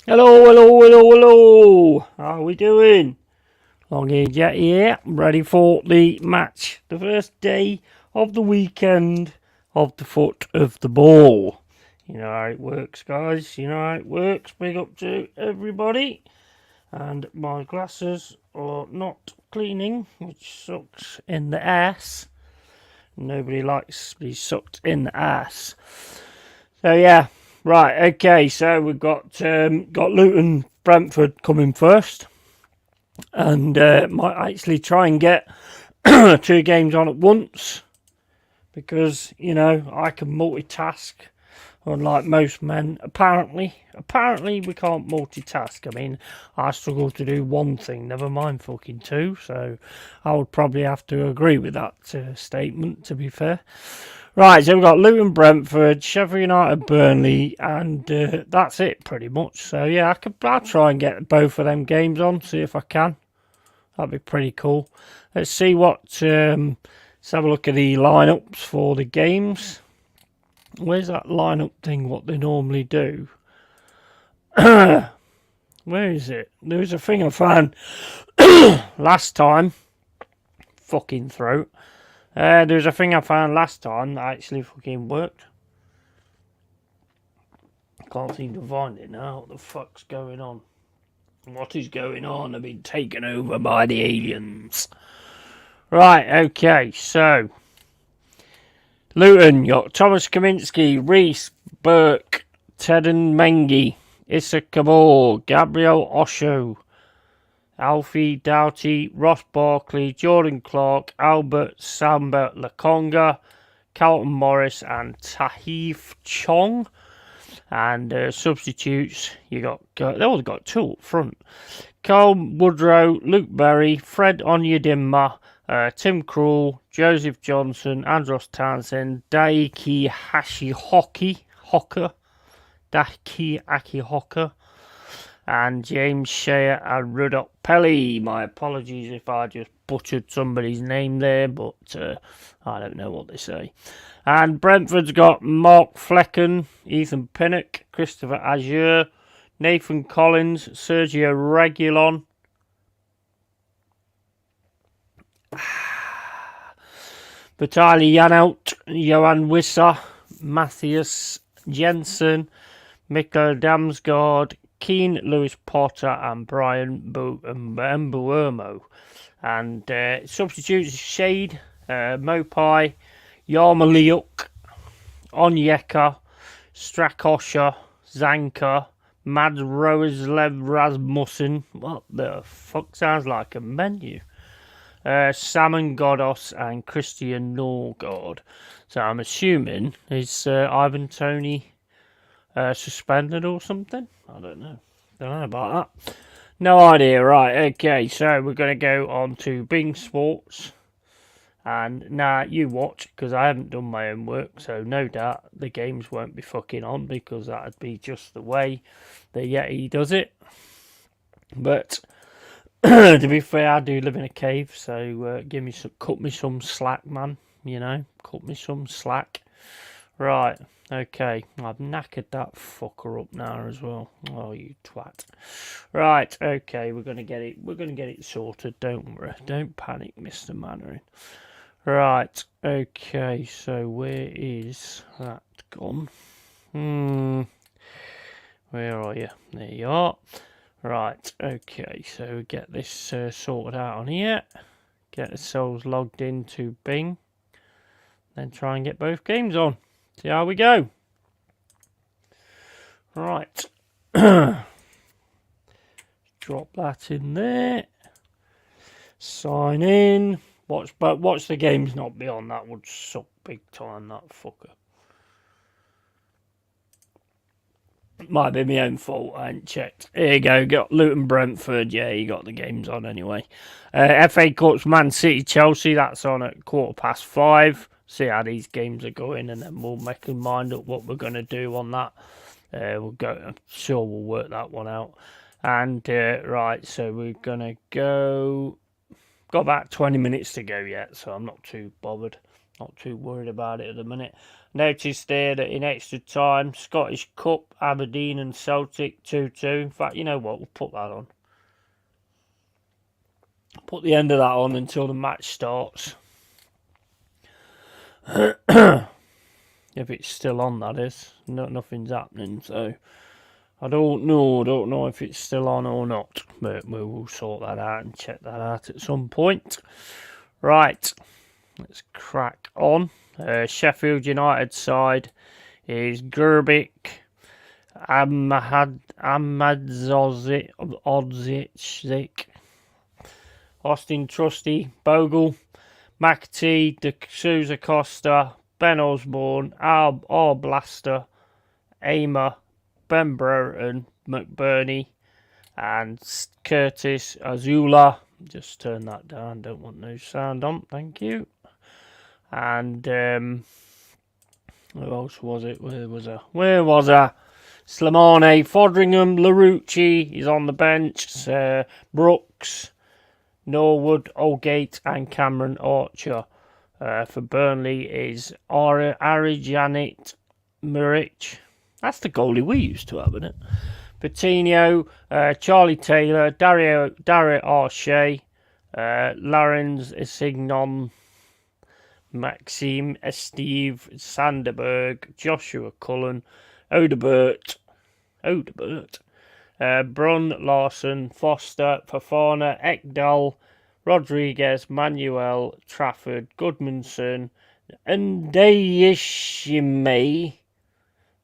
Hello, hello, hello, hello. How are we doing? Long-haired Yeti here, ready for the match. The first day of the weekend of the foot of the ball. You know how it works, guys. You know how it works. Big up to everybody. And my glasses are not cleaning, which sucks in the ass. Nobody likes to be sucked in the ass. So yeah, right, okay. So we've got Luton, Brentford coming first, and might actually try and get two games on at once because I can multitask, unlike most men. Apparently we can't multitask. I mean, I struggle to do one thing, never mind fucking two. So I would probably have to agree with that statement, to be fair. Right, so we've got Luton, Brentford, Sheffield United, Burnley, and that's it pretty much. So yeah, I'll try and get both of them games on, see if I can. That'd be pretty cool. Let's see what. Let's have a look at the lineups for the games. Where's that lineup thing? What they normally do? Where is it? There was a thing I found last time. Fucking throat. There was a thing I found last time that actually fucking worked. I can't seem to find it now. What the fuck's going on? What is going on? I've been taken over by the aliens. Right, okay, so Luton, you got Thomas Kaminski, Reese, Burke, Teden Mengi, Issa Kabor, Gabriel Osho, Alfie Doughty, Ross Barkley, Jordan Clark, Albert Samba Lakonga, Carlton Morris, and Tahif Chong. And substitutes, they all got two up front. Carl Woodrow, Luke Berry, Fred Onyedinma, Tim Krul, Joseph Johnson, Andros Townsend, Daiki Hocker, and James Shea and Rudolph Pelly. My apologies if I just butchered somebody's name there, but I don't know what they say. And Brentford's got Mark Flecken, Ethan Pinnock, Christopher Azure, Nathan Collins, Sergio Regulon, Vitaly Janelt, Johan Wissa, Matthias Jensen, Mikkel Damsgaard, Keane Lewis Potter, and Brian Mbuemo. And substitutes Shade, Mopai, Yarmoliuk, Onyeka, Strakosha, Zanka, Mads Roeslev Rasmussen. What the fuck? Sounds like a menu. Salmon Godos and Christian Norgard. So I'm assuming is Ivan Toney suspended or something? I don't know. Don't know about that. No idea. Right, okay, so we're going to go on to Bing Sports. And now you watch, because I haven't done my own work, so no doubt the games won't be fucking on, because that'd be just the way the Yeti does it. But to be fair, I do live in a cave, so cut me some slack, man. Cut me some slack. Right, okay, I've knackered that fucker up now as well. Oh, you twat. Right, okay, we're gonna get it sorted. Don't worry, don't panic, Mr. Mannering. Right, okay, so where is that gone? Where are you? There you are. Right, okay, so get this sorted out on here. Get ourselves logged into Bing. Then try and get both games on. See how we go. Right. Drop that in there. Sign in. Watch the games not be on. That would suck big time, that fucker. Might be my own fault, I ain't checked. Here you go, got Luton Brentford. Yeah, you got the games on anyway. FA Cup's Man City Chelsea, that's on at 5:15. See how these games are going, and then we'll make a mind up what we're going to do on that. I'm sure we'll work that one out. And right, so we're going to go. Got about 20 minutes to go yet, so I'm not too bothered. Not too worried about it at the minute. Noticed there that in extra time, Scottish Cup, Aberdeen and Celtic 2-2. In fact, you know what? We'll put that on. Put the end of that on until the match starts. If it's still on, that is. Nothing's happening, so I don't know if it's still on or not, but we will sort that out and check that out at some point. Right, let's crack on. Sheffield United side is Gerbic, Amadzozic, Austin Trusty, Bogle, McAtee, De Souza Costa, Ben Osborne, R. Blaster, Aimer, Ben Brereton, McBurney, and Curtis Azula. Just turn that down, don't want no sound on, thank you. And who else was it? Where was I? Slimane, Fodringham, Larouci is on the bench, Brooks, Norwood, Oldgate, and Cameron Archer. For Burnley is Arijanit Muric. That's the goalie we used to have, isn't it? Patino, Charlie Taylor, Dario Arche, Larens Isignon, Maxime Steve Sanderberg, Joshua Cullen, Odebert, Brun, Larson, Foster, Fafana, Ekdal, Rodriguez, Manuel, Trafford, Goodmanson, Ndayishime,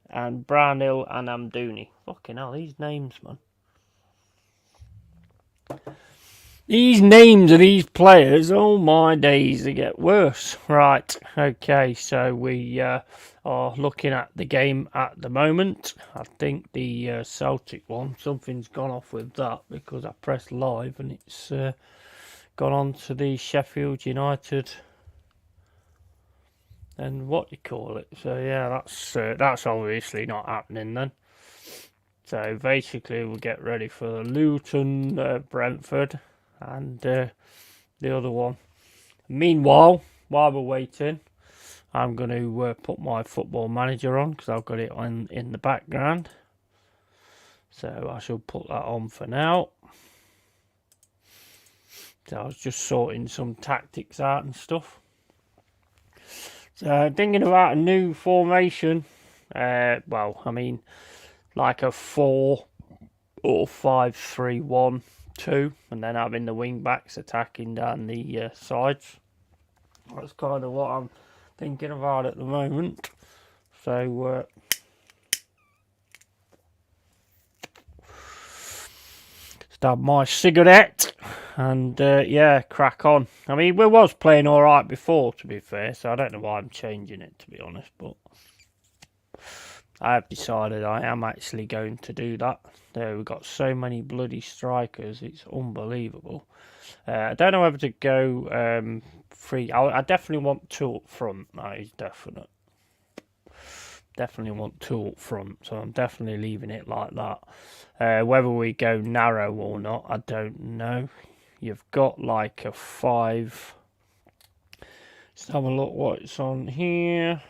and Brownhill and Amdouni. Fucking hell, these names, man. These names of these players, oh my days, they get worse. Right, okay, so we are looking at the game at the moment. I think the Celtic one, something's gone off with that because I pressed live and it's gone on to the Sheffield United and what do you call it. So yeah, that's obviously not happening then. So basically we'll get ready for Luton, Brentford, and the other one. Meanwhile, while we're waiting, I'm going to put my Football Manager on because I've got it on in the background. So I shall put that on for now. So I was just sorting some tactics out and stuff. So thinking about a new formation. Well, I mean, like a 4 or 5-3-1. 2, and then having the wing backs attacking down the sides. That's kind of what I'm thinking about at the moment. So stab my cigarette and yeah, crack on. I mean, we was playing all right before, to be fair, so I don't know why I'm changing it, to be honest, but I have decided I am actually going to do that. There, we've got so many bloody strikers, it's unbelievable. I don't know whether to go 3. I definitely want 2 up front, that is definite. Definitely want 2 up front, so I'm definitely leaving it like that. Whether we go narrow or not, I don't know. You've got like a 5. Let's have a look what's on here.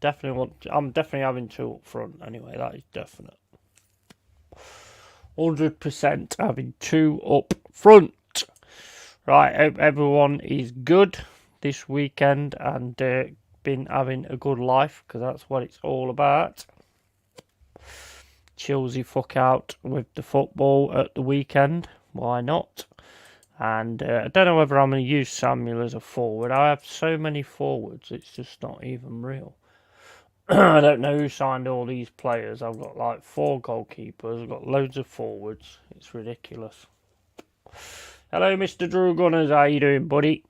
I'm definitely having 2 up front anyway, that is definite. 100% having 2 up front. Right, hope everyone is good this weekend and been having a good life, because that's what it's all about. Chills the fuck out with the football at the weekend, why not? And I don't know whether I'm going to use Samuel as a forward. I have so many forwards, it's just not even real. I don't know who signed all these players. I've got like 4 goalkeepers. I've got loads of forwards. It's ridiculous. Hello, Mr. Drew Gunners. How you doing, buddy?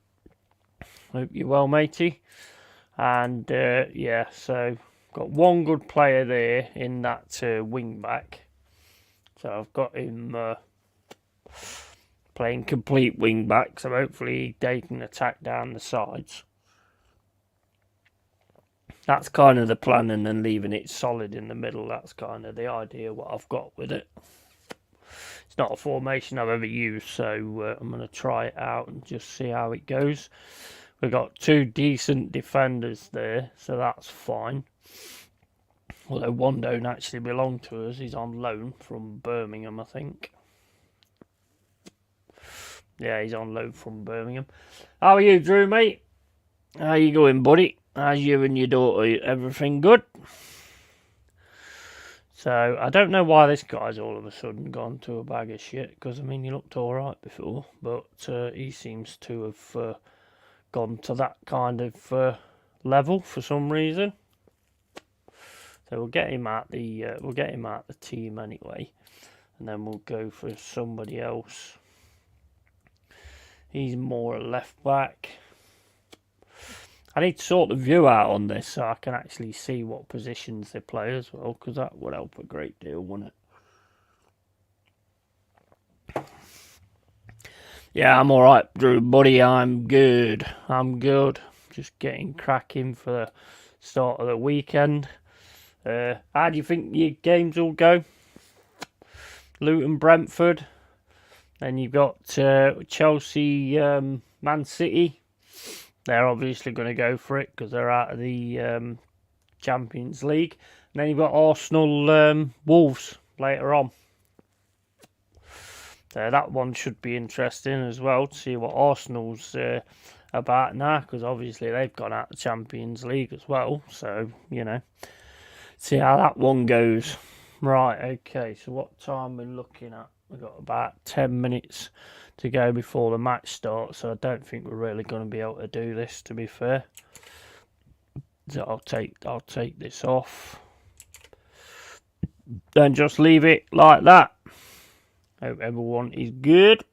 Hope you're well, matey. And yeah, so got 1 good player there in that wing back. So I've got him playing complete wing back. So hopefully they can attack down the sides. That's kind of the plan, and then leaving it solid in the middle. That's kind of the idea what I've got with it. It's not a formation I've ever used, so I'm going to try it out and just see how it goes. We've got 2 decent defenders there, so that's fine. Although one don't actually belong to us. He's on loan from Birmingham, I think. Yeah, he's on loan from Birmingham. How are you, Drew, mate? How you going, buddy? How's you and your daughter? Everything good? So, I don't know why this guy's all of a sudden gone to a bag of shit, because, I mean, he looked alright before, but he seems to have gone to that kind of level for some reason. So we'll get him out the team anyway, and then we'll go for somebody else. He's more a left back. I need to sort the view out on this so I can actually see what positions they play as well, because that would help a great deal, wouldn't it? Yeah, I'm alright, Drew, buddy. I'm good. Just getting cracking for the start of the weekend. How do you think your games will go? Luton, Brentford. Then you've got Chelsea, Man City. They're obviously going to go for it because they're out of the Champions League. And then you've got Arsenal, Wolves later on. So that one should be interesting as well to see what Arsenal's about now, because obviously they've gone out of the Champions League as well. So, you know, see how that one goes. Right, okay, so what time are we looking at? We've got about 10 minutes to go before the match starts, so I don't think we're really going to be able to do this, to be fair. So I'll take this off. Then just leave it like that. Hope everyone is good.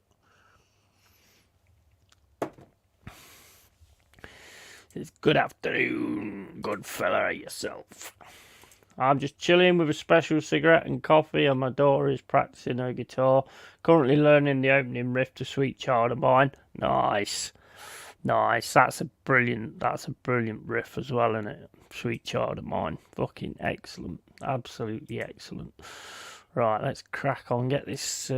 It's good afternoon, good fella yourself. I'm just chilling with a special cigarette and coffee, and my daughter is practicing her guitar. Currently learning the opening riff to Sweet Child of Mine. Nice. That's a brilliant riff as well, isn't it? Sweet Child of Mine. Fucking excellent. Absolutely excellent. Right, let's crack on. Get this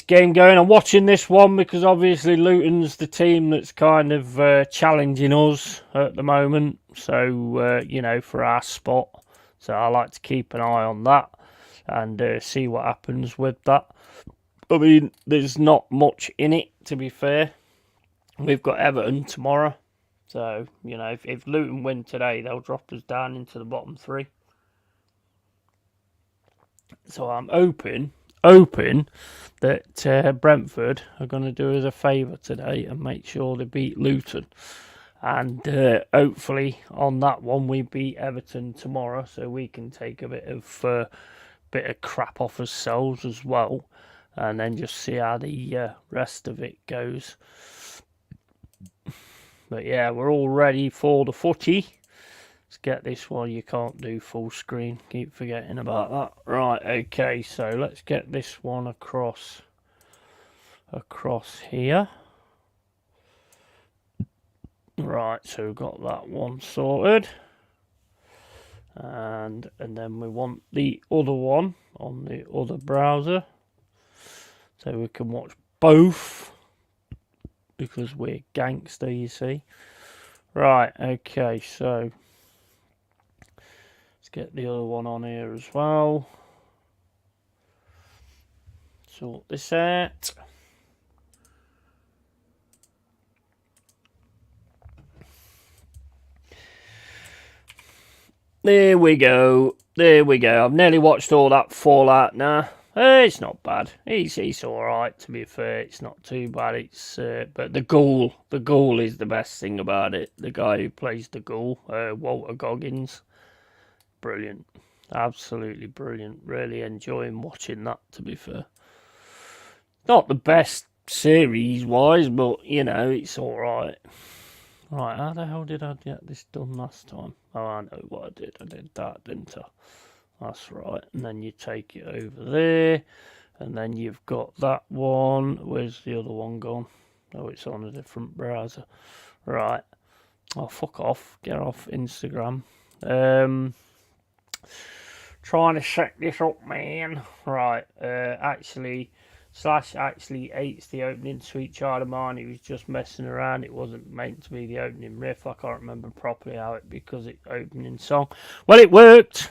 game going. I'm watching this one because obviously Luton's the team that's kind of challenging us at the moment. So, you know, for our spot. So I like to keep an eye on that and see what happens with that. I mean, there's not much in it, to be fair. We've got Everton tomorrow. So, you know, if Luton win today, they'll drop us down into the bottom three. So I'm hoping that Brentford are going to do us a favour today and make sure they beat Luton. And hopefully on that one we beat Everton tomorrow, so we can take a bit of crap off ourselves as well, and then just see how the rest of it goes. But yeah, we're all ready for the footy. Let's get this one. You can't do full screen. Keep forgetting about that. Right, okay, so let's get this one across here. Right, so we've got that one sorted. And then we want the other one on the other browser. So we can watch both, because we're gangster, you see. Right, okay, so let's get the other one on here as well. Sort this out. There we go. I've nearly watched all that Fallout now. It's not bad. It's all right, to be fair. It's not too bad. It's but the ghoul is the best thing about it. The guy who plays the ghoul, Walter Goggins, brilliant, absolutely brilliant. Really enjoying watching that, to be fair. Not the best series wise, but you know, it's all right. Right, how the hell did I get this done last time? Oh, I know what I did. I did that, didn't I? That's right. And then you take it over there. And then you've got that one. Where's the other one gone? Oh, it's on a different browser. Right. Oh, fuck off. Get off Instagram. Trying to set this up, man. Right. Actually, Slash actually hates the opening Sweet Child of Mine. He was just messing around. It wasn't meant to be the opening riff. I can't remember properly how it, because it opening song. Well, it worked.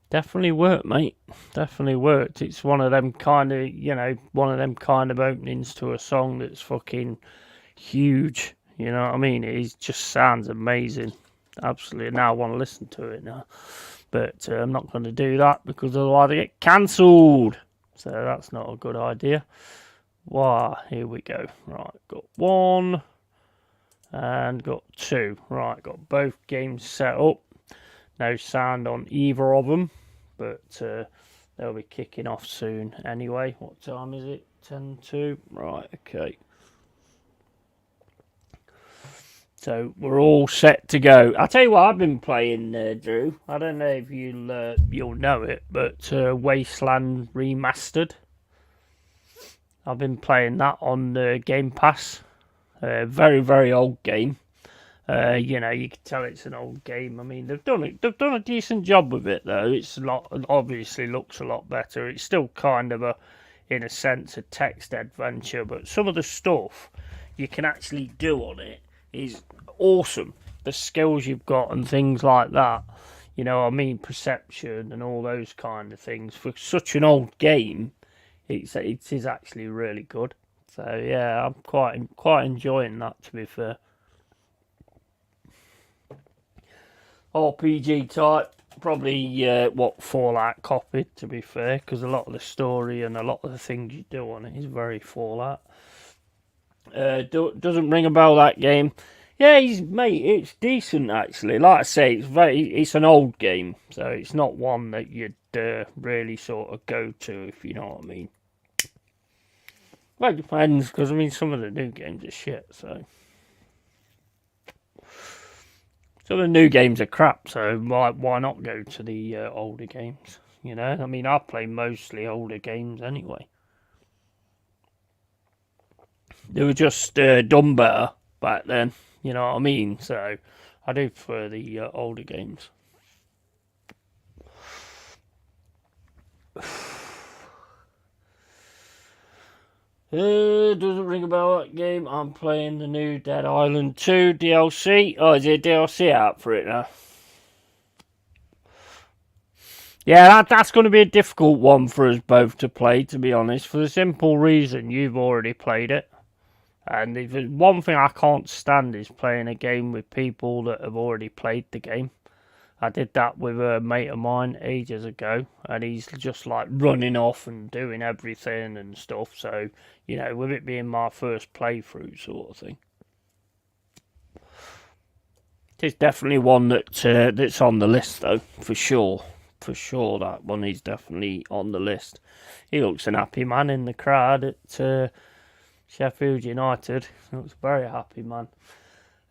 Definitely worked, mate. Definitely worked. It's one of them kind of, openings to a song that's fucking huge. You know what I mean? It just sounds amazing. Absolutely. Now I want to listen to it now. But I'm not going to do that because otherwise I get cancelled. So that's not a good idea. Wow, here we go. Right, got 1 and got 2. Right, got both games set up. No sound on either of them, but they'll be kicking off soon anyway. What time is it? 10:02. Right, okay. So we're all set to go. I'll tell you what I've been playing, Drew. I don't know if you'll know it, but Wasteland Remastered. I've been playing that on Game Pass. Very, very old game. You can tell it's an old game. I mean, they've done a decent job with it though. Obviously looks a lot better. It's still kind of in a sense, a text adventure, but some of the stuff you can actually do on it is awesome. The skills you've got and things like that, perception and all those kind of things. For such an old game, it is actually really good. So yeah, I'm quite enjoying that, to be fair. RPG type, probably what Fallout copied, to be fair, because a lot of the story and a lot of the things you do on it is very Fallout. Doesn't ring a bell, that game. Yeah, it's decent actually. Like I say, it's an old game, so it's not one that you'd really sort of go to, if you know what I mean. Well, it depends, because I mean some of the new games are shit, so some of the new games are crap. So why not go to the older games? I mean, I play mostly older games anyway. They were just done better back then, you know what I mean? So I do prefer the older games. Doesn't ring a bell, that game. I'm playing the new Dead Island 2 DLC. Oh, is there a DLC out for it now? Yeah, that's going to be a difficult one for us both to play, to be honest, for the simple reason you've already played it. And if there's one thing I can't stand is playing a game with people that have already played the game. I did that with a mate of mine ages ago, and he's just like running off and doing everything and stuff. So, with it being my first playthrough sort of thing. It's definitely one that's on the list though, for sure. For sure, that one is definitely on the list. He looks an happy man in the crowd at Sheffield United. Looks a very happy man.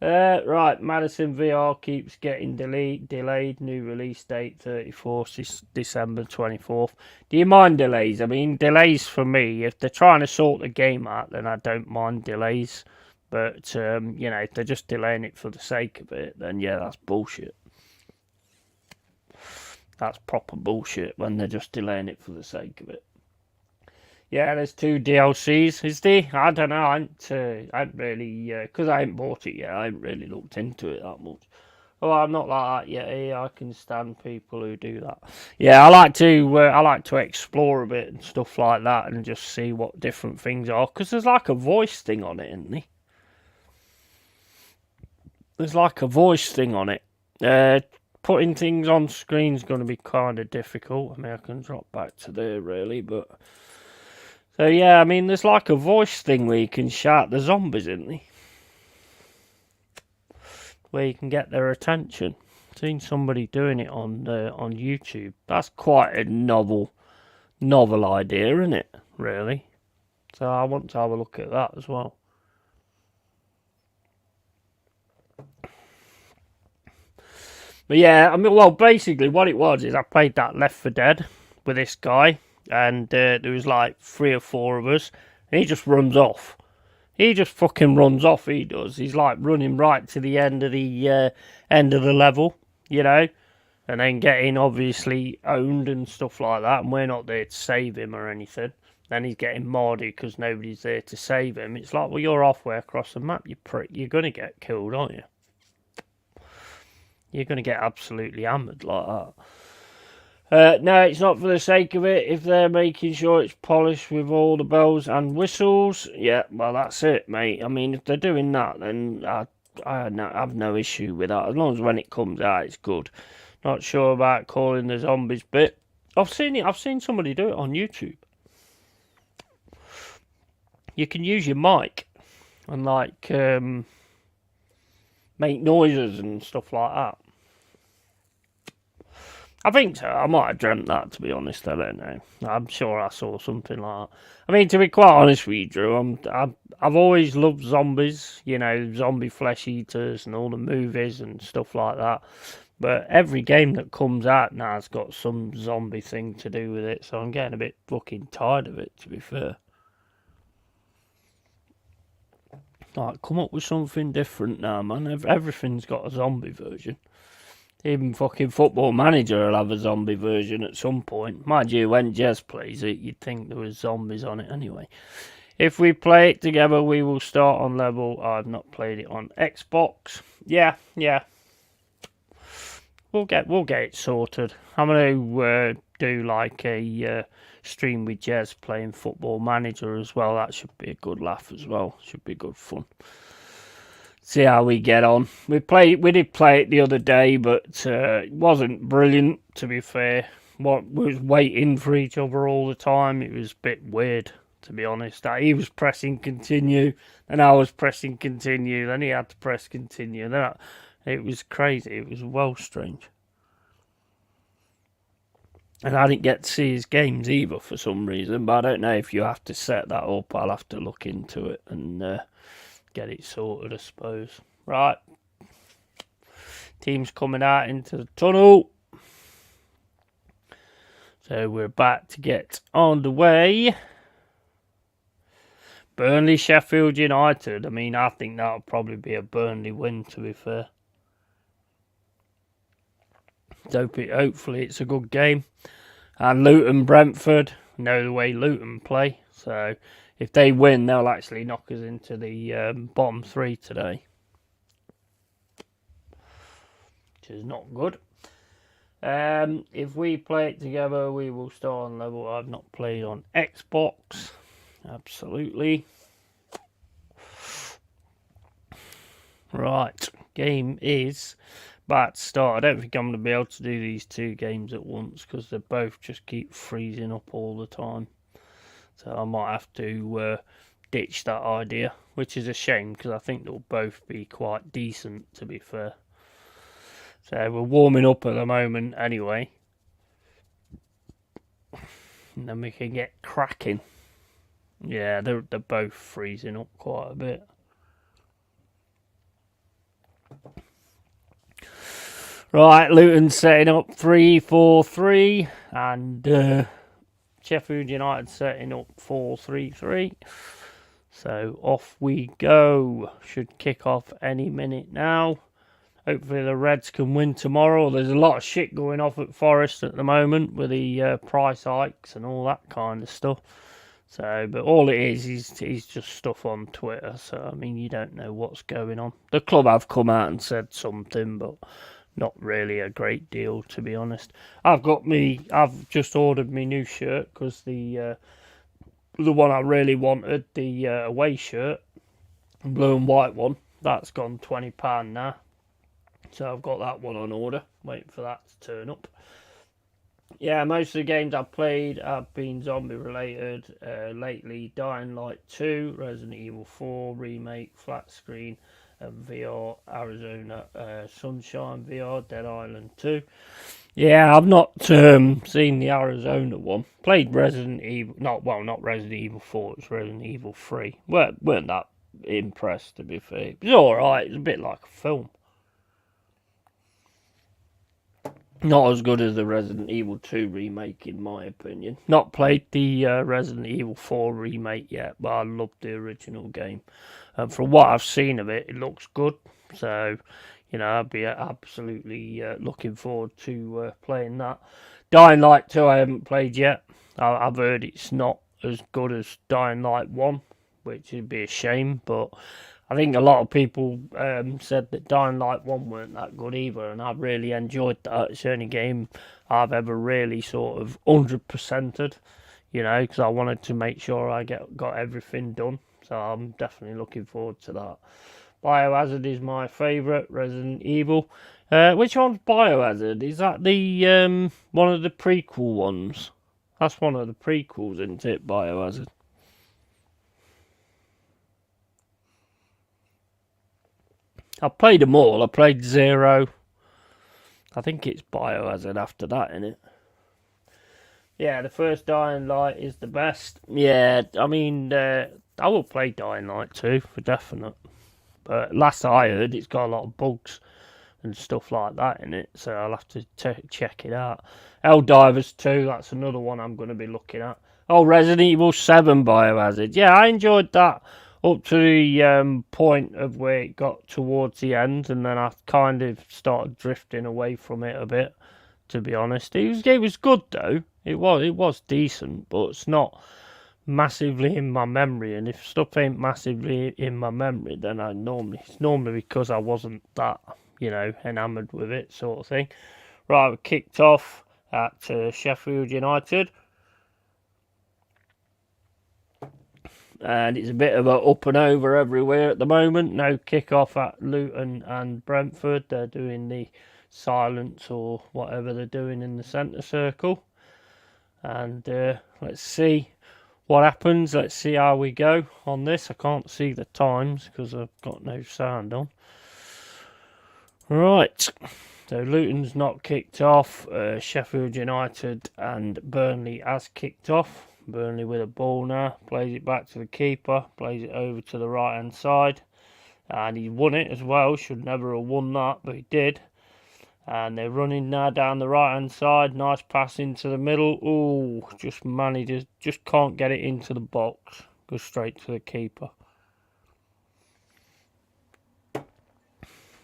Right, Madison VR keeps getting delayed. New release date 34th December 24th. Do you mind delays? I mean, delays for me, if they're trying to sort the game out, then I don't mind delays. But, if they're just delaying it for the sake of it, then yeah, that's bullshit. That's proper bullshit when they're just delaying it for the sake of it. Yeah, there's 2 DLCs, is there? I don't know, I ain't really, because I ain't bought it yet, I ain't really looked into it that much. Oh, I'm not like that yet, I can stand people who do that. Yeah, I like to explore a bit and stuff like that and just see what different things are, because there's like a voice thing on it, isn't there? There's like a voice thing on it. Putting things on screen is going to be kind of difficult. I mean, I can drop back to there, really, but... So, yeah, I mean, there's like a voice thing where you can shout the zombies, isn't there? Where you can get their attention. I've seen somebody doing it on YouTube. That's quite a novel idea, isn't it, really? So I want to have a look at that as well. But yeah, I mean, well, basically what it was is I played that Left 4 Dead with this guy. And there was like 3 or 4 of us, and he just runs off. He just fucking runs off. He does. He's like running right to the end of the level, and then getting obviously owned and stuff like that, and we're not there to save him or anything. Then he's getting modded because nobody's there to save him. It's like, well, you're halfway across the map, you prick. You're going to get killed, aren't you? You're going to get absolutely hammered like that. No, it's not for the sake of it. If they're making sure it's polished with all the bells and whistles, yeah, well, that's it, mate. I mean, if they're doing that, then I have no issue with that. As long as when it comes out, it's good. Not sure about calling the zombies bit. I've seen somebody do it on YouTube. You can use your mic and like make noises and stuff like that. I think so. I might have dreamt that, to be honest. I don't know. I'm sure I saw something like that. I mean, to be quite honest with you, Drew, I've always loved zombies. You know, zombie flesh eaters and all the movies and stuff like that. But every game that comes out now has got some zombie thing to do with it. So I'm getting a bit fucking tired of it, to be fair. Like, come up with something different now, man. Everything's got a zombie version. Even fucking Football Manager will have a zombie version at some point. Mind you, when Jez plays it, you'd think there was zombies on it anyway. If we play it together, we will start on level. I've not played it on Xbox. Yeah. We'll get it sorted. I'm going to do like a stream with Jez playing Football Manager as well. That should be a good laugh as well. Should be good fun. See how we get on. We did play it the other day, but it wasn't brilliant, to be fair. We was waiting for each other all the time. It was a bit weird, to be honest. He was pressing continue, and I was pressing continue. Then he had to press continue. It was crazy. It was well strange. And I didn't get to see his games either for some reason. But I don't know if you have to set that up. I'll have to look into it and get it sorted, I suppose. Right. Team's coming out into the tunnel. So we're about to get on the way. Burnley, Sheffield United. I mean, I think that'll probably be a Burnley win, to be fair. Hopefully it's a good game. And Luton, Brentford. Know the way Luton play. So if they win, they'll actually knock us into the bottom three today. Which is not good. If we play it together, we will start on level. I've not played on Xbox. Absolutely. Right. Game is about to start. I don't think I'm going to be able to do these two games at once because they both just keep freezing up all the time. So I might have to ditch that idea, which is a shame because I think they'll both be quite decent, to be fair. So we're warming up at the moment anyway. And then we can get cracking. Yeah, they're both freezing up quite a bit. Right, Luton setting up 3-4-3 and Sheffield United setting up 4-3-3. So off we go. Should kick off any minute now. Hopefully the Reds can win tomorrow. There's a lot of shit going off at Forest at the moment with the price hikes and all that kind of stuff. So, but all it is just stuff on Twitter. So, I mean, you don't know what's going on. The club have come out and said something, but not really a great deal, to be honest. I've just ordered my new shirt because the one I really wanted, the away shirt, blue and white one, that's gone £20 now. So I've got that one on order, waiting for that to turn up. Yeah, most of the games I've played have been zombie related lately. Dying Light 2, Resident Evil 4 Remake, Flat Screen, and VR, Arizona Sunshine VR, Dead Island 2. Yeah, I've not seen the Arizona one. Played Resident Evil, not Resident Evil 4, it's Resident Evil 3. Weren't that impressed, to be fair. It was alright, it's a bit like a film. Not as good as the Resident Evil 2 remake, in my opinion. Not played the Resident Evil 4 remake yet, but I loved the original game. From what I've seen of it, it looks good. So, You know, I'd be absolutely looking forward to playing that. Dying Light 2 I haven't played yet. I've heard it's not as good as Dying Light 1, which would be a shame, but I think a lot of people said that Dying Light 1 weren't that good either, and I've really enjoyed that. It's the only game I've ever really sort of 100%ed, you know, because I wanted to make sure I got everything done. So I'm definitely looking forward to that. Biohazard is my favourite, Resident Evil. Which one's Biohazard? Is that the one of the prequel ones? That's one of the prequels, isn't it, Biohazard? I played them all. I played Zero. I think it's Biohazard after that, innit? Yeah, the first Dying Light is the best. Yeah, I mean, I will play Dying Light 2 for definite. But last I heard, it's got a lot of bugs and stuff like that in it, so I'll have to check it out. Helldivers 2, that's another one I'm going to be looking at. Oh, Resident Evil 7 Biohazard. Yeah, I enjoyed that up to the point of where it got towards the end, and then I kind of started drifting away from it a bit, to be honest. It was good though. It was decent, but it's not massively in my memory, and if stuff ain't massively in my memory, then it's normally because I wasn't that, you know, enamoured with it, sort of thing. Right, we kicked off at Sheffield United, and it's a bit of a up and over everywhere at the moment. No kick-off at Luton and Brentford. They're doing the silence or whatever they're doing in the centre circle, and let's see what happens. Let's see how we go on this. I can't see the times because I've got no sound on. Right, so Luton's not kicked off. Sheffield United and Burnley has kicked off. Burnley with a ball now, plays it back to the keeper, plays it over to the right hand side, and he won it as well. Should never have won that, but he did. And they're running now down the right hand side. Nice pass into the middle. Oh, just manages, just can't get it into the box. Goes straight to the keeper.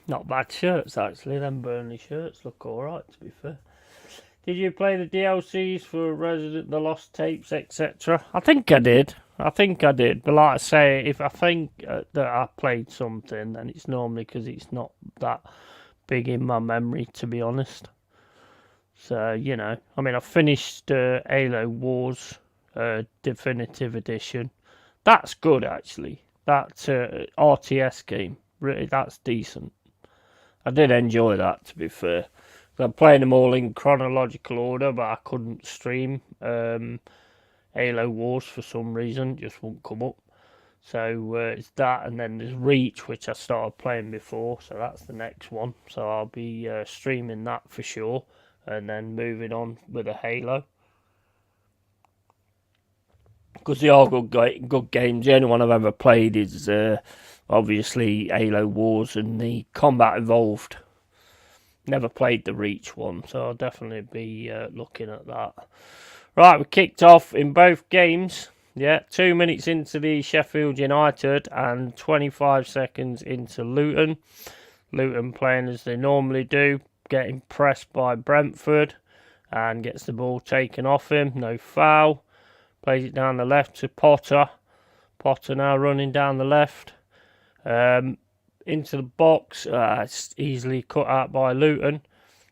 Not bad shirts actually. Them Burnley shirts look alright, to be fair. Did you play the DLCs for Resident, the Lost Tapes, etc.? I think I did. But like I say, if I think that I played something, then it's normally because it's not that big in my memory, to be honest. So, you know, I mean, I finished Halo Wars Definitive Edition. That's good, actually. That RTS game, really, that's decent. I did enjoy that, to be fair. I'm playing them all in chronological order, but I couldn't stream Halo Wars for some reason. It just won't come up. So it's that, and then there's Reach, which I started playing before, so that's the next one. So I'll be streaming that for sure, and then moving on with a Halo. Because they are good games. The only one I've ever played is obviously Halo Wars and the Combat Evolved. Never played the Reach one, so I'll definitely be looking at that. Right, we kicked off in both games. Yeah, 2 minutes into the Sheffield United and 25 seconds into Luton. Luton playing as they normally do, getting pressed by Brentford and gets the ball taken off him. No foul. Plays it down the left to Potter. Potter now running down the left. Into the box. It's easily cut out by Luton.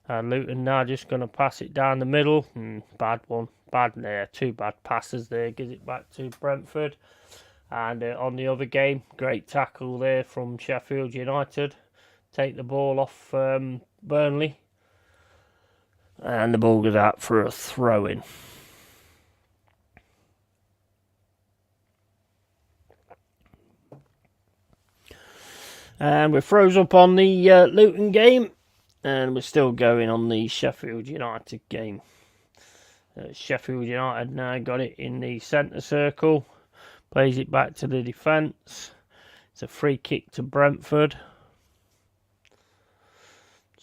And Luton now just going to pass it down the middle. Bad one. Bad there. Two bad passes there. Gives it back to Brentford. And on the other game, great tackle there from Sheffield United. Take the ball off Burnley. And the ball goes out for a throw-in. And we're froze up on the Luton game. And we're still going on the Sheffield United game. Sheffield United now got it in the centre circle. Plays it back to the defence. It's a free kick to Brentford.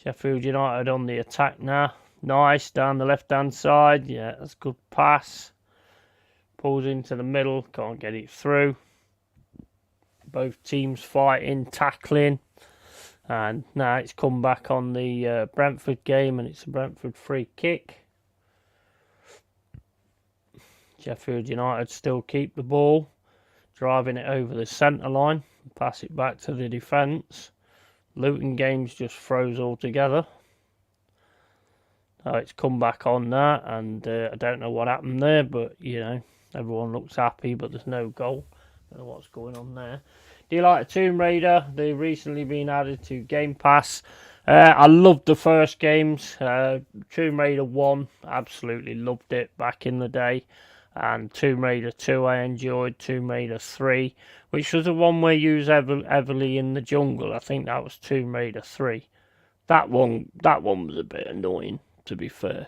Sheffield United on the attack now. Nice, down the left-hand side. Yeah, that's a good pass. Pulls into the middle. Can't get it through. Both teams fighting, tackling. And now it's come back on the Brentford game, and it's a Brentford free kick. Sheffield United still keep the ball, driving it over the centre line, pass it back to the defence. Luton game's just froze altogether. It's come back on that, and I don't know what happened there, but everyone looks happy, but there's no goal. I don't know what's going on there. Do you like Tomb Raider? They've recently been added to Game Pass. I loved the first games. Tomb Raider 1, absolutely loved it back in the day. And Tomb Raider 2 I enjoyed. Tomb Raider 3, which was the one where you was heavily in the jungle. I think that was Tomb Raider 3. That one was a bit annoying, to be fair.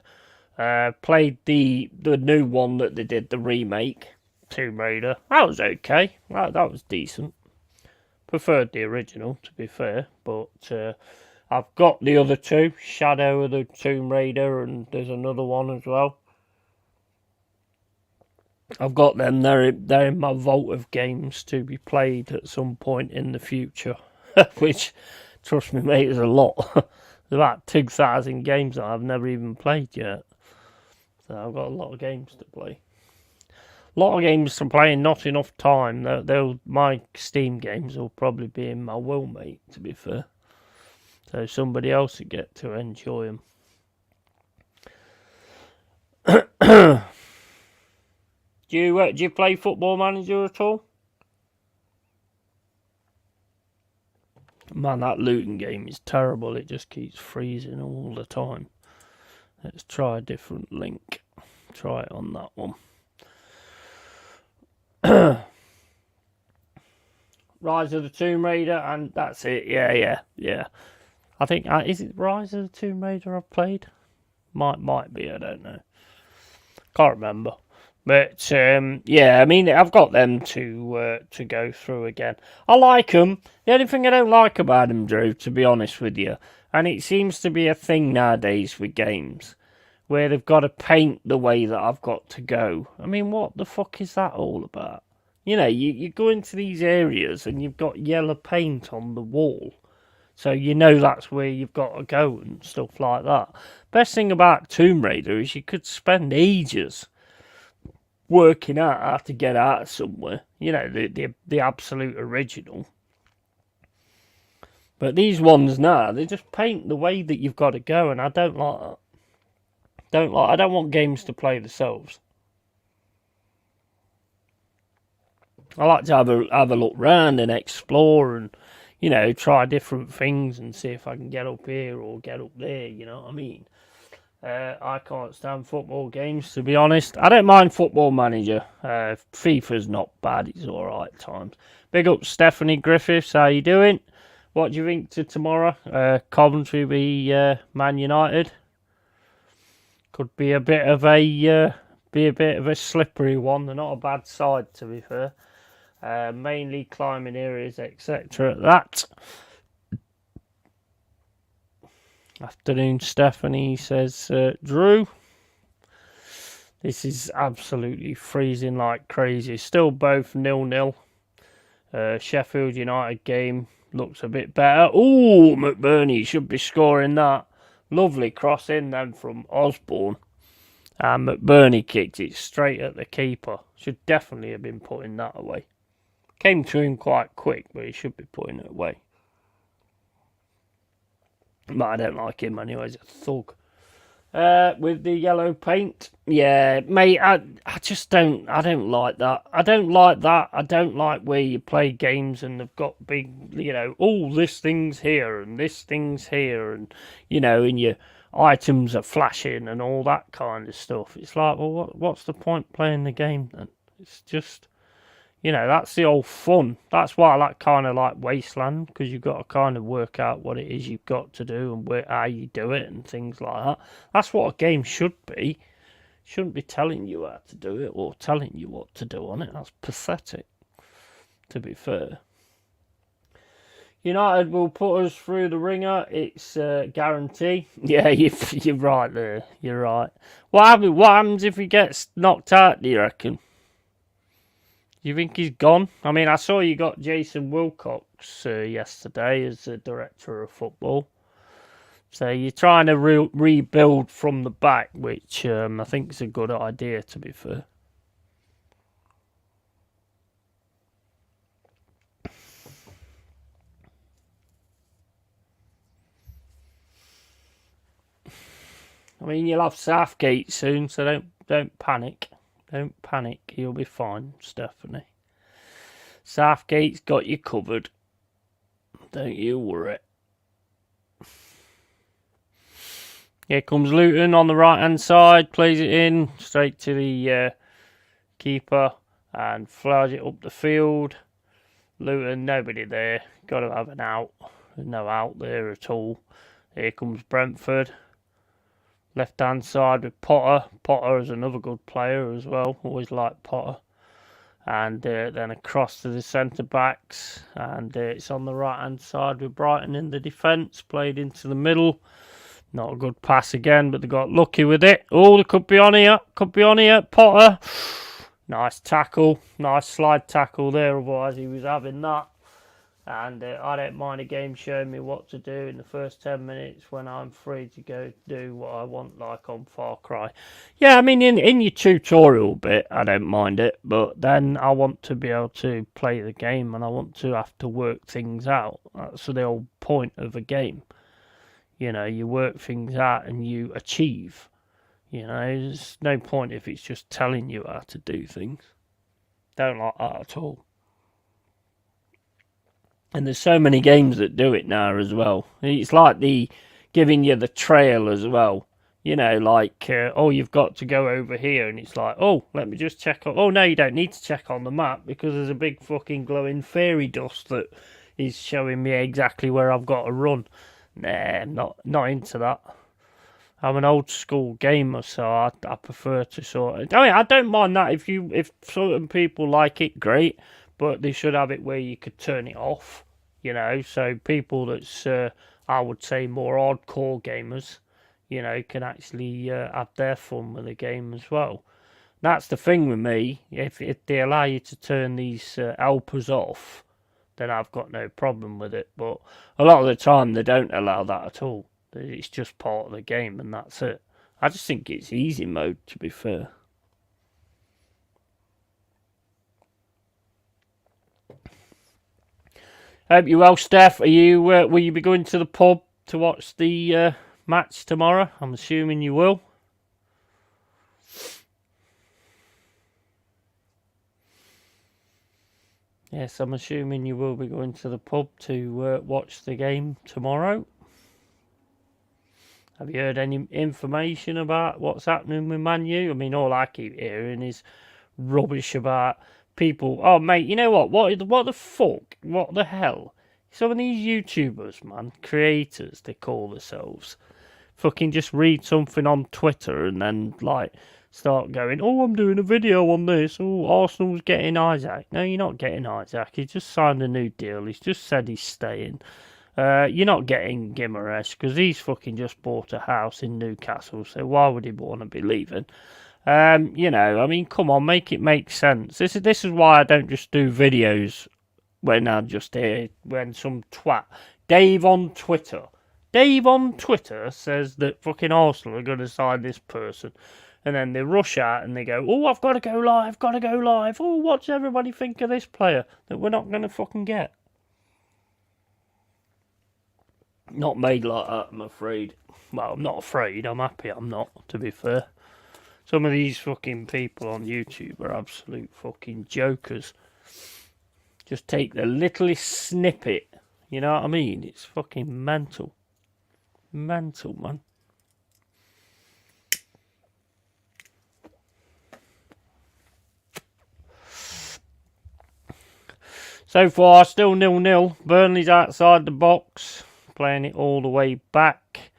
Played the new one that they did, the remake, Tomb Raider. That was okay. That was decent. Preferred the original, to be fair, but I've got the other two, Shadow of the Tomb Raider, and there's another one as well. I've got them. They're in my vault of games to be played at some point in the future, which, trust me, mate, is a lot. There's about 2,000 games that I've never even played yet. So I've got a lot of games to play. A lot of games to play and not enough time. My Steam games will probably be in my will, mate, to be fair. So somebody else would get to enjoy them. Do you play Football Manager at all? Man, that Luton game is terrible. It just keeps freezing all the time. Let's try a different link. Try it on that one. Rise of the Tomb Raider, and that's it. Yeah. I think, is it Rise of the Tomb Raider I've played? Might be, I don't know. Can't remember. But, I mean, I've got them to go through again. I like them. The only thing I don't like about them, Drew, to be honest with you, and it seems to be a thing nowadays with games, where they've got to paint the way that I've got to go. I mean, what the fuck is that all about? You go into these areas and you've got yellow paint on the wall. So that's where you've got to go and stuff like that. Best thing about Tomb Raider is you could spend ages working out how to get out of somewhere. The absolute original. But these ones now, they just paint the way that you've got to go, and I don't like that. I don't want games to play themselves. I like to have a look round and explore and, try different things and see if I can get up here or get up there, you know what I mean? I can't stand football games, to be honest. I don't mind Football Manager. FIFA's not bad, it's alright at times. Big up Stephanie Griffiths, how you doing? What do you think to tomorrow? Coventry v Man United. Could be a bit of a slippery one. They're not a bad side, to be fair. Mainly climbing areas, etc. That. Afternoon, Stephanie says, Drew, this is absolutely freezing like crazy. Still both 0-0. Sheffield United game looks a bit better. Ooh, McBurney should be scoring that. Lovely cross in then from Osborne. And McBurney kicked it straight at the keeper. Should definitely have been putting that away. Came to him quite quick, but he should be putting it away. But I don't like him anyway, he's a thug. With the yellow paint, yeah, mate, I don't like that. I don't like where you play games and they've got big, this thing's here and this thing's here and, and your items are flashing and all that kind of stuff. It's like, well, what's the point playing the game then? It's just, that's the old fun. That's why I like Wasteland, because you've got to kind of work out what it is you've got to do and how you do it and things like that. That's what a game should be. Shouldn't be telling you how to do it or telling you what to do on it. That's pathetic, to be fair. United will put us through the ringer. It's guarantee. Yeah, you're right there. You're right. What happens if he gets knocked out, do you reckon? Do you think he's gone? I mean, I saw you got Jason Wilcox yesterday as the director of football. So you're trying to rebuild from the back, which I think is a good idea, to be fair. I mean, you'll have Southgate soon, so don't panic. Don't panic. You'll be fine, Stephanie. Southgate's got you covered. Don't you worry. Here comes Luton on the right-hand side. Plays it in straight to the keeper and flies it up the field. Luton, nobody there. Got to have an out. There's no out there at all. Here comes Brentford. Left-hand side with Potter. Potter is another good player as well. Always liked Potter. And then across to the centre-backs. And it's on the right-hand side with Brighton in the defence. Played into the middle. Not a good pass again, but they got lucky with it. Oh, they could be on here. Could be on here. Potter. Nice tackle. Nice slide tackle there. Otherwise, he was having that. And I don't mind a game showing me what to do in the first 10 minutes when I'm free to go do what I want, like on Far Cry. Yeah, I mean, in your tutorial bit, I don't mind it. But then I want to be able to play the game and I want to have to work things out. That's the whole point of a game. You know, you work things out and you achieve. You know, there's no point if it's just telling you how to do things. Don't like that at all. And there's so many games that do it now as well. It's like the giving you the trail as well. You know, like, oh, you've got to go over here. And it's like, oh, let me just check on... Oh, no, you don't need to check on the map because there's a big fucking glowing fairy dust that is showing me exactly where I've got to run. Nah, I'm not into that. I'm an old school gamer, so I prefer to sort of... I mean, I don't mind that. If certain people like it, great. But they should have it where you could turn it off. You know, so people that's, I would say, more hardcore gamers, you know, can actually have their fun with the game as well. That's the thing with me. If they allow you to turn these helpers off, then I've got no problem with it. But a lot of the time, they don't allow that at all. It's just part of the game, and that's it. I just think it's easy mode, to be fair. Hope you're well, Steph. Will you be going to the pub to watch the match tomorrow? I'm assuming you will. Yes, I'm assuming you will be going to the pub to watch the game tomorrow. Have you heard any information about what's happening with Man U? I mean, all I keep hearing is rubbish about people. Oh, mate, you know what? What the fuck? What the hell? Some of these YouTubers, man, creators, they call themselves, fucking just read something on Twitter and then, like, start going, oh, I'm doing a video on this. Oh, Arsenal's getting Isaac. No, you're not getting Isaac. He just signed a new deal. He's just said he's staying. You're not getting Gimaresh because he's fucking just bought a house in Newcastle. So why would he want to be leaving? You know, I mean, come on, make it make sense. This is why I don't just do videos when I just hear when some twat Dave on Twitter says that fucking Arsenal are going to sign this person, and then they rush out and they go, oh, I've got to go live. Oh, what's everybody think of this player that we're not going to fucking get? Not made like that, I'm afraid. Well, I'm not afraid. I'm happy I'm not, to be fair. Some of these fucking people on YouTube are absolute fucking jokers. Just take the littlest snippet. You know what I mean? It's fucking mental. Mental, man. So far, still 0-0. Burnley's outside the box, playing it all the way back.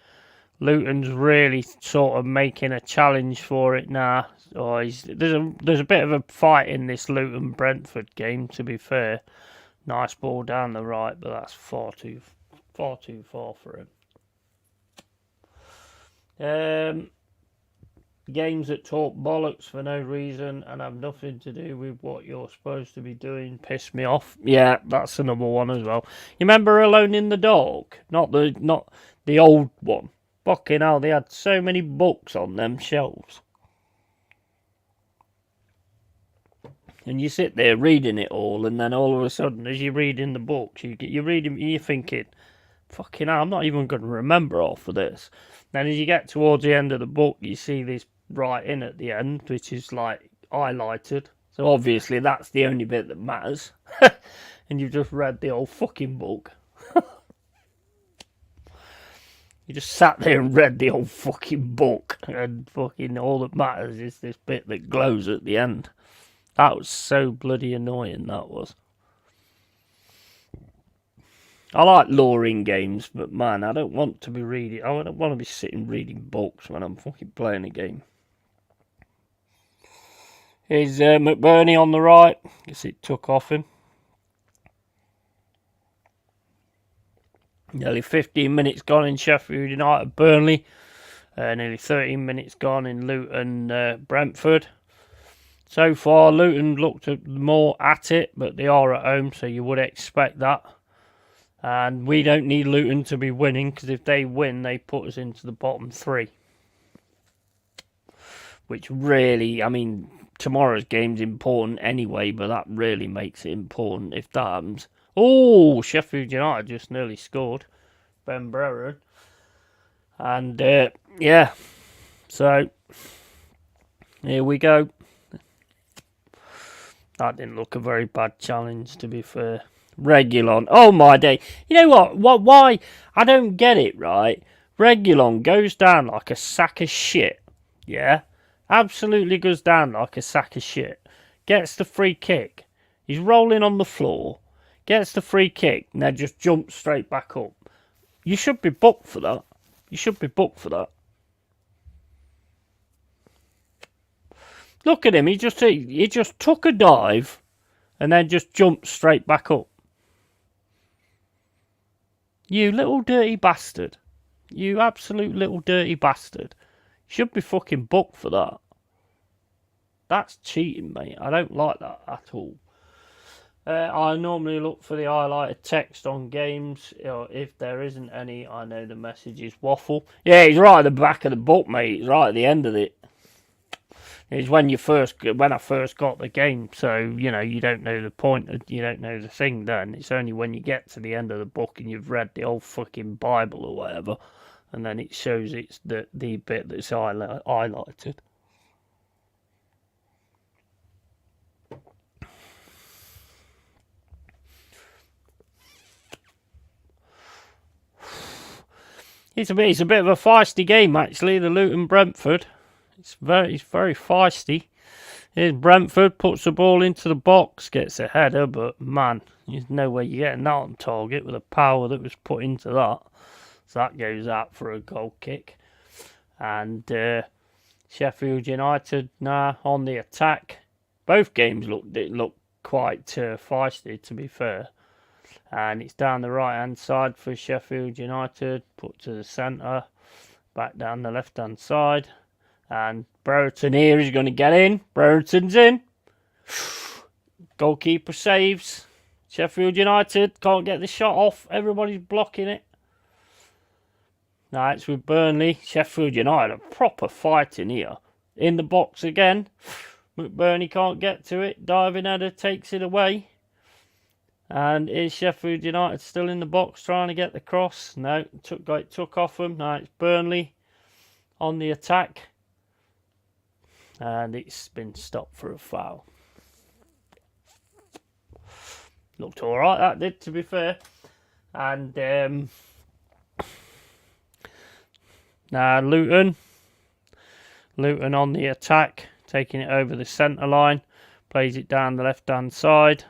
Luton's really sort of making a challenge for it now. Oh, there's a bit of a fight in this Luton Brentford game, to be fair. Nice ball down the right, but that's far too far for him. games that talk bollocks for no reason and have nothing to do with what you're supposed to be doing piss me off. Yeah, that's another one as well. You remember Alone in the Dark? Not the old one. Fucking hell, they had so many books on them shelves. And you sit there reading it all, and then all of a sudden, as you're reading the books, you're reading, you're thinking, fucking hell, I'm not even going to remember half of this. Then as you get towards the end of the book, you see this writing at the end, which is like highlighted. So obviously that's the only bit that matters. And you've just read the whole fucking book. You just sat there and read the whole fucking book, and fucking all that matters is this bit that glows at the end. That was so bloody annoying, that was. I like luring games, but man, I don't want to be reading. I don't want to be sitting reading books when I'm fucking playing a game. Here's McBurney on the right. Guess it took off him. Nearly 15 minutes gone in Sheffield United, Burnley. Nearly 13 minutes gone in Luton, Brentford. So far, Luton looked more at it, but they are at home, so you would expect that. And we don't need Luton to be winning, because if they win, they put us into the bottom three. Which really, I mean, tomorrow's game's important anyway, but that really makes it important if that happens. Oh, Sheffield United just nearly scored. Ben Brereton. And, yeah. So, here we go. That didn't look a very bad challenge, to be fair. Reguilon. Oh, my day. You know what? Why? I don't get it, right? Reguilon goes down like a sack of shit. Yeah? Absolutely goes down like a sack of shit. Gets the free kick. He's rolling on the floor. Gets the free kick. And then just jumps straight back up. You should be booked for that. You should be booked for that. Look at him. He just took a dive and then just jumped straight back up. You little dirty bastard. You absolute little dirty bastard. You should be fucking booked for that. That's cheating, mate. I don't like that at all. I normally look for the highlighted text on games. If there isn't any, I know the message is waffle. Yeah, he's right at the back of the book, mate. He's right at the end of it. It's when I first got the game, so you know you don't know the point, you don't know the thing. Then it's only when you get to the end of the book and you've read the whole fucking Bible or whatever, and then it shows it's the bit that's highlighted. It's a bit of a feisty game actually. The Luton Brentford. It's very feisty. Here's Brentford, puts the ball into the box, gets a header, but man, there's no way you're getting that on target with the power that was put into that. So that goes out for a goal kick. And Sheffield United now on the attack. Both games look quite feisty, to be fair. And it's down the right hand side for Sheffield United, put to the centre, back down the left hand side. And Brereton here is going to get in. Brereton's in. Goalkeeper saves. Sheffield United can't get the shot off. Everybody's blocking it. Now it's with Burnley. Sheffield United are proper fighting here. In the box again. McBurney can't get to it. Diving header takes it away. And is Sheffield United still in the box trying to get the cross? No, it took off them. Now it's Burnley on the attack. And it's been stopped for a foul. Looked alright, that did, to be fair. And now Luton on the attack, taking it over the centre line, plays it down the left hand side.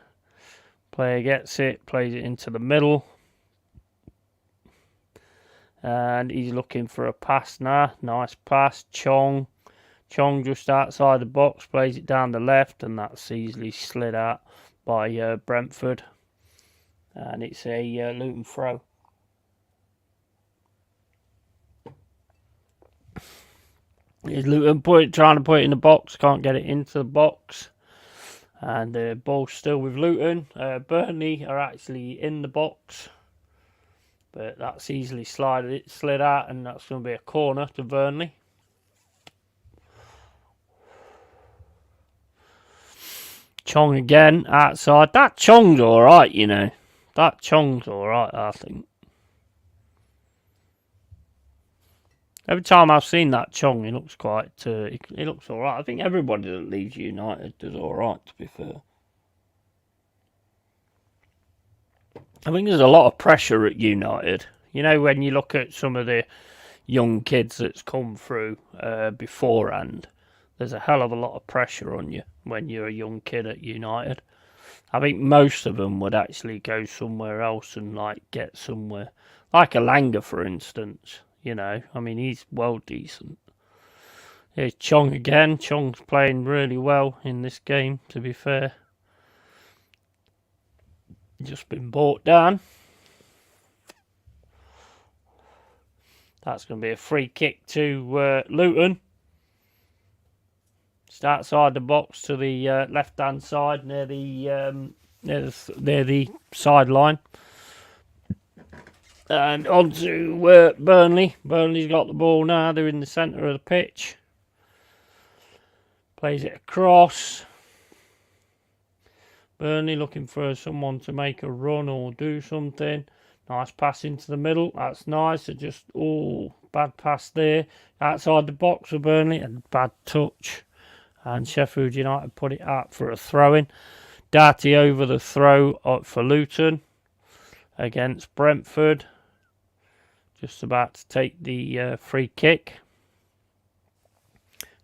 Player gets it, plays it into the middle. And he's looking for a pass now. Nice pass. Chong just outside the box, plays it down the left, and that's easily slid out by Brentford. And it's a Luton throw. Is Luton trying to put it in the box, can't get it into the box. And the ball's still with Luton. Burnley are actually in the box, but that's easily slid out, and that's going to be a corner to Burnley. Chong again outside. That Chong's alright, you know. That Chong's alright, I think. Every time I've seen that Chong, he looks quite. He looks alright. I think everybody that leaves United does alright, to be fair. I think there's a lot of pressure at United. You know, when you look at some of the young kids that's come through beforehand, there's a hell of a lot of pressure on you when you're a young kid at United. I think most of them would actually go somewhere else and get somewhere. Like Alanga, for instance. You know, I mean, he's well decent. Here's Chong again. Chong's playing really well in this game, to be fair. Just been brought down. That's going to be a free kick to Luton. Just outside the box to the left-hand side near the sideline. And on to Burnley. Burnley's got the ball now. They're in the centre of the pitch. Plays it across. Burnley looking for someone to make a run or do something. Nice pass into the middle. That's nice. Bad pass there. Outside the box for Burnley. And bad touch. And Sheffield United put it out for a throw-in. Darty over the throw for Luton against Brentford. Just about to take the free kick.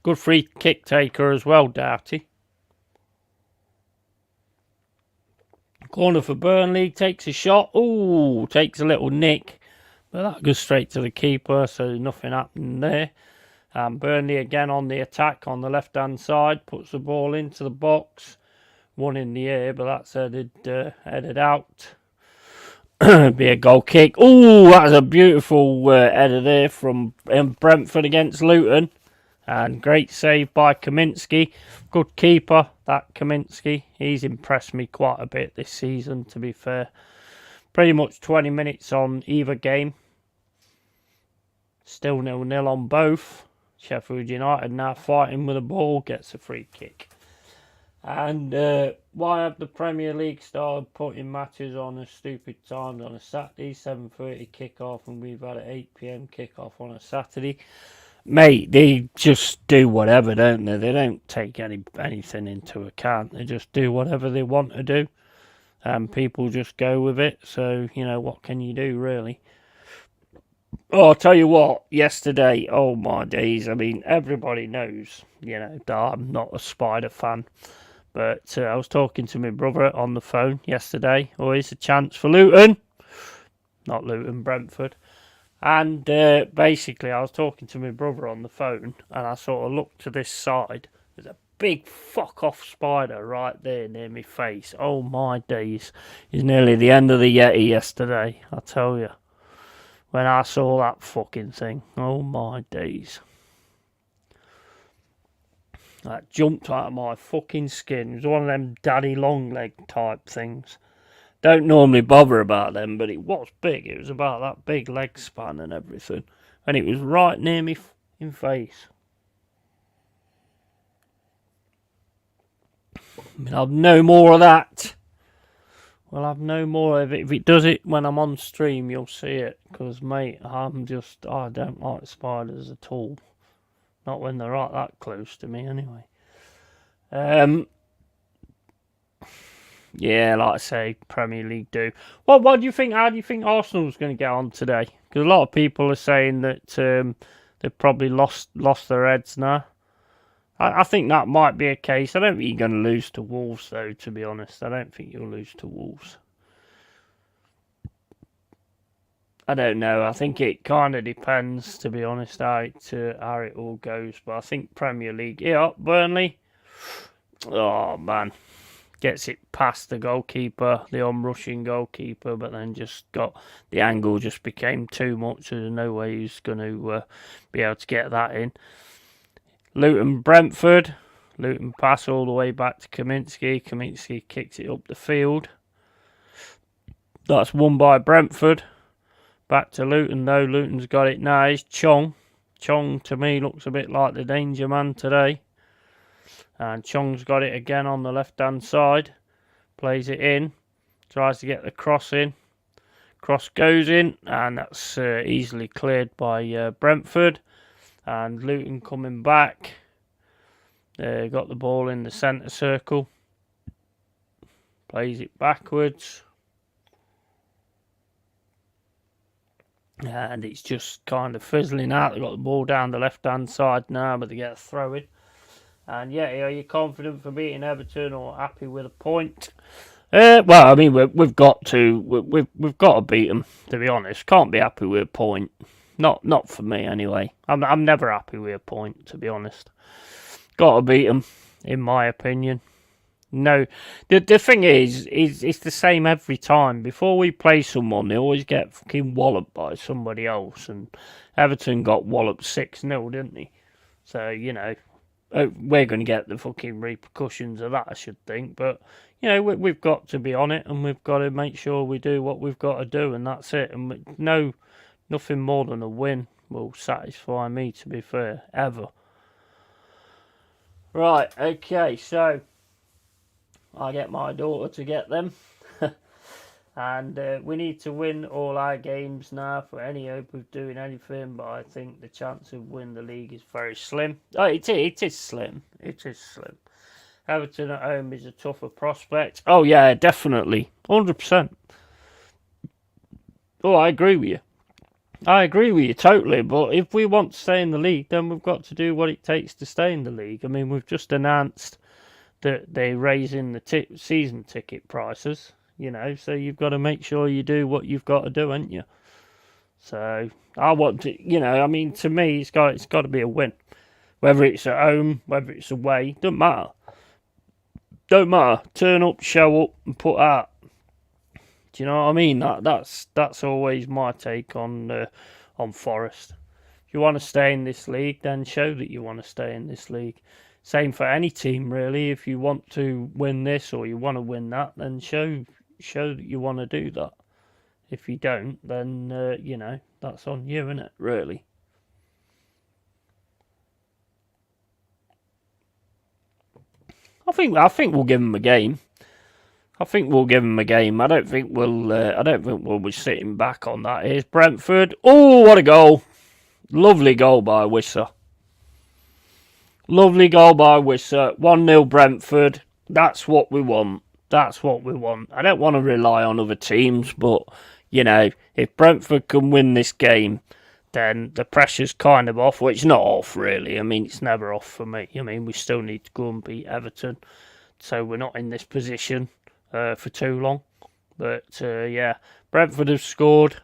Good free kick taker as well, Darty. Corner for Burnley. Takes a shot. Ooh, takes a little nick. But that goes straight to the keeper, so nothing happening there. Burnley again on the attack on the left-hand side. Puts the ball into the box. One in the air, but that's headed out. Be a goal kick. Ooh, that's a beautiful header there from Brentford against Luton. And great save by Kaminsky. Good keeper, that Kaminsky. He's impressed me quite a bit this season, to be fair. Pretty much 20 minutes on either game. Still 0-0 on both. Sheffield United now fighting with the ball. Gets a free kick. And why have the Premier League started putting matches on at stupid times on a Saturday? 7:30 kick-off, and we've had an 8 p.m. kick-off on a Saturday. Mate, they just do whatever, don't they? They don't take anything into account. They just do whatever they want to do. And people just go with it. So, you know, what can you do, really? Oh, I'll tell you what, yesterday, oh my days, I mean, everybody knows, you know, that I'm not a Spider fan. But I was talking to my brother on the phone yesterday. Always a chance for Luton. Not Luton, Brentford. And basically, I was talking to my brother on the phone, and I sort of looked to this side. There's a big fuck-off spider right there near my face. Oh my days. It's nearly the end of the Yeti yesterday, I tell you. When I saw that fucking thing. Oh my days. That jumped out of my fucking skin. It was one of them daddy long leg type things. Don't normally bother about them, but it was big. It was about that big leg span and everything. And it was right near me in face. We'll have no more of that. We'll have no more of it. If it does it when I'm on stream, you'll see it. Because, mate, I don't like spiders at all. Not when they're right that close to me, anyway. Yeah, like I say, Premier League do. What do you think? How do you think Arsenal's going to get on today? Because a lot of people are saying that they've probably lost their heads now. I think that might be a case. I don't think you're going to lose to Wolves, though, to be honest. I don't think you'll lose to Wolves. I don't know. I think it kind of depends, to be honest, how it all goes. But I think Premier League, yeah, Burnley. Oh, man. Gets it past the goalkeeper, the on-rushing goalkeeper, but then just got the angle just became too much. There's no way he's going to be able to get that in. Luton Brentford. Luton pass all the way back to Kaminsky. Kaminsky kicks it up the field. That's won by Brentford. Back to Luton though. Luton's got it now. It's Chong. Chong to me looks a bit like the danger man today. And Chong's got it again on the left hand side. Plays it in. Tries to get the cross in. Cross goes in. And that's easily cleared by Brentford. And Luton coming back. Got the ball in the centre circle. Plays it backwards. And it's just kind of fizzling out. They've got the ball down the left hand side now, but they get a throw in. And yeah, are you confident for beating Everton or happy with a point? Well, I mean, we've got to beat them. To be honest, can't be happy with a point. Not for me anyway. I'm never happy with a point. To be honest, got to beat them, in my opinion. No, the thing is it's the same every time. Before we play someone, they always get fucking walloped by somebody else. And Everton got walloped 6-0, didn't they? So, you know, we're going to get the fucking repercussions of that, I should think. But, you know, we've got to be on it, and we've got to make sure we do what we've got to do, and that's it. And nothing more than a win will satisfy me, to be fair, ever. Right, okay, so I get my daughter to get them. And we need to win all our games now for any hope of doing anything, but I think the chance of winning the league is very slim. Oh, it is slim. It is slim. Everton at home is a tougher prospect. Oh, yeah, definitely. 100%. Oh, I agree with you. I agree with you totally, but if we want to stay in the league, then we've got to do what it takes to stay in the league. I mean, we've just announced that they're raising the season ticket prices. You know, so you've got to make sure you do what you've got to do, ain't you? So I want to, you know, I mean, to me, it's got to be a win, whether it's at home, whether it's away, doesn't matter. Don't matter. Turn up, show up, and put out. Do you know what I mean? That's always my take on Forest. If you want to stay in this league, then show that you want to stay in this league. Same for any team, really. If you want to win this or you want to win that, then show that you want to do that. If you don't, then you know, that's on you, isn't it? Really. I think we'll give them a game. I don't think we'll be sitting back on that. Here's Brentford. Oh, what a goal! Lovely goal by Wisser. Lovely goal by Wisser. 1-0 Brentford. That's what we want. I don't want to rely on other teams, but, you know, if Brentford can win this game, then the pressure's kind of off. Well, it's not off, really. I mean, it's never off for me. I mean, we still need to go and beat Everton, so we're not in this position for too long. But, yeah, Brentford have scored.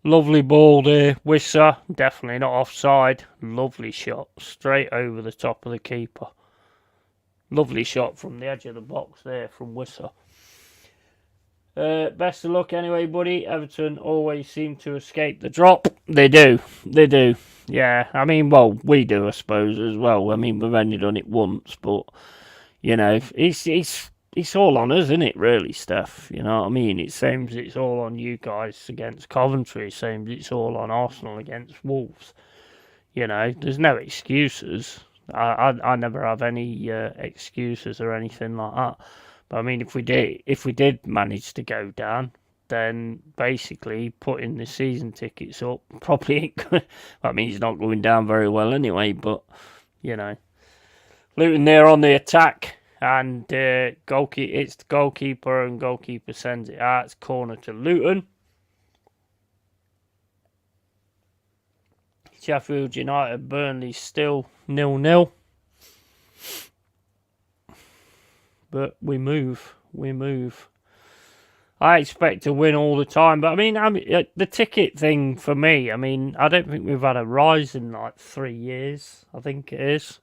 Lovely ball there. Wisser, definitely not offside. Lovely shot. Straight over the top of the keeper. Lovely shot from the edge of the box there from Wisser. Best of luck anyway, buddy. Everton always seem to escape the drop. They do. Yeah, I mean, well, we do, I suppose, as well. I mean, we've only done it once, but, you know, it's all on us, isn't it, really, Steph? You know what I mean? It seems it's all on you guys against Coventry. It seems it's all on Arsenal against Wolves. You know, there's no excuses. I never have any excuses or anything like that. But I mean, if we did manage to go down, then basically putting the season tickets up probably ain't going. I mean, he's not going down very well anyway. But you know, Luton there on the attack, and it's the goalkeeper, and goalkeeper sends it out. It's corner to Luton. Sheffield United, Burnley still 0-0. But we move. I expect to win all the time. But I mean, the ticket thing for me, I mean, I don't think we've had a rise in like 3 years. I think it is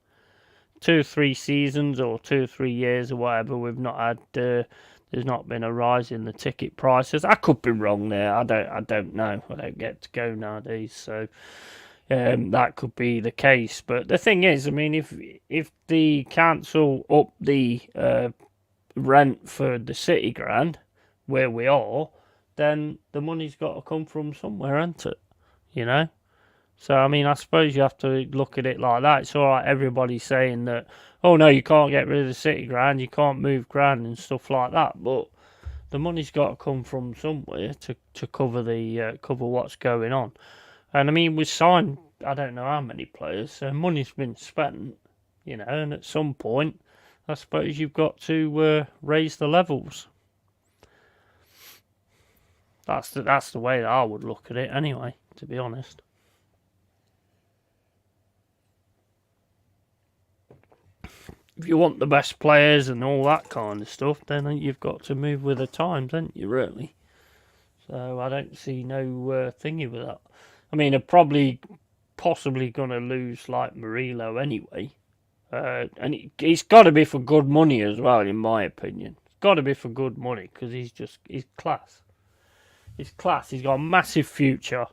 2 or 3 seasons or 2 or 3 years or whatever. We've not had. There's not been a rise in the ticket prices. I could be wrong there. I don't know. I don't get to go nowadays. So that could be the case. But the thing is, I mean, if the council up the rent for the City Ground where we are, then the money's got to come from somewhere, hasn't it? You know. So I mean, I suppose you have to look at it like that. It's all right. Everybody's saying that, oh no, you can't get rid of the City Ground, you can't move ground and stuff like that. But the money's got to come from somewhere to cover the cover what's going on. And I mean, we signed I don't know how many players, so money's been spent, you know. And at some point, I suppose you've got to raise the levels. That's the way that I would look at it, anyway. To be honest. If you want the best players and all that kind of stuff, then you've got to move with the times, haven't you, really? So I don't see no thingy with that. I mean, they're possibly going to lose like Murillo anyway. And it's got to be for good money as well, in my opinion. It's got to be for good money, because he's class. He's class. He's got a massive future.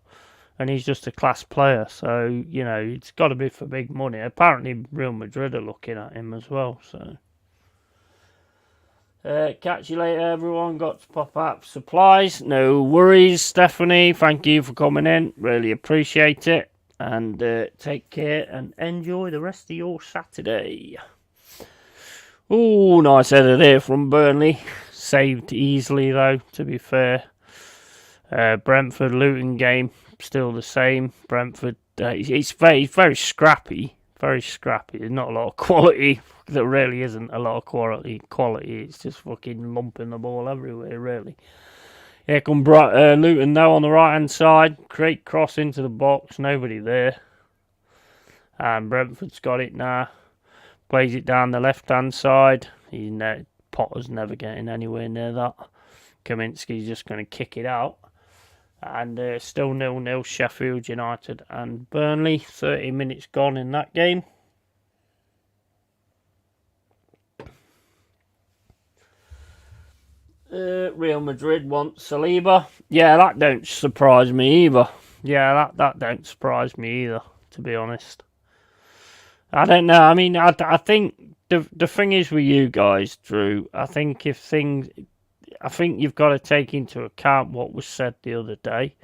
And he's just a class player, so, you know, it's got to be for big money. Apparently, Real Madrid are looking at him as well, so. Catch you later, everyone. Got to pop up supplies. No worries, Stephanie. Thank you for coming in. Really appreciate it. And take care and enjoy the rest of your Saturday. Oh, nice header there from Burnley. Saved easily, though, to be fair. Brentford Luton game. Still the same. Brentford, it's very scrappy. Very scrappy. There's not a lot of quality. There really isn't a lot of quality. It's just fucking lumping the ball everywhere, really. Here come Luton now on the right-hand side. Great cross into the box. Nobody there. And Brentford's got it now. Plays it down the left-hand side. Potter's never getting anywhere near that. Kaminski's just going to kick it out. And still 0-0 Sheffield United and Burnley. 30 minutes gone in that game. Real Madrid want Saliba. Yeah, that don't surprise me either. Yeah, that don't surprise me either, to be honest. I don't know. I mean, I think the thing is with you guys, Drew, I think you've got to take into account what was said the other day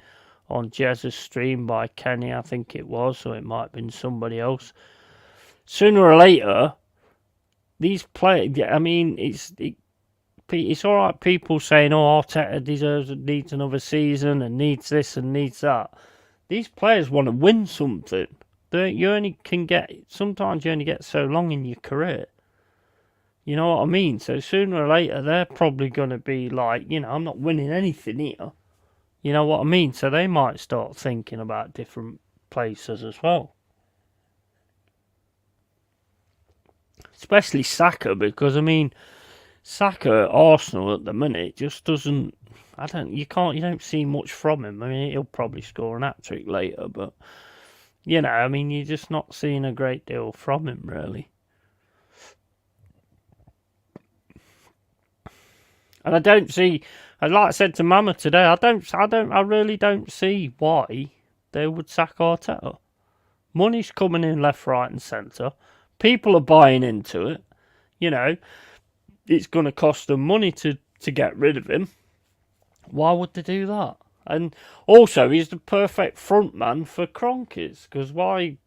on Jez's stream by Kenny, I think it was, or it might have been somebody else. Sooner or later, these players, I mean, it's all right people saying, oh, Arteta needs another season and needs this and needs that. These players want to win something. Sometimes you only get so long in your career. You know what I mean? So sooner or later, they're probably going to be like, you know, I'm not winning anything here. You know what I mean? So they might start thinking about different places as well. Especially Saka, because, I mean, Saka at Arsenal at the minute just doesn't... You don't see much from him. I mean, he'll probably score an hat-trick later, but, you know, I mean, you're just not seeing a great deal from him, really. And I don't see, like I said to Mama today, I really don't see why they would sack Arteta. Money's coming in left, right, and centre. People are buying into it. You know, it's going to cost them money to get rid of him. Why would they do that? And also, he's the perfect front man for Kroenkes, because why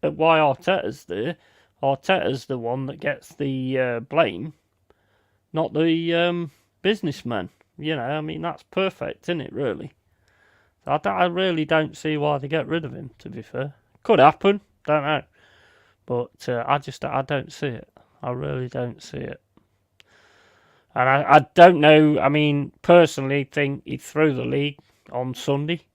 Arteta's there? Arteta's the one that gets the blame. Not the businessman. You know, I mean, that's perfect, isn't it, really? I really don't see why they get rid of him, to be fair. Could happen, don't know. But I don't see it. I really don't see it. And I don't know, I mean, personally think he'd throw the league on Sunday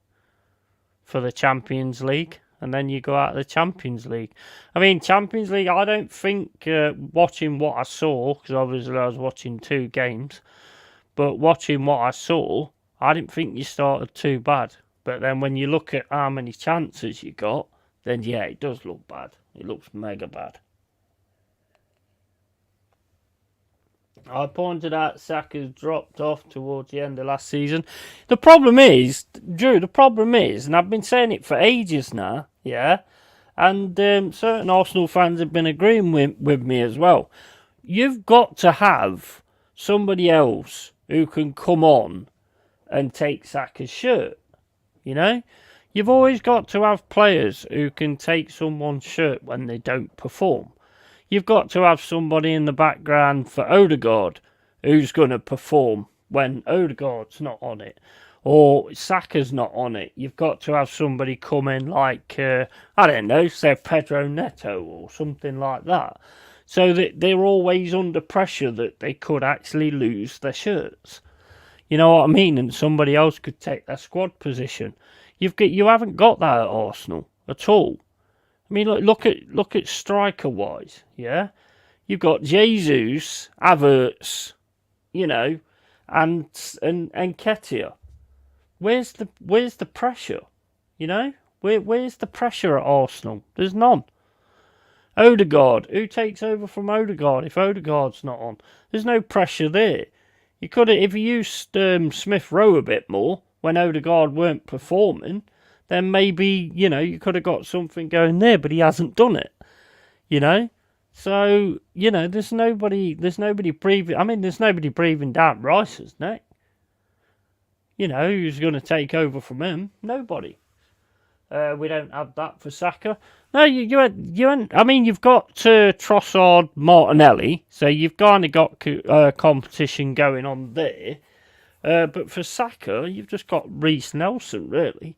for the Champions League. And then you go out of the Champions League. I mean, Champions League, I don't think, watching what I saw, because obviously I was watching 2 games, but watching what I saw, I didn't think you started too bad. But then when you look at how many chances you got, then yeah, it does look bad. It looks mega bad. I pointed out Saka's dropped off towards the end of last season. The problem is, Drew, and I've been saying it for ages now, Yeah, and certain Arsenal fans have been agreeing with me as well. You've got to have somebody else who can come on and take Saka's shirt. You know, you've always got to have players who can take someone's shirt when they don't perform. You've got to have somebody in the background for Odegaard who's going to perform when Odegaard's not on it, or Saka's not on it. You've got to have somebody come in like, I don't know, say Pedro Neto or something like that, so that they're always under pressure that they could actually lose their shirts. You know what I mean? And somebody else could take their squad position. You haven't got that at Arsenal at all. I mean, look at striker wise, yeah. You've got Jesus, Havertz, you know, and Ketia. Where's the pressure? You know, where's the pressure at Arsenal? There's none. Odegaard, who takes over from Odegaard if Odegaard's not on? There's no pressure there. You could have, if you used Smith Rowe a bit more when Odegaard weren't performing, then maybe, you know, you could have got something going there, but he hasn't done it. You know? So, you know, there's nobody breathing. I mean, there's nobody breathing down Rice's neck. You know, who's going to take over from him? Nobody. We don't have that for Saka. No, you ain't. I mean, you've got Trossard, Martinelli, so you've kind of got competition going on there. But for Saka, you've just got Reece Nelson, really.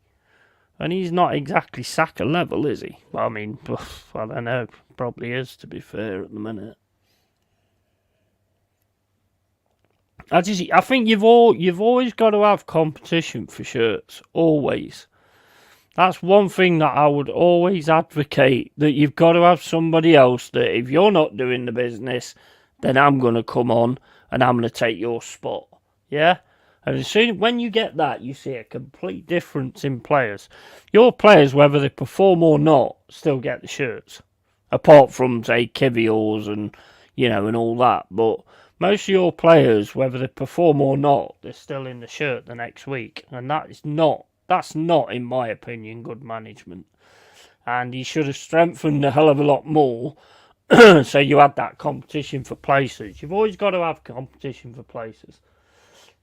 And he's not exactly Saka level, is he? Well, I mean, I don't know. Probably is, to be fair, at the minute. I think you've always got to have competition for shirts. Always. That's one thing that I would always advocate, that you've got to have somebody else that if you're not doing the business, then I'm going to come on and I'm going to take your spot. Yeah? And as soon when you get that, you see a complete difference in players. Your players, whether they perform or not, still get the shirts. Apart from, say, Kiviors and, you know, and all that. But most of your players, whether they perform or not, they're still in the shirt the next week. And that's not, in my opinion, good management. And he should have strengthened a hell of a lot more. So you had that competition for places. You've always got to have competition for places.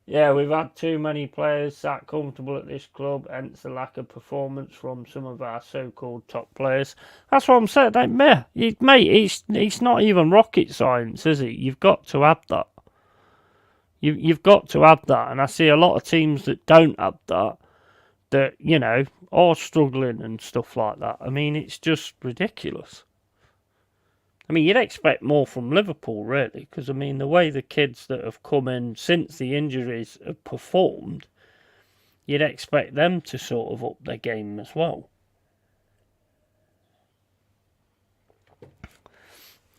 Yeah, we've had too many players sat comfortable at this club, hence the lack of performance from some of our so-called top players. That's what I'm saying, mate. It's not even rocket science, is it? You've got to have that. You've got to have that, and I see a lot of teams that don't have that, you know, are struggling and stuff like that. I mean, it's just ridiculous. I mean, you'd expect more from Liverpool, really, because, I mean, the way the kids that have come in since the injuries have performed, you'd expect them to sort of up their game as well.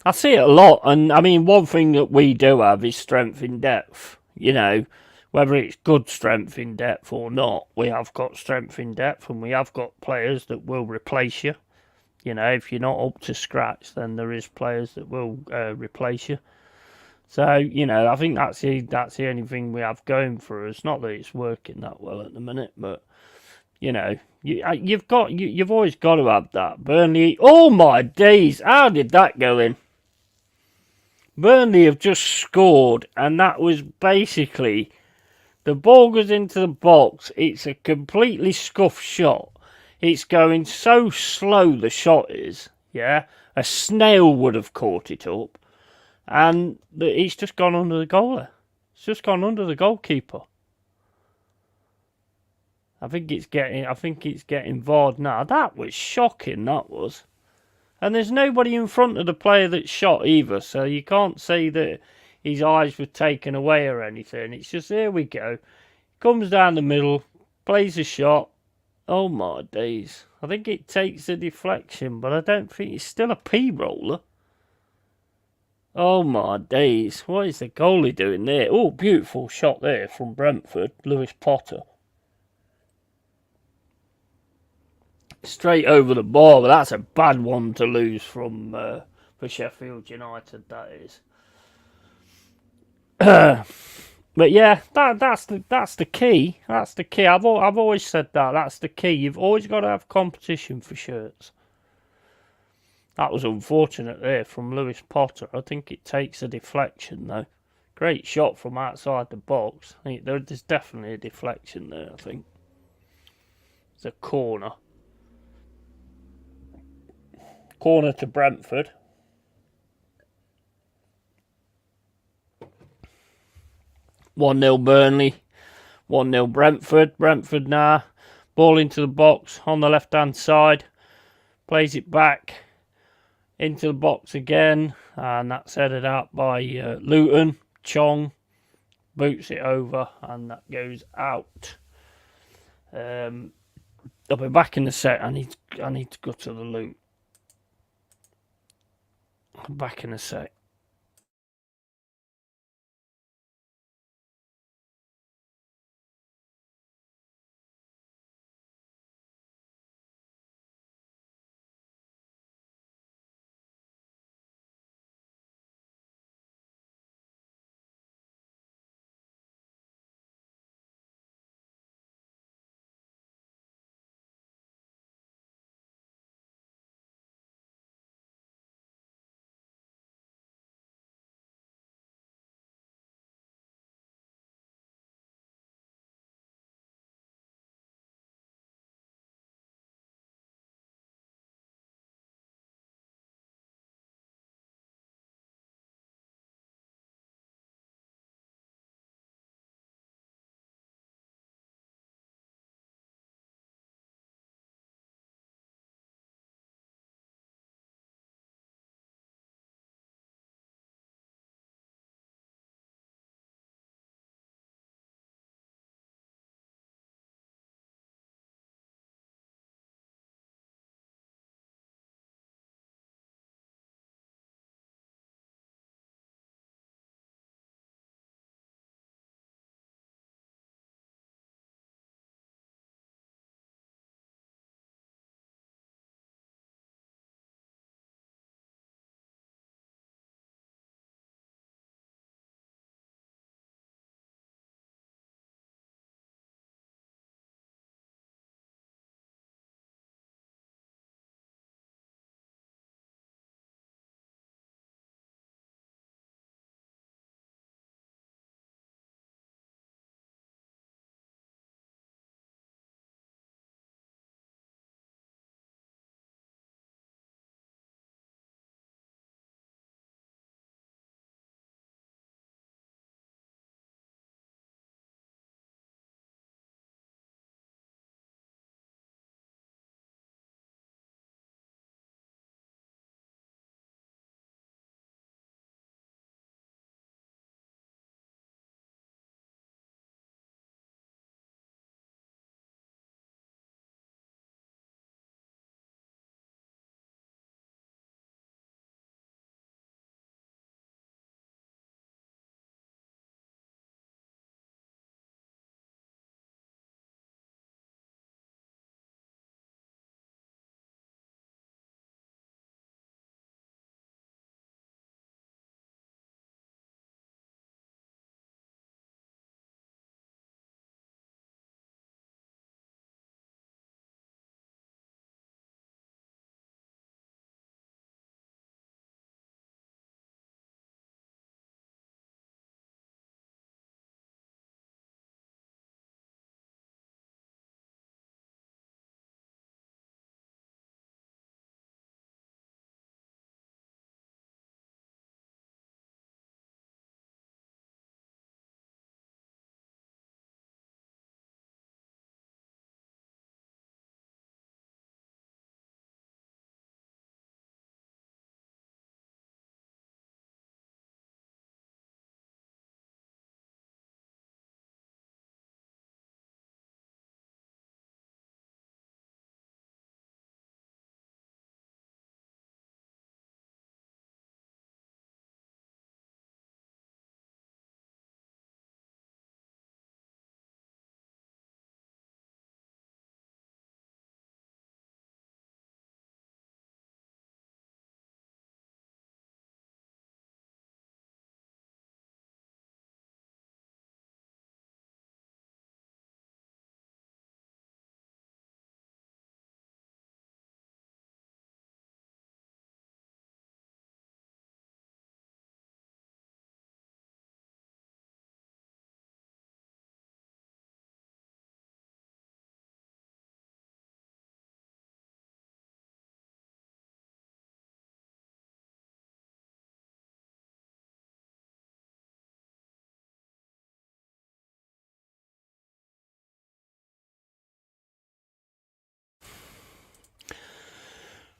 I see it a lot, and, I mean, one thing that we do have is strength in depth. You know, whether it's good strength in depth or not, we have got strength in depth, and we have got players that will replace you. You know, if you're not up to scratch, then there is players that will replace you. So, you know, I think that's the only thing we have going for us. Not that it's working that well at the minute, but, you know, you've always got to have that. Burnley, oh my days, how did that go in? Burnley have just scored, and that was basically, the ball goes into the box. It's a completely scuffed shot. It's going so slow, the shot is, yeah. A snail would have caught it up. And it's just gone under the goalie. It's just gone under the goalkeeper. I think it's getting VAR'd now. That was shocking, that was. And there's nobody in front of the player that shot either, so you can't say that his eyes were taken away or anything. It's just, here we go. Comes down the middle, plays a shot. Oh my days. I think it takes a deflection, but I don't think it's still a P-roller. Oh my days. What is the goalie doing there? Oh, beautiful shot there from Brentford, Lewis Potter. Straight over the bar, but that's a bad one to lose from for Sheffield United, that is. But yeah, that's the key. That's the key. I've always said that. That's the key. You've always got to have competition for shirts. That was unfortunate there from Lewis Potter. I think it takes a deflection though. Great shot from outside the box. There's definitely a deflection there. I think it's a corner. Corner to Brentford. 1-0 Burnley. 1-0 Brentford. Brentford now. Ball into the box on the left hand side. Plays it back into the box again. And that's headed out by Luton. Chong boots it over and that goes out. I'll be back in a sec. I need to go to the loo. I'm back in a sec.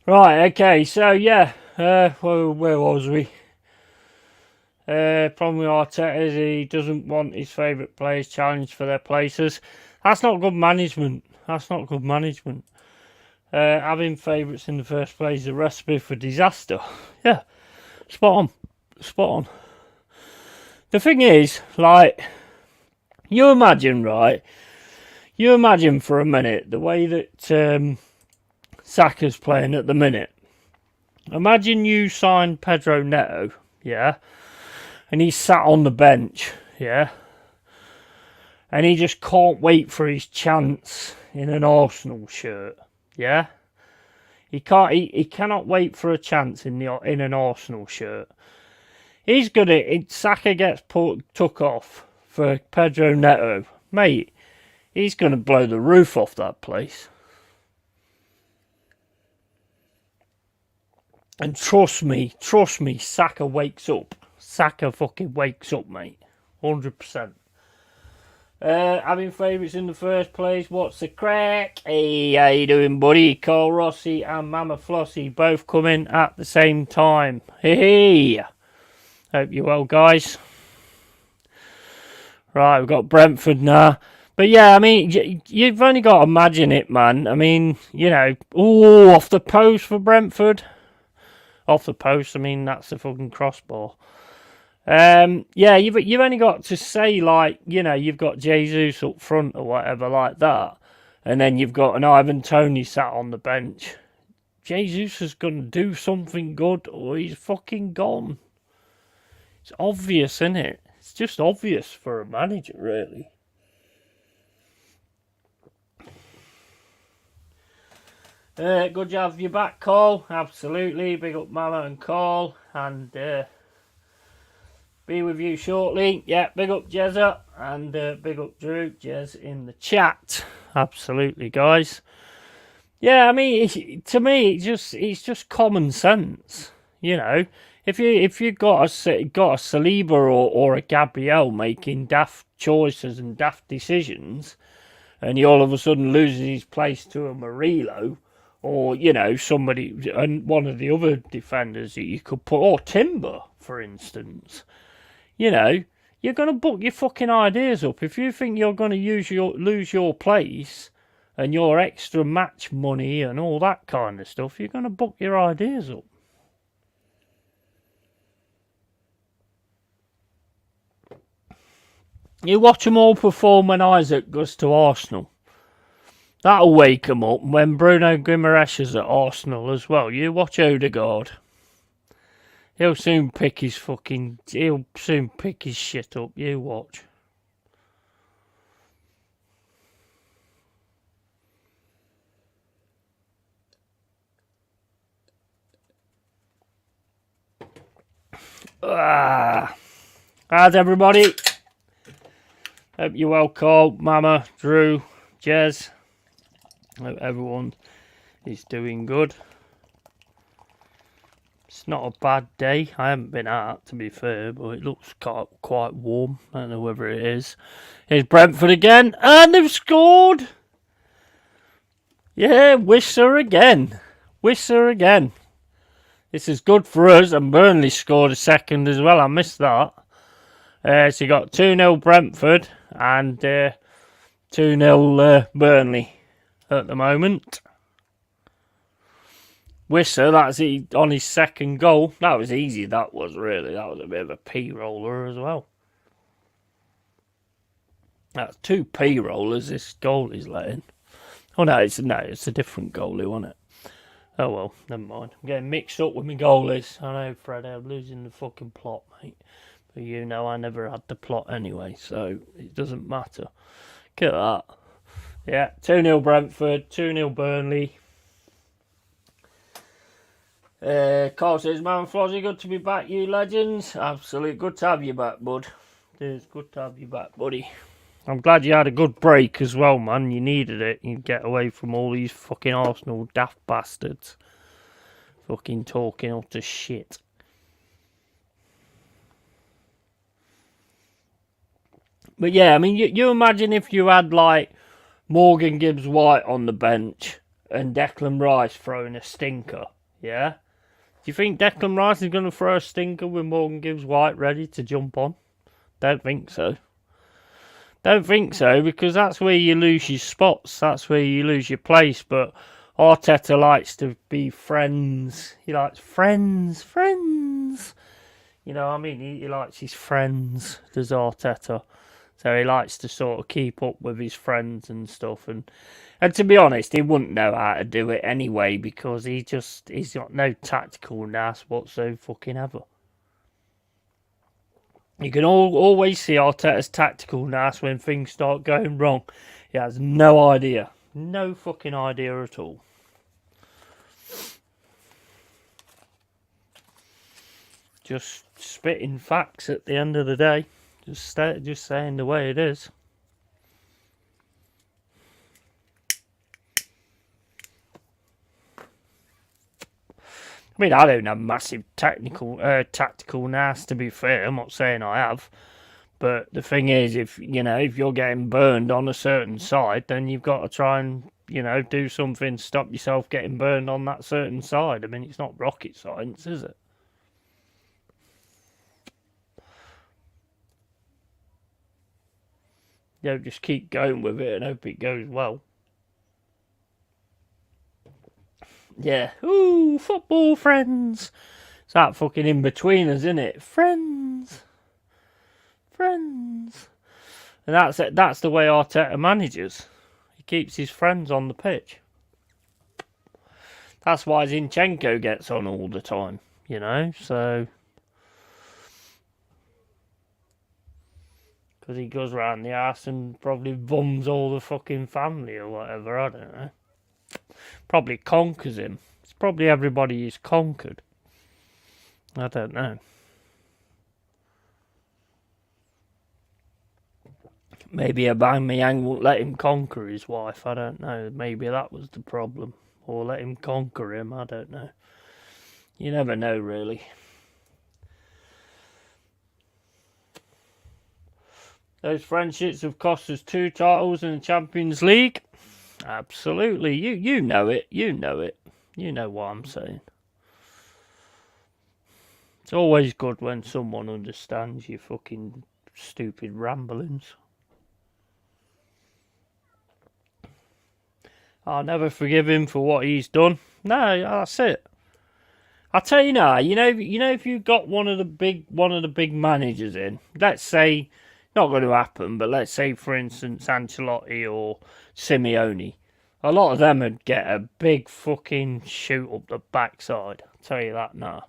Right, okay, so yeah, where was we? Problem with Arteta is he doesn't want his favourite players challenged for their places. That's not good management. That's not good management. Having favourites in the first place is a recipe for disaster. Yeah, spot on. Spot on. The thing is, like, you imagine, right? You imagine for a minute the way that Saka's playing at the minute. Imagine you signed Pedro Neto, yeah, and he's sat on the bench, yeah, and he just can't wait for his chance in an Arsenal shirt, yeah. He can't. He cannot wait for a chance in an Arsenal shirt. He's gonna. Saka gets took off for Pedro Neto, mate. He's gonna blow the roof off that place. And trust me, Saka wakes up. Saka fucking wakes up, mate. 100%. Having favourites in the first place, what's the crack? Hey, how you doing, buddy? Carl Rossi and Mama Flossie both coming at the same time. Hey, hope you're well, guys. Right, we've got Brentford now. But yeah, I mean, you've only got to imagine it, man. I mean, you know, off the post for Brentford. Off the post, I mean, that's the fucking crossbar. Yeah, you've only got to say, like, you know, you've got Jesus up front or whatever like that, and then you've got an Ivan Toney sat on the bench. Jesus is going to do something good or he's fucking gone. It's obvious, isn't it? It's just obvious for a manager, really. Good to have you back, Carl. Absolutely. Big up Mama and Carl. And be with you shortly. Yeah, big up Jezza. And big up Drew. Jez in the chat. Absolutely, guys. Yeah, I mean, to me, it's just common sense. You know, if you got a Saliba or a Gabriel making daft choices and daft decisions, and he all of a sudden loses his place to a Murillo, or, you know, somebody, and one of the other defenders that you could put, or Timber, for instance, you know, you're going to book your fucking ideas up. If you think you're going to lose your place and your extra match money and all that kind of stuff, you're going to book your ideas up. You watch them all perform when Isaac goes to Arsenal. That'll wake him up when Bruno Guimaraes is at Arsenal as well. You watch Odegaard. He'll soon pick his shit up. You watch. How's everybody? Hope you're well, Carl, Mama, Drew, Jez. Hope everyone is doing good. It's not a bad day. I haven't been out, to be fair, but it looks quite warm. I don't know whether it is. Here's Brentford again, and they've scored. Yeah, Wisser again. This is good for us, and Burnley scored a second as well. I missed that. So you got 2-0 Brentford and 2-0 Burnley at the moment. Wisser, that's on his second goal. That was easy, that was really. That was a bit of a P-roller as well. That's 2 P-rollers this goal is letting. Oh, no, it's a different goalie, wasn't it? Oh, well, never mind. I'm getting mixed up with my goalies. I know, Fred, I'm losing the fucking plot, mate. But you know I never had the plot anyway, so it doesn't matter. Look at that. Yeah, 2-0 Brentford, 2-0 Burnley. Carl says, Man Flossie, good to be back, you legends. Absolutely good to have you back, bud. It's good to have you back, buddy. I'm glad you had a good break as well, man. You needed it. You get away from all these fucking Arsenal daft bastards. Fucking talking utter shit. But yeah, I mean, you imagine if you had, like, Morgan Gibbs-White on the bench and Declan Rice throwing a stinker, yeah? Do you think Declan Rice is going to throw a stinker with Morgan Gibbs-White ready to jump on? Don't think so. Don't think so, because that's where you lose your spots. That's where you lose your place. But Arteta likes to be friends. He likes friends. You know what I mean? He likes his friends, does Arteta. So he likes to sort of keep up with his friends and stuff. And to be honest, he wouldn't know how to do it anyway, because he's got no tactical nous whatsoever fucking ever. You can always see Arteta's tactical nous when things start going wrong. He has no idea. No fucking idea at all. Just spitting facts at the end of the day. Just saying the way it is. I mean, I don't have massive tactical nous, to be fair. I'm not saying I have. But the thing is, if you're getting burned on a certain side, then you've got to try and, do something to stop yourself getting burned on that certain side. I mean, it's not rocket science, is it? Just keep going with it and hope it goes well. Yeah. Ooh, football friends. It's that fucking in-betweeners, isn't it? Friends. And that's it. That's the way Arteta manages. He keeps his friends on the pitch. That's why Zinchenko gets on all the time, so... Because he goes round the arse and probably bums all the fucking family or whatever, I don't know. Probably conquers him. It's probably everybody he's conquered. I don't know. Maybe Aubameyang won't let him conquer his wife, I don't know. Maybe that was the problem. Or let him conquer him, I don't know. You never know, really. Those friendships have cost us 2 titles in the Champions League. Absolutely. You know it. You know what I'm saying. It's always good when someone understands your fucking stupid ramblings. I'll never forgive him for what he's done. No, that's it. I'll tell you now, if you've got one of the big managers in, let's say, not going to happen, but let's say, for instance, Ancelotti or Simeone, a lot of them would get a big fucking shoot up the backside. I'll tell you that now.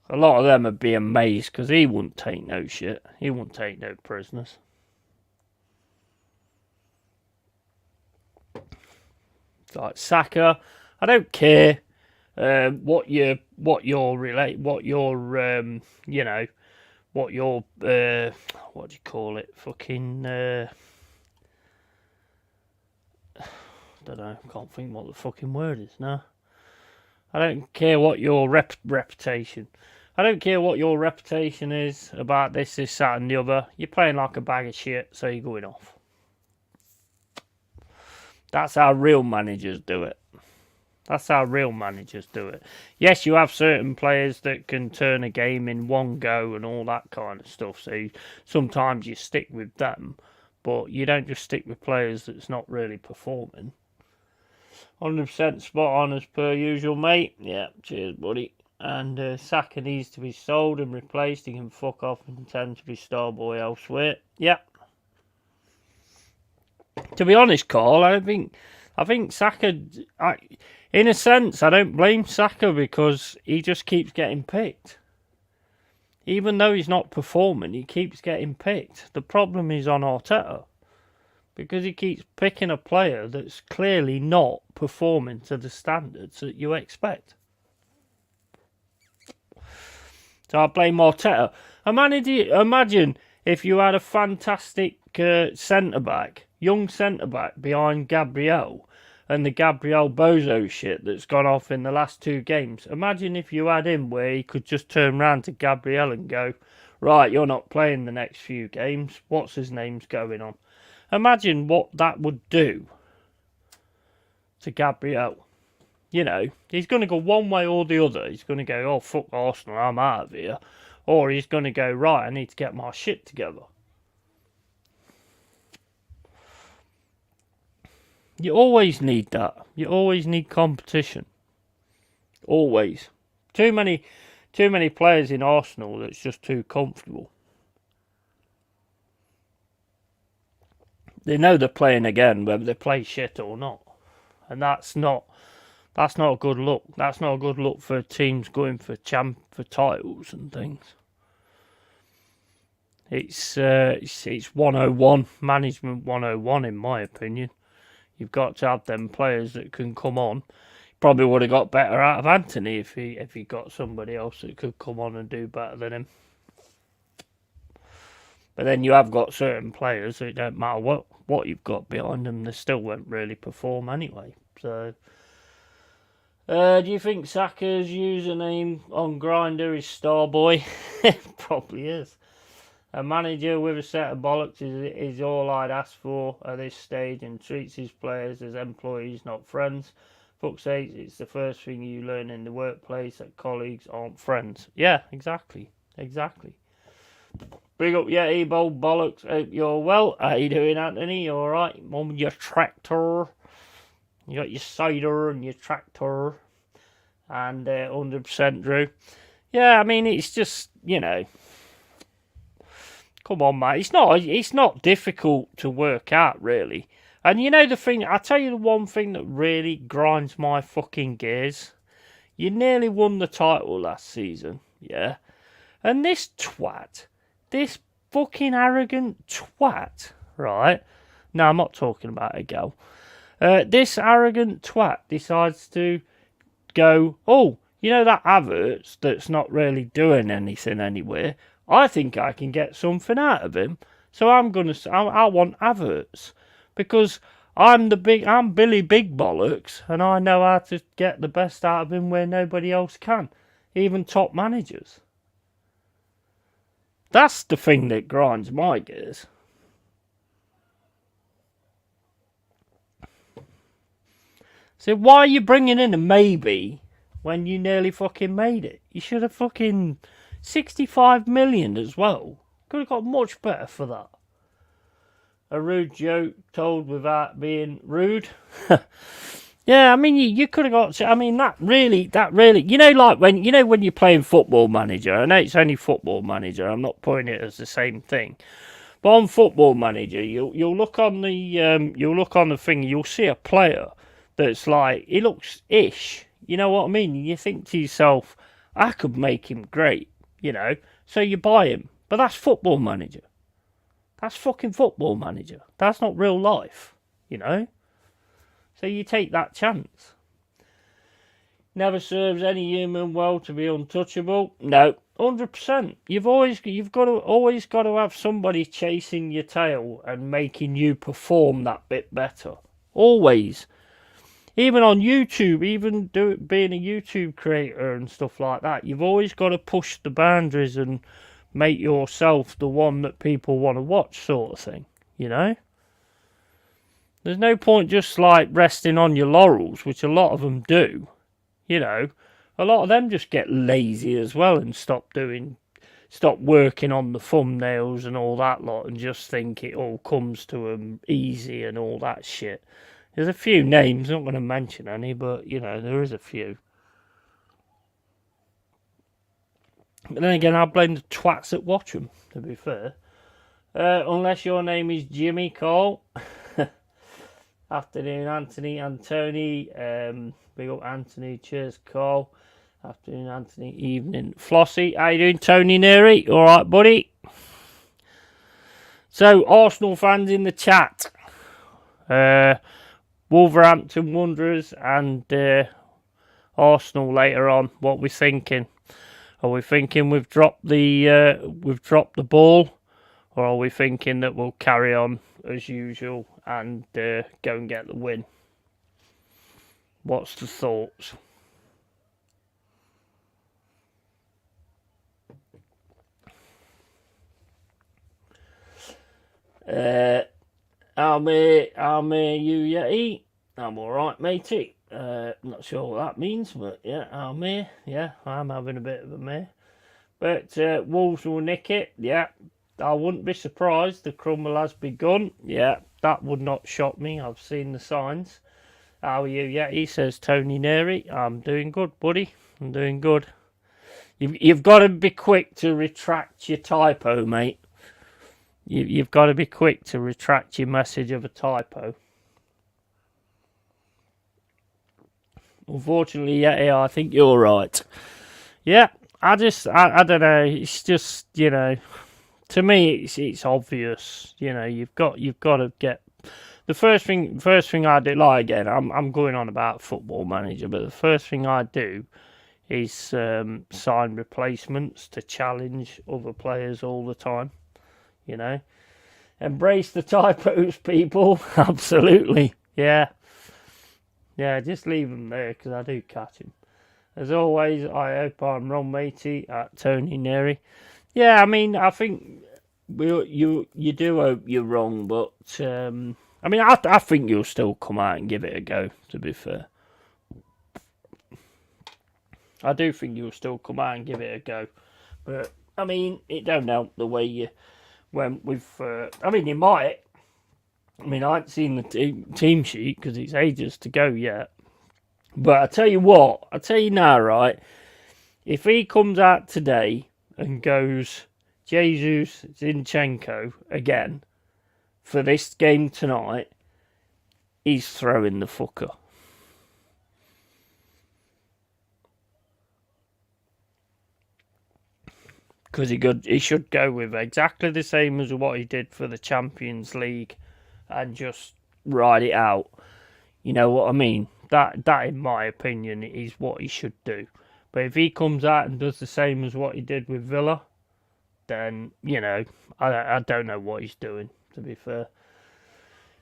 A lot of them would be amazed, because he wouldn't take no shit. He wouldn't take no prisoners. Like Saka, I don't care what do you call it? Fucking don't know. Can't think what the fucking word is now. I don't care what your reputation. I don't care what your reputation is about this, that, and the other. You're playing like a bag of shit, so you're going off. That's how real managers do it. Yes, you have certain players that can turn a game in one go and all that kind of stuff. So sometimes you stick with them, but you don't just stick with players that's not really performing. 100% spot on as per usual, mate. Yeah, cheers, buddy. And Saka needs to be sold and replaced. He can fuck off and pretend to be Starboy elsewhere. Yeah. To be honest, Carl, I think Saka, in a sense, I don't blame Saka, because he just keeps getting picked. Even though he's not performing, he keeps getting picked. The problem is on Arteta, because he keeps picking a player that's clearly not performing to the standards that you expect. So I blame Arteta. Imagine if you had a fantastic centre-back, young centre-back behind Gabriel, and the Gabriel Bozo shit that's gone off in the last 2 games. Imagine if you had him where he could just turn round to Gabriel and go, right, you're not playing the next few games. What's his name's going on? Imagine what that would do to Gabriel. You know, he's going to go one way or the other. He's going to go, oh, fuck Arsenal, I'm out of here. Or he's going to go, right, I need to get my shit together. You always need that. You always need competition. Always. Too many players in Arsenal that's just too comfortable. They know they're playing again, whether they play shit or not. And that's not a good look. That's not a good look for teams going for titles and things. It's 101, management 101 in my opinion. You've got to have them players that can come on. Probably would have got better out of Anthony if he got somebody else that could come on and do better than him. But then you have got certain players that it don't matter what you've got behind them, they still won't really perform anyway. So, do you think Saka's username on Grindr is Starboy? Probably is. A manager with a set of bollocks is all I'd ask for at this stage and treats his players as employees, not friends. Fuck's sake, it's the first thing you learn in the workplace that colleagues aren't friends. Yeah, exactly. Big up Yeti, bold bollocks. Hope you're well. How you doing, Anthony? You alright? Mum, your tractor. You got your cider and your tractor. And 100% Drew. Yeah, I mean, it's just, you know. Come on, mate. It's not difficult to work out, really. And you know the thing, I'll tell you the one thing that really grinds my fucking gears. You nearly won the title last season, yeah? And this twat, this fucking arrogant twat, right? No, I'm not talking about a girl. This arrogant twat decides to go, oh, you know that Havertz that's not really doing anything anywhere? I think I can get something out of him. So I want Havertz. Because I'm Billy Big Bollocks, and I know how to get the best out of him where nobody else can. Even top managers. That's the thing that grinds my gears. So why are you bringing in a maybe when you nearly fucking made it? You should have fucking 65 million as well. Could have got much better for that. A rude joke told without being rude. Yeah, I mean, you could have got. I mean, that really. You know, like when you're playing Football Manager. I know it's only Football Manager. I'm not putting it as the same thing. But on Football Manager, you'll look on the thing. You'll see a player that's like he looks ish. You know what I mean? You think to yourself, I could make him great. You know, so you buy him. But that's Football Manager. That's fucking Football Manager. That's not real life, you know? So you take that chance. Never serves any human well to be untouchable. No, 100%. You've always got to have somebody chasing your tail and making you perform that bit better. Always. Even on YouTube, being a YouTube creator and stuff like that, you've always got to push the boundaries and make yourself the one that people want to watch, sort of thing, you know? There's no point just like resting on your laurels, which a lot of them do, you know? A lot of them just get lazy as well and stop working on the thumbnails and all that lot and just think it all comes to them easy and all that shit. There's a few names, I'm not going to mention any, but, you know, there is a few. But then again, I blame the twats that watch them, to be fair. Unless your name is Jimmy Cole. Afternoon, Anthony and Tony. Big up, Anthony. Cheers, Cole. Afternoon, Anthony. Evening, Flossie. How you doing, Tony Neary? All right, buddy? So, Arsenal fans in the chat. Wolverhampton Wanderers and Arsenal later on. What we thinking? Are we thinking we've dropped the ball, or are we thinking that we'll carry on as usual and go and get the win? What's the thoughts? How may you Yeti? I'm alright, matey. Not sure what that means, but yeah, I'm here. Yeah, I'm having a bit of a mare. But Wolves will nick it. Yeah, I wouldn't be surprised. The crumble has begun. Yeah, that would not shock me. I've seen the signs. How are you, Yeti? Says Tony Neri. I'm doing good, buddy. I'm doing good. You've got to be quick to retract your typo, mate. You've got to be quick to retract your message of a typo. Unfortunately, yeah, I think you're right. Yeah, I don't know. It's just, to me, it's obvious. You've got to get the first thing I do. Like again, I'm going on about Football Manager, but the first thing I do is sign replacements to challenge other players all the time. Embrace the typos, people. Absolutely, yeah. Yeah, just leave them there because I do catch them. As always, I hope I'm wrong, matey, at Tony Neri. Yeah, I mean, I think you do hope you're wrong, but I think you'll still come out and give it a go, to be fair. I do think you'll still come out and give it a go. But, I mean, it don't help the way you went with... you might... I haven't seen the team sheet because it's ages to go yet. But I tell you now, right? If he comes out today and goes Jesus Zinchenko again for this game tonight, he's throwing the fucker. Because he should go with exactly the same as what he did for the Champions League and just ride it out. You know what I mean? That in my opinion, is what he should do. But if he comes out and does the same as what he did with Villa, then, I don't know what he's doing, to be fair.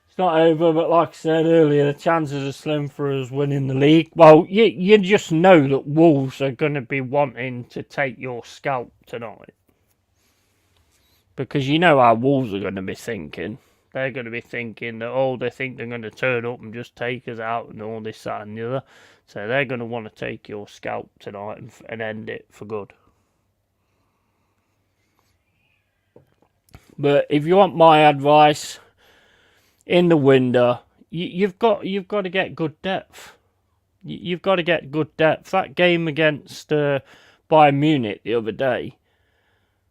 It's not over, but like I said earlier, the chances are slim for us winning the league. Well, you just know that Wolves are going to be wanting to take your scalp tonight. Because you know how Wolves are going to be thinking. They're going to be thinking that, they think they're going to turn up and just take us out and all this, that and the other. So they're going to want to take your scalp tonight and end it for good. But if you want my advice, in the window, you've got to get good depth. You've got to get good depth. That game against Bayern Munich the other day,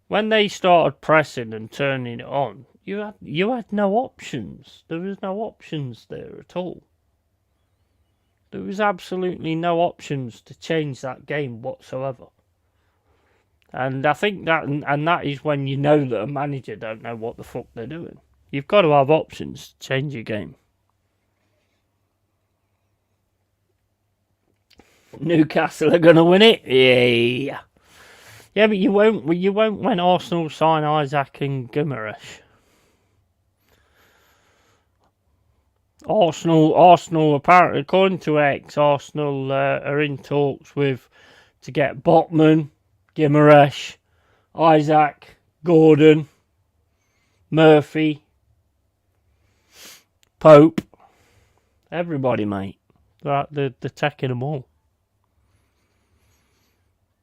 when they started pressing and turning it on, you had no options. There was no options there at all. There was absolutely no options to change that game whatsoever. And I think that is when you know that a manager don't know what the fuck they're doing. You've got to have options to change your game. Newcastle are going to win it? Yeah. Yeah, but you won't when Arsenal sign Isaac and Guimaraes. Arsenal apparently, according to X, Arsenal are in talks to get Botman, Guimaraes, Isaac, Gordon, Murphy, Pope, everybody, mate. They're taking them all.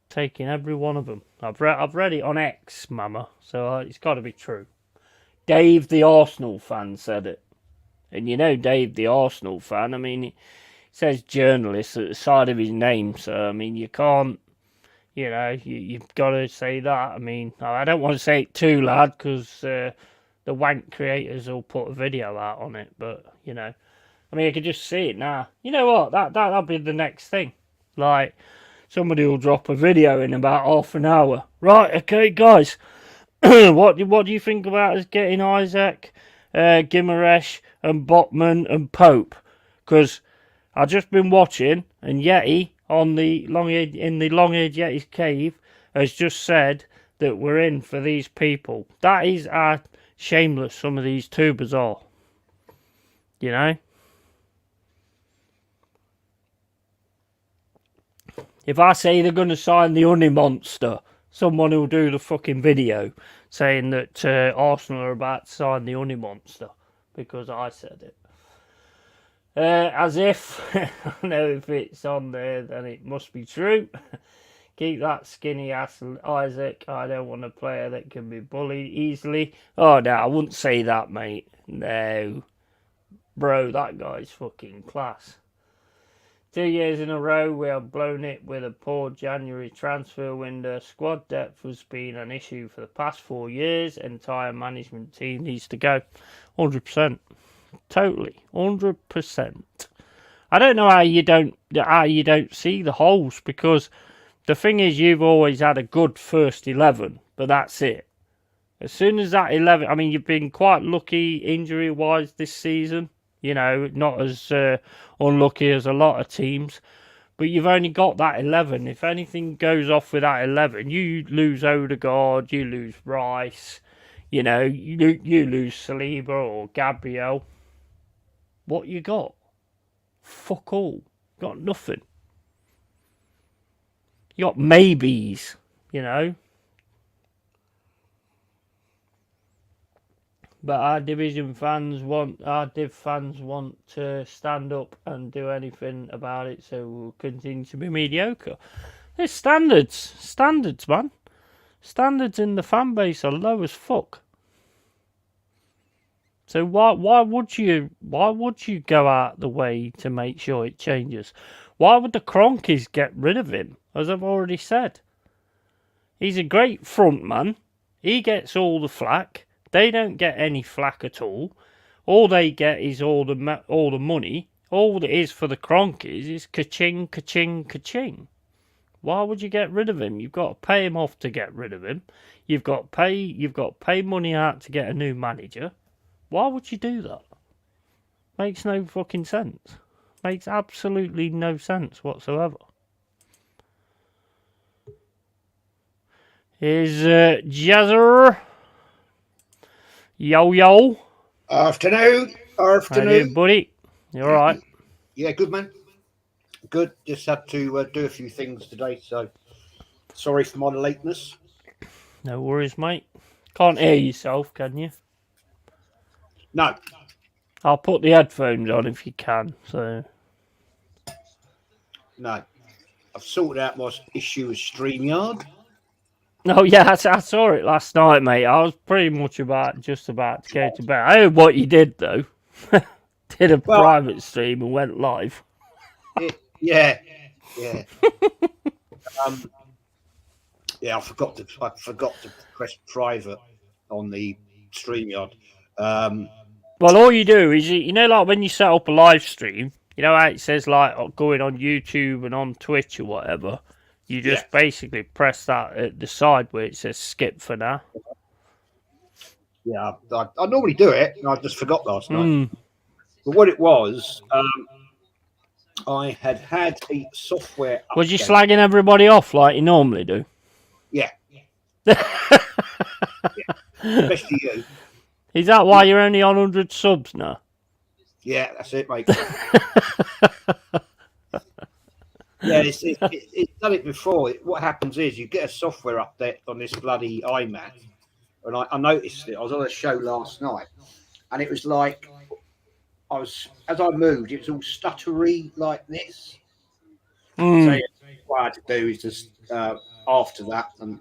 Taking every one of them. I've read it on X, mama, so it's got to be true. Dave, the Arsenal fan, said it. And you know Dave, the Arsenal fan, he says journalist at the side of his name, so, you can't, you've got to say that. I don't want to say it too loud, because the wank creators will put a video out on it, but, I can just see it now. You know what, that'll be the next thing. Like, somebody will drop a video in about half an hour. Right, okay, guys, what do you think about us getting Isaac, Guimaraes, and Botman and Pope? Because I've just been watching, and Yeti in the LongHaired Yeti's Cave has just said that we're in for these people. That is how shameless some of these tubers are. If I say they're going to sign the Honey Monster, someone will do the fucking video saying that Arsenal are about to sign the Honey Monster because I said it. As if, I know if it's on there, then it must be true. Keep that skinny ass, Isaac. I don't want a player that can be bullied easily. Oh, no, I wouldn't say that, mate. No. Bro, that guy's fucking class. 2 years in a row, we have blown it with a poor January transfer window. Squad depth has been an issue for the past 4 years. Entire management team needs to go. 100%. Totally. 100%. I don't know how you don't see the holes, because the thing is, you've always had a good first 11, but that's it. As soon as that 11, I mean, you've been quite lucky injury-wise this season. You know, not as unlucky as a lot of teams. But you've only got that 11. If anything goes off with that 11, you lose Odegaard, you lose Rice, you know, you lose Saliba or Gabriel. What you got? Fuck all. Got nothing. You got maybes, you know. But our div fans want to stand up and do anything about it, so we'll continue to be mediocre. There's standards, man. Standards in the fan base are low as fuck. So why would you go out the way to make sure it changes? Why would the Cronkies get rid of him? As I've already said, he's a great front man. He gets all the flack. They don't get any flack at all. All they get is all the money. All it is for the Cronkies is ka-ching, ka-ching, ka-ching. Why would you get rid of him? You've got to pay him off to get rid of him. You've got to pay money out to get a new manager. Why would you do that? Makes no fucking sense. Makes absolutely no sense whatsoever. Here's Jazzer. Yo. Afternoon. How you doing, buddy? You alright? Yeah, good, man. Good. Just had to do a few things today, so sorry for my lateness. No worries, mate. Can't hear yourself, can you? No. I'll put the headphones on if you can. So. No. I've sorted out my issue with StreamYard. Oh yeah, I saw it last night, mate. I was pretty much just about to go to bed. I heard what you did though. Did a private stream and went live. Yeah. Yeah, I forgot to press private on the StreamYard. Well, all you do is you know, like when you set up a live stream, you know how it says like going on YouTube and on Twitch or whatever. You just basically press that at the side where it says skip for now. Yeah, I normally do it, and I just forgot last night. But what it was, I had a software update. Was you slagging everybody off like you normally do? Yeah. Especially you. Is that why you're only on 100 subs now? Yeah, that's it, mate. Yeah, it's done it before. What happens is you get a software update on this bloody iMac, and I noticed it. I was on a show last night, and it was like as I moved, it was all stuttery like this. So what I had to do is just after that, and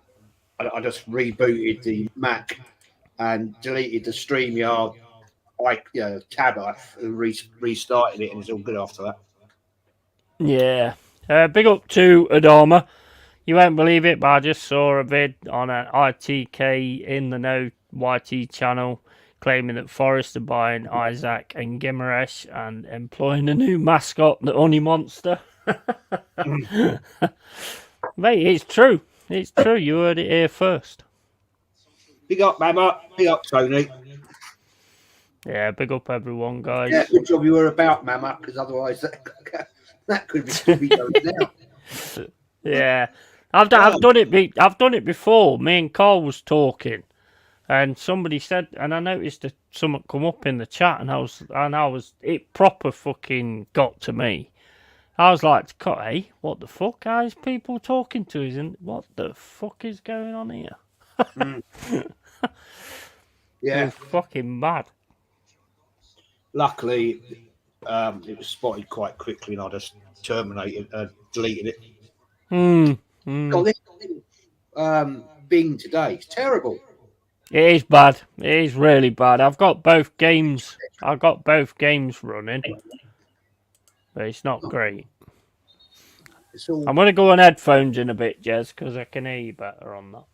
I just rebooted the Mac and deleted the StreamYard tab off and restarted it, and it's all good after that. Yeah. Big up to Adama. You won't believe it, but I just saw a vid on an ITK in the Know YT channel claiming that Forest are buying Isaac and Gimaresh and employing a new mascot, the Honey Monster. Mate, it's true. It's true. You heard it here first. Big up, Mama. Big up, Tony. Yeah, big up everyone, guys. Yeah, good job you were about, Mama, because otherwise that could be going down. Yeah, I've done it before. Me and Carl was talking, and somebody said, and I noticed that something come up in the chat, and I was it proper fucking got to me. I was like, hey, what the fuck are these people talking to us, and what the fuck is going on here? Yeah, it was fucking mad. Luckily, it was spotted quite quickly, and I just deleted it. Hmm. This Bing today, it's terrible. It is bad. It is really bad. I've got both games. Running, but it's not great. It's all. I'm gonna go on headphones in a bit, Jez, because I can hear you better on that.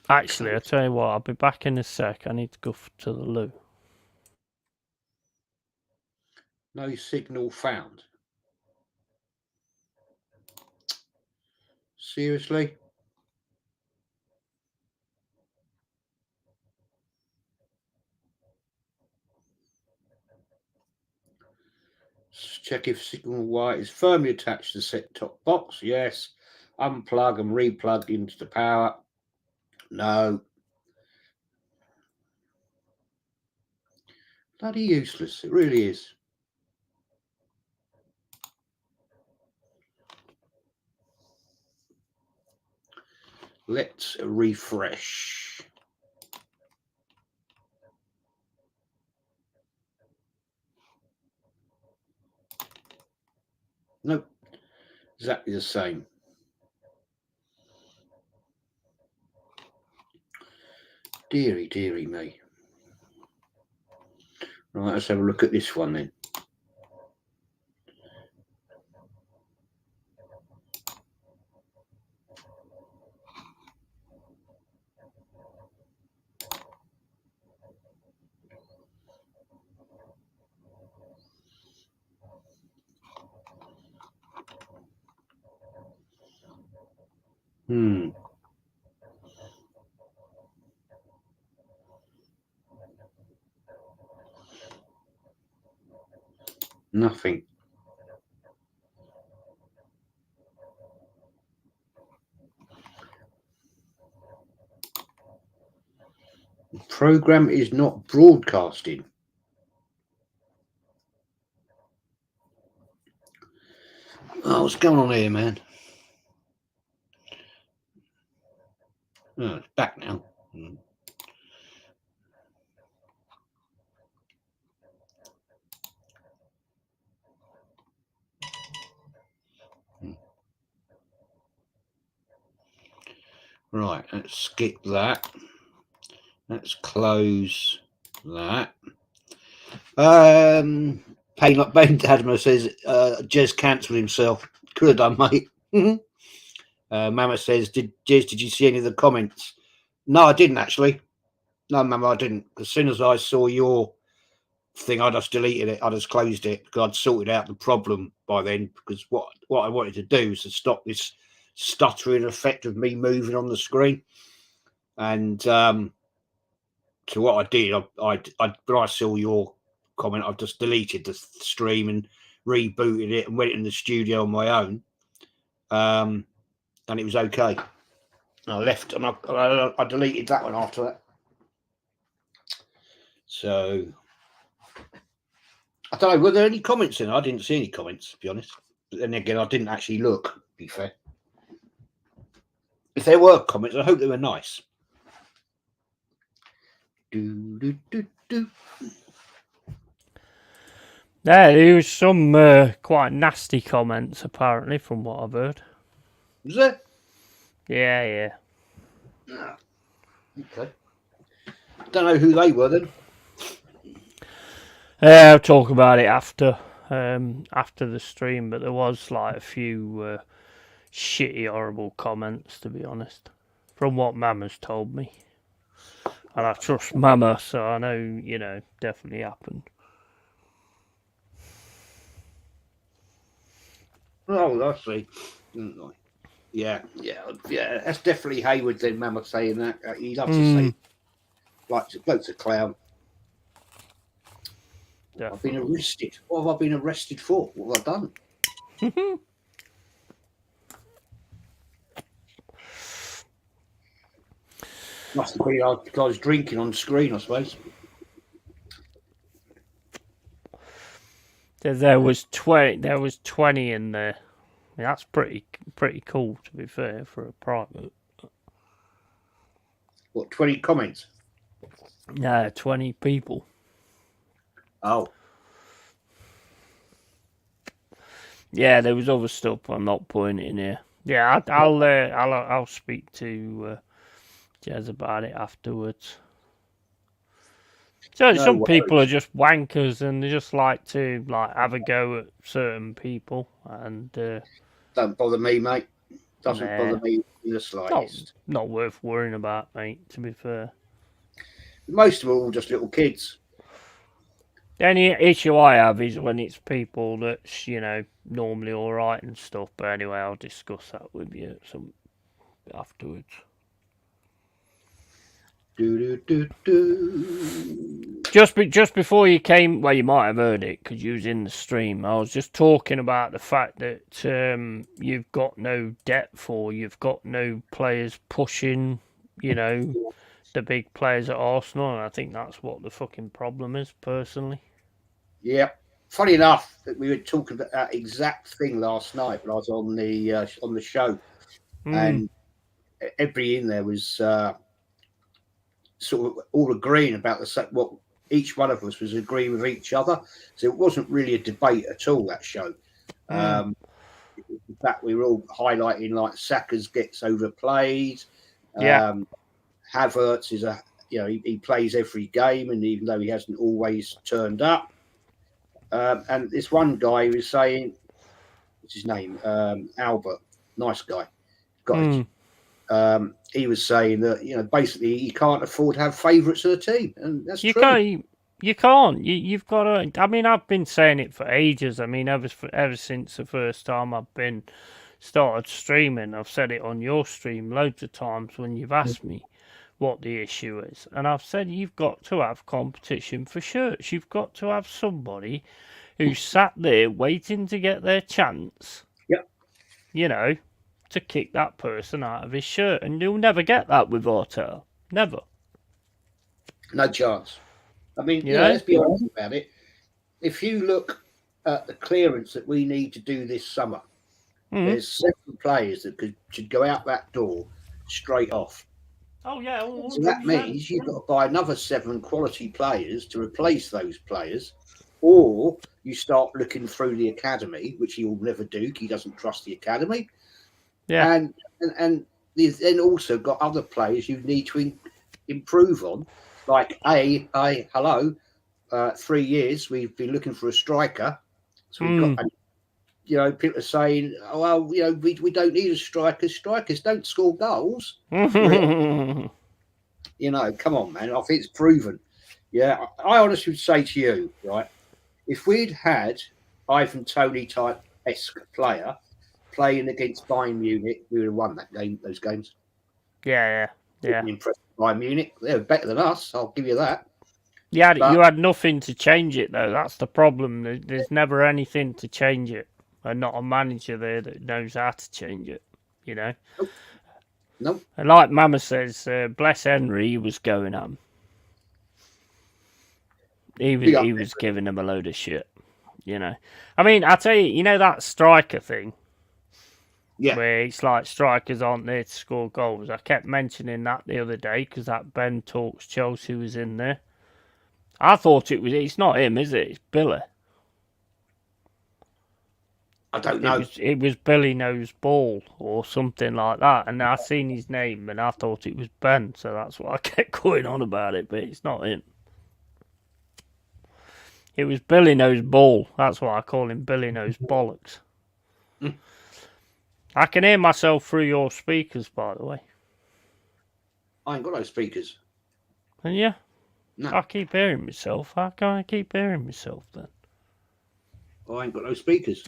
Actually, I'll tell you what. I'll be back in a sec. I need to go to the loo. No signal found. Seriously? Check if signal wire is firmly attached to the set-top box. Yes. Unplug and replug into the power. No. Bloody useless. It really is. Let's refresh. Nope. Exactly the same. Deary, deary me. Right, let's have a look at this one then. Nothing. The program is not broadcasting. Oh, what's going on here, man? Oh, it's back now. Right, let's skip that. Let's close that. Pain like Ben Tadmer says, Jez cancelled himself. Could have done, mate. Mama says, did you see any of the comments? No, I didn't actually. No, Mama, I didn't. As soon as I saw your thing, I just deleted it. I just closed it because I'd sorted out the problem by then. Because what I wanted to do is to stop this stuttering effect of me moving on the screen. And so what I did, I when I saw your comment, I've just deleted the stream and rebooted it and went in the studio on my own. And it was okay. I left and I deleted that one after that. So I don't know, were there any comments in? I didn't see any comments, to be honest. But then again, I didn't actually look, to be fair. If there were comments, I hope they were nice. Yeah, there was some quite nasty comments, apparently, from what I've heard. Was there? Yeah. Oh, okay. Don't know who they were then. I'll talk about it after the stream, but there was like a few shitty, horrible comments, to be honest, from what Mama's told me. And I trust Mama, so I know, definitely happened. Oh, I see. Yeah. That's definitely Hayward then, Mama saying that. He loves to say, like, bloke's a clown. Definitely. I've been arrested. What have I been arrested for? What have I done? Must have been I was drinking on screen, I suppose. There was 20 in there. I mean, that's pretty cool, to be fair, for a private. What, 20 comments? Yeah, 20 people. Oh, Yeah, there was other stuff I'm not putting in here. Yeah, I'll speak to Jez about it afterwards. So no some people are worries. just wankers and they just like to have a go at certain people, and Don't bother me, mate. Doesn't nah, bother me in the not slightest. not worth worrying about, mate. To be fair, Most of them are all just little kids. the only issue I have is when it's people that's normally all right and stuff. But anyway, I'll discuss that with you afterwards. Do do do do. Just before you came, well, you might have heard it because you was in the stream. I was just talking about the fact that you've got no depth, or you've got no players pushing, the big players at Arsenal, and I think that's what the fucking problem is, personally. Yeah. Funny enough, that we were talking about that exact thing last night when I was on the show, and everybody in there was sort of all agreeing about what each one of us was agreeing with each other. So it wasn't really a debate at all, that show. In fact, we were all highlighting like Saka's gets overplayed. Yeah. Havertz is he plays every game, and even though he hasn't always turned up. And this one guy was saying, what's his name? Albert, nice guy. He was saying that basically you can't afford to have favourites of the team, and that's true. You can't. You've got to. I mean, I've been saying it for ages. I mean, ever since the first time I've started streaming, I've said it on your stream loads of times when you've asked me what the issue is, and I've said you've got to have competition for shirts. You've got to have somebody who sat there waiting to get their chance. Yep. To kick that person out of his shirt, and you'll never get that with Arteta. Never. No chance. I mean, let's be honest about it. If you look at the clearance that we need to do this summer, there's 7 players that should go out that door straight off. Oh yeah. 100%. So that means you've got to buy another 7 quality players to replace those players, or you start looking through the academy, which he will never do. He doesn't trust the academy. Yeah. And you've then also got other players you need to improve on. Like, hello, 3 years we've been looking for a striker. So we've got, people are saying, oh, well, we don't need a striker. Strikers don't score goals. Really? Come on, man. I think it's proven. Yeah, I honestly would say to you, right, if we'd had Ivan Toney type-esque player playing against Bayern Munich, we would have won those games. Yeah. Impressed by Bayern Munich. They were better than us, I'll give you that. Yeah, you had nothing to change it, though. That's the problem. There's never anything to change it. And not a manager there that knows how to change it, Nope. And like Mama says, bless Henry, he was going on. He was giving him a load of shit, I mean, I tell you, that striker thing? Yeah. Where it's like strikers aren't there to score goals. I kept mentioning that the other day because that Ben Talks Chelsea was in there. I thought it's not him, is it? It's Billy. I don't know. It was Billy Knows Ball or something like that. And I seen his name and I thought it was Ben. So that's what I kept going on about it. But it's not him. It was Billy Knows Ball. That's why I call him Billy Knows Bollocks. I can hear myself through your speakers, by the way. I ain't got no speakers. And yeah. No. I keep hearing myself. How can I keep hearing myself then? I ain't got no speakers.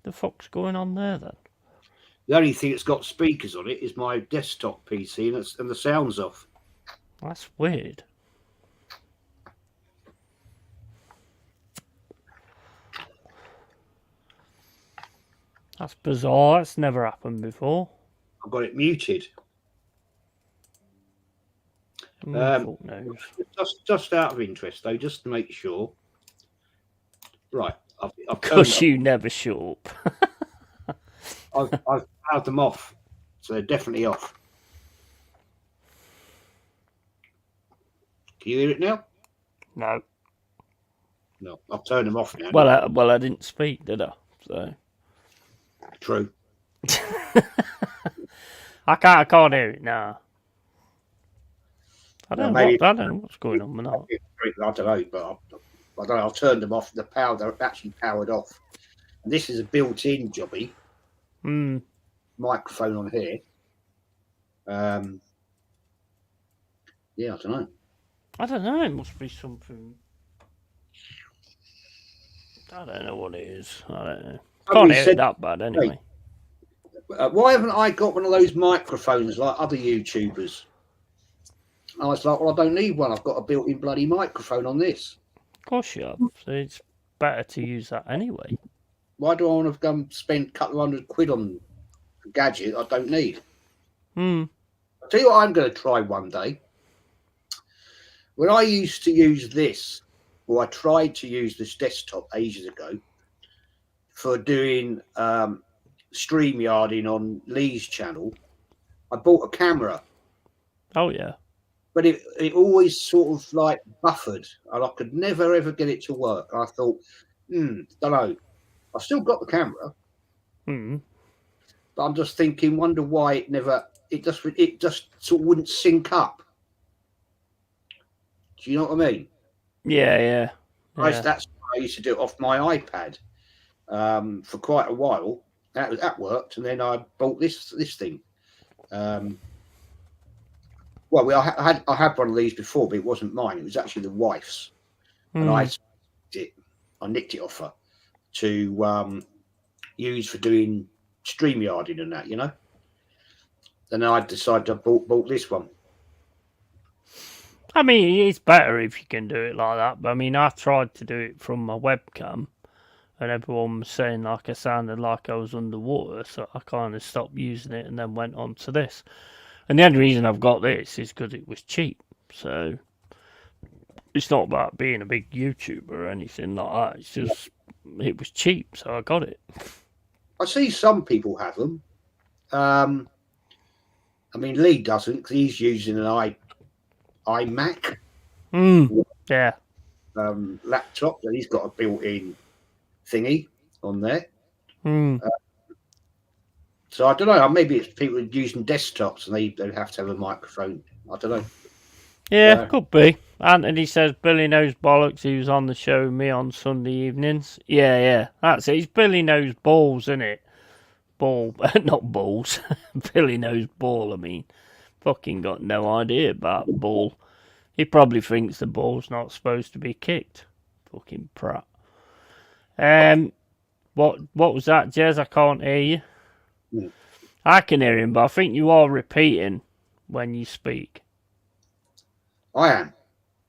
The fuck's going on there then? The only thing that's got speakers on it is my desktop PC, and the sound's off. That's weird. That's bizarre. That's never happened before. I've got it muted. Fuck knows. Just out of interest, though, just to make sure. Right. Because you never shut up. I've had them off. So they're definitely off. Can you hear it now? No. No, I've turned them off now. Well, I didn't speak, did I? So True. I can't hear it now. I don't Maybe know what's going on with that. I don't know, but I don't know. I've turned them off. They're actually powered off. And this is a built-in jobby microphone on here. Yeah, I don't know. I don't know. It must be something. I don't know what it is. I don't know. Can't hear it that bad anyway. Why haven't I got one of those microphones like other YouTubers? I was like, well, I don't need one. I've got a built-in bloody microphone on this. Of course you have. So it's better to use that anyway. Why do I want to go spend a couple of £100 on a gadget I don't need? I'll tell you what I'm going to try one day. When I used to use this, or I tried to use this desktop ages ago for doing StreamYarding on Lee's channel, I bought a camera. Oh, yeah. But it always sort of like buffered, and I could never ever get it to work. And I thought, don't know. I've still got the camera, but I'm just thinking, wonder why it just sort of wouldn't sync up. Do you know what I mean? Yeah. That's why I used to do it off my iPad for quite a while. That worked, and then I bought this thing. Well, I had one of these before, but it wasn't mine. It was actually the wife's, and I nicked it off her to use for doing StreamYarding and that, you know. Then I decided I bought this one. I mean, it's better if you can do it like that. But I mean, I tried to do it from my webcam, and everyone was saying like I sounded like I was underwater, so I kind of stopped using it and then went on to this. And the only reason I've got this is because it was cheap. So it's not about being a big YouTuber or anything like that. It's just it was cheap, so I got it. I see some people have them. I mean, Lee doesn't because he's using an iMac. Yeah. Laptop, and he's got a built-in thingy on there. So I don't know. Maybe it's people using desktops and they have to have a microphone. I don't know. Yeah, could be. Anthony says Billy knows bollocks. He was on the show with me on Sunday evenings. Yeah. That's it. It's Billy knows balls, isn't it? Ball, not balls. Billy knows ball, I mean. Fucking got no idea about ball. He probably thinks the ball's not supposed to be kicked. Fucking prat. What was that, Jez? I can't hear you. I can hear him, but I think you are repeating when you speak. I am.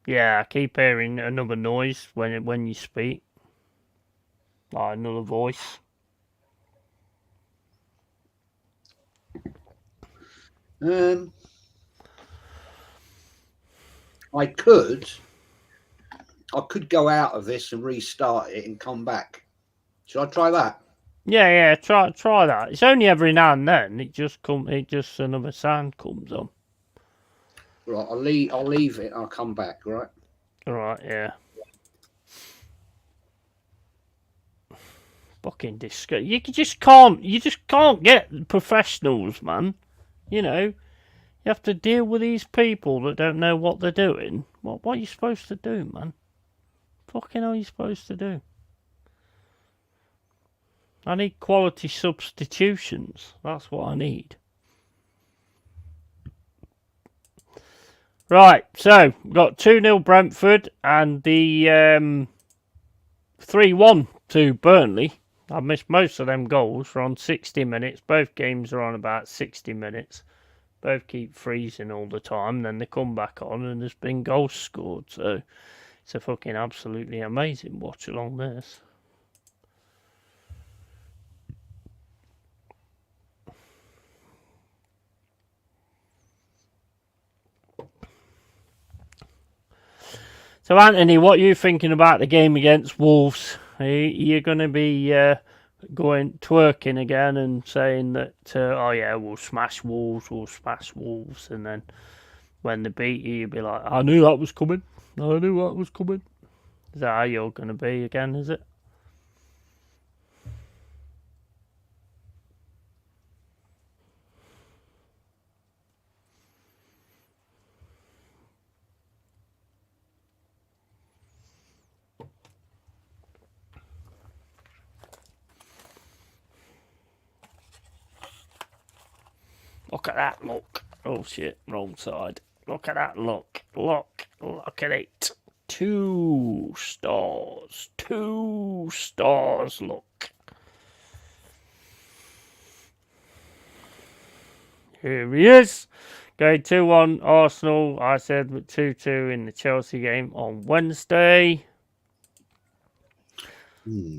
Yeah, I keep hearing another noise when you speak. Like another voice. I could go out of this and restart it and come back. Should I try that? Yeah, try that. It's only every now and then. It just another sound comes on. Right, I'll leave it and I'll come back, right? Alright, yeah. Fucking disgusting. You just can't get professionals, man. You know, you have to deal with these people that don't know what they're doing. What are you supposed to do, man? Fucking hell are you supposed to do? I need quality substitutions. That's what I need. Right, so we've got 2-0 Brentford and the 3-1 to Burnley. I missed most of them goals. We're on 60 minutes. Both games are on about 60 minutes. Both keep freezing all the time. Then they come back on and there's been goals scored. So it's a fucking absolutely amazing watch along this. So, Anthony, what are you thinking about the game against Wolves? Are you going to be going twerking again and saying that, we'll smash Wolves, and then when they beat you, you'll be like, I knew that was coming. Is that how you're going to be again, is it? Look at that, look. Oh shit, wrong side. Look at that, look. Look at it. 2 stars. 2 stars, look. Here he is. Going 2-1 Arsenal. I said 2-2 in the Chelsea game on Wednesday.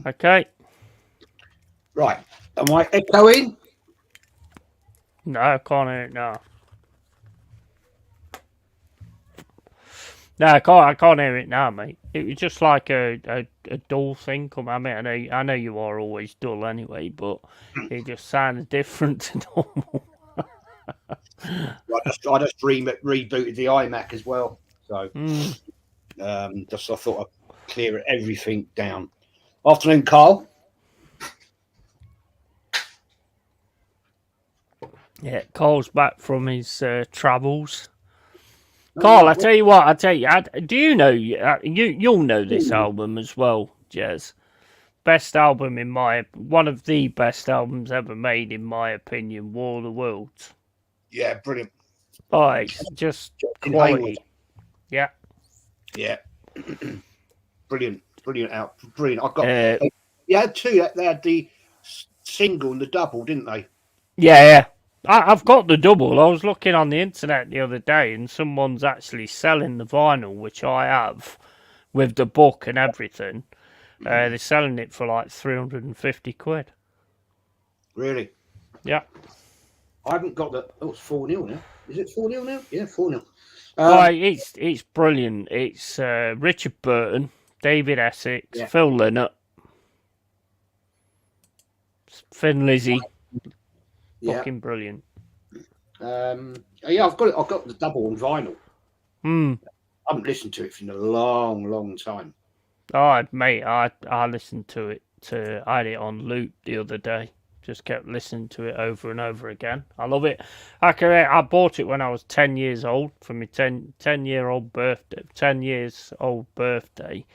Okay. Right. Am I echoing? No, I can't hear it now. No, I can't hear it now, mate. It was just like a dull thing. I mean, I know you are always dull anyway, but it just sounded different to normal. I just rebooted the iMac as well, so just I thought I'd clear everything down. Afternoon, Carl. Yeah, Carl's back from his travels. Carl, I tell you what, do you know, you'll know this album as well, Jez. Best album one of the best albums ever made, in my opinion, War of the Worlds. Yeah, brilliant. Oh, it's just quality. Yeah. Yeah. Brilliant out. Brilliant. I got. They had two. They had the single and the double, didn't they? Yeah. I've got the double. I was looking on the internet the other day, and someone's actually selling the vinyl, which I have, with the book and everything. They're selling it for like 350 quid. Really? Yeah. I haven't got the. Oh, it's 4-0 now. Is it 4-0 now? Yeah, 4-0. It's brilliant. It's Richard Burton, David Essex, Phil Lynott, Finn Lizzy. Fucking brilliant. I've got the double on vinyl. I haven't listened to it for a long time. Oh, mate, I listened to it. I had it on loop the other day. Just kept listening to it over and over again. I love it. I bought it when I was 10 years old for my 10 years old birthday,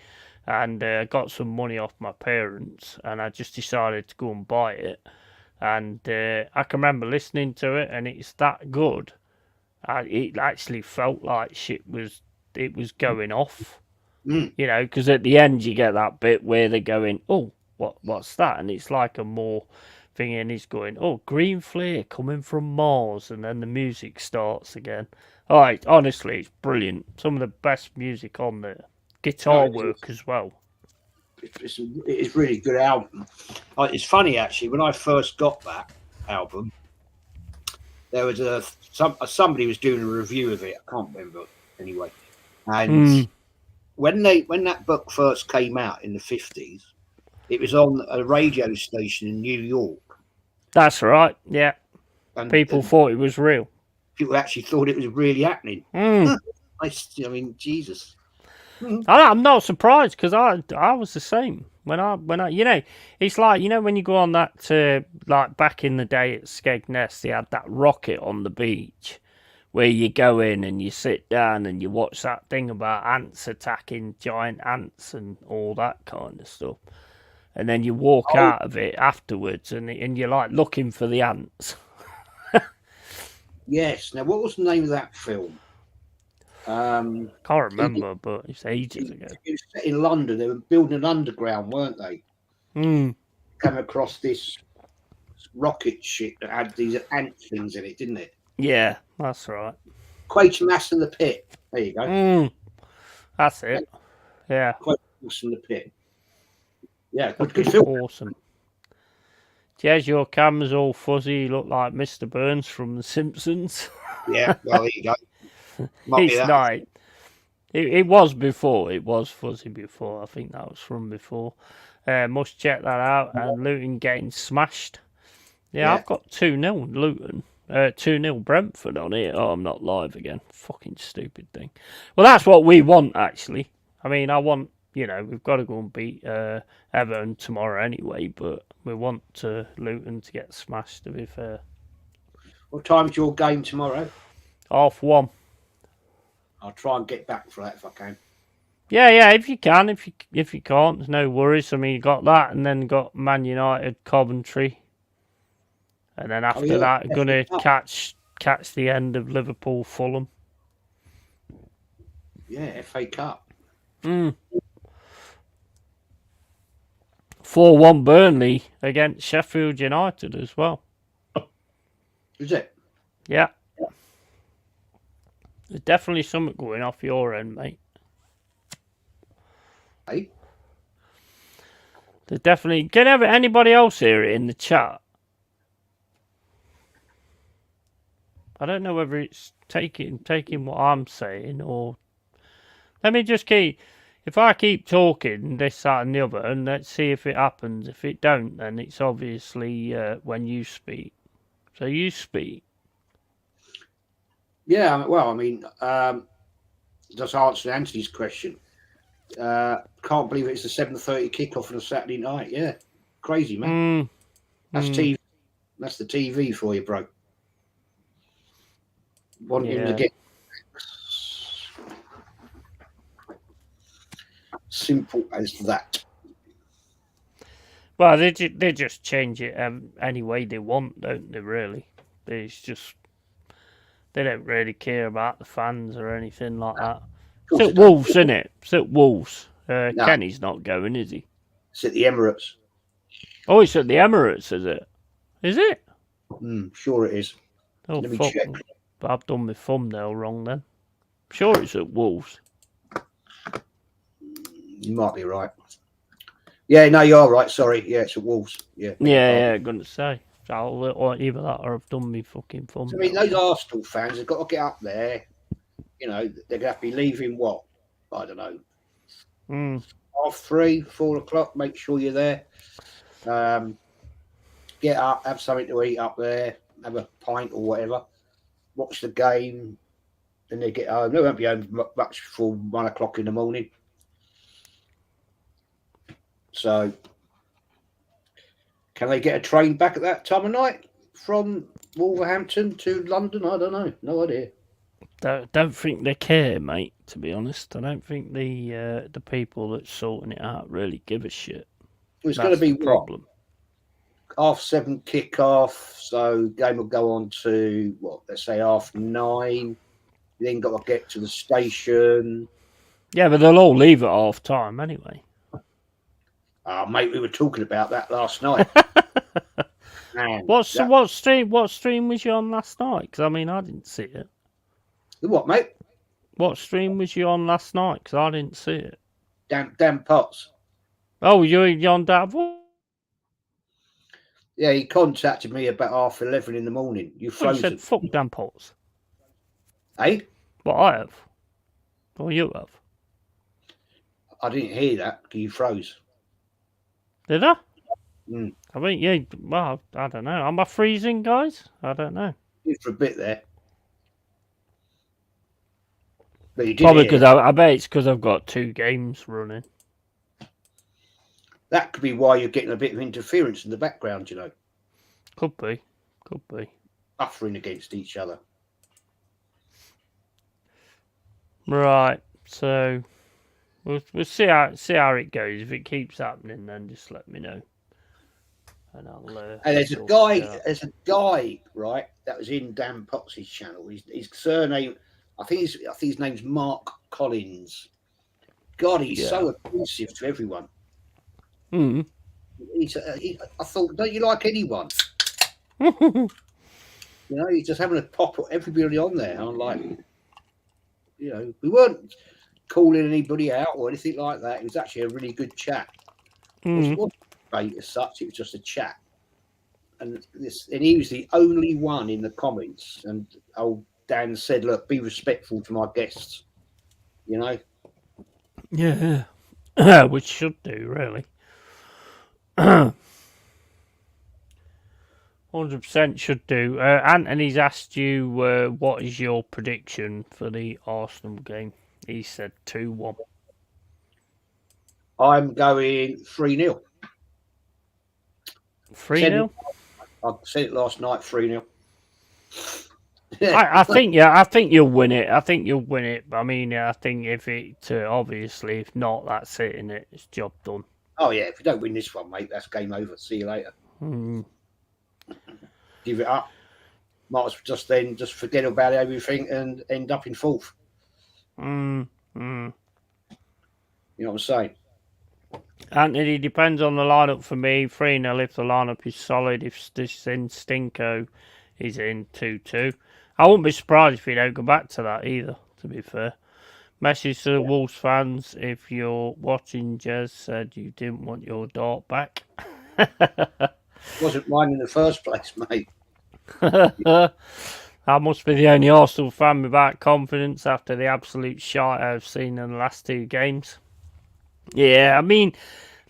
and got some money off my parents, and I just decided to go and buy it. And I can remember listening to it, and it's that good. It actually felt like it was going off. You know, because at the end you get that bit where they're going, oh, what's that? And it's like a more thing, and he's going, oh, green flare coming from Mars, and then the music starts again. All right, honestly, it's brilliant. Some of the best music on there. Guitar work as well. It's really good album. It's funny, actually, when I first got that album, there was somebody was doing a review of it. I can't remember anyway. And when that book first came out in the 50s, it was on a radio station in New York. That's right, yeah. And people thought it was real. People actually thought it was really happening. I mean, Jesus. I'm not surprised, because I was the same when I you know, it's like, you know, when you go on that like back in the day at Skegness, they had that rocket on the beach where you go in and you sit down and you watch that thing about ants attacking giant ants and all that kind of stuff, and then you walk out of it afterwards and you're like looking for the ants. Yes. Now, what was the name of that film? Can't remember, but it's ages ago. It was set in London. They were building an underground, weren't they? Come across this rocket ship that had these ant things in it, didn't it? Yeah, that's right. Quatermass in the Pit. There you go. That's it. Yeah. Quatermass in the Pit. Yeah, good film. Awesome. Jez, your camera's all fuzzy. You look like Mr. Burns from The Simpsons. Yeah, well, there you go. It's not. It was before. It was fuzzy before. I think that was from before. Must check that out. And Luton getting smashed. Yeah. I've got 2-0 Luton. 2-0 Brentford on here. Oh, I'm not live again. Fucking stupid thing. Well, that's what we want, actually. I mean, I want, we've got to go and beat Everton tomorrow anyway. But we want Luton to get smashed. To be fair. What time's your game tomorrow? 1:30. I'll try and get back for that if I can. Yeah. If you can, if you can't, there's no worries. I mean, you got that, and then got Man United, Coventry, and then after that, you're gonna catch the end of Liverpool, Fulham. Yeah, FA Cup. 4-1 Burnley against Sheffield United as well. Is it? Yeah. There's definitely something going off your end, mate. Hey? There's definitely... Can anybody else hear it in the chat? I don't know whether it's taking what I'm saying or... Let me just keep... If I keep talking this, that and the other, and let's see if it happens. If it don't, then it's obviously when you speak. So you speak. Yeah, well, I mean, just answering Anthony's question. Can't believe it's a 7:30 kickoff on a Saturday night. Yeah, crazy, man. That's TV. That's the TV for you, bro. Wanting to get simple as that. Well, they just change it any way they want, don't they? Really, it's just they don't really care about the fans or anything like that. It's at Wolves, isn't it? It's at Wolves. No. Kenny's not going, is he? It's at the Emirates. Oh, it's at the Emirates, is it? Is it? Sure it is. Oh, Let me check. I've done my thumbnail wrong then. I'm sure it's at Wolves. You might be right. Yeah, no, you're right. Sorry. Yeah, it's at Wolves. Yeah. Yeah, I'm going to say. Or either that or I've done me fucking thumbnail. I mean, those Arsenal fans have got to get up there. They're going to have to be leaving what? I don't know. 3:30, 4 o'clock. Make sure you're there. Get up, have something to eat up there, have a pint or whatever. Watch the game. Then they get home. They won't be home much before 1 o'clock in the morning. So, can they get a train back at that time of night from Wolverhampton to London? I don't know. No idea. Don't think they care, mate. To be honest, I don't think the people that's sorting it out really give a shit. Well, it's going to be the problem. 7:30 kickoff, so game will go on to let's say 9:30. You then got to get to the station. Yeah, but they'll all leave at half time anyway. Oh, mate, we were talking about that last night. Man, what stream was you on last night? Because I mean, I didn't see it. The what, mate? What stream was you on last night? Because I didn't see it. Dan Potts. Oh, you're on that. Yeah, he contacted me about 11:30 in the morning. You frozen. Said, fuck Dan Potts. Eh? Well, I have. Or you have. I didn't hear that because you froze. Did I? I mean, yeah, well, I don't know. Am I freezing, guys? I don't know. For a bit there. But you did. Probably because I bet it's because I've got 2 games running. That could be why you're getting a bit of interference in the background, Could be. Buffering against each other. Right. So we'll see how it goes. If it keeps happening, then just let me know. And I'll. And there's a guy, right? That was in Dan Potts' channel. His surname, I think his name's Mark Collins. God, he's so abusive to everyone. I thought, don't you like anyone? He's just having a pop at everybody on there. I'm like, we weren't calling anybody out or anything like that. It was actually a really good chat. It wasn't a debate as such. It was just a chat. And he was the only one in the comments. And old Dan said, "Look, be respectful to my guests." Yeah, which should do really. 100% should do. Anthony's asked you what is your prediction for the Arsenal game. He said 2-1. I'm going 3-0. 3-0? I said it last night, 3-0. I think you'll win it. I think you'll win it. I mean, I think if it obviously, if not, that's it, and it's job done. Oh yeah, if you don't win this one, mate, that's game over. See you later. Give it up. Might as well just forget about everything and end up in fourth. You know what I'm saying? Anthony, depends on the lineup for me. 3-0 if the lineup is solid. If this in Stinko is in 2-2. I wouldn't be surprised if we don't go back to that either, to be fair. Message to the Wolves fans, if you're watching, Jez said you didn't want your dart back. Wasn't mine in the first place, mate. I must be the only Arsenal fan without confidence after the absolute shite I've seen in the last 2 games. Yeah, I mean,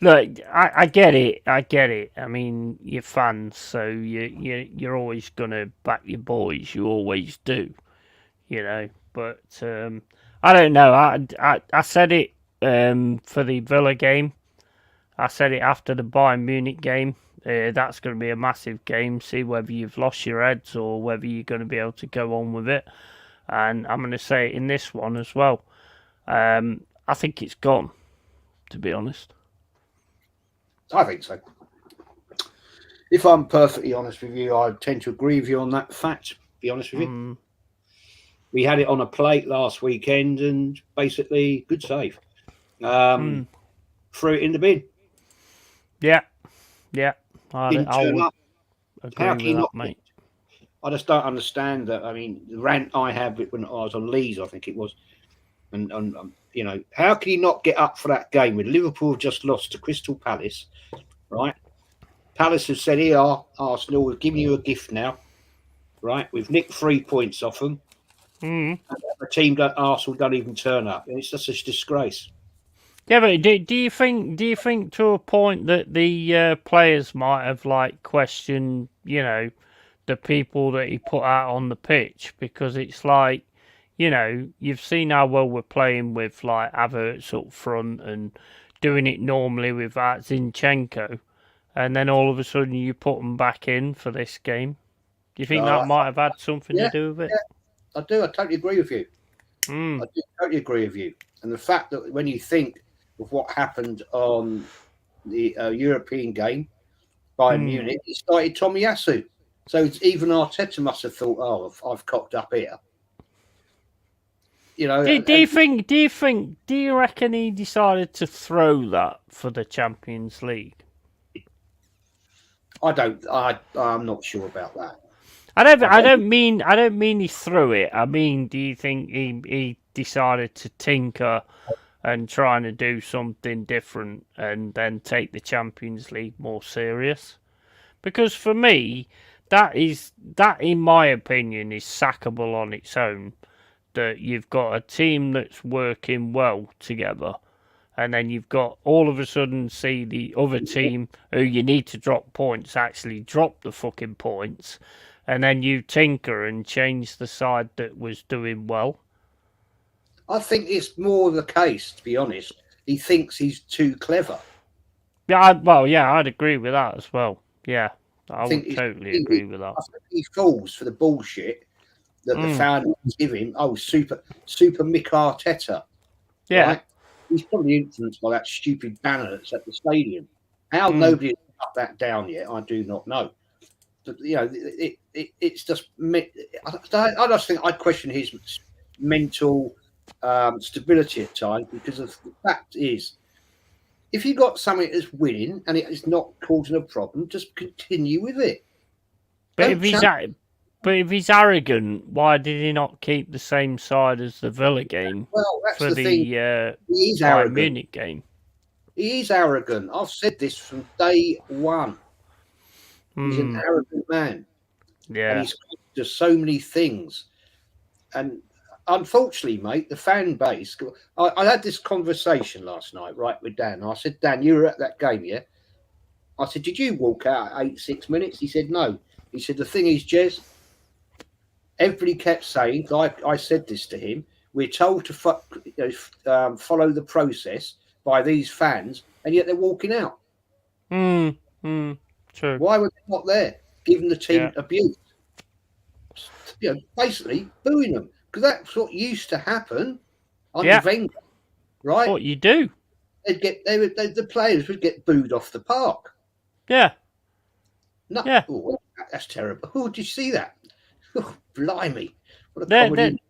look, I get it. I mean, you're fans, so you're always gonna back your boys. You always do, you know. But I don't know. I said it for the Villa game. I said it after the Bayern Munich game. That's going to be a massive game. See whether you've lost your heads or whether you're going to be able to go on with it. And I'm going to say it in this one as well. I think it's gone, to be honest. I think so. If I'm perfectly honest with you, I tend to agree with you on that fact, be honest with you. We had it on a plate last weekend and basically, good save. Threw it in the bin. Yeah. I would How agree with that, mate. I just don't understand that. I mean, the rant I had when I was on Leeds, I think it was, and you know, how can you not get up for that game when Liverpool have just lost to Crystal Palace, right? Palace have said, here, Arsenal, we've given you a gift now, right? We've nicked 3 points off them. And the team Arsenal don't even turn up, and it's just a disgrace. Yeah, but do you think to a point that the players might have like questioned, you know, the people that he put out on the pitch, because it's like, you know, you've seen how well we're playing with like Havertz up front and doing it normally without Zinchenko, and then all of a sudden you put them back in for this game. Do you think that might have had something to do with it? Yeah, I do. I totally agree with you. I do totally agree with you. And the fact that when you think of what happened on the European game, Bayern Munich, it started Tomiyasu. So it's even Arteta must have thought, oh, I've cocked up here. You know. Do you reckon he decided to throw that for the Champions League? I'm not sure about that. I don't mean he threw it. I mean, do you think he decided to tinker and trying to do something different and then take the Champions League more serious? Because for me, that in my opinion is sackable on its own. That you've got a team that's working well together, and then you've got all of a sudden see the other team who you need to drop points actually drop the fucking points, and then you tinker and change the side that was doing well. I think it's more the case, to be honest. He thinks he's too clever. Yeah, I'd agree with that as well. Yeah, I would totally agree with that. I think he falls for the bullshit that the fans give him. Oh, super Mick Arteta. Yeah. Right? He's probably influenced by that stupid banner that's at the stadium. How nobody has cut that down yet, I do not know. But, you know, it's just... I just think I'd question his mental stability at times, because of the fact is, if you got something that's winning and it is not causing a problem, just continue with it. But if he's arrogant, why did he not keep the same side as the Villa game? Well, that's for the thing. He is arrogant. Munich game? He is arrogant. I've said this from day one. He's an arrogant man. Yeah. And he's just so many things. And unfortunately, mate, the fan base... I had this conversation last night, right, with Dan. I said, Dan, you were at that game, yeah? I said, did you walk out at 6 minutes? He said, no. He said, the thing is, Jez, everybody kept saying, I said this to him, we're told to follow the process by these fans, and yet they're walking out. True. Why were they not there, giving the team Yeah. abuse? Basically booing them, because that's what used to happen under Wenger, right? That's what you do. The players would get booed off the park. Yeah. No, Yeah. oh, that's terrible. Oh, did you see that? Oh, blimey! What a comedy.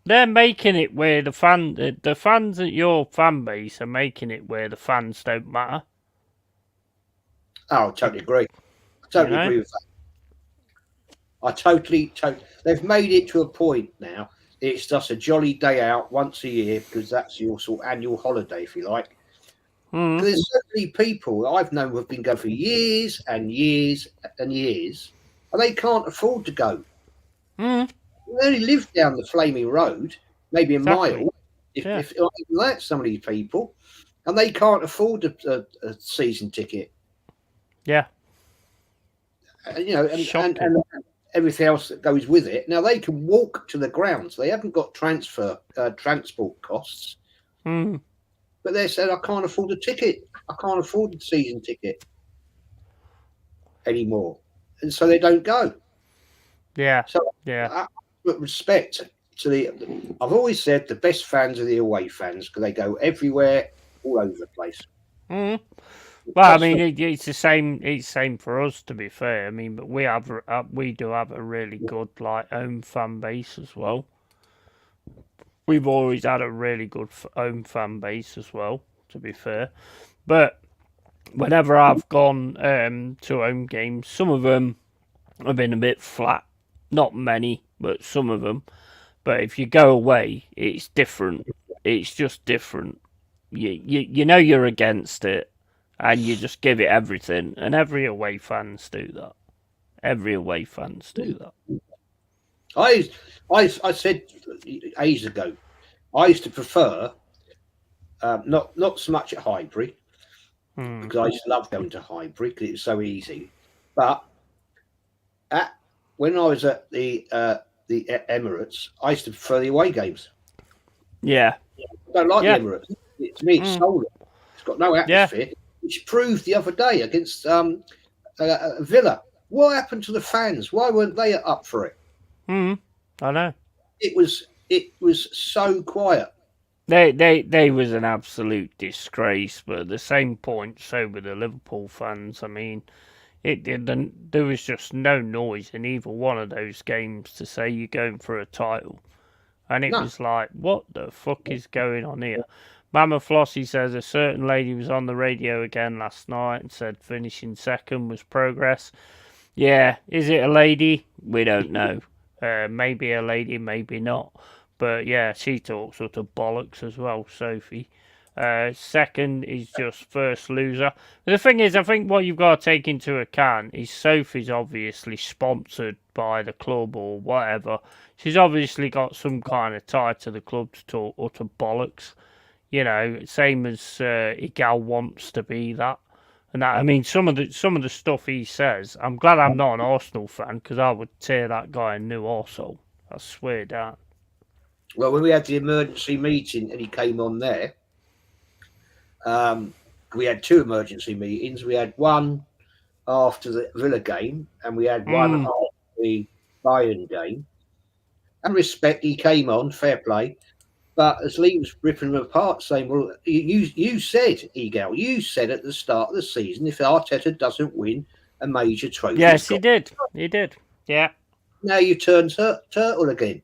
They're making it where the fans at your fan base are making it where the fans don't matter. Oh, I totally agree. I totally agree with that. I totally. They've made it to a point now. It's just a jolly day out once a year because that's your sort of annual holiday, if you like. Because there's so many people that I've known who have been going for years and years and years, and they can't afford to go. They only live down the flaming road, maybe a mile, if not even that, some of these people, and they can't afford a season ticket. Yeah. And everything else that goes with it. Now they can walk to the grounds. They haven't got transport costs. But they said, I can't afford a ticket. I can't afford the season ticket anymore. And so they don't go. Yeah. So with respect to I've always said the best fans are the away fans because they go everywhere, all over the place. Well, I mean, it's the same. It's the same for us, to be fair. I mean, but we do have a really good home fan base as well. We've always had a really good home fan base as well, to be fair. But whenever I've gone to home games, some of them have been a bit flat. Not many, but some of them. But if you go away, it's different. It's just different. You know you're against it, and you just give it everything. And every away fans do that. Every away fans do that. I said ages ago, I used to prefer not so much at Highbury because I used to love going to Highbury because it was so easy. But when I was at the Emirates, I used to prefer the away games. Yeah, I don't like the Emirates. To me, it's soulless. It's got no atmosphere, which proved the other day against Villa. What happened to the fans? Why weren't they up for it? I know. It was so quiet. They was an absolute disgrace, but at the same point, so were the Liverpool fans. I mean, there was just no noise in either one of those games to say you're going for a title. And it was like, what the fuck is going on here? Mama Flossie says a certain lady was on the radio again last night and said finishing second was progress. Yeah, is it a lady? We don't know. Maybe a lady, maybe not. But yeah, she talks sort of bollocks as well, Sophie. Second is just first loser. But the thing is, I think what you've got to take into account is Sophie's obviously sponsored by the club or whatever. She's obviously got some kind of tie to the club to talk utter bollocks. You know, same as Igal wants to be that. And that, I mean, some of the stuff he says, I'm glad I'm not an Arsenal fan because I would tear that guy a new arsehole. I swear down. Well, when we had the emergency meeting and he came on there, we had two emergency meetings. We had one after the Villa game and we had one after the Bayern game. And respect, he came on, fair play. But as Lee was ripping them apart, saying, well, you said, Egal, you said at the start of the season, if Arteta doesn't win a major trophy. Yes, he did. He did. Yeah. Now you turn turtle again.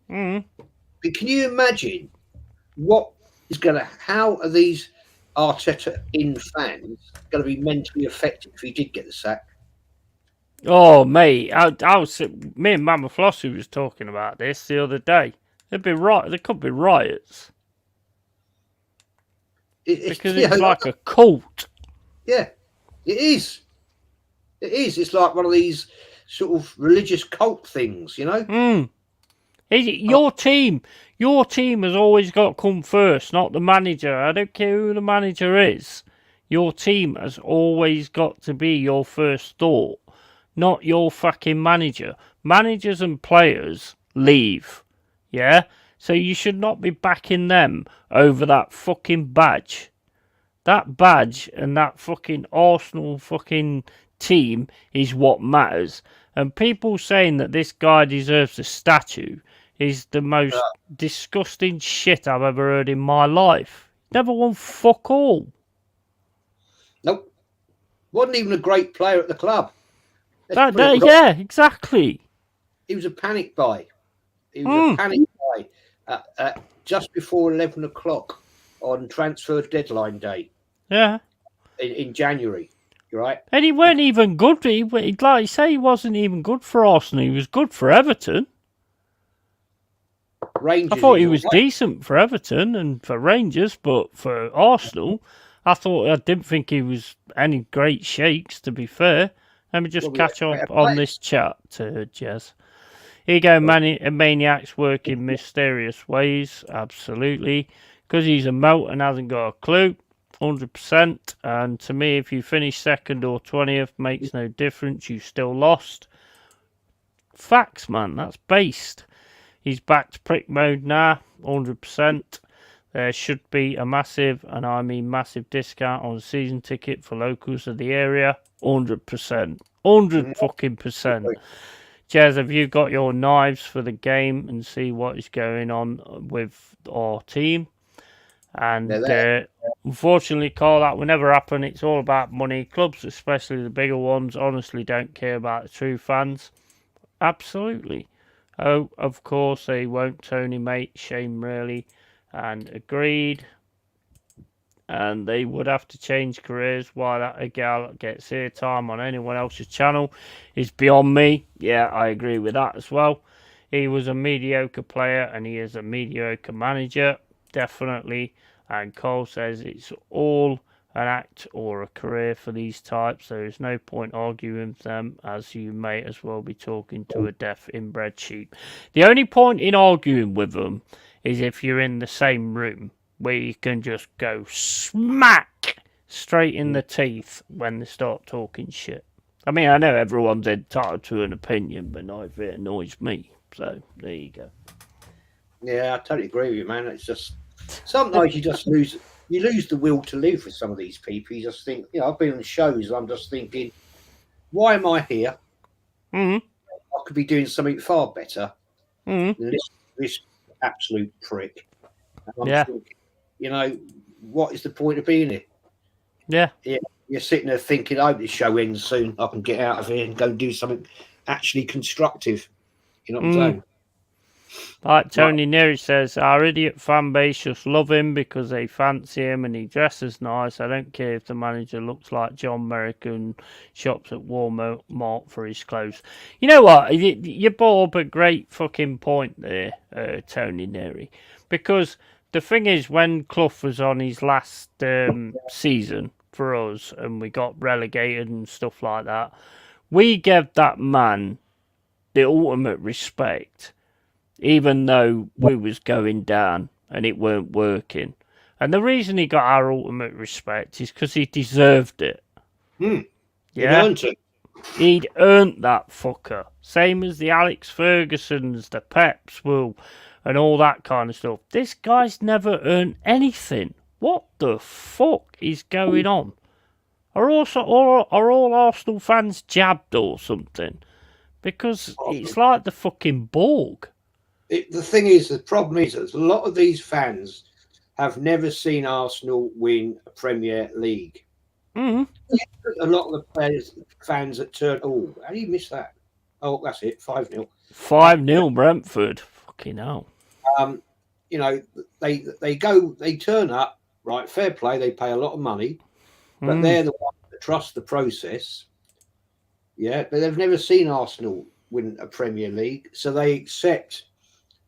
But can you imagine what is how are these Arteta in fans going to be mentally affected if he did get the sack? Oh, mate, me and Mama Flossie was talking about this the other day. There could be riots. Because it's like a cult. Yeah, it is. It is. It's like one of these sort of religious cult things, you know? Your team has always got to come first, not the manager. I don't care who the manager is. Your team has always got to be your first thought, not your fucking manager. Managers and players leave. Yeah? So you should not be backing them over that fucking badge. That badge and that fucking Arsenal fucking team is what matters. And people saying that this guy deserves a statue is the most disgusting shit I've ever heard in my life. Never won fuck all. Nope. Wasn't even a great player at the club. Yeah, exactly. He was a panic buy. He was a panic buy just before 11 o'clock on transfer deadline day. Yeah. In January, right? And he weren't even good. Like you say, he wasn't even good for Arsenal. He was good for Everton. Rangers, I thought he was decent for Everton and for Rangers, but for Arsenal, I didn't think he was any great shakes, to be fair. Let me just catch up on this chat, Jez. Ego maniacs work in mysterious ways, absolutely. Because he's a moat and hasn't got a clue, 100%. And to me, if you finish second or 20th, makes no difference. You still lost. Facts, man. That's based. He's back to prick mode now, 100%. There should be a massive, and I mean massive, discount on a season ticket for locals of the area, 100%. 100 fucking percent. Jez, have you got your knives for the game and see what is going on with our team? And unfortunately, Carl, that will never happen. It's all about money. Clubs, especially the bigger ones, honestly don't care about the true fans. Absolutely. Oh, of course they won't, Tony, mate. Shame, really. And agreed. And they would have to change careers. Why that gal gets airtime on anyone else's channel is beyond me. Yeah, I agree with that as well. He was a mediocre player and he is a mediocre manager. Definitely. And Cole says it's all an act or a career for these types. There is no point arguing with them, as you may as well be talking to a deaf inbred sheep. The only point in arguing with them is if you're in the same room, where you can just go smack straight in the teeth when they start talking shit. I mean, I know everyone's entitled to an opinion, but not if it annoys me. So, there you go. Yeah, I totally agree with you, man. It's just, sometimes you just lose the will to live with some of these people. You just think, I've been on shows, I'm just thinking, why am I here? Mm-hmm. I could be doing something far better than this absolute prick. And I'm thinking, what is the point of being here? Yeah. You're sitting there thinking, I hope this show ends soon. I can get out of here and go and do something actually constructive. You know what I'm saying? Like Tony Neary says, our idiot fan base just love him because they fancy him and he dresses nice. I don't care if the manager looks like John Merrick and shops at Walmart for his clothes. You know what? You brought up a great fucking point there, Tony Neary. Because the thing is, when Clough was on his last season for us and we got relegated and stuff like that, we gave that man the ultimate respect. Even though we was going down and it weren't working. And the reason he got our ultimate respect is because he deserved it. Yeah? He earned it. He'd earned that fucker. Same as the Alex Fergusons, the Peps will, and all that kind of stuff. This guy's never earned anything. What the fuck is going on? Are all Arsenal fans jabbed or something? Because it's like the fucking Borg. The thing is, the problem is that a lot of these fans have never seen Arsenal win a Premier League. Mm-hmm. A lot of the fans that turn, how do you miss that? Oh, that's it, 5-0. 5-0 Brentford. Fucking hell. They turn up, right, fair play, they pay a lot of money, but they're the ones that trust the process. Yeah, but they've never seen Arsenal win a Premier League, so they accept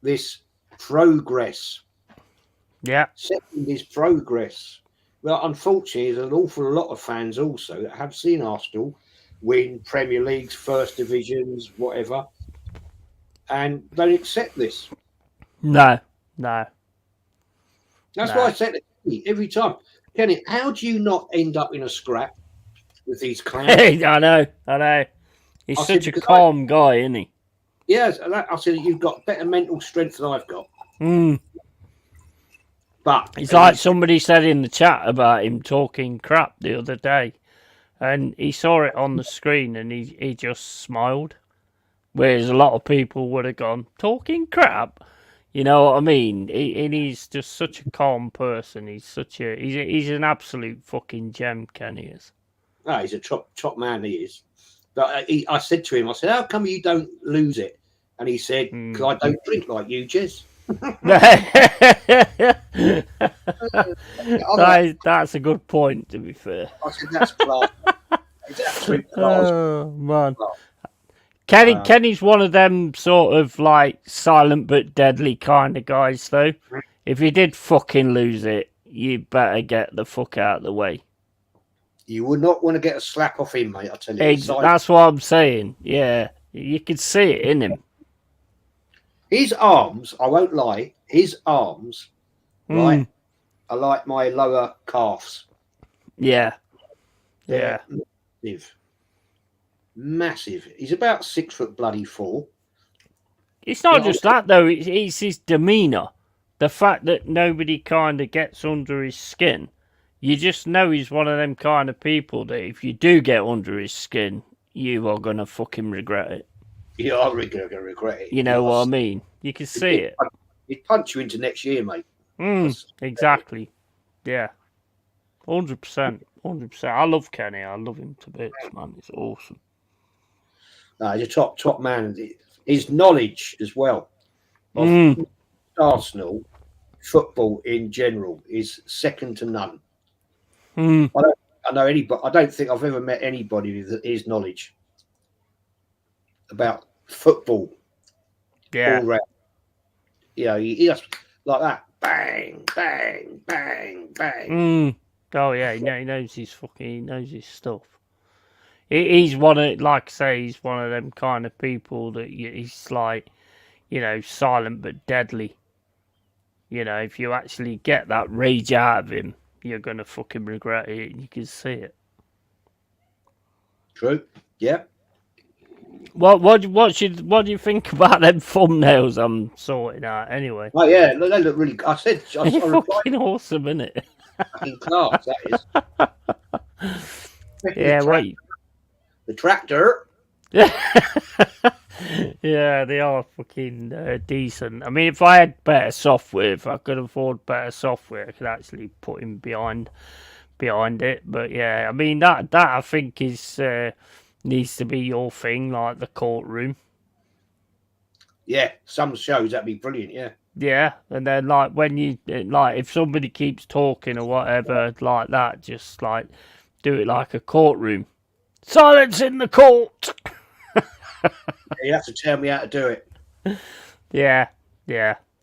this progress. Yeah. Accepting this progress. Well, unfortunately, there's an awful lot of fans also that have seen Arsenal win Premier Leagues, First Divisions, whatever, and don't accept this. No. That's why I said it every time. Kenny, how do you not end up in a scrap with these clowns? I know. He's such a calm guy, isn't he? Yes, I said you've got better mental strength than I've got. But It's like somebody said in the chat about him talking crap the other day, and he saw it on the screen and he just smiled. Whereas a lot of people would have gone, talking crap? You know what I mean? He's just such a calm person. He's an absolute fucking gem, Kenny is. Oh, he's a top man, he is. But I said to him, I said, how come you don't lose it? And he said, because I don't drink like you, Jez. That's a good point, to be fair. I said, that's class. It's absolute class. Oh, man. Kenny's one of them sort of like silent but deadly kind of guys, though. If you did fucking lose it, you better get the fuck out of the way. You would not want to get a slap off him, mate, I tell you. That's what I'm saying. Yeah, you could see it in him. His arms, I won't lie, his arms, right, are like my lower calves. Yeah. They're massive. He's about 6'4". It's not just that, though. It's his demeanour. The fact that nobody kind of gets under his skin. You just know he's one of them kind of people that if you do get under his skin, you are going to fucking regret it. You are going to regret it. You know what I mean? You can see it. He'd punch you into next year, mate. Exactly. Yeah. 100%. 100%. I love Kenny. I love him to bits, man. It's awesome. He's a top man. His knowledge as well of Arsenal football in general is second to none. I don't think I've ever met anybody with his knowledge about football. Yeah. All round. You know, he just like that. Bang, bang, bang, bang. Oh yeah, he knows his stuff. He's one of, like I say, he's one of them kind of people that he's like, you know, silent but deadly. You know, if you actually get that rage out of him, you're gonna fucking regret it. You can see it. True. Yeah. What do you think about them thumbnails I'm sorting out anyway? Oh yeah, they look really. I said, they're fucking awesome, isn't it? Fucking class, that is. Yeah, wait. The tractor. Yeah, they are fucking decent. I mean, if I had better software, if I could afford better software, I could actually put him behind it. But yeah, I mean that I think is needs to be your thing, like the courtroom. Yeah, some shows that'd be brilliant. Yeah. Yeah, and then like when you like if somebody keeps talking or whatever like that, just like do it like a courtroom. Silence in the court. You have to tell me how to do it. Yeah.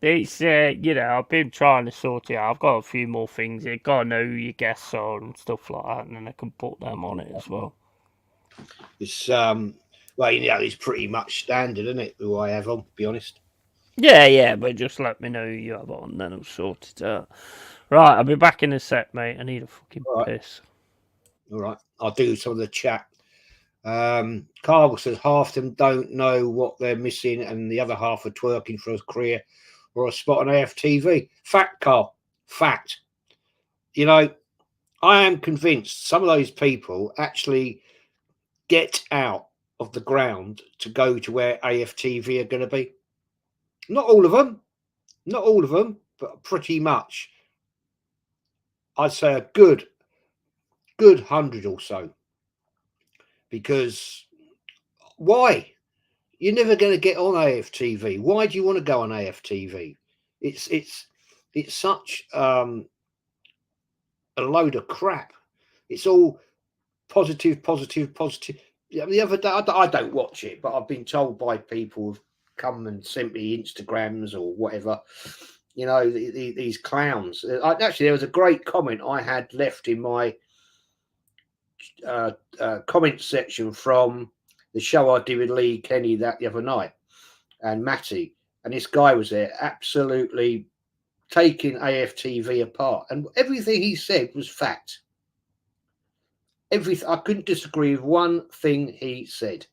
It's you know, I've been trying to sort it out. I've got a few more things. You've got to know who your guests are and stuff like that, and then I can put them on it as well. It's well, you know, it's pretty much standard, isn't it? Who I have on, to be honest. Yeah, but just let me know who you have on, then I'll sort it out. Right, I'll be back in a sec, mate. I need a fucking piss. All right, I'll do some of the chat. Carl says half them don't know what they're missing, and the other half are twerking for a career or a spot on AFTV. Fact, Carl. Fact. You know, I am convinced some of those people actually get out of the ground to go to where AFTV are going to be. Not all of them, but pretty much. I'd say a good 100 or so. Because why? You're never going to get on AFTV. Why do you want to go on AFTV? It's such a load of crap. It's all positive. The other day, I don't watch it, but I've been told by people who've come and sent me Instagrams or whatever. You know, these clowns. Actually, there was a great comment I had left in my comment section from the show I did with Lee Kenny the other night and Matty, and this guy was there absolutely taking AFTV apart, and everything he said was fact. Everything. I couldn't disagree with one thing he said.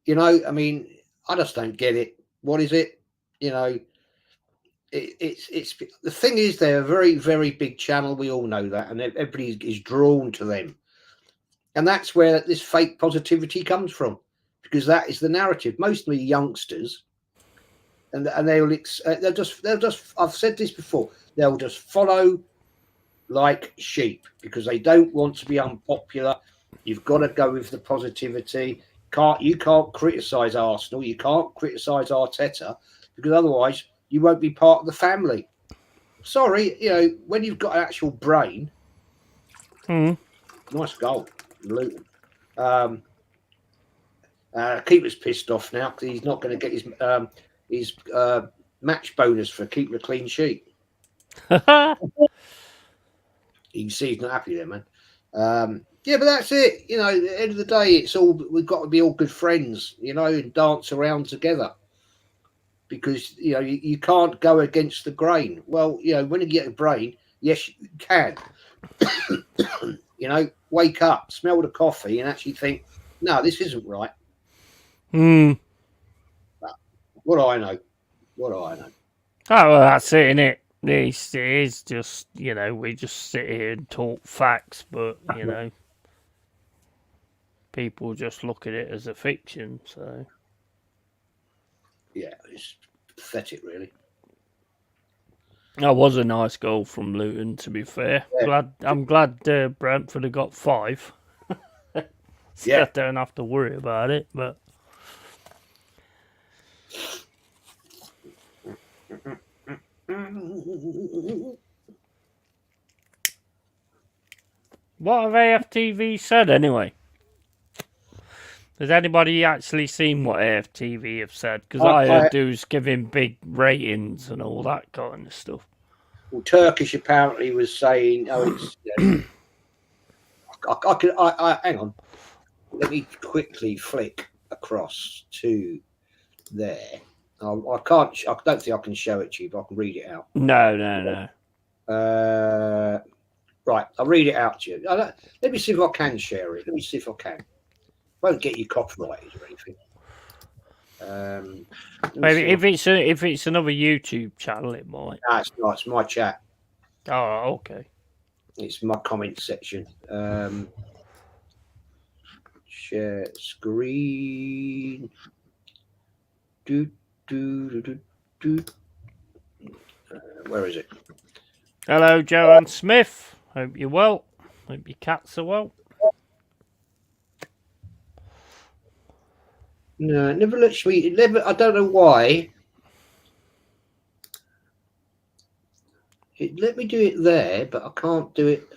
You know, I mean, I just don't get it. What is it? You know, it's the thing is they're a very, very big channel. We all know that, and everybody is drawn to them, and that's where this fake positivity comes from, because that is the narrative. Mostly youngsters, and they'll just I've said this before. They'll just follow like sheep because they don't want to be unpopular. You've got to go with the positivity. You can't criticise Arsenal. You can't criticise Arteta because otherwise you won't be part of the family. Sorry, when you've got an actual brain. Nice goal, Luton. Keeper's pissed off now because he's not going to get his match bonus for keeping a clean sheet. You can see he's not happy there, man. Yeah, but that's it. At the end of the day, we've got to be all good friends, and dance around together. Because you can't go against the grain. Well, when you get a brain, yes, you can. Wake up, smell the coffee, and actually think, no, this isn't right. But what do I know? Oh, well, that's it, innit? It is just, we just sit here and talk facts, but, people just look at it as a fiction, so. Yeah, it's pathetic, really. That was a nice goal from Luton, to be fair. Yeah. I'm glad Brentford have got 5. I don't have to worry about it, but. What have AFTV said anyway? Has anybody actually seen what AFTV have said? Because I heard dudes giving big ratings and all that kind of stuff. Well, Turkish apparently was saying, it's. Hang on. Let me quickly flick across to there. I can't. I don't think I can show it to you, but I can read it out. No. Right, I'll read it out to you. Let me see if I can share it. Let me see if I can. Won't get you copyrighted or anything. Maybe if it's another YouTube channel, it might. No, it's not. It's my chat. Oh, okay. It's my comment section. Share screen. Where is it? Hello, Joanne Smith. Hope you're well. Hope your cats are well. No, it never lets me. I don't know why. It let me do it there, but I can't do it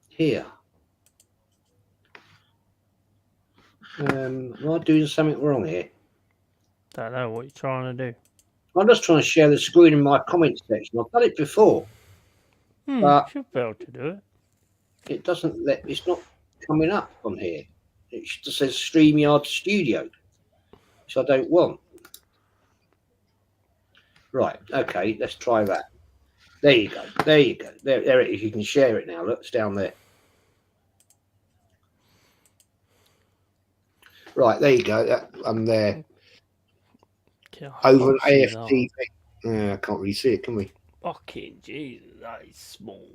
here. Am I doing something wrong here? Don't know what you're trying to do. I'm just trying to share the screen in my comment section. I've done it before. But should be able to do it. It doesn't it's not coming up on here. It just says StreamYard Studio, which I don't want. Right, okay, let's try that. There you go. There it is. You can share it now. Look, it's down there. Right, there you go. I'm there. Over an AFTV. I can't really see it, can we? Fucking Jesus, that is small.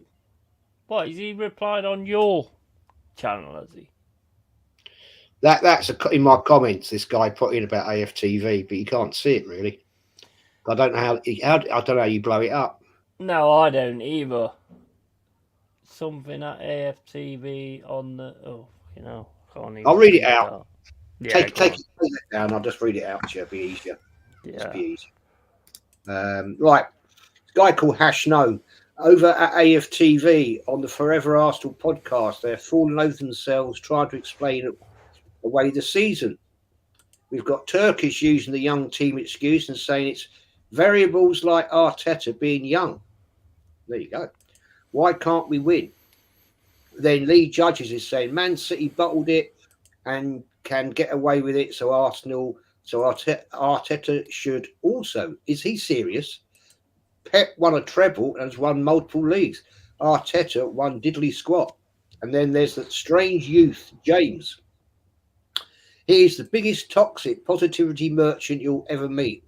What, has he replied on your channel, has he? That's in my comments. This guy put in about AFTV, but you can't see it really. I don't know how you blow it up. No, I don't either. Something at AFTV on the can't even. I'll read it out. Yeah, take it down. I'll just read it out to you. It'll be easier. Yeah. Be easier. Right. This guy called Hash No over at AFTV on the Forever Arsenal podcast. They're falling over themselves trying to explain away the season. We've got Turkish using the young team excuse and saying it's variables like Arteta being young. There you go. Why can't we win? Then Lee Judges is saying Man City bottled it and can get away with it, so Arteta should also. Is he serious? Pep won a treble and has won multiple leagues. Arteta won diddly squat. And then there's that strange youth, James. He is the biggest toxic positivity merchant you'll ever meet.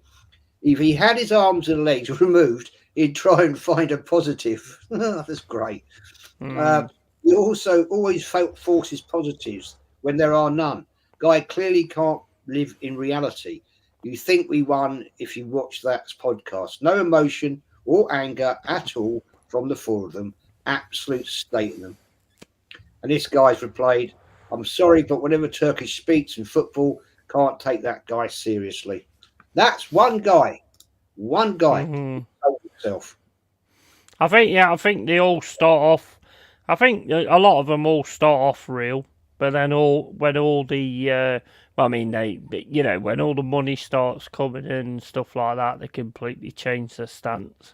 If he had his arms and legs removed, he'd try and find a positive. That's great. He also always forces positives when there are none. Guy clearly can't live in reality. You think we won if you watch that podcast. No emotion or anger at all from the four of them. Absolute state of them. And this guy's replied, I'm sorry, but whenever Turkish speaks in football, can't take that guy seriously. That's one guy. One guy himself. I think they all start off. I think a lot of them all start off real, but then when all the when all the money starts coming in and stuff like that, they completely change their stance.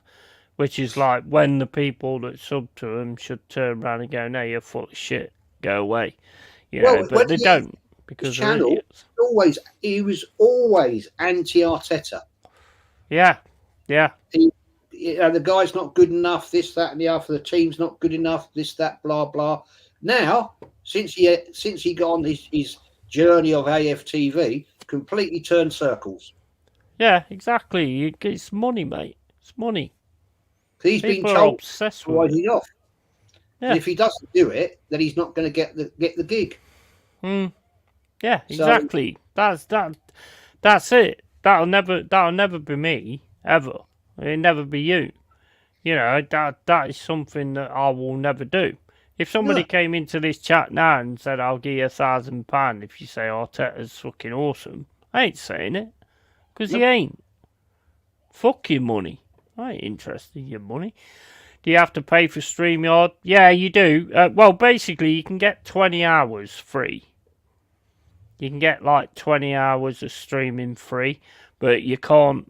Which is like when the people that sub to them should turn around and go, "No, you're full of shit. Go away." But they don't because they're idiots. He was always anti-Arteta. Yeah. The guy's not good enough. This, that, and the other. The team's not good enough. This, that, blah, blah. Now, since he got on his journey of AFTV, completely turned circles. Yeah, exactly. It's money, mate. It's money. He's People been told obsessed to write with it off. Yeah. And if he doesn't do it, then he's not going to get the gig. Yeah, exactly. So, that's it. That'll never be me ever. It'll never be you. That is something that I will never do. If somebody came into this chat now and said, I'll give you £1,000 if you say Arteta's fucking awesome, I ain't saying it. Because he ain't. Fuck your money. I ain't interested in your money. Do you have to pay for StreamYard? Yeah, you do. Well, basically, you can get 20 hours free. You can get like 20 hours of streaming free, but you can't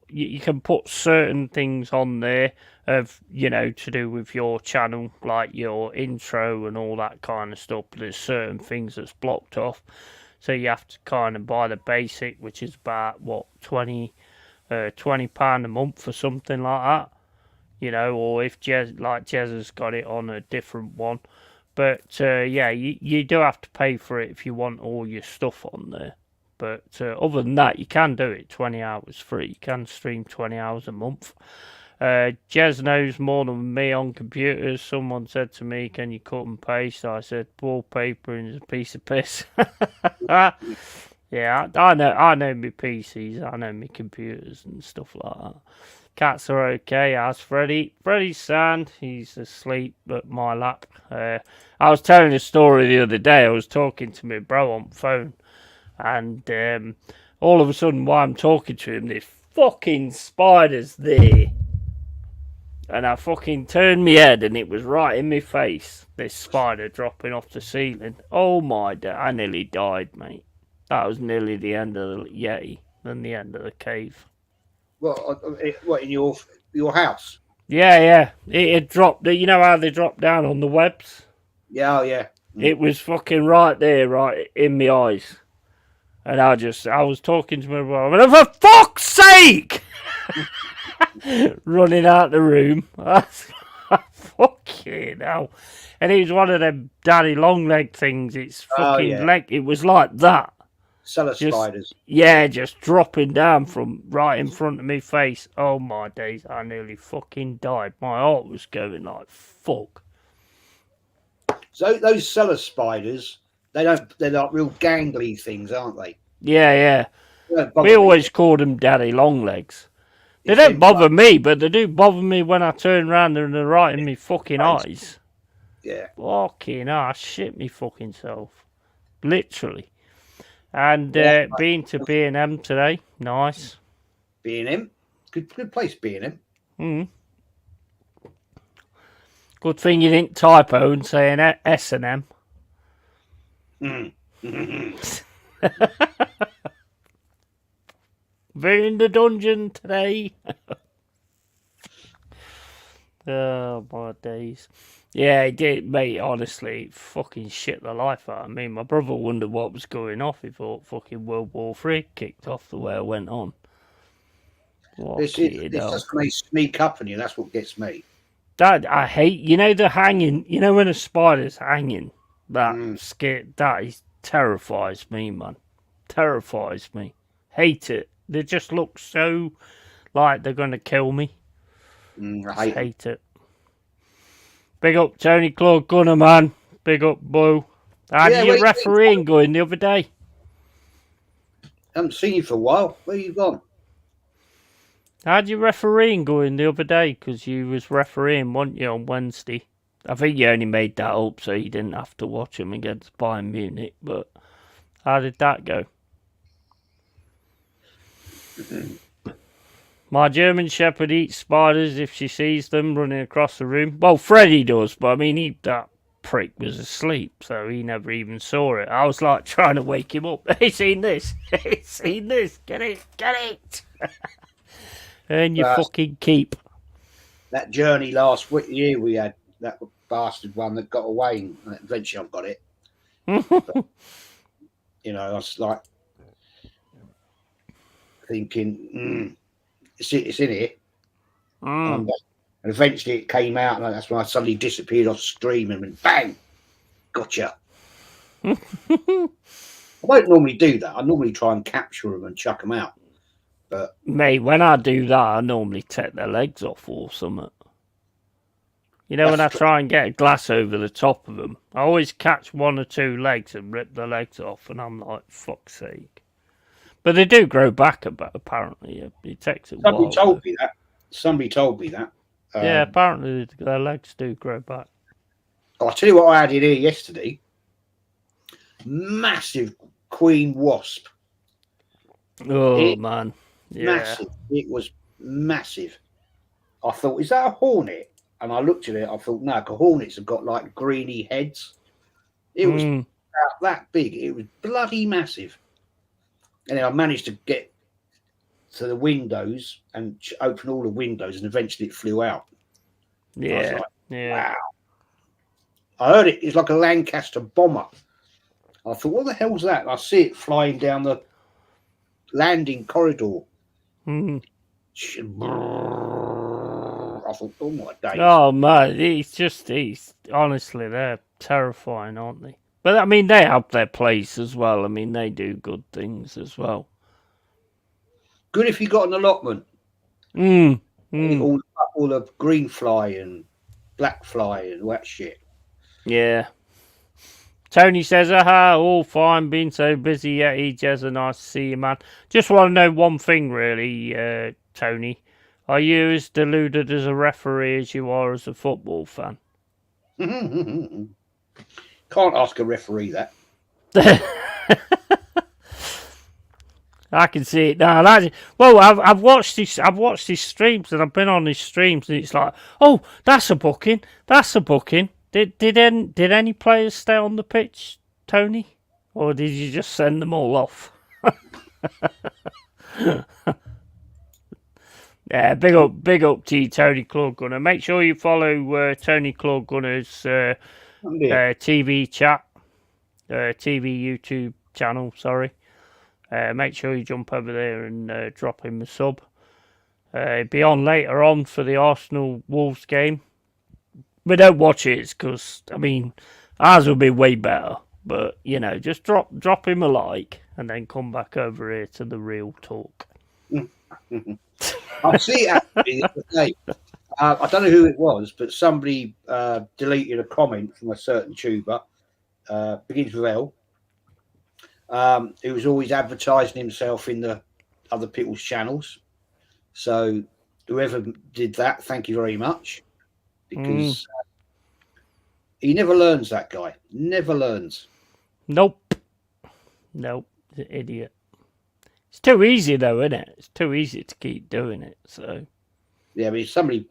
you can put certain things on there of, to do with your channel, like your intro and all that kind of stuff. But there's certain things that's blocked off. So you have to kind of buy the basic, which is about, £20 a month or something like that. Or if Jez has got it on a different one. But, you do have to pay for it if you want all your stuff on there. But other than that, you can do it 20 hours free. You can stream 20 hours a month. Jez knows more than me on computers. Someone said to me, can you cut and paste? I said, wallpaper is a piece of piss. Yeah, I know my PCs. I know my computers and stuff like that. Cats are okay. Ask Freddy. Freddy's sound. He's asleep at my lap. I was telling a story the other day. I was talking to my bro on the phone. And all of a sudden, while I'm talking to him, there's fucking spiders there. And I fucking turned my head and it was right in my face. This spider dropping off the ceiling. Oh my God. I nearly died, mate. That was nearly the end of the Yeti than the end of the cave. What, in your house? Yeah. It dropped. You know how they drop down on the webs? Yeah, yeah. It was fucking right there, right in my eyes. And I was talking to my brother, and for fuck's sake! Running out the room. Fucking hell. And it was one of them daddy long leg things. It's fucking leg. It was like that. Cellar spiders. Yeah, just dropping down from right in front of me face. Oh my days, I nearly fucking died. My heart was going like fuck. So those cellar spiders, they're like real gangly things, aren't they? Yeah. We always called them daddy long legs. They don't bother me, but they do bother me when I turn around and they're right in me fucking eyes. Yeah. Fucking hell, I shit me fucking self. Literally. And been to B&M today. Nice. B&M? Good place, B&M. Good thing you didn't typo and say an S&M. We're in the dungeon today. Oh, my days. Yeah, it did, mate. Honestly, it fucking shit the life out of me. My brother wondered what was going off. He thought fucking World War III kicked off the way I went on. It's just when they sneak up on you. That's what gets me. That I hate. The hanging. When a spider's hanging. That terrifies me, man. Terrifies me. Hate it. They just look so like they're going to kill me. I Hate it. Big up Tony Claude Gunner, man. Big up Boo. How did your refereeing going the other day? I haven't seen you for a while. Where you gone? How did your refereeing going the other day? Because you was refereeing, weren't you, on Wednesday? I think you only made that up so you didn't have to watch him against Bayern Munich. But how did that go? My German Shepherd eats spiders if she sees them running across the room. Well, Freddie does, but I mean, that prick was asleep, so he never even saw it. I was like trying to wake him up. Hey, seen this? Hey, seen this? Get it? Get it? And you fucking keep. That journey last year we had, that bastard one that got away, and eventually I've got it. But, you know, I was like thinking, it's in here. And eventually it came out, and that's when I suddenly disappeared off screen and went, bang, gotcha. I don't normally do that. I normally try and capture them and chuck them out. But mate, when I do that, I normally take their legs off or something. You know, when I try and get a glass over the top of them, I always catch one or two legs and rip the legs off, and I'm like, fuck's sake. But they do grow back, apparently. It takes a while. Somebody told me that. Yeah, apparently their legs do grow back. I'll tell you what I had in here yesterday. Massive queen wasp. Oh, man. Yeah. Massive. It was massive. I thought, is that a hornet? And I looked at it, I thought, no, hornets have got like greeny heads. It was about that big. It was bloody massive. And then I managed to get to the windows and open all the windows, and eventually it flew out. Yeah. Wow. I heard it. It's like a Lancaster bomber. I thought, what the hell's that? And I see it flying down the landing corridor. I thought, oh my days. Oh man, he's honestly, they're terrifying, aren't they? But I mean, they have their place as well. I mean, they do good things as well. Good if you got an allotment. All the green fly and black fly and all that shit. Yeah. Tony says, aha, all fine, been so busy, Yeti, Jezza, nice to see you, man. Just want to know one thing, really, Tony. Are you as deluded as a referee as you are as a football fan? Can't ask a referee that. I can see it now. Well, I've watched his streams, and I've been on his streams, and it's like, oh, that's a booking. That's a booking. Did any players stay on the pitch, Tony, or did you just send them all off? Yeah, big up to you, Tony Claude Gunner. Make sure you follow Tony Claude Gunner's TV chat, TV YouTube channel. Sorry. Make sure you jump over there and drop him a sub. Be on later on for the Arsenal Wolves game. We don't watch it because, I mean, ours will be way better. But, you know, just drop him a like and then come back over here to the real talk. I see it actually the other day. I don't know who it was, but somebody deleted a comment from a certain tuber, begins with L, who was always advertising himself in the other people's channels. So whoever did that, thank you very much. Because he never learns, that guy. Never learns. Nope. Idiot. It's too easy though, isn't it? It's too easy to keep doing it. So yeah, I mean, somebody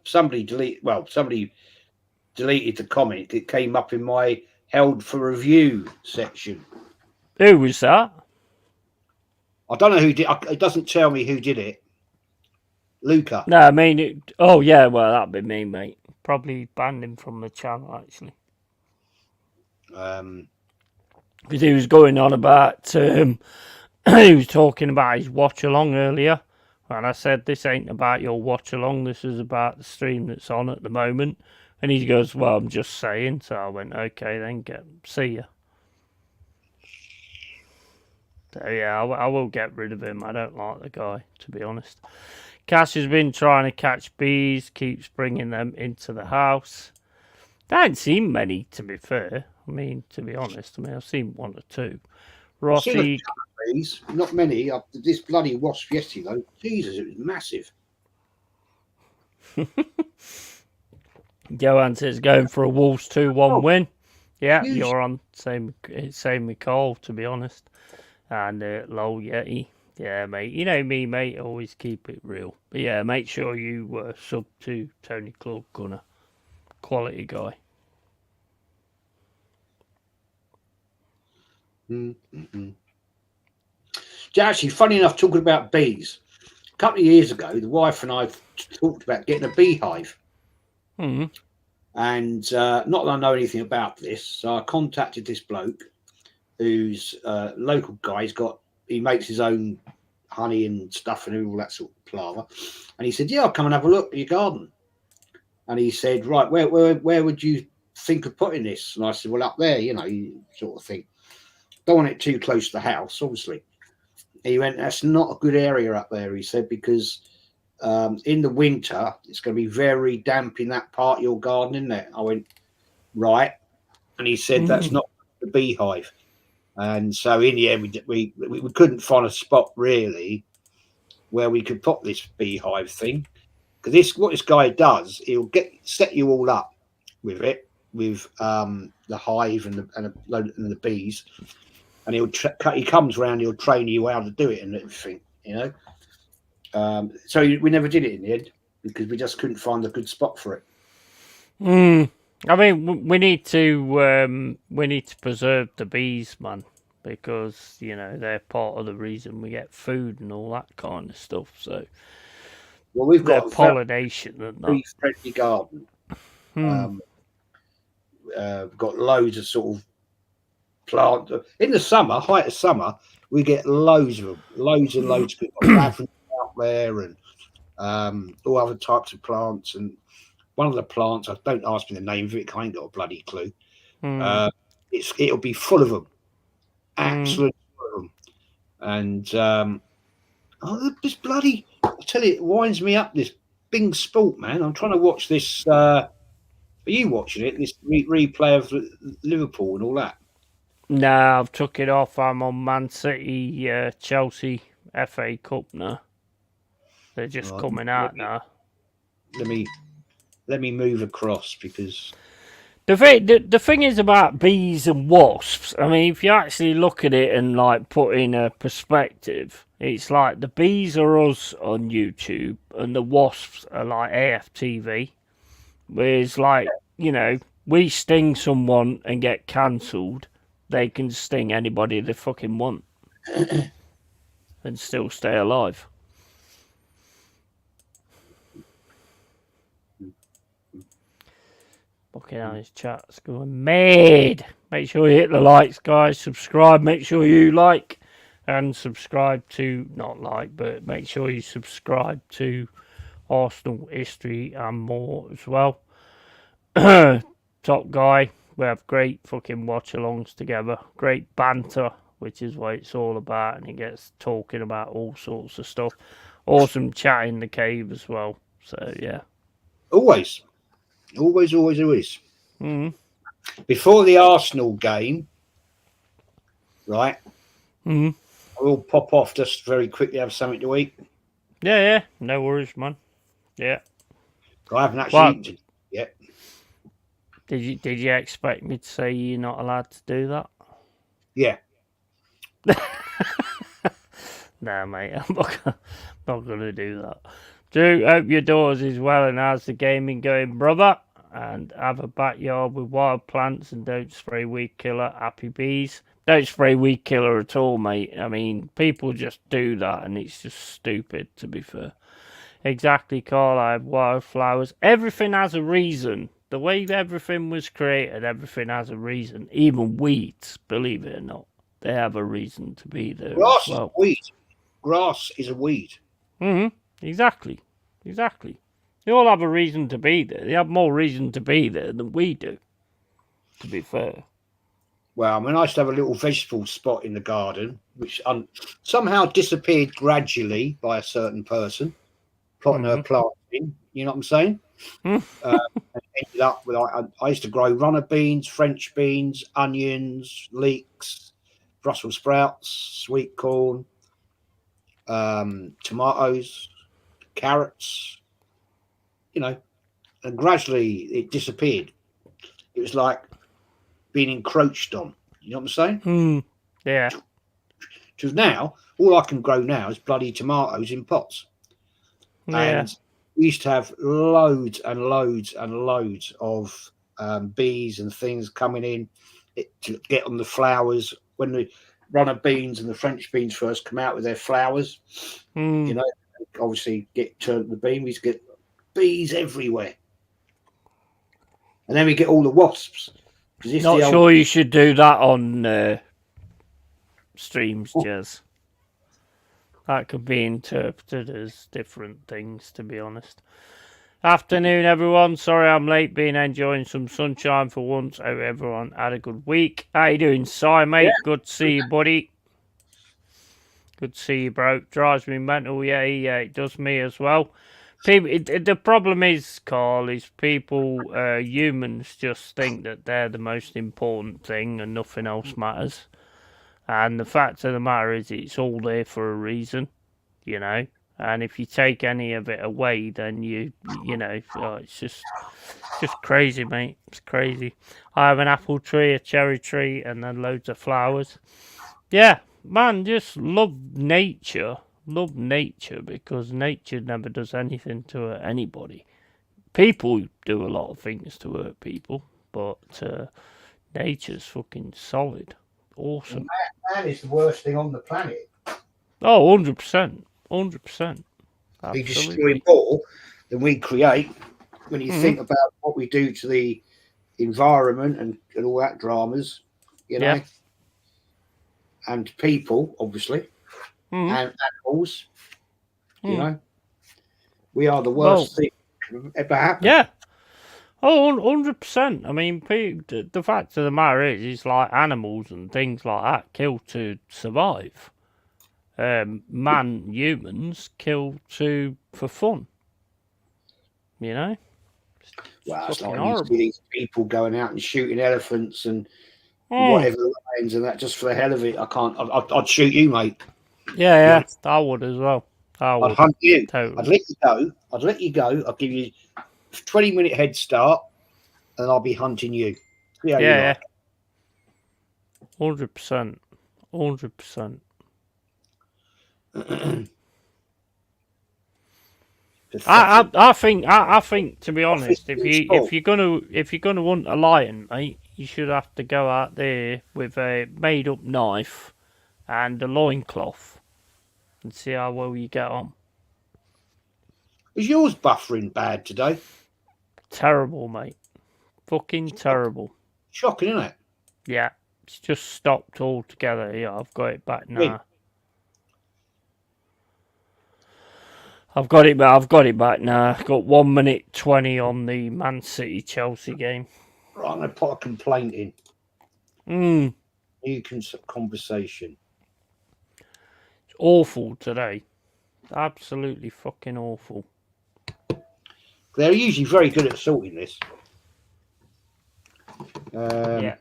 deleted the comment. It came up in my held for review section. Who was that? I don't know who did. It doesn't tell me who did it. Luca. No, I mean, oh yeah, well that'd be me, mate. Probably banned him from the channel actually. Because he was going on about. He was talking about his watch along earlier, and I said, "This ain't about your watch along. This is about the stream that's on at the moment." And he goes, "Well, I'm just saying." So I went, "Okay, then see ya." So yeah, I will get rid of him. I don't like the guy, to be honest. Cash has been trying to catch bees, keeps bringing them into the house. I haven't seen many, to be fair. I mean, to be honest, I've seen one or two. I've seen a Rossi, couple of bees, not many. This bloody wasp yesterday, though. Jesus, it was massive. Johan says going for a Wolves 2-1 win. Yeah, huge. you're on same with Cole, to be honest. And Low Yeti. Yeah, mate. You know me, mate. Always keep it real. But yeah, make sure you sub to Tony Club Gunner. Quality guy. Mm-hmm. Actually, funny enough, talking about bees, a couple of years ago, the wife and I talked about getting a beehive. Mm. And not that I know anything about this, so I contacted this bloke who's a local guy. He makes his own honey and stuff and all that sort of palaver. And he said, "Yeah, I'll come and have a look at your garden." And he said, "Right, where would you think of putting this?" And I said, "Well, up there, sort of thing. Don't want it too close to the house, obviously." He went, "That's not a good area up there," he said, "because in the winter it's going to be very damp in that part of your garden, isn't it?" I went, "Right." And he said, "That's not the beehive." And so in the end, we couldn't find a spot really where we could put this beehive thing, because what this guy does, he'll set you all up with it, with the hive and the bees, and he comes around, he'll train you how to do it and everything, So we never did it in the end because we just couldn't find a good spot for it. I mean, we need to preserve the bees, man, because they're part of the reason we get food and all that kind of stuff. So, well, we've got pollination and that. Friendly garden. We've got loads of sort of plant in the summer, height of summer. We get loads of them, loads and loads of people out there, and all other types of plants. And one of the plants, don't ask me the name of it, I ain't got a bloody clue. It'll be full of them, absolutely full of them. And this bloody, I tell you, it winds me up. This Bing Sport, man. I'm trying to watch this. Are you watching it? This replay of Liverpool and all that? No, I've took it off. I'm on Man City, Chelsea, FA Cup now. They're just coming out now. Let me move across, because the thing is about bees and wasps. I mean, if you actually look at it and like put in a perspective, it's like the bees are us on YouTube and the wasps are like AFTV. Whereas, like, we sting someone and get cancelled, they can sting anybody they fucking want and still stay alive. Fucking hell, his chat's going mad. Make sure you hit the likes, guys. Subscribe. Make sure you like and subscribe to, not like, but make sure you subscribe to Arsenal History and more as well. Top guy. We have great fucking watch-alongs together. Great banter, which is what it's all about. And he gets talking about all sorts of stuff. Awesome chat in the cave as well. So, yeah. Always. Before the Arsenal game, right? I will pop off just very quickly, have something to eat. Yeah. No worries, man. Yeah. I haven't actually eaten yet. Did you expect me to say you're not allowed to do that? Yeah. Nah, mate, I'm not gonna do that. Do hope your daughter's is well and how's the gaming going, brother? And have a backyard with wild plants and don't spray weed killer. Happy bees. Don't spray weed killer at all, mate. I mean, people just do that and it's just stupid, to be fair. Exactly, Carl. I have wildflowers. Everything has a reason. The way everything was created, everything has a reason. Even weeds, believe it or not, they have a reason to be there. Grass is a weed. Grass is a weed. Exactly. They all have a reason to be there. They have more reason to be there than we do, to be fair. Well, I mean, I used to have a little vegetable spot in the garden, which somehow disappeared gradually by a certain person plotting her plants in. You know what I'm saying? And ended up with I used to grow runner beans, French beans, onions, leeks, Brussels sprouts, sweet corn, tomatoes, carrots. You know, and gradually it disappeared. It was like being encroached on. You know what I'm saying? Yeah. Because now all I can grow now is bloody tomatoes in pots. Yeah. And we used to have loads and loads and loads of bees and things coming in to get on the flowers when the runner beans and the French beans first come out with their flowers. You know, obviously get turned to the bean. We used to get bees everywhere, and then we get all the wasps. Not sure you should do that on streams, Jez. That could be interpreted as different things, to be honest. Afternoon, everyone. Sorry I'm late. Been enjoying some sunshine for once. Hope everyone had a good week. How you doing, Si, mate? Yeah. Good to see you, buddy. Good to see you, bro. Drives me mental. Yeah, it does me as well. People, the problem is, Carl, is people, humans just think that they're the most important thing and nothing else matters. And the fact of the matter is, it's all there for a reason, you know. And if you take any of it away, then you know, it's just crazy, mate. It's crazy. I have an apple tree, a cherry tree, and then loads of flowers. Yeah, man, just love nature. Love nature, because nature never does anything to hurt anybody. People do a lot of things to hurt people, but nature's fucking solid. Awesome. Man is the worst thing on the planet. Oh, 100%. 100%. We destroy more than we create when you think about what we do to the environment and all that dramas, you know. Yeah. And people, obviously, and animals, you know. We are the worst thing that ever happened. Yeah. Oh, 100%. I mean, the fact of the matter is like animals and things like that kill to survive. Humans kill for fun. You know? Well, it's like you see these people going out and shooting elephants and whatever lions and that just for the hell of it. I'd shoot you, mate. Yeah, I would as well. I'd hunt you. Totally. I'd let you go. I'll give you a 20-minute head start and I'll be hunting you. Yeah. 100%. 100%. I think to be honest, if you're gonna want a lion, mate, you should have to go out there with a made up knife and a loincloth and see how well you get on. Is yours buffering bad today? Terrible, mate. Fucking terrible. Shocking, isn't it? Yeah, it's just stopped altogether. Yeah, I've got it back now. I've got it back now. I've got 1 minute 20 on the Man City Chelsea game. Right, I'm going to put a complaint in. New conversation. It's awful today. Absolutely fucking awful. They're usually very good at sorting this. Yeah,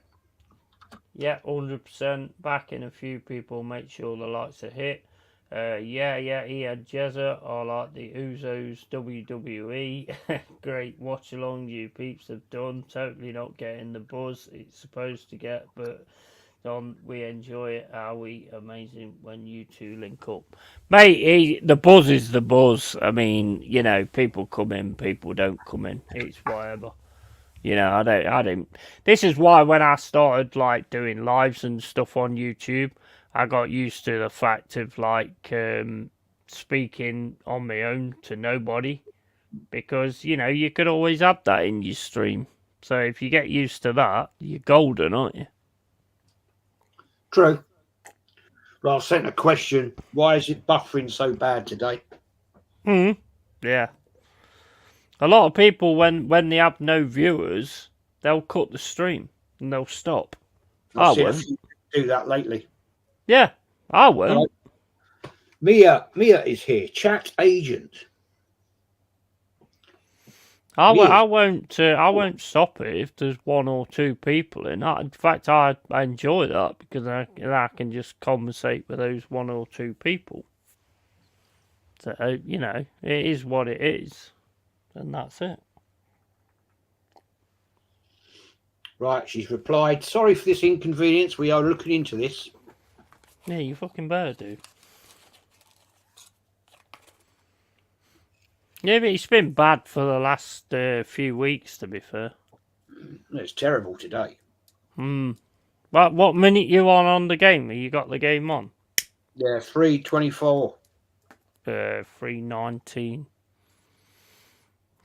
100%. Backing a few people, make sure the lights are hit. He had Jezza. I like the Uzos WWE. Great watch along you peeps have done. Totally not getting the buzz it's supposed to get, but we enjoy it. Are we amazing when you two link up, mate? The buzz is the buzz. I mean, you know, people come in, people don't come in. It's whatever. You know, I don't. This is why when I started like doing lives and stuff on YouTube, I got used to the fact of like speaking on my own to nobody, because you know you could always have that in your stream. So if you get used to that, you're golden, aren't you? True. Well, I sent a question. Why is it buffering so bad today? Yeah. A lot of people, when they have no viewers, they'll cut the stream and they'll stop. I've I seen a won't. few do that lately. Yeah, I won't. Mia is here. Chat agent. I Mia's. won't stop it if there's one or two people in. In fact, I enjoy that because I can just conversate with those one or two people. So, you know, it is what it is, and that's it. Right, she's replied, sorry for this inconvenience. We are looking into this. Yeah, you fucking better do. Yeah, but it's been bad for the last few weeks, to be fair. It's terrible today. What minute you on the game? Have you got the game on? Yeah, 3:24. 3:19.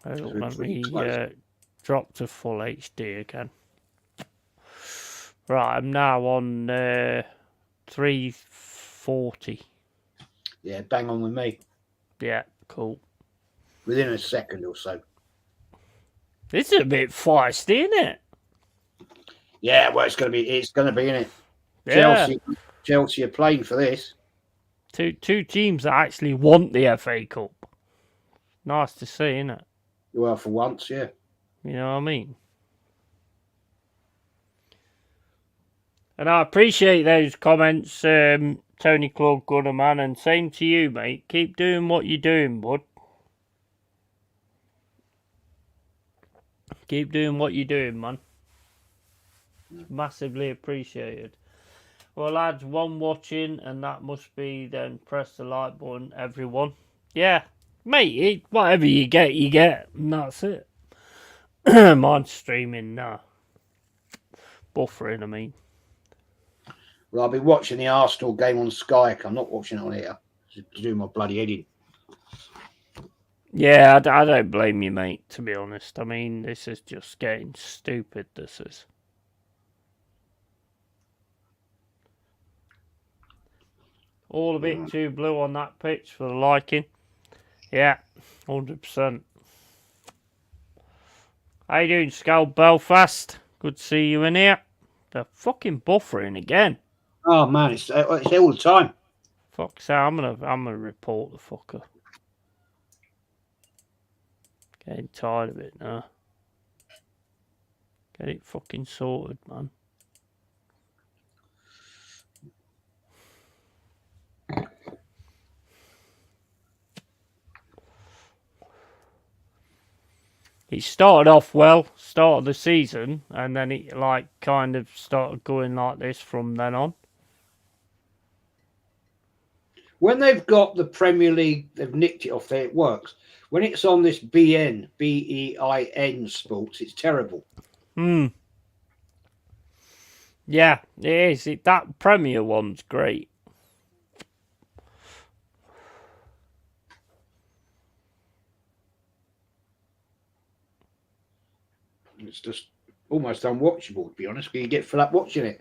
Let me close. drop to full HD again. Right, I'm now on 3:40. Yeah, bang on with me. Yeah, cool. Within a second or so. This is a bit feisty, isn't it? Yeah, well, it's gonna be, isn't it? Yeah. Chelsea are playing for this. Two teams that actually want the FA Cup. Nice to see, isn't it? Well, for once, yeah. You know what I mean? And I appreciate those comments, Tony Claude Gunnerman, and same to you, mate. Keep doing what you're doing, bud. Keep doing what you're doing, man. Massively appreciated. Well, lads, one watching, and that must be then press the like button, everyone. Yeah, mate, whatever you get, and that's it. Mine's streaming now. Buffering, I mean. Well, I'll be watching the Arsenal game on Sky. I'm not watching it on here to do my bloody head in. Yeah, I don't blame you, mate, to be honest. I mean, this is just getting stupid, this is. All a bit too blue on that pitch for the liking. Yeah, 100%. How you doing, Skull Belfast? Good to see you in here. They're fucking buffering again. Oh man, it's all the time. Fuck's sake, I'm gonna report the fucker. Getting tired of it now. Get it fucking sorted, man. It started off well, start of the season, and then it like kind of started going like this from then on. When they've got the Premier League, they've nicked it off there, it works. When it's on this BEIN sports, it's terrible. Yeah, it is. That Premier one's great. It's just almost unwatchable, to be honest, because you get fed up watching it.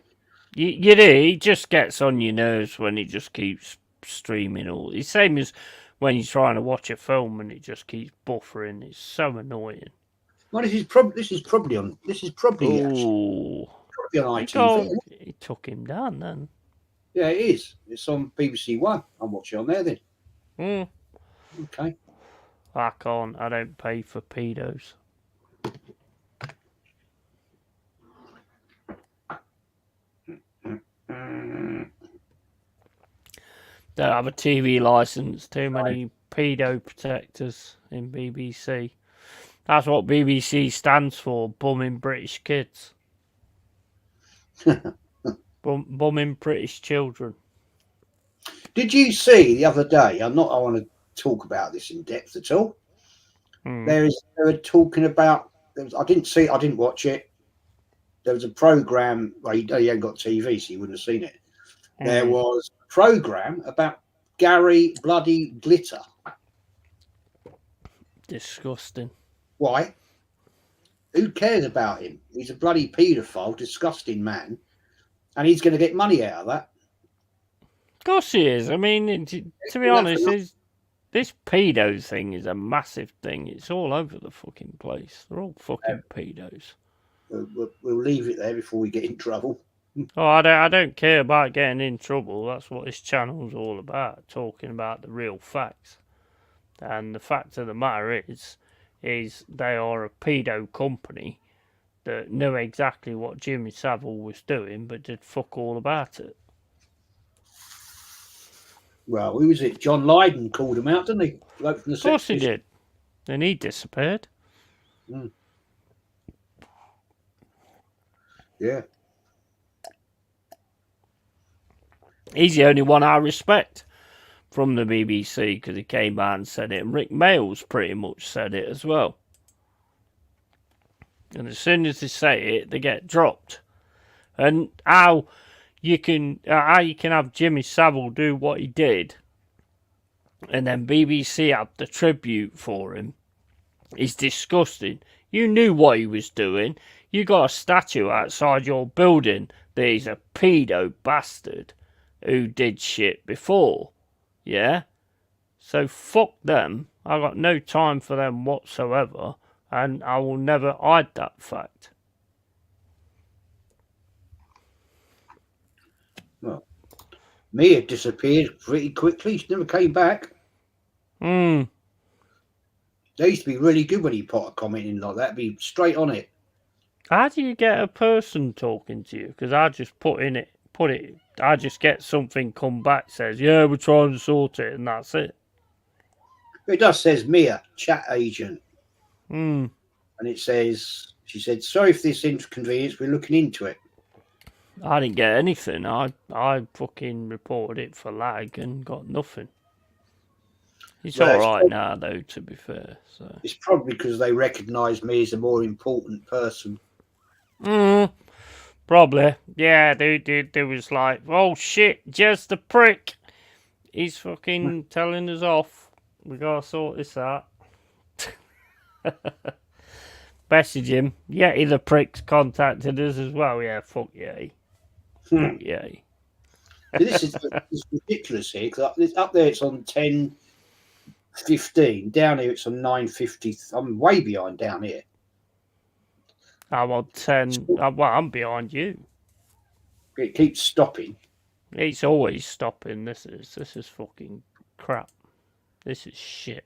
You do. It just gets on your nerves when it just keeps streaming all. It's same as when you're trying to watch a film and it just keeps buffering. It's so annoying. Well, this is probably on ITV. He took him down then. Yeah, it is. It's on BBC One. I'm watching on there then. Okay. I can't. I don't pay for pedos. Don't have a TV license. Too many pedo protectors in BBC. That's what BBC stands for. Bumming British kids. Bumming British children. Did you see the other day? I want to talk about this in depth at all. They were talking about. I didn't watch it. There was a program. Well, you ain't got TV, so you wouldn't have seen it. There was a program about Gary Bloody Glitter. Disgusting. Why? Who cares about him? He's a bloody paedophile, disgusting man, and he's going to get money out of that. Of course he is. I mean, to be honest, this pedo thing is a massive thing. It's all over the fucking place. They're all fucking pedos. We'll leave it there before we get in trouble. Oh, I don't care about getting in trouble. That's what this channel's all about, talking about the real facts. And the fact of the matter is they are a pedo company that knew exactly what Jimmy Savile was doing, but did fuck all about it. Well, who was it? John Lydon called him out, didn't he? Bloke from the Of course he Sex did. Then he disappeared. Mm. Yeah. He's the only one I respect from the BBC because he came out and said it. And Rick Mayall's pretty much said it as well. And as soon as they say it, they get dropped. And how you can have Jimmy Savile do what he did, and then BBC have the tribute for him, is disgusting. You knew what he was doing. You got a statue outside your building that he's a pedo bastard who did shit before. Yeah? So fuck them. I got no time for them whatsoever, and I will never hide that fact. Well, Mia disappeared pretty quickly. She never came back. Hmm. They used to be really good when he put a comment in like that. Be straight on it. How do you get a person talking to you? Because I just put it. I just get something come back says, yeah, we're trying to sort it, and that's it. It does says Mia, chat agent. Hmm. And it says, she said, sorry for this inconvenience. We're looking into it. I didn't get anything. I fucking reported it for lag and got nothing. It's Well, all right now, though, to be fair. So it's probably because they recognise me as a more important person. Probably. Yeah, they was like, oh shit, just the prick. He's fucking telling us off. We gotta sort this out. Message him. Yeti the prick's contacted us as well. Yeah, fuck Yeti. Fuck Yeti. This is ridiculous here because up there it's on 10:15. Down here it's on 9:50. I'm way behind down here. I'm on 10. Well, I'm behind you. It keeps stopping. It's always stopping. This is fucking crap. This is shit.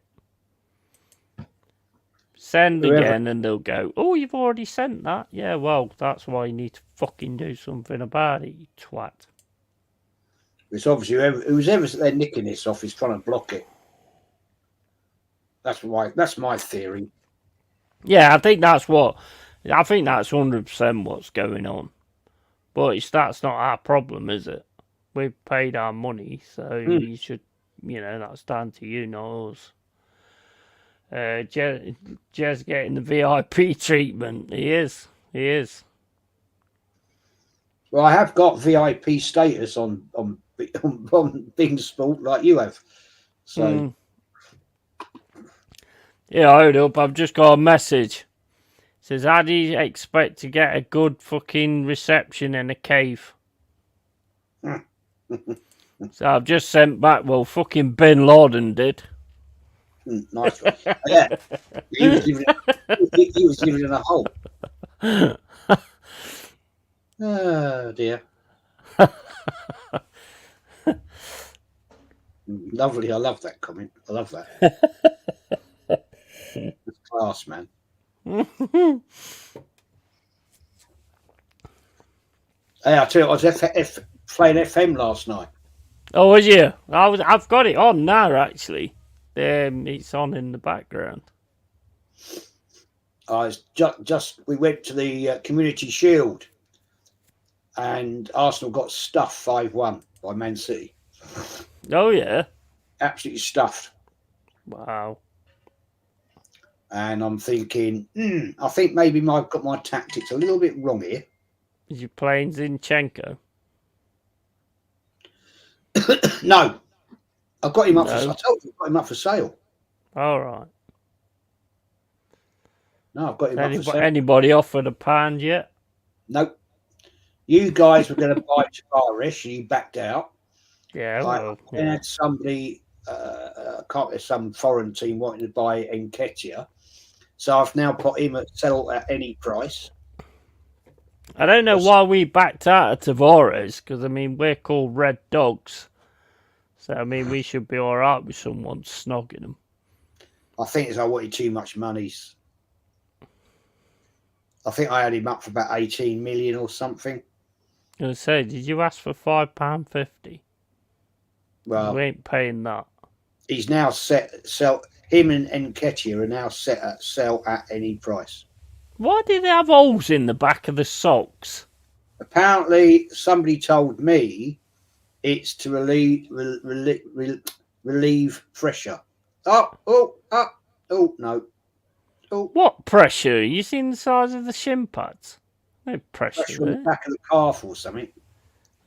Send again and they'll go, oh, you've already sent that? Yeah, well, that's why you need to fucking do something about it, you twat. It's obviously whoever's they're nicking this off is trying to block it. That's my theory. Yeah, I think that's 100% what's going on. But that's not our problem, is it? We've paid our money, so you should, that's down to you, not us. Jez getting the VIP treatment. He is. Well, I have got VIP status on Bing Sport like you have. So yeah, hold up. I've just got a message. It says, how do you expect to get a good fucking reception in a cave? So I've just sent back, well, fucking Bin Laden did. Nice one. Yeah. He was living in a hole. Oh, dear. Lovely. I love that comment. I love that. It's class, man. Hey, I tell you, I was playing FM last night. Oh, was you? I've got it on now, actually. It's on in the background. I was we went to the Community Shield, and Arsenal got stuffed 5-1 by Man City. Oh yeah, absolutely stuffed. Wow. And I'm thinking, I think maybe I've got my tactics a little bit wrong here. Is you playing Zinchenko? No, I've got him up. I told you, I've got him up for sale. All right. No, I've got him up for sale. Anybody offered a pound yet? Nope. You guys were going to buy Tavares, and you backed out. Yeah, I had somebody, some foreign team wanting to buy Nketiah, so I've now put him at sell at any price. I don't know why we backed out of Tavares, because, I mean, we're called Red Dogs. So, I mean, we should be all right with someone snogging them. I think it's I wanted too much monies. I think I had him up for about 18 million or something. I was going to say, did you ask for £5.50? Well, We ain't paying that. he's now him and Nketiah are now set at sell at any price. Why do they have holes in the back of the socks? Apparently, somebody told me it's to relieve pressure. Oh, no. Oh. What pressure? You seen the size of the shin pads? No pressure Pressure on there. the back of the calf or something.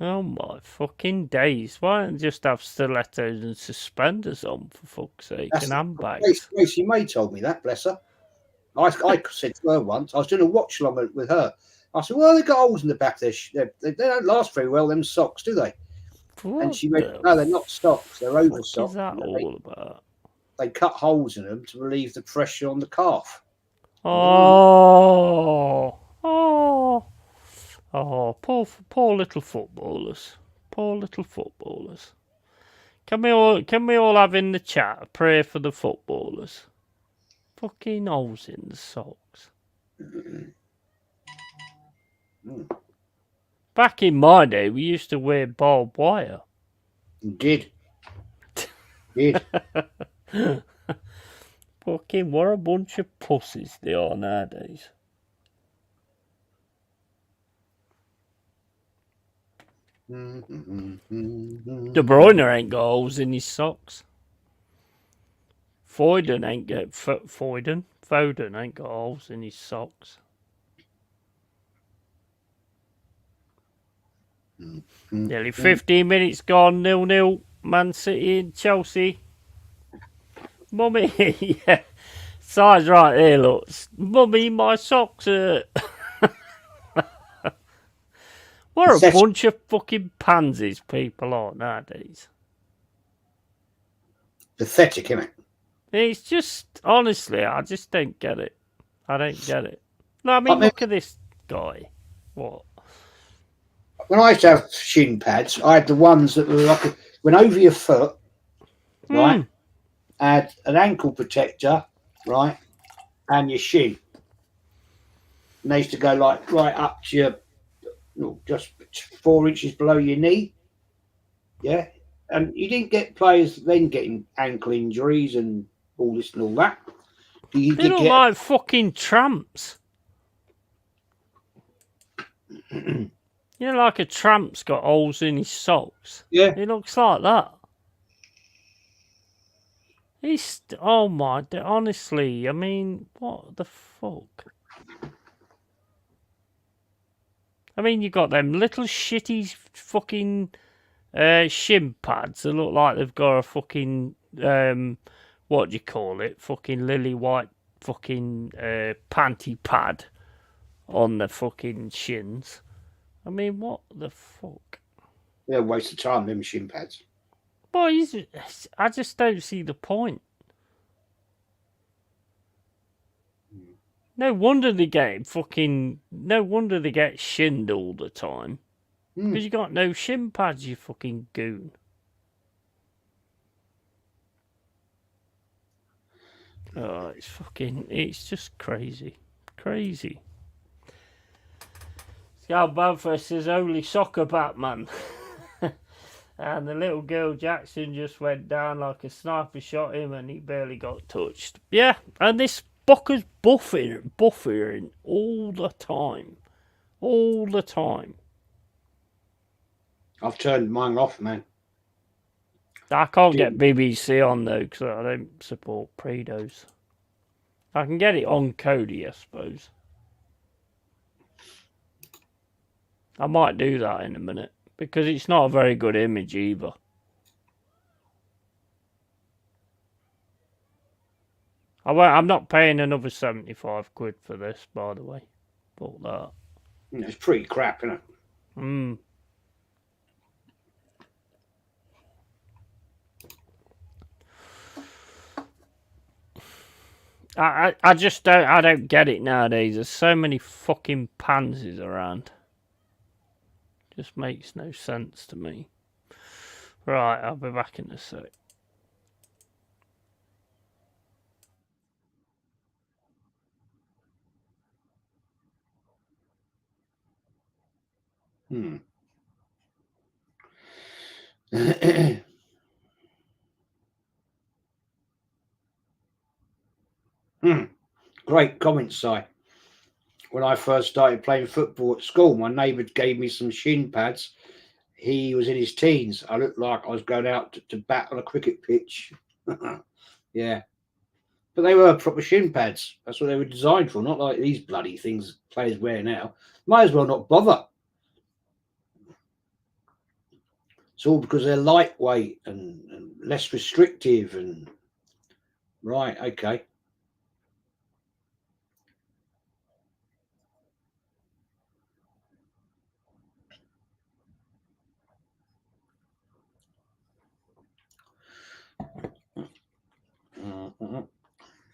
Oh my fucking days. Why don't you just have stilettos and suspenders on, for fuck's sake, and handbags? Gracie May told me that, bless her. I said to her once, I was doing a watch along with her. I said, well, they've got holes in the back. They don't last very well, them socks, do they? What and she went, no, they're not socks. They're over socks. What is that all about? They cut holes in them to relieve the pressure on the calf. Oh, poor little footballers. Poor little footballers. Can we all have in the chat a prayer for the footballers? Fucking holes in the socks. Back in my day, we used to wear barbed wire. You did. Fucking what a bunch of pussies they are nowadays. De Bruyne ain't got holes in his socks. Foden ain't got holes in his socks. Nearly 15 minutes gone, 0-0. Man City and Chelsea. Mummy, yeah. Size right there, look. Mummy, my socks hurt. What a bunch of fucking pansies people are nowadays. Pathetic, isn't it? It's just, honestly, I just don't get it. I don't get it. No, I mean, look at this guy. What? When I used to have shin pads, I had the ones that were like went over your foot, right? Had an ankle protector, right, and your shin. And they used to go like right up to your, just 4 inches below your knee. Yeah, and you didn't get players then getting ankle injuries and all this and all that. They look like fucking tramps. You know, like a tramp's got holes in his socks. Yeah. He looks like that. Oh my, honestly, I mean, what the fuck? I mean, you got them little shitty fucking shin pads that look like they've got a fucking, what do you call it? Fucking lily white fucking panty pad on the fucking shins. I mean, what the fuck? Yeah, waste of time, them shin pads. Well, I just don't see the point. No wonder they get shinned all the time. Because you got no shin pads, you fucking goon. Oh, it's just crazy. Crazy. Scal Bamford says only soccer Batman. And the little girl Jackson just went down like a sniper shot him and he barely got touched. Yeah, and this fucker's buffering all the time. All the time. I've turned mine off, man. I can't get BBC on though because I don't support Predos. I can get it on Cody, I suppose. I might do that in a minute because it's not a very good image either. I'm not paying another 75 quid for this, by the way. Fuck that. It's pretty crap, isn't it? I just don't get it nowadays. There's so many fucking pansies around. Just makes no sense to me. Right, I'll be back in a sec. Great comment, Si. When I first started playing football at school, my neighbour gave me some shin pads. He was in his teens. I looked like I was going out to bat on a cricket pitch. Yeah. But they were proper shin pads. That's what they were designed for, not like these bloody things players wear now. Might as well not bother. It's all because they're lightweight and less restrictive and right, okay.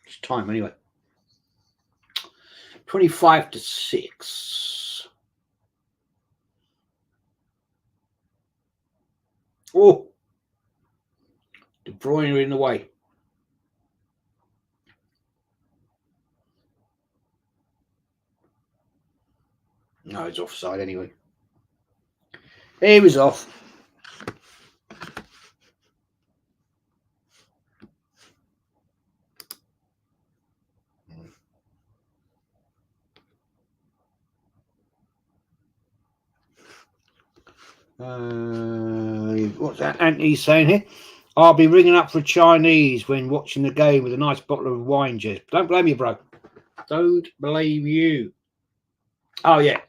It's time anyway. 25 to 6. Oh, De Bruyne in the way. No, it's offside anyway. He was off. What's that Anthony's saying here? I'll be ringing up for Chinese when watching the game with a nice bottle of wine, Jez. Don't blame you, bro. Don't blame you. Oh, yeah.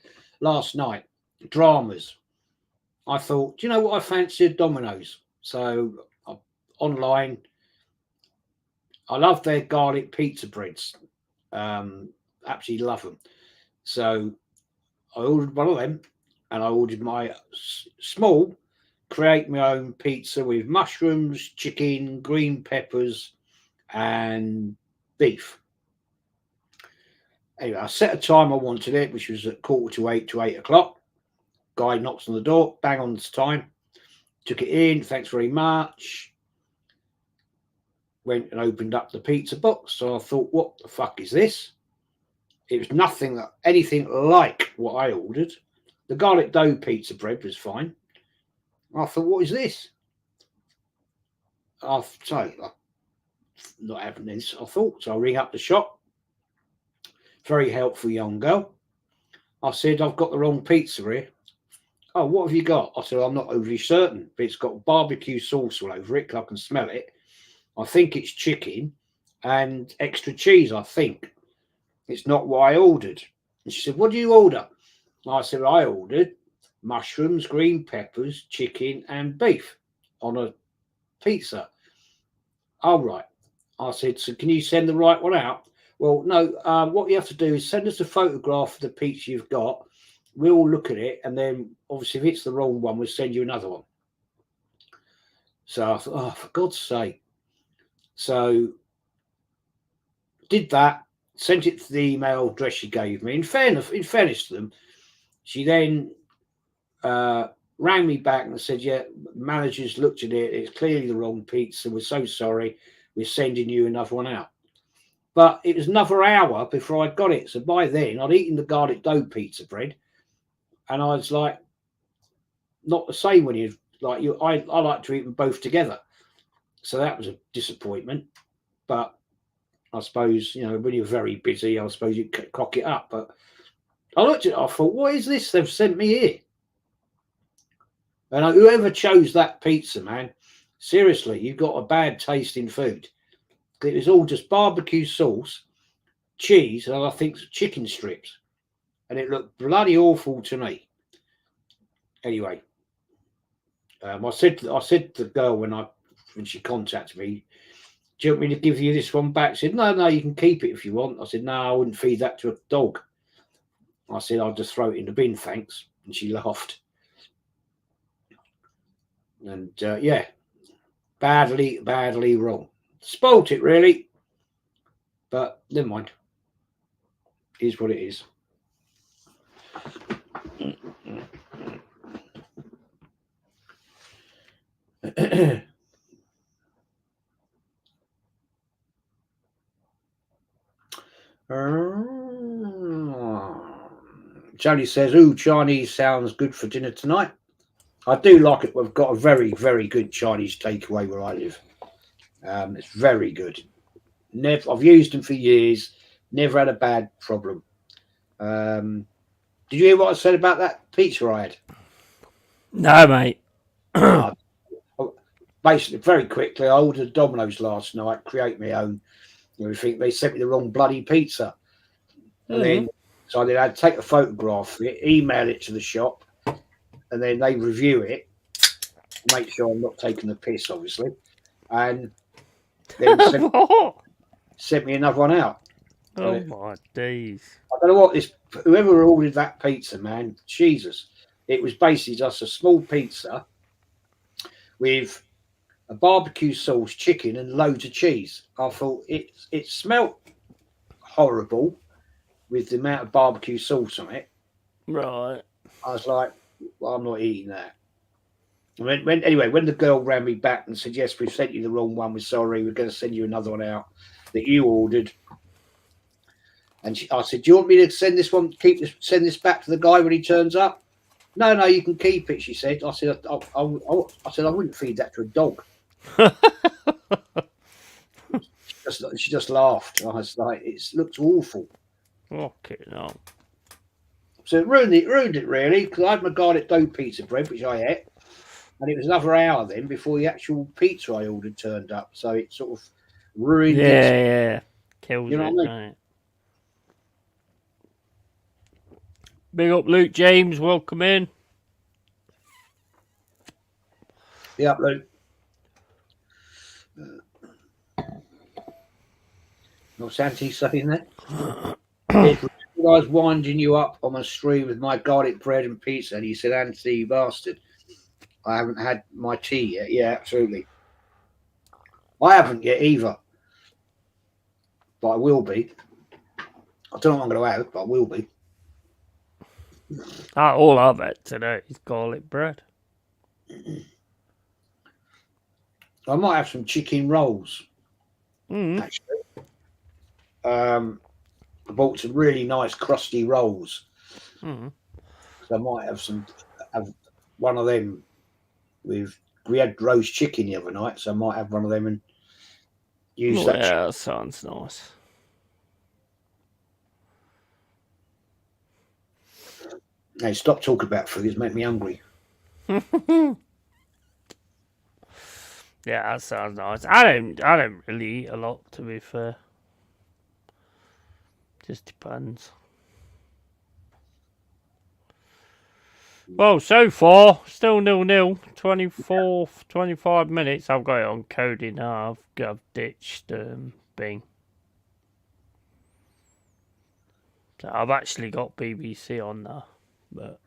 Last night, dramas. I thought, do you know what I fancied? Domino's. So online, I love their garlic pizza breads. Absolutely love them. So I ordered one of them, and I ordered my small, create my own pizza with mushrooms, chicken, green peppers, and beef. Anyway, I set a time I wanted it, which was at 7:45 to 8 o'clock. Guy knocks on the door, bang on this time. Took it in, thanks very much. Went and opened up the pizza box. So I thought, what the fuck is this? It was anything like what I ordered. The garlic dough pizza bread was fine. I thought, what is this? I'm not having this. I thought, so I ring up the shop. Very helpful young girl. I said, I've got the wrong pizza here. Oh, what have you got? I said, I'm not overly certain, but it's got barbecue sauce all over it, 'cause I can smell it. I think it's chicken and extra cheese, I think. It's not what I ordered. And she said, what do you order? I said, I ordered mushrooms, green peppers, chicken and beef on a pizza. Oh, right. I said, so can you send the right one out? Well, no, what you have to do is send us a photograph of the pizza you've got. We'll look at it, and then obviously if it's the wrong one, we'll send you another one. So I thought, oh, for God's sake. So did that, sent it to the email address she gave me. In fairness to them, she then rang me back and said, yeah, managers looked at it. It's clearly the wrong pizza. We're so sorry. We're sending you another one out. But it was another hour before I got it. So by then, I'd eaten the garlic dough pizza bread. And I was like, not the same when you like you. I like to eat them both together. So that was a disappointment. But I suppose, when you're very busy, I suppose you cock it up. But I looked at it, I thought, what is this they've sent me here? And whoever chose that pizza, man, seriously, you've got a bad taste in food. It was all just barbecue sauce, cheese, and I think chicken strips. And it looked bloody awful to me. Anyway, I said to the girl when she contacted me, do you want me to give you this one back? She said, no, you can keep it if you want. I said, no, I wouldn't feed that to a dog. I said, I'll just throw it in the bin, thanks. And she laughed. And yeah, badly wrong. Spoilt it, really. But never mind. It is what it is. Jody says, "Ooh, Chinese sounds good for dinner tonight." I do like it. We've got a very, very good Chinese takeaway where I live. It's very good. I've used them for years. Never had a bad problem. Did you hear what I said about that pizza I had? No, mate. Basically, very quickly, I ordered Domino's last night, create my own. Everything. They sent me the wrong bloody pizza. And then, so I had to take a photograph of it, email it to the shop, and then they review it, make sure I'm not taking the piss, obviously, and then sent me another one out. Oh my days! I don't know what this. Whoever ordered that pizza, man, Jesus, it was basically just a small pizza with a barbecue sauce, chicken, and loads of cheese. I thought it smelt horrible with the amount of barbecue sauce on it. Right. I was like, well, I'm not eating that. Anyway, when the girl rang me back and said, "Yes, we've sent you the wrong one. We're sorry. We're going to send you another one out that you ordered." And I said, "Do you want me to send this one? Send this back to the guy when he turns up?" No, you can keep it. She said. I said, I said I wouldn't feed that to a dog. She just laughed. I was like, "It looks awful." Okay, no. So it ruined it really, because I had my garlic dough pizza bread, which I ate, and it was another hour then before the actual pizza I ordered turned up. So it sort of ruined it. Yeah. Kills You know it, what I mean? right? Big up Luke James, welcome in. Yeah, Luke. What's Santi saying there? I was winding you up on my stream with my garlic bread and pizza, and he said, "Anthony, you bastard, I haven't had my tea yet." Yeah, absolutely. I haven't yet either, but I will be. I don't know what I'm going to have, but I will be. All I've had today is garlic bread. I might have some chicken rolls. Actually, I bought some really nice crusty rolls. So I might have one of them with. We had roast chicken the other night, so I might have one of them and use that. Yeah, that sounds nice. Hey, stop talking about food. It's making me hungry. Yeah, that sounds nice. I don't really eat a lot, to be fair. Just depends. Well, so far, still 0-0. 25 minutes. I've got it on Cody now. I've ditched Bing. So I've actually got BBC on now. But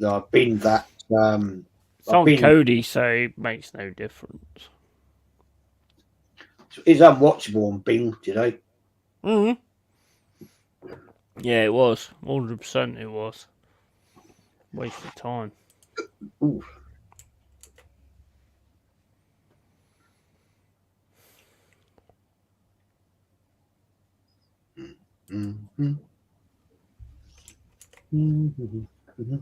No, I've been that. It's on Cody, so it makes no difference. It's unwatchable on Bing today. Yeah, it was. 100% it was. Waste of time. Ooh. Mm-hmm. Mm-hmm. Mm-hmm.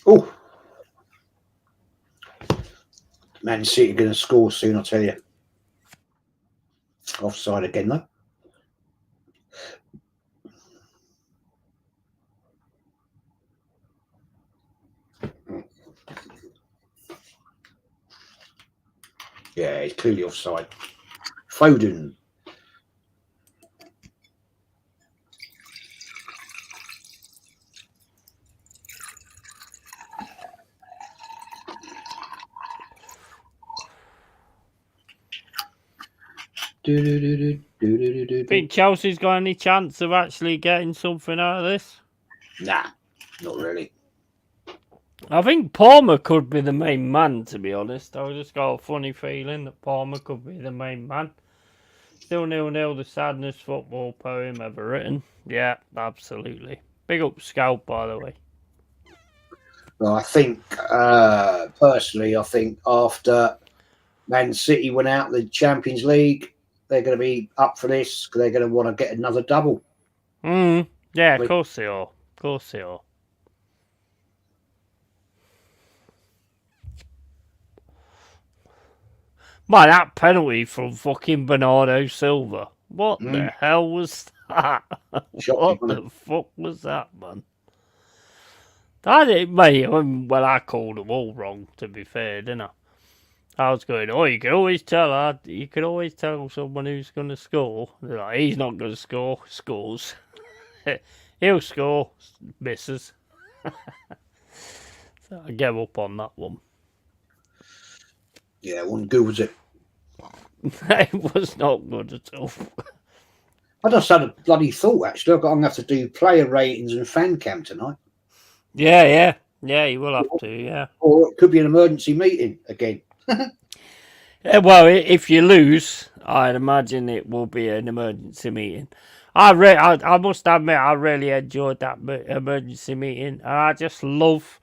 Oh, Man City going to score soon, I'll tell you. Offside again, though. Yeah, he's clearly offside. Foden. Think Chelsea's got any chance of actually getting something out of this? Nah, not really. I think Palmer could be the main man, to be honest. I just got a funny feeling that Palmer could be the main man. Still 0-0, the saddest football poem ever written. Yeah, absolutely. Big up Scout, by the way. Well, I think personally, I think after Man City went out of the Champions League, they're going to be up for this because they're going to want to get another double. Yeah, of course they are. Of course they are. My, that penalty from fucking Bernardo Silva. What the hell was that? Shocking, What the fuck was that, man? I didn't, mate. Well, I called them all wrong. To be fair, didn't I? I was going, oh, you can always tell. You can always tell someone who's going to score. They're like, he's not going to score. Scores. He'll score. Misses. So I gave up on that one. Yeah, it wasn't good, was it? It was not good at all. I just had a bloody thought, actually. I'm going to have to do player ratings and fan cam tonight. Yeah, you will have to, yeah. Or it could be an emergency meeting again. Well, if you lose, I'd imagine it will be an emergency meeting. I must admit, I really enjoyed that emergency meeting. And I just love,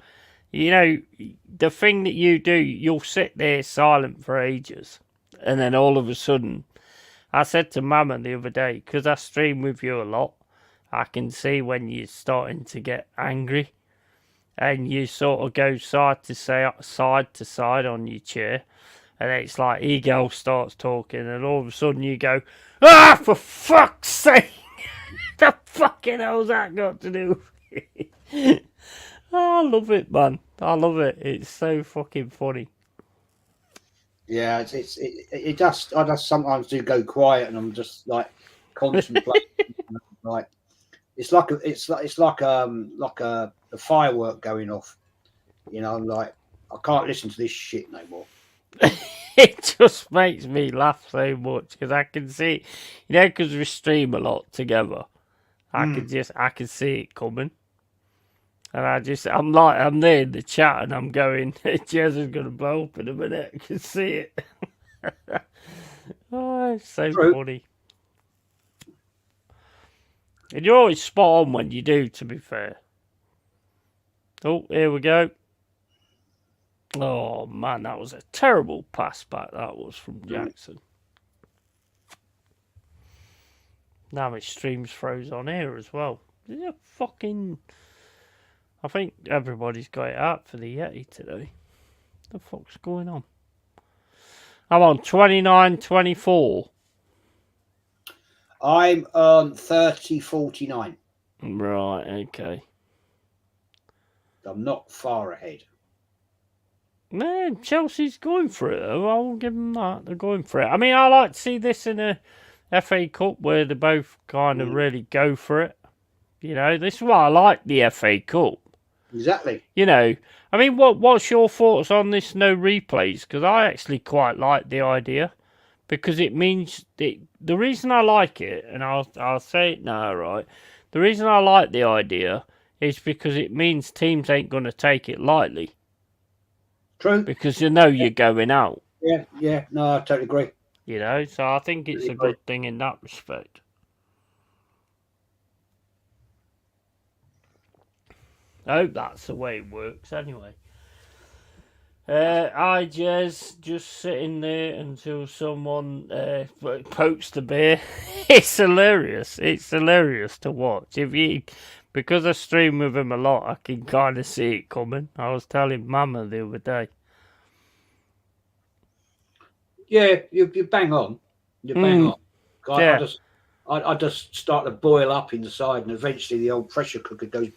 the thing that you do, you'll sit there silent for ages. And then all of a sudden, I said to Mama the other day, because I stream with you a lot, I can see when you're starting to get angry. And you sort of go side to side on your chair. And it's like Eagle starts talking, and all of a sudden you go, ah, for fuck's sake! The fucking hell's that got to do with it? Oh, I love it, man. I love it. It's so fucking funny. Yeah, it just I just sometimes do go quiet, and I'm just like contemplating. Like it's like a firework going off. I'm like, I can't listen to this shit no more. It just makes me laugh so much because I can see, because we stream a lot together. I can see it coming, and I'm there in the chat, and I'm going, Jez is gonna blow up in a minute. I can see it. Oh, it's so funny. And you're always spot on when you do, to be fair. Oh, here we go. Oh, man, that was a terrible pass back, that was, from Jackson. Now my stream's froze on here as well. I think everybody's got it out for the Yeti today. What the fuck's going on? I'm on 29.24. I'm on 30.49. Right, okay. I'm not far ahead. Man, Chelsea's going for it, though. I will give them that. They're going for it. I mean, I like to see this in a FA Cup where they both kind of really go for it. This is why I like the FA Cup. Exactly. I mean, what's your thoughts on this no replays? Because I actually quite like the idea. Because it means... the reason I like it, and I'll say it now, right? The reason I like the idea is because it means teams ain't going to take it lightly. True. Because you're going out. Yeah. No, I totally agree. So I think it's a good thing in that respect. I hope that's the way it works anyway. Jez just sitting there until someone pokes the bear. It's hilarious. It's hilarious to watch. Because I stream with him a lot, I can kind of see it coming. I was telling Mama the other day. Yeah, you bang on. You bang on. I just start to boil up inside, and eventually the old pressure cooker goes.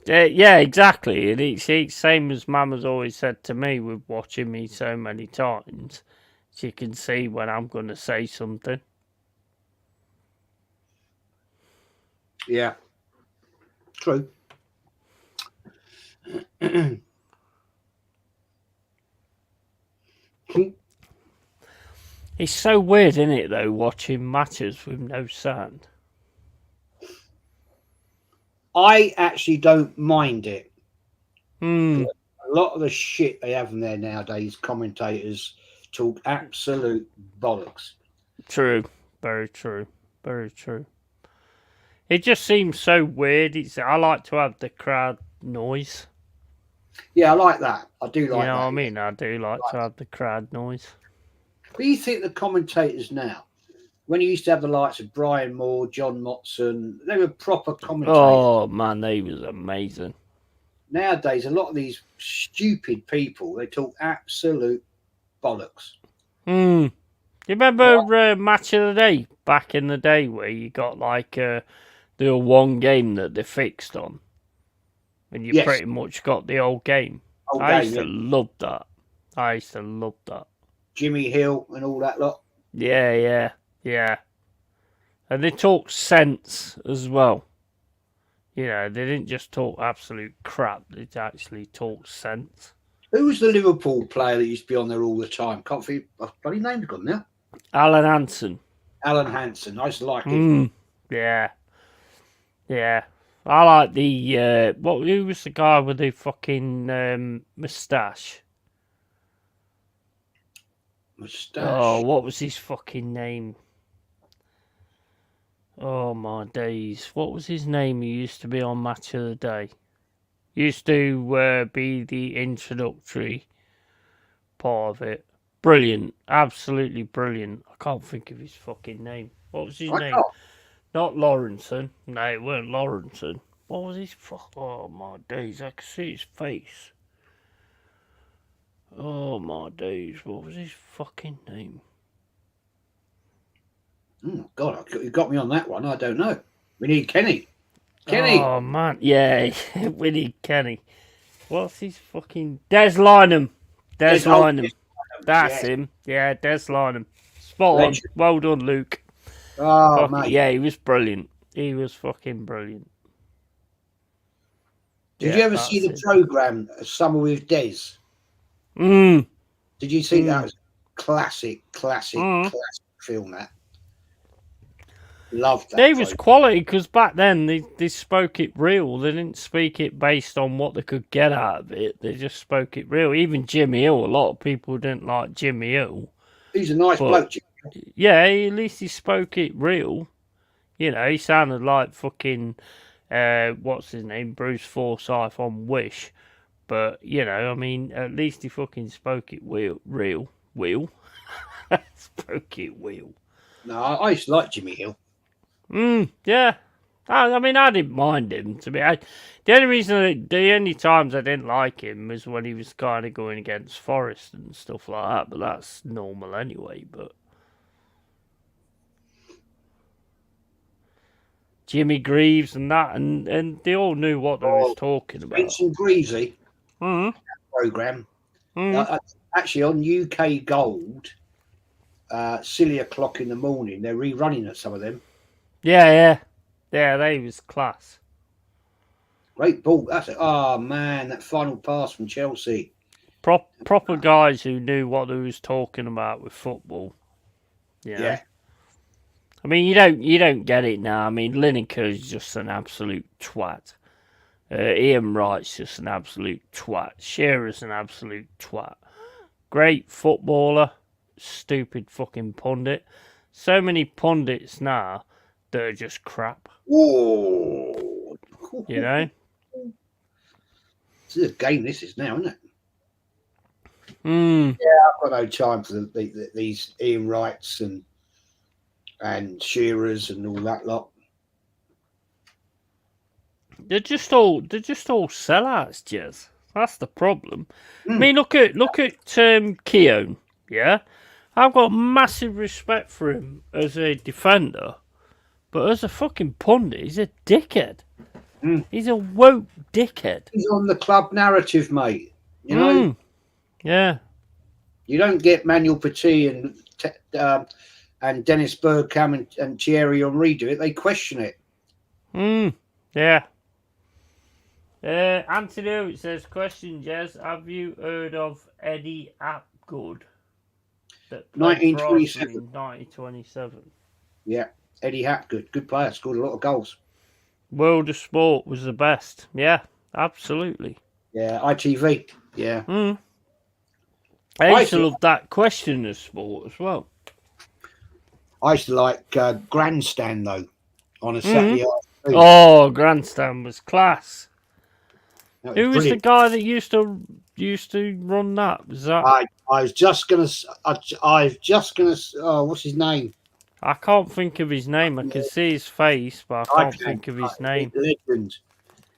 Yeah, exactly. And it's same as Mama's always said to me with watching me so many times. She can see when I'm going to say something. Yeah. True. It's so weird, isn't it, though, watching matches with no sound? I actually don't mind it. A lot of the shit they have in there nowadays, commentators talk absolute bollocks. True. Very true. Very true. It just seems so weird. I like to have the crowd noise. Yeah, I like that. I do like You know that. what I Yeah. mean? I do like to have the crowd noise. What do you think the commentators now? When you used to have the likes of Brian Moore, John Motson, they were proper commentators. Oh man, they was amazing. Nowadays, a lot of these stupid people, they talk absolute bollocks. You remember Match of the Day back in the day where you got like the one game that they fixed on, and you Yes, pretty much got the whole game. whole I game, used to yeah. love that. I used to love that. Jimmy Hill and all that lot. Yeah. And they talk sense as well. You know, they didn't just talk absolute crap. They actually talk sense. Who was the Liverpool player that used to be on there all the time? Can't think. Bloody name's gone now. Alan Hansen. Alan Hansen. I used to like him. Yeah. I like the who was the guy with the fucking moustache? Moustache. Oh, what was his fucking name? Oh my days! What was his name? He used to be on Match of the Day. Used to be the introductory part of it. Brilliant, absolutely brilliant. I can't think of his fucking name. What was his name? Can't. Not Lawrenson. No, it weren't Lawrenson. What was his Oh my days! I could see his face. Oh my days! What was his fucking name? Oh God, you got me on that one. I don't know. We need Kenny. Kenny. Oh man, yeah, we need Kenny. What's his fucking Des Lynam? Des Lynam. That's him. Yeah, Des Lynam. Spot on. Well done, Luke. Oh mate. Yeah, he was brilliant. He was fucking brilliant. Did you ever see the programme Summer with Des? Did you see that? It was classic film. That loved that. They was quality because back then they spoke it real. They didn't speak it based on what they could get out of it. They just spoke it real. Even Jimmy Hill, a lot of people didn't like Jimmy Hill. He's a nice bloke. Yeah, at least he spoke it real. You know, he sounded like fucking what's his name, Bruce Forsyth on Wish. But you know, I mean, at least he fucking spoke it real. Spoke it real. No, I used to like Jimmy Hill. Yeah. I mean, I didn't mind him. The only times I didn't like him was when he was kind of going against Forrest and stuff like that. But that's normal anyway. But Jimmy Greaves and that, and they all knew what they was talking about. Vincent Greavesy program. Actually, on UK Gold, silly o'clock in the morning, they're rerunning at some of them. Yeah, they was class. Great ball. That's it. Oh man, that final pass from Chelsea. Proper guys who knew what they was talking about with football. You know? Yeah. I mean, you don't get it now. I mean, Lineker's just an absolute twat. Ian Wright's just an absolute twat. Shearer's an absolute twat. Great footballer, stupid fucking pundit. So many pundits now that are just crap. Whoa. You know? This is a game, this is now, isn't it? Yeah, I've got no time for these Ian Wrights and Shearers and all that lot. They're just all sellouts, Jez. That's the problem. I mean, look at Keown. Yeah, I've got massive respect for him as a defender, but as a fucking pundit, he's a dickhead. He's a woke dickhead. He's on the club narrative, mate. You know. Yeah. You don't get Manuel Petit and Dennis Bergkamp and Thierry Henry do it. They question it. Yeah. Anthony, it says, question, Jez, have you heard of Eddie Apgood? 1927. 1927. Yeah, Eddie Hapgood, good player, scored a lot of goals. World of Sport was the best. Yeah, absolutely. Yeah, ITV. Yeah. I used to love that question of sport as well. I used to like Grandstand, though, on a Saturday afternoon. Oh, Grandstand was class. That was Who was the brilliant. guy that used to run that? Was that? I was just gonna. I was just gonna. Oh, what's his name? I can't think of his name. I can see his face, but I I can't can. think of his name. Legend.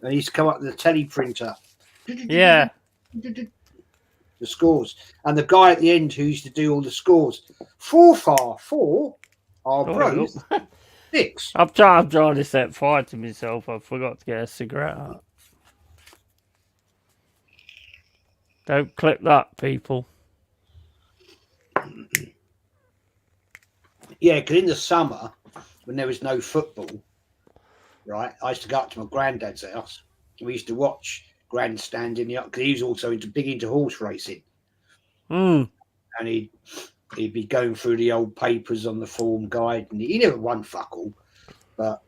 And he's come up with the teleprinter. Yeah. The scores. And the guy at the end who used to do all the scores. 4 are both 6. I'm trying to set fire to myself. I forgot to get a cigarette out. Don't clip that, people. Yeah, because in the summer, when there was no football, right, I used to go up to my granddad's house. We used to watch grandstand in the because he was also big into horse racing. Mm. And he'd be going through the old papers on the form guide, and he never won fuck all, but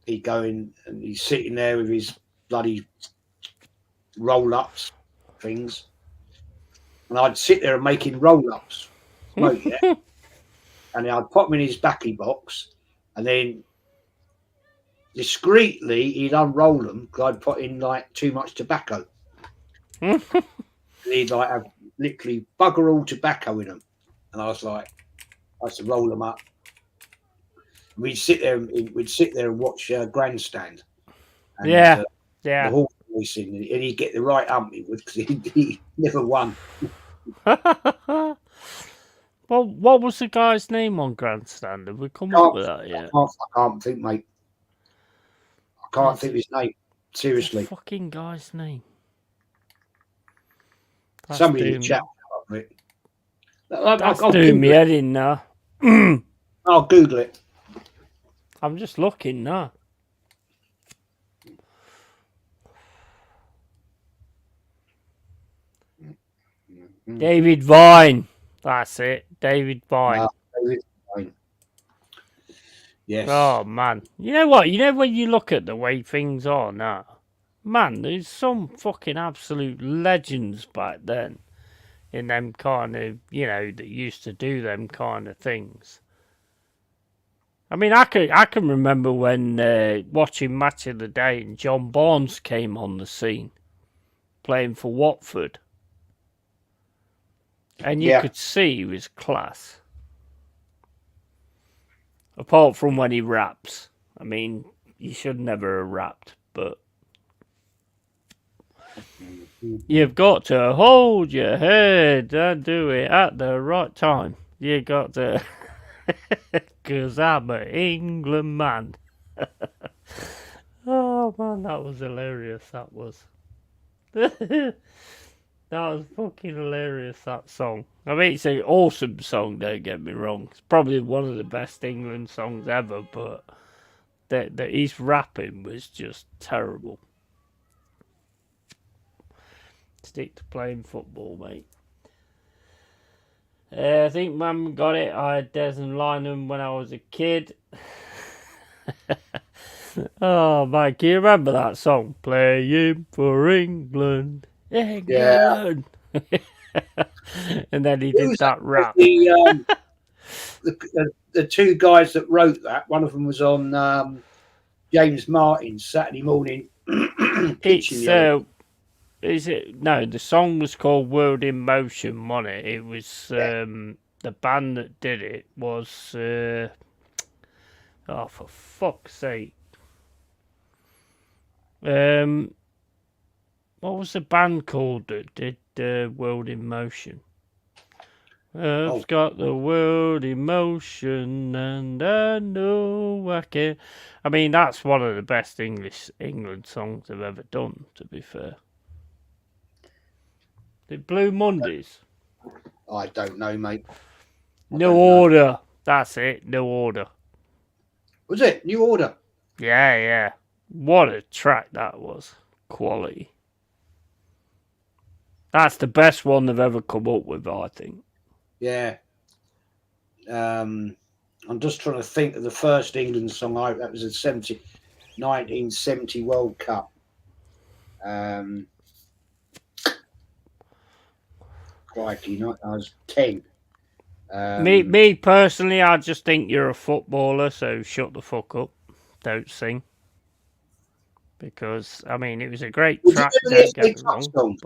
he'd go in and he's sitting there with his bloody roll-ups things, and I'd sit there and make him roll-ups, smoke, yeah, and I'd pop him in his backy box, and then discreetly he'd unroll them because I'd put in like too much tobacco. And he'd like have literally bugger all tobacco in them, and I was like, I used to roll them up. We'd sit there and watch grandstand. And, Yeah. the horse racing, and he'd get the right ump he would because he never won. Well, what was the guy's name on grandstand? Have we come up with that yet? I can't think, mate. I can't think of his name. Seriously, fucking guy's name. Somebody in the chat. That's doing me head in now. I'll Google it. I'm just looking now. David Vine. That's it. David Vine. David Vine. Yes. Oh, man. You know what? You know when you look at the way things are now? Man, there's some fucking absolute legends back then in them kind of, that used to do them kind of things. I mean, I can remember when watching Match of the Day and John Barnes came on the scene playing for Watford. And you could see he was class. Apart from when he raps. I mean, you should never have rapped, but you've got to hold your head and do it at the right time. You got to, because I'm an England man. Oh man, that was hilarious. That was. That was fucking hilarious, that song. I mean, it's an awesome song, don't get me wrong. It's probably one of the best England songs ever, but that his rapping was just terrible. Stick to playing football, mate. I think Mum got it. I had Des and Lynham when I was a kid. Oh, man, can you remember that song? Playing for England. England. Yeah. And then he did that rap. The two guys that wrote that, one of them was on James Martin's Saturday morning kitchen. Is it? No, the song was called World in Motion, wasn't it? It was the band that did it was oh, for fuck's sake. What was the band called that did World in Motion? I've got the world in motion and I know I can. I mean, that's one of the best England songs I've ever done, to be fair. The Blue Mondays? I don't know, mate. New Order. That's it, New Order. Was it? New Order? Yeah. What a track that was. Quality. That's the best one they've ever come up with, I think. Yeah. I'm just trying to think of the first England song. That was a 1970 World Cup. Crikey, I was 10. Me personally, I just think you're a footballer, so shut the fuck up. Don't sing. because I mean it was a great Well, do track. you remember Don't the get me FA Cup wrong, songs?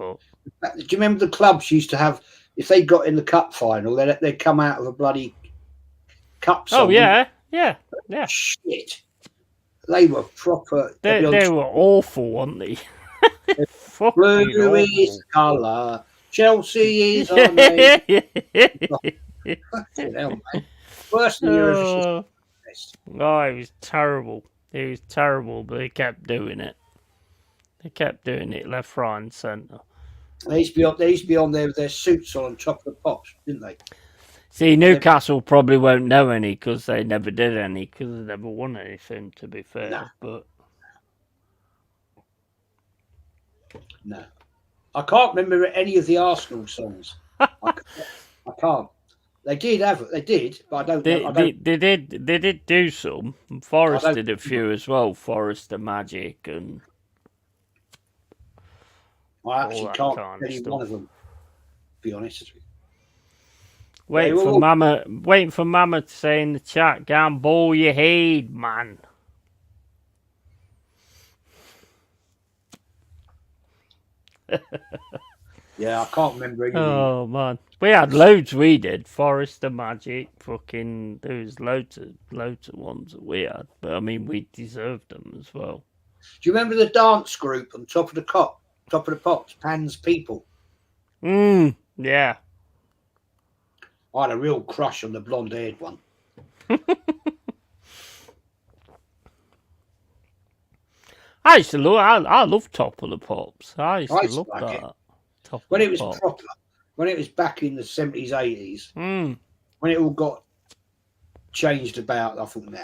but Do you remember the clubs used to have, if they got in the cup final, they'd come out of a bloody cup song? oh yeah, yeah. Shit. They were proper. They'd be on They were awful, weren't they? Fucking blue is awful. the colour, Chelsea is our name. Fucking hell, mate. Worse than Eurovision. Oh, it was terrible. It was terrible, but they kept doing it. They kept doing it left, right, and centre. They used to be on there with their suits on top of the pops, didn't they? See, Newcastle probably won't know any because they never did any because they never won anything, to be fair. No. But no, I can't remember any of the Arsenal songs. I can't. They did, but I don't know. they did do some. Forest did a few as well. Forest the Magic and I actually can't tell you one of them. To be honest. Waiting for Mama to say in the chat, "Go and ball your head, man." Yeah, I can't remember anything. Oh man, we had loads. We did Forest the Magic. Fucking, there was loads of ones that we had. But I mean, we deserved them as well. Do you remember the dance group on top of the pops, Pan's People? Yeah. I had a real crush on the blonde-haired one. I used to love. I love Top of the Pops. I used to love like that. When it was proper, when it was back in the 70s, 80s, when it all got changed about, I thought, nah.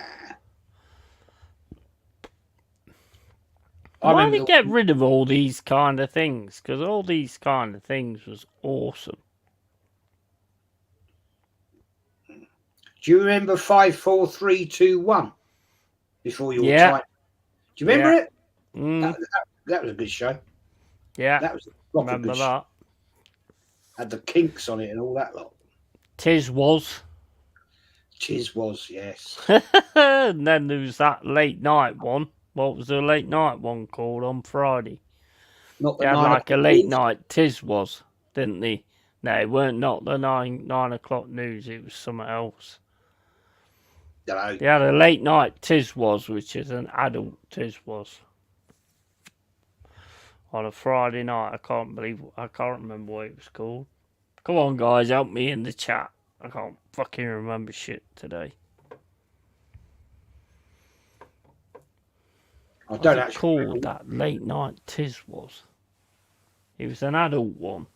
Why did they get rid of all these kind of things? Because all these kind of things was awesome. Do you remember 5, 4, 3, 2, 1? Before your time. Do you remember it? That was a good show. Yeah. That was a proper remember good that. show. Had the Kinks on it and all that lot. Tis was, yes. And then there was that late night one. What was the late night one called on Friday? Not the they had like a late night Tis was, didn't they? No, it weren't not the 9 o'clock news. It was something else. They had a late night Tis was, which is an adult Tis was. On a Friday night, I can't remember what it was called. Come on, guys, help me in the chat. I can't fucking remember shit today. I don't actually called that late night Tis was. It was an adult one.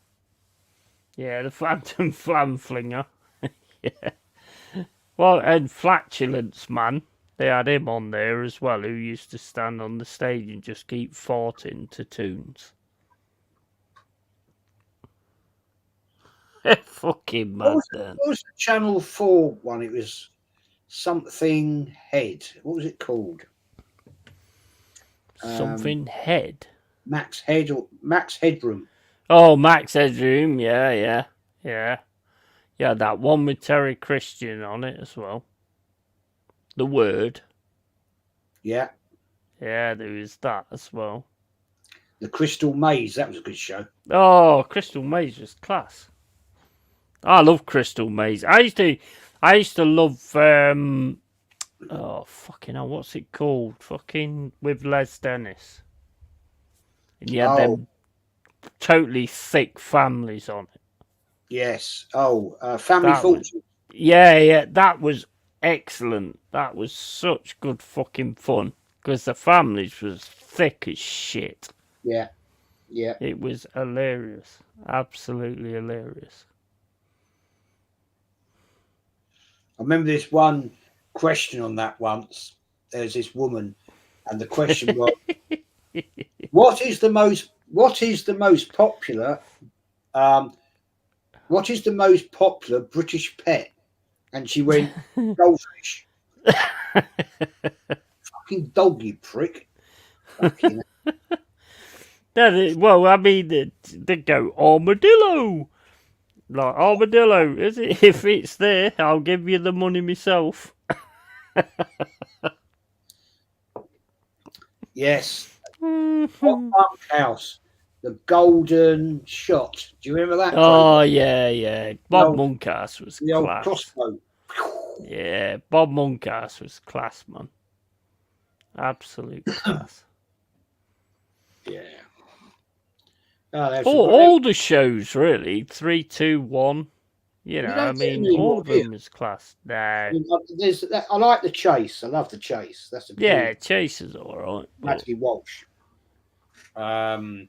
Yeah, the Phantom Flam Flinger. Yeah. Well, and Flatulence Man. They had him on there as well, who used to stand on the stage and just keep farting to tunes. Fucking mad, then. What was the Channel 4 one? It was something Head. What was it called? Something Head? Max Headroom. Oh, Max Headroom. Yeah. Yeah, that one with Terry Christian on it as well. The Word. Yeah. Yeah, there was that as well. The Crystal Maze, that was a good show. Oh, Crystal Maze was class. I love Crystal Maze. I used to love oh fucking hell, what's it called? Fucking with Les Dennis. And you had them totally thick families on it. Yes. Family Fortune. Yeah, that was excellent. That was such good fucking fun. Because the families was thick as shit. Yeah. It was hilarious. Absolutely hilarious. I remember this one question on that once. There's this woman, and the question was, what is the most popular British pet? And she went, goldfish. Fucking dog, you prick. Fucking well, I mean, they go armadillo. Like, armadillo, is it? If it's there, I'll give you the money myself. Yes. Monkhouse, the Golden Shot. Do you remember that? Oh, program? yeah. Bob Monkhouse was The old class. crossbow. Yeah, Bob Monkhouse was class, man. Absolute class. Yeah. Oh, All the shows, really. 3, 2, 1. You know, don't I get mean, any all more of here. them was class. Nah. I like the Chase. I love the Chase. That's a Yeah, brilliant. Chase is alright. Matthew Walsh. And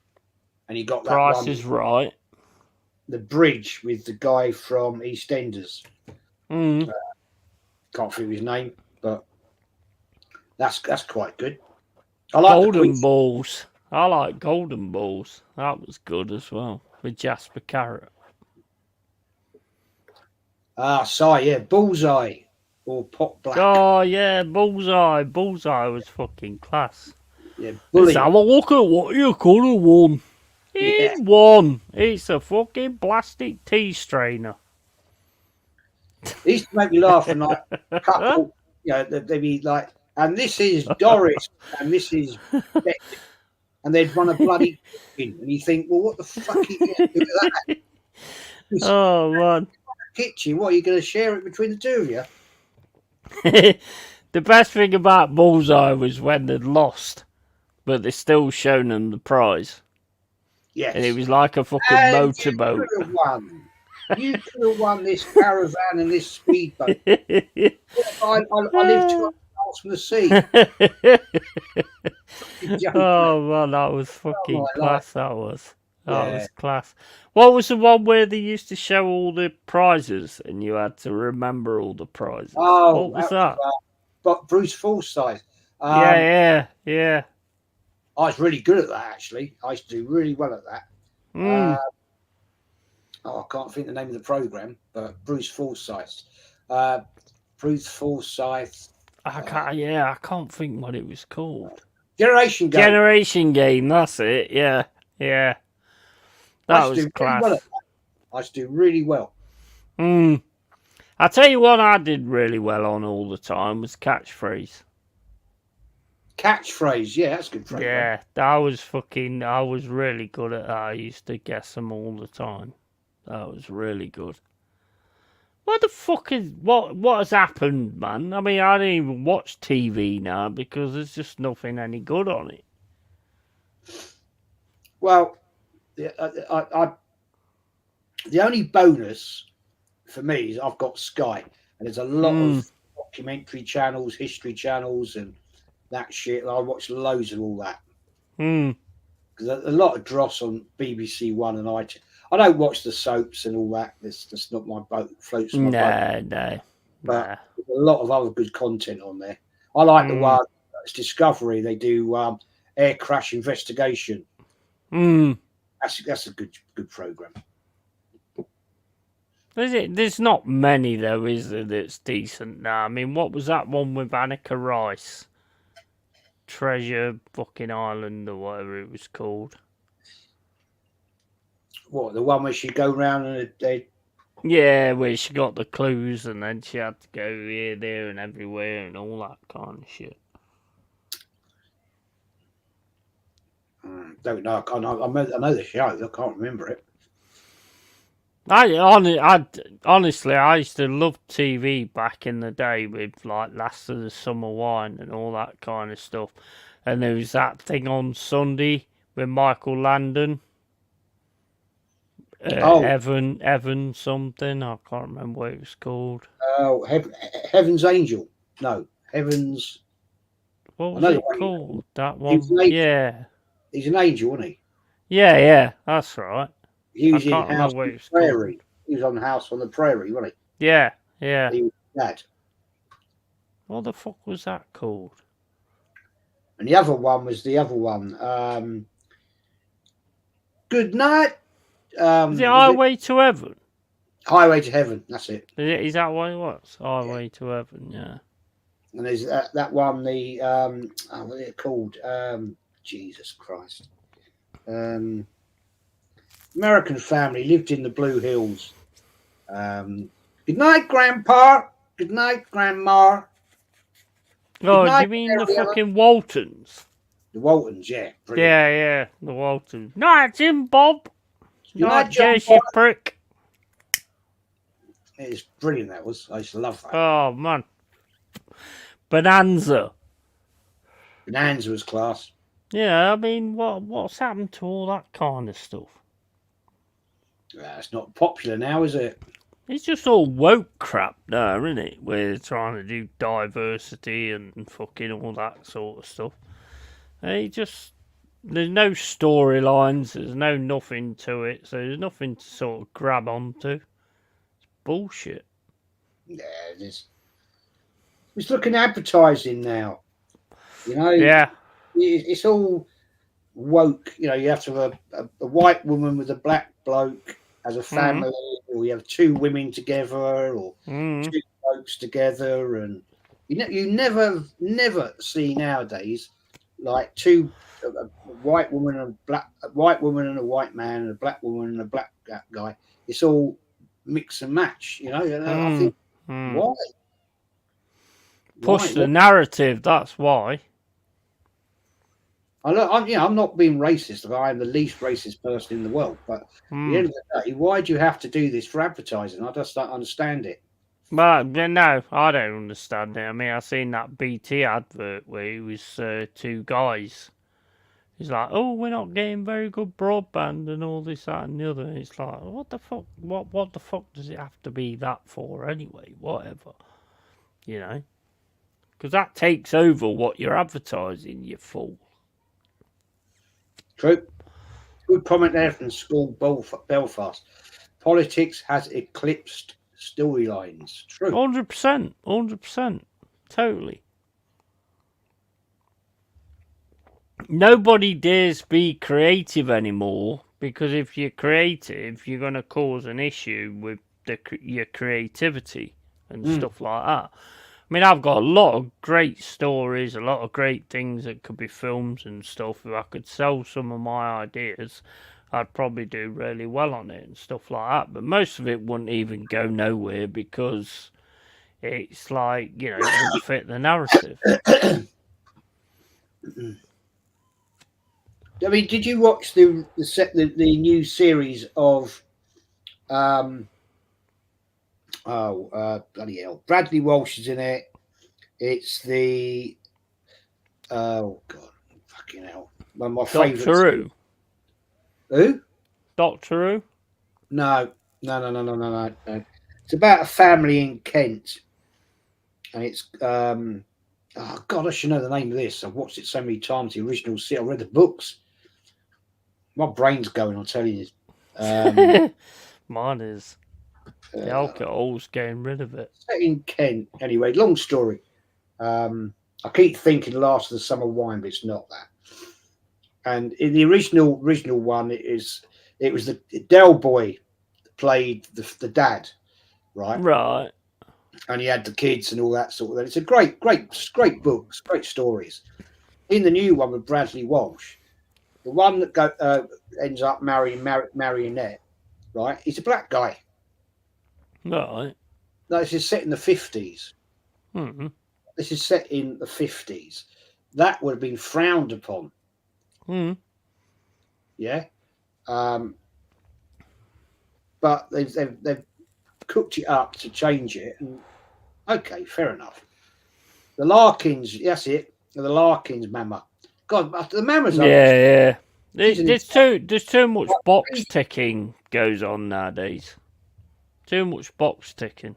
he got that Price one, is Right. the bridge with the guy from EastEnders. Mm. Can't think of his name, but that's quite good. I like Golden Balls. I like Golden Balls. That was good as well with Jasper Carrot. Yeah, Bullseye or Pot Black. Oh yeah, Bullseye. Bullseye was fucking class. Yeah, Let's Bully. have a look at what you could have won. He won. It's a fucking plastic tea strainer. It used to make me laugh, and like a couple, they'd be like, and this is Doris, and this is Becky, and they'd run a bloody kitchen, and you think, well, what the fuck are you going to do with that? Oh man. Kitchen, what are you going to share it between the two of you? The best thing about Bullseye was when they'd lost, but they still shown them the prize. Yes. And it was like a fucking motorboat. You could have won this caravan and this speedboat. I live 2 miles from the sea. Oh man, that was fucking class. That was class. What was the one where they used to show all the prizes and you had to remember all the prizes? Oh, what was that? But Bruce Forsyth. Yeah. I was really good at that, actually. I used to do really well at that. I can't think the name of the program, but Bruce Forsyth. Bruce Forsyth. I can't think what it was called. Generation Game. Generation Game, that's it. Yeah. That was class. Really well I used to do really well. I tell you what I did really well on all the time was Catchphrase. Catchphrase, yeah, that's a good program. Yeah, I was really good at that. I used to guess them all the time. That was really good. What the fuck what has happened, man? I mean, I don't even watch TV now because there's just nothing any good on it. Well, the only bonus for me is I've got Sky, and there's a lot of documentary channels, history channels, and that shit. I watch loads of all that. Because a lot of dross on BBC One and I don't watch the soaps and all that. That's not my boat. Floats my boat. No. But there's a lot of other good content on there. I like the one it's Discovery. They do air crash investigation. That's a good program. There's not many though, is there? That's decent now. I mean, what was that one with Annika Rice? Treasure fucking Island or whatever it was called. What, the one where she go round and they? Yeah, where she got the clues and then she had to go here, there, and everywhere and all that kind of shit. Don't know. I know the show. I can't remember it. Honestly, I used to love TV back in the day with like Last of the Summer Wine and all that kind of stuff. And there was that thing on Sunday with Michael Landon. Evan something. I can't remember what it was called. Oh, Heaven's Angel. No, Heaven's. What was it called? That one. Yeah. He's an angel, isn't he? Yeah, that's right. He was in House on the Prairie. He was on House on the Prairie, wasn't he? Yeah. He was Dad. What the fuck was that called? And the other one was the other one. Good Night. Is it Highway to Heaven? Highway to Heaven, that's it. Is that what it was? Highway to Heaven, yeah. And there's that one, the what is it called? Jesus Christ. American Family, lived in the Blue Hills. Good night, Grandpa. Good night, Grandma. Oh, do you mean the fucking Waltons? The Waltons, yeah. Brilliant. Yeah, the Waltons. Night, Jim Bob. Good Night, night, John Jess, you Bob. prick. It's brilliant, that was. I used to love that. Oh, man. Bonanza. Bonanza was class. Yeah, I mean, what's happened to all that kind of stuff? It's not popular now, is it? It's just all woke crap now, isn't it? We're trying to do diversity and fucking all that sort of stuff. There's no storylines, there's no nothing to it, so there's nothing to sort of grab onto. It's bullshit. Yeah, it is. Just looking at advertising now. You know? Yeah. It's all woke. You know, you have to have a white woman with a black bloke as a family, or you have two women together, or two blokes together, and you never see nowadays like two a white woman and a white woman and a white man, and a black woman and a black guy. It's all mix and match, you know. And I think why? Push the narrative. That's why. I'm not being racist. I am the least racist person in the world. But at the end of the day, why do you have to do this for advertising? I just don't understand it. Well, no, I don't understand it. I mean, I seen that BT advert where it was two guys. He's like, oh, we're not getting very good broadband and all this, that, and the other. And it's like, what the fuck? What the fuck does it have to be that for anyway? Whatever, you know? Because that takes over what you're advertising, you fool. True. Good comment there from School Belfast. Politics has eclipsed storylines. True. 100%. Totally. Nobody dares be creative anymore, because if you're creative, you're going to cause an issue with your creativity and stuff like that. I mean, I've got a lot of great stories, a lot of great things that could be films and stuff. If I could sell some of my ideas, I'd probably do really well on it and stuff like that. But most of it wouldn't even go nowhere because it's like, you know, it doesn't fit the narrative. I mean, did you watch the new series of bloody hell, Bradley Walsh is in it. It's the oh god, fucking hell, one of my favourites. Doctor Who. Who? Doctor Who? No. It's about a family in Kent, and it's oh god, I should know the name of this. I've watched it so many times. The original series. I read the books. My brain's going. I'll tell you. Mine is. The alcohol's getting rid of it. Set in Kent. Anyway, long story. I keep thinking Last of the Summer Wine, but it's not that. And in the original one, it was the Del Boy that played the dad, right? Right. And he had the kids and all that sort of thing. It's a great books, great stories. In the new one with Bradley Walsh, the one that ends up marrying Marionette, right? He's a black guy. Right. No, this is set in the 50s. Mm-hmm. This is set in the 50s. That would have been frowned upon. Yeah. But they've cooked it up to change it. And, okay, fair enough. The Larkins, that's it. The Larkins mama. God, the mama's yeah. There's too much box ticking goes on nowadays. Too much box ticking.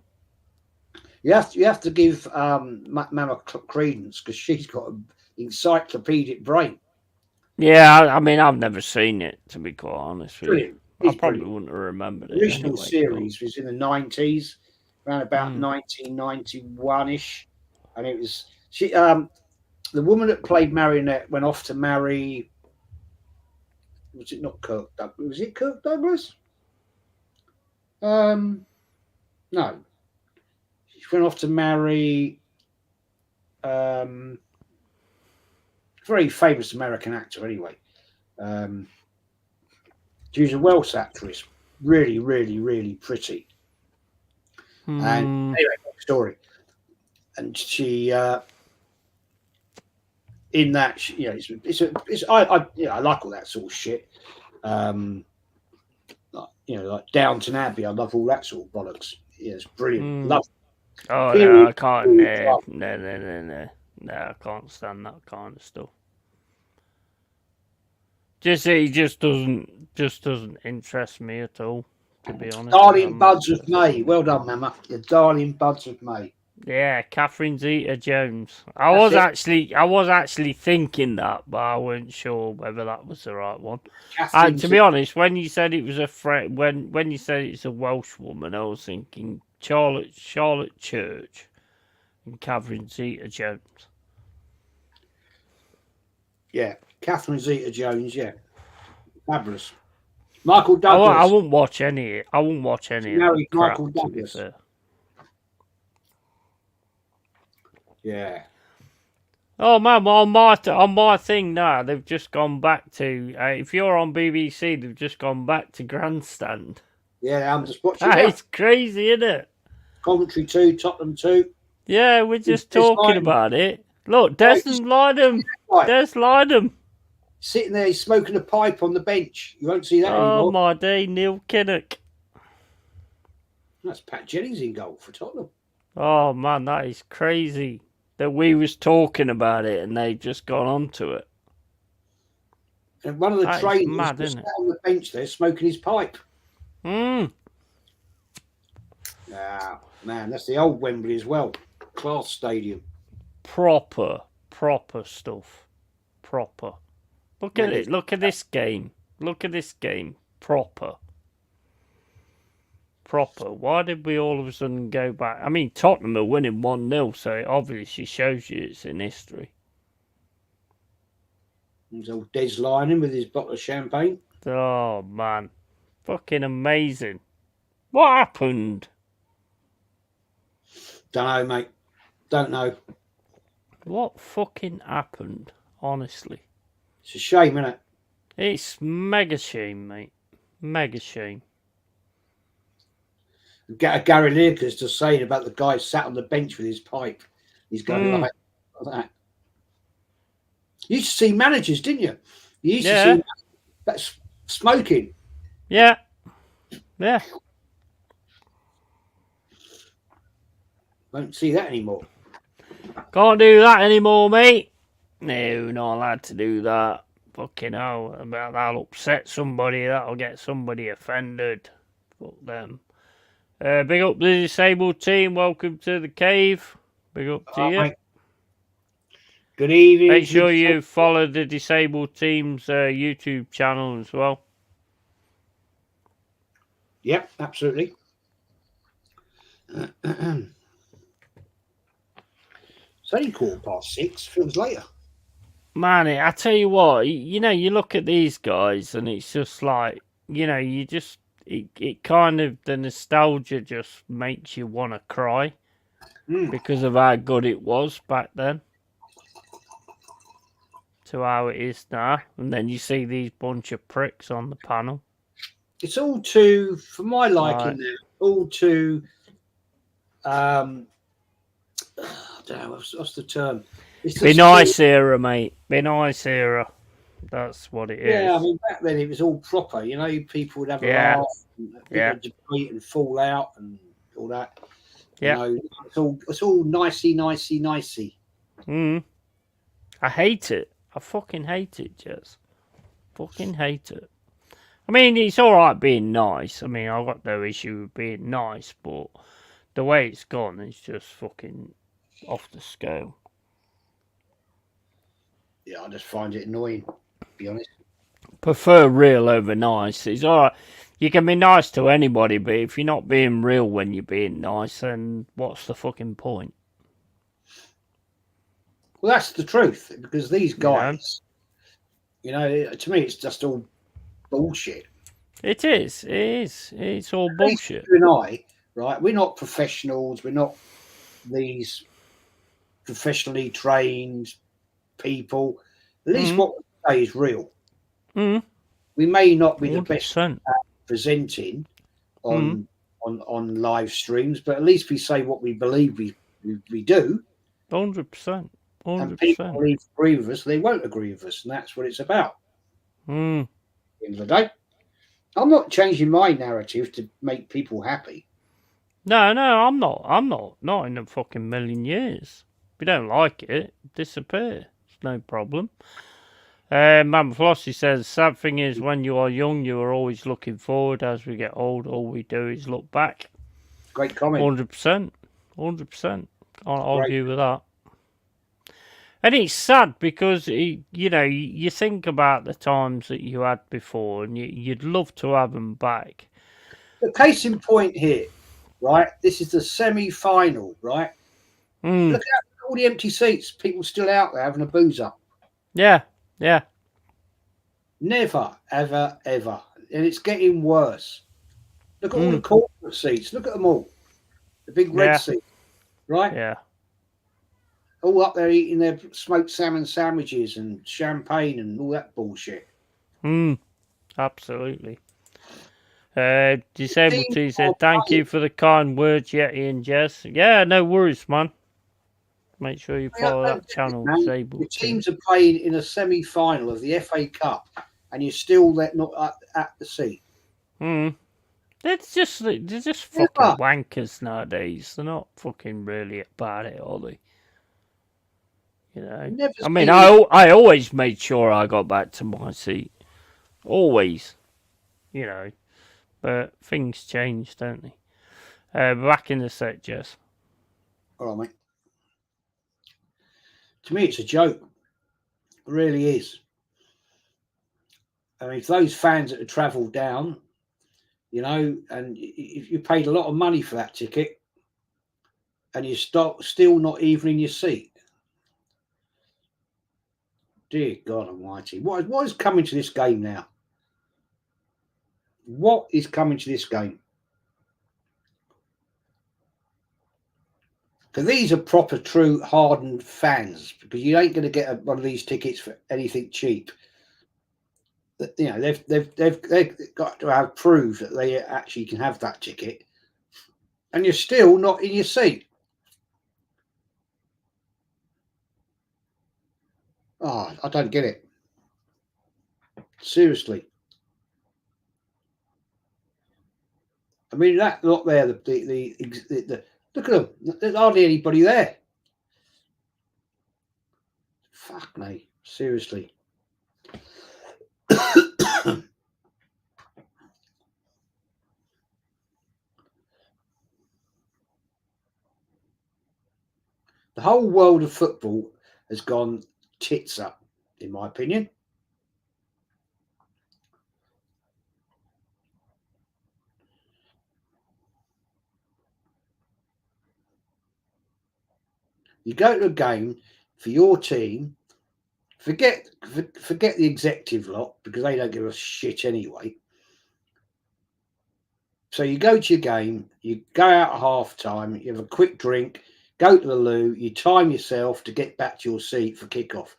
You have to give Mama credence because she's got an encyclopedic brain. Yeah, I mean, I've never seen it, to be quite honest with you. I probably wouldn't have remembered it. The original series was in the 90s, around about 1991-ish, and it was the woman that played Marionette went off to marry. Was it not Kirk Douglas? Was it Kirk Douglas? No. She went off to marry very famous American actor anyway. She was a Welsh actress, really, really, really pretty. And anyway, story. And she in that, you know, I like all that sort of shit. You know, like Downton Abbey. I love all that sort of bollocks. Yeah, it's brilliant. Love. Oh no, Period. I can't. No. I can't stand that kind of stuff. It just doesn't interest me at all. To be honest, Darling buds of May. Well done, Mama. The darling buds of May. Yeah, Catherine Zeta-Jones. I was actually thinking that, but I wasn't sure whether that was the right one. To be honest, when you said it was when you said it's a Welsh woman, I was thinking Charlotte Church and Catherine Zeta-Jones. Yeah, Catherine Zeta-Jones. Yeah, fabulous. Michael Douglas. I wouldn't watch any. I wouldn't watch any of that crap, Michael Douglas. To be fair. Yeah. Oh man, on my thing now, they've just gone back to. If you're on BBC, they've just gone back to Grandstand. Yeah, I'm just watching. It's crazy, isn't it? Coventry 2, Tottenham 2. Yeah, we're just talking about it. Look, Desmond Lydham. Des Lydham. Sitting there, he's smoking a pipe on the bench. You won't see that anymore. Oh my day, Neil Kinnock. That's Pat Jennings in goal for Tottenham. Oh man, that is crazy. That we was talking about it and they've just gone on to it. And one of the trainers was sat on the bench there smoking his pipe. Wow, man, that's the old Wembley as well. Class stadium. Proper stuff. Proper. Look at it. Look at this game. Proper. Why did we all of a sudden go back? I mean, Tottenham are winning 1-0, so it obviously shows you it's in history. There's old Des Lynam with his bottle of champagne. Oh, man. Fucking amazing. What happened? Don't know, mate. Don't know. What fucking happened? Honestly. It's a shame, isn't it? It's mega shame, mate. Mega shame. Gary Lineker's just saying about the guy sat on the bench with his pipe. He's going like that. You used to see managers, didn't you? You used to see that smoking. Yeah. Won't see that anymore. Can't do that anymore, mate. No, not allowed to do that. Fucking hell. That'll upset somebody. That'll get somebody offended. Fuck them. Big up the disabled team. Welcome to the cave. Big up to you. Mate. Good evening. Make sure you follow the disabled team's YouTube channel as well. Yep, absolutely. It's only 6:15. Feels later. Man, I tell you what, you know, you look at these guys and it's just like, you know, you just, it kind of, the nostalgia just makes you want to cry because of how good it was back then to how it is now. And then you see these bunch of pricks on the panel. It's all too, for my liking, all too, I don't know, what's the term? Be nice era, mate. Be nice era. That's what it is. Yeah, I mean, back then it was all proper. You know, people would have a laugh, and people would debate and fall out and all that. Yeah, you know, it's all nicey. I hate it. I fucking hate it, Jess. Fucking hate it. I mean, it's all right being nice. I mean, I've got no issue with being nice, but the way it's gone is just fucking off the scale. Yeah, I just find it annoying, to be honest. Prefer real over nice. It's all right. You can be nice to anybody, but if you're not being real when you're being nice, then what's the fucking point? Well, that's the truth, because these guys, you know, to me, it's just all bullshit. It is. It's all bullshit. You and I, right? We're not professionals. We're not these professionally trained people. At least what we say is real. We may not be 100%. The best at presenting on live streams, but at least we say what we believe we do. 100%. And people 100%. will agree with us, they won't agree with us, and that's what it's about. Mm. At the end of the day, I'm not changing my narrative to make people happy. No, I'm not. Not in a fucking million years. If you don't like it, disappear. It's no problem. Mama Flossie says, sad thing is, when you are young, you are always looking forward. As we get old, all we do is look back. Great comment. 100%. 100%. Can't argue Great. with that. And it's sad because, you think about the times that you had before and you'd love to have them back. The case in point here, right? This is the semi-final, right? Mm. Look at all the empty seats. People still out there having a boozer. Yeah, yeah. Never, ever, ever. And it's getting worse. Look at all the corporate seats. Look at them all. The big red seats, right? Yeah. All up there eating their smoked salmon sandwiches and champagne and all that bullshit. Absolutely. Disabled T said, thank you for the kind words, Yeti and Jess. Yeah, no worries, man. Make sure you follow that channel, Disabled. The teams are playing in a semi-final of the FA Cup, and you're still not at the seat. They're just fucking wankers nowadays. They're not fucking really about it, are they? You know. I mean, I always made sure I got back to my seat. Always. You know. But things change, don't they? Back in the set, Jess. All right, mate. To me, it's a joke. It really is. I mean, if those fans that have travelled down, you know, and if you paid a lot of money for that ticket and you're still not even in your seat, dear God Almighty, what is coming to this game now? What is coming to this game? Because these are proper, true, hardened fans. Because you ain't going to get one of these tickets for anything cheap. You know, they've got to have proof that they actually can have that ticket, and you're still not in your seat. Oh, I don't get it. Seriously. I mean, that lot there, the look at them. There's hardly anybody there. Fuck me. Seriously. The whole world of football has gone tits up, in my opinion. You go to a game for your team, forget the executive lot because they don't give a shit anyway. So you go to your game, you go out at half time, you have a quick drink, go to the loo, you time yourself to get back to your seat for kickoff.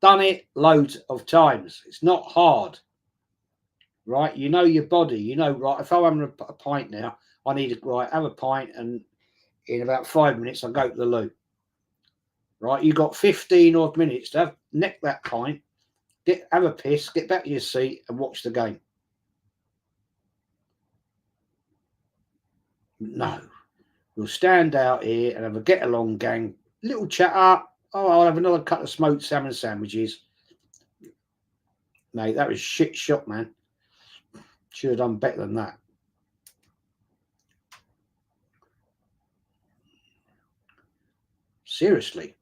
Done it loads of times. It's not hard, right? You know your body. You know, right, if I'm having a pint now, I need to have a pint, and in about 5 minutes I'll go to the loo. Right, you got 15 odd minutes to neck that pint, have a piss, get back to your seat and watch the game. No, we'll stand out here and have a get along gang, little chat up. Oh, I'll have another couple of smoked salmon sandwiches. Mate, that was shit shot, man. Should have done better than that. Seriously.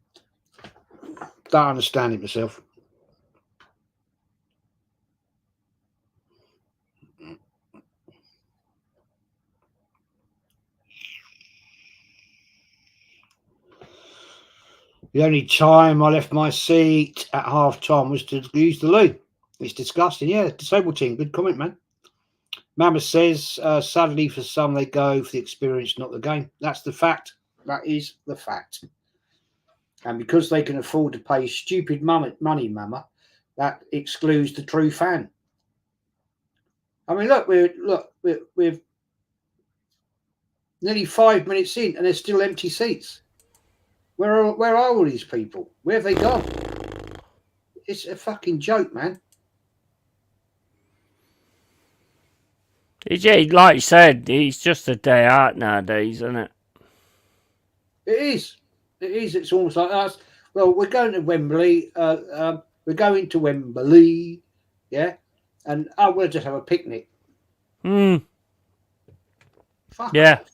Don't understand it myself. The only time I left my seat at half time was to use the loo. It's disgusting. Yeah, disabled team. Good comment, man. Mama says, sadly for some, they go for the experience, not the game. That's the fact. That is the fact. And because they can afford to pay stupid money, Mama, that excludes the true fan. I mean, look, we're nearly 5 minutes in, and there's still empty seats. Where are all these people? Where have they gone? It's a fucking joke, man. Yeah, like you said, it's just a day out nowadays, isn't it? It is. It is. It's almost like us. Well, we're going to Wembley. We're going to Wembley. Yeah. And we'll just have a picnic. Hmm. Fuck Yeah. off.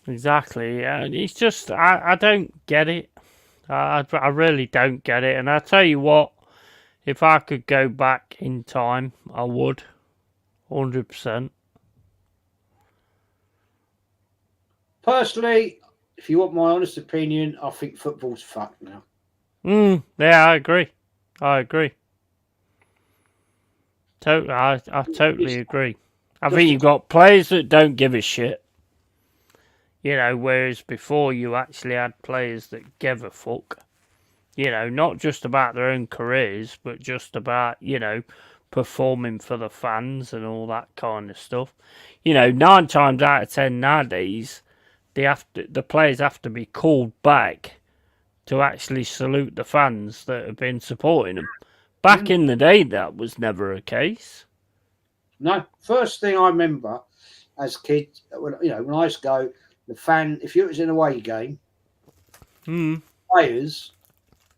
Exactly. Yeah. It's just I don't get it. I really don't get it. And I tell you what, if I could go back in time, I would, 100%. Personally, if you want my honest opinion, I think football's fucked now. Yeah, I agree. I agree. Totally, I totally agree. I think you've got players that don't give a shit. You know, whereas before you actually had players that gave a fuck. You know, not just about their own careers, but just about, you know, performing for the fans and all that kind of stuff. You know, 9 times out of 10 nowadays, the players have to be called back to actually salute the fans that have been supporting them. Back in the day, that was never a case. No, first thing I remember as kids, when I used to go, the fan, if it was an away game, players,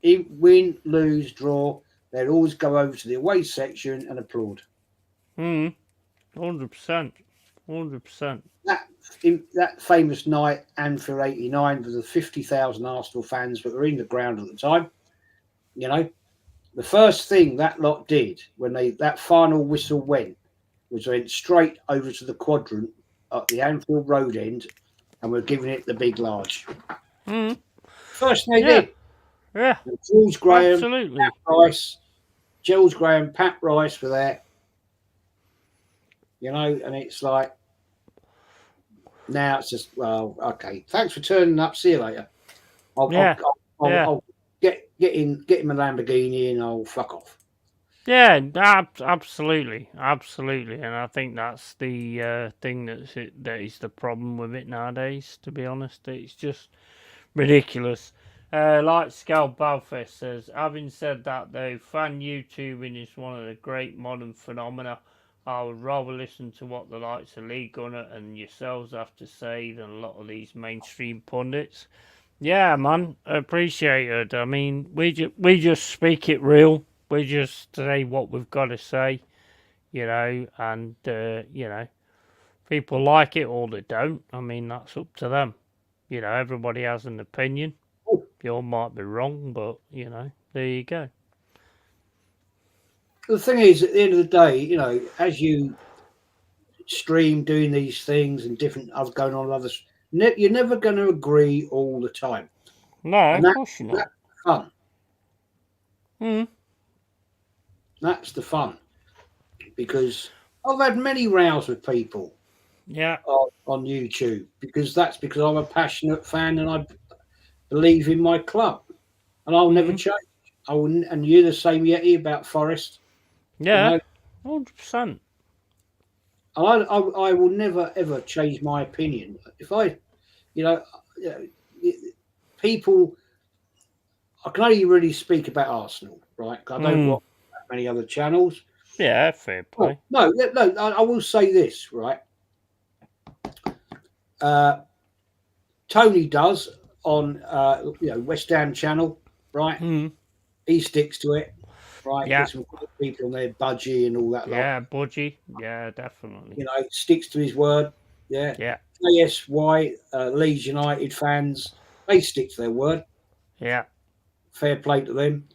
win, lose, draw, they'd always go over to the away section and applaud. 100%. 100%. That famous night, Anfield '89, with the 50,000 Arsenal fans that were in the ground at the time, you know, the first thing that lot did when that final whistle went straight over to the quadrant at the Anfield Road end, and we're giving it the big large. First thing they did. Yeah. George Graham, Absolutely. Pat Rice, Jules Graham, Pat Rice were there. You know, and it's like now it's just, well, okay, thanks for turning up. See you later. I'll get him a Lamborghini and I'll fuck off. Yeah, absolutely, absolutely, and I think that's the thing that is the problem with it nowadays. To be honest, it's just ridiculous. Like Scal Balfest says, having said that though, fan YouTubing is one of the great modern phenomena. I would rather listen to what the likes of Lee Gunner and yourselves have to say than a lot of these mainstream pundits. Yeah, man, appreciate it. I mean, we just speak it real. We just say what we've got to say, you know, and you know, people like it or they don't. I mean, that's up to them. You know, everybody has an opinion. Yours might be wrong, but you know, there you go. The thing is, at the end of the day, you know, as you stream doing these things and different other going on others, you're never going to agree all the time. No, And of course you're not. that's fun. Mm. That's the fun, because I've had many rows with people. Yeah. On YouTube, because I'm a passionate fan and I believe in my club, and I'll never change. I wouldn't, and you're the same, Yeti, about Forest. Yeah, 100%. I will never ever change my opinion. If I, you know, people, I can only really speak about Arsenal, right? I don't watch that many other channels. Yeah, fair play. No, I will say this, right? Tony does on West Ham channel, right? He sticks to it, right? Yeah. Gets some people on there, Budgie and all that. Yeah, Budgie. Yeah, definitely. You know, sticks to his word. Yeah. Yeah. ASY, Leeds United fans, they stick to their word. Yeah. Fair play to them.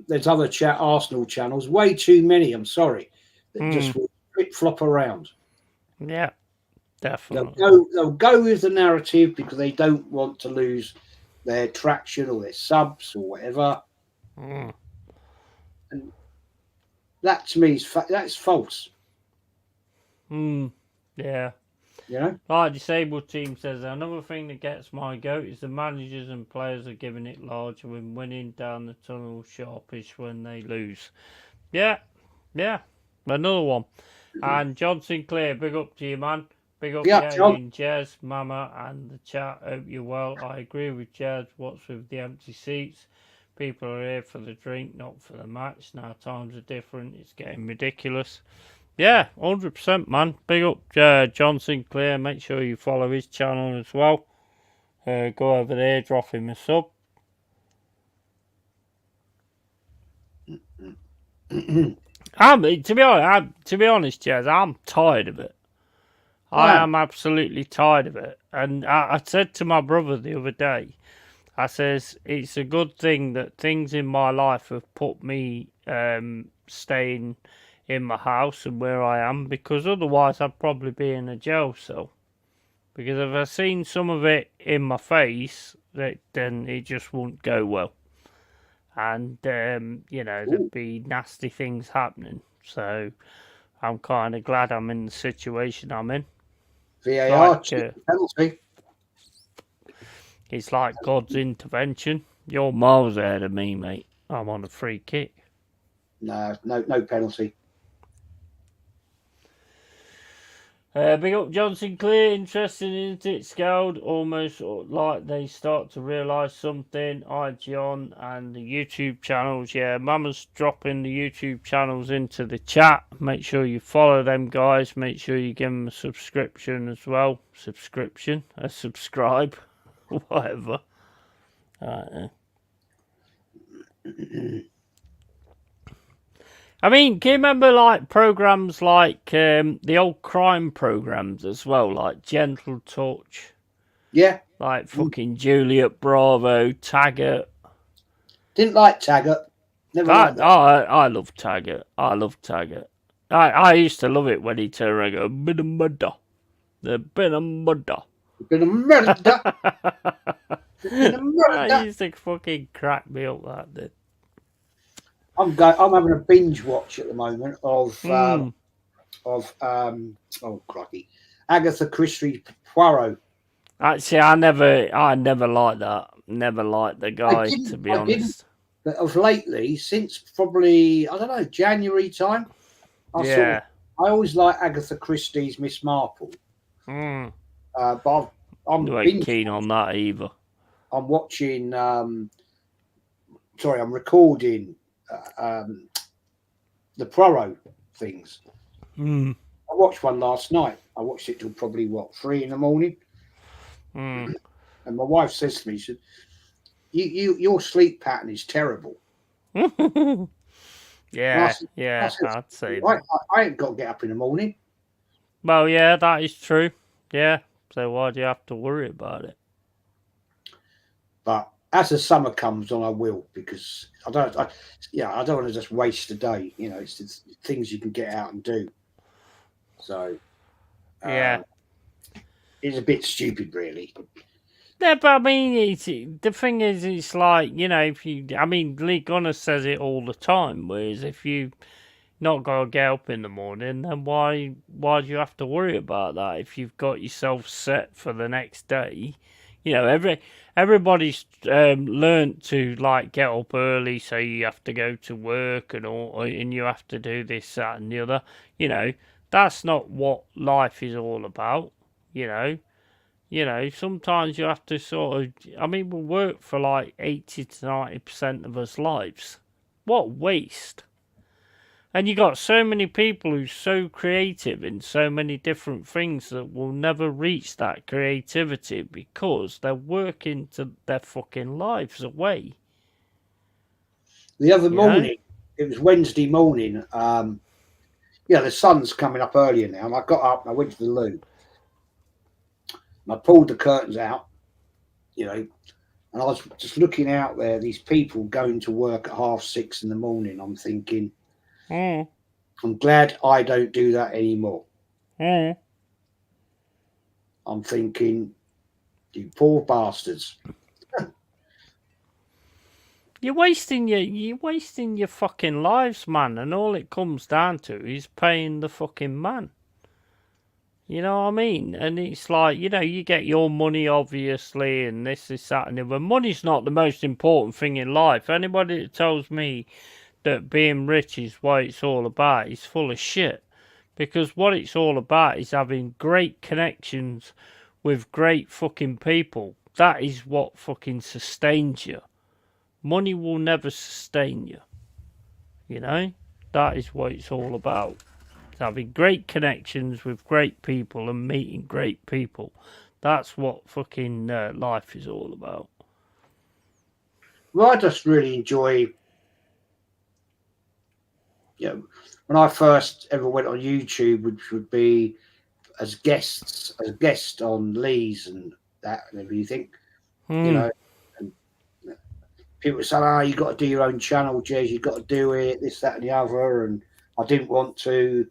There's other Arsenal channels, way too many. I'm sorry, that just will flip flop around. Yeah, definitely. They'll go with the narrative because they don't want to lose their traction or their subs or whatever. And that to me that's false. Yeah. You know? Like Disabled Team says, another thing that gets my goat is the managers and players are giving it larger when winning down the tunnel, sharpish when they lose. Yeah. Another one. And John Sinclair, big up to you, man. Big up, Yeah, yeah, John. and Jez, Mama, and the chat. Hope you're well. I agree with Jez. What's with the empty seats? People are here for the drink, not for the match. Now times are different. It's getting ridiculous. Yeah, 100%, man. Big up John Sinclair. Make sure you follow his channel as well. Go over there, drop him a sub. To be honest, Jez, I'm tired of it. I am absolutely tired of it. And I said to my brother the other day, I says, it's a good thing that things in my life have put me staying in my house and where I am, because otherwise I'd probably be in a jail cell. Because if I've seen some of it in my face, then it just won't go well. And, there'd be nasty things happening. So I'm kind of glad I'm in the situation I'm in. VAR penalty. It's like God's intervention. You're miles ahead of me, mate. I'm on a free kick. No penalty. Big up John Sinclair, interesting, isn't it? Scowled, almost like they start to realise something. Hi, John, and the YouTube channels. Yeah, Mama's dropping the YouTube channels into the chat. Make sure you follow them, guys. Make sure you give them a subscription as well. Subscribe, whatever. Alright, I mean, can you remember like programs like the old crime programs as well, like Gentle Touch? Yeah. Like fucking Juliet Bravo, Taggart. Didn't like Taggart. Never liked that. I love Taggart. I used to love it when he turned around and go, bit of murder. The bit of murder. Bit of murder. That used to fucking crack me up, that did. I'm having a binge watch at the moment of crikey, Agatha Christie Poirot. Actually, I never liked that. Never liked the guy, to be honest. But of lately, since probably January time, I always like Agatha Christie's Miss Marple. But I'm not keen on that either. I'm watching. I'm recording. The Poirot things. I watched one last night. I watched it till probably 3 a.m. And my wife says to me, she said, your sleep pattern is terrible. I'd say that. I ain't got to get up in the morning. Well, yeah, that is true. Yeah, so why do you have to worry about it? But as the summer comes on, I will, because I don't want to just waste a day. It's things you can get out and do. So, it's a bit stupid, really. Yeah, but I mean, the thing is, it's like, Lee Gunner says it all the time. Whereas if you not got to get up in the morning, then why do you have to worry about that? If you've got yourself set for the next day, everybody's learnt to like get up early, so you have to go to work and you have to do this, that, and the other. That's not what life is all about. Sometimes you have to we work for like 80 to 90% of us lives. What waste. And you got so many people who's so creative in so many different things that will never reach that creativity because they're working to their fucking lives away. The other morning, it was Wednesday morning. The sun's coming up earlier now, and I got up and I went to the loo. And I pulled the curtains out, and I was just looking out there, these people going to work at 6:30 in the morning. I'm thinking, I'm glad I don't do that anymore. I'm thinking, you poor bastards. You're wasting your fucking lives, man, and all it comes down to is paying the fucking man. You know what I mean? And it's like, you get your money, obviously, and this, that, and the other. Money's not the most important thing in life. Anybody that tells me that being rich is what it's all about is full of shit. Because what it's all about is having great connections with great fucking people. That is what fucking sustains you. Money will never sustain you. You know? That is what it's all about. It's having great connections with great people and meeting great people. That's what fucking life is all about. Well, I just really enjoy, when I first ever went on YouTube, which would be as a guest on Lee's and that and everything, and people say, "Oh, you got to do your own channel, Jez. You got to do it, this, that, and the other." And I didn't want to.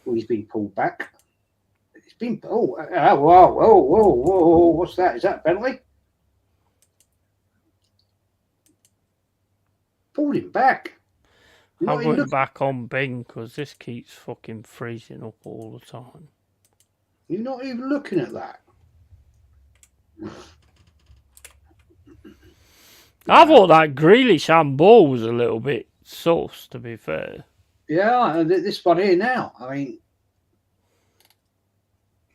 Well, he's been pulled back. It's been whoa! What's that? Is that Bentley? Pulled him back. I'm going back on Bing because this keeps fucking freezing up all the time. You're not even looking at that. I thought that Grealish handball was a little bit sauce, to be fair. Yeah, and this one here now. I mean,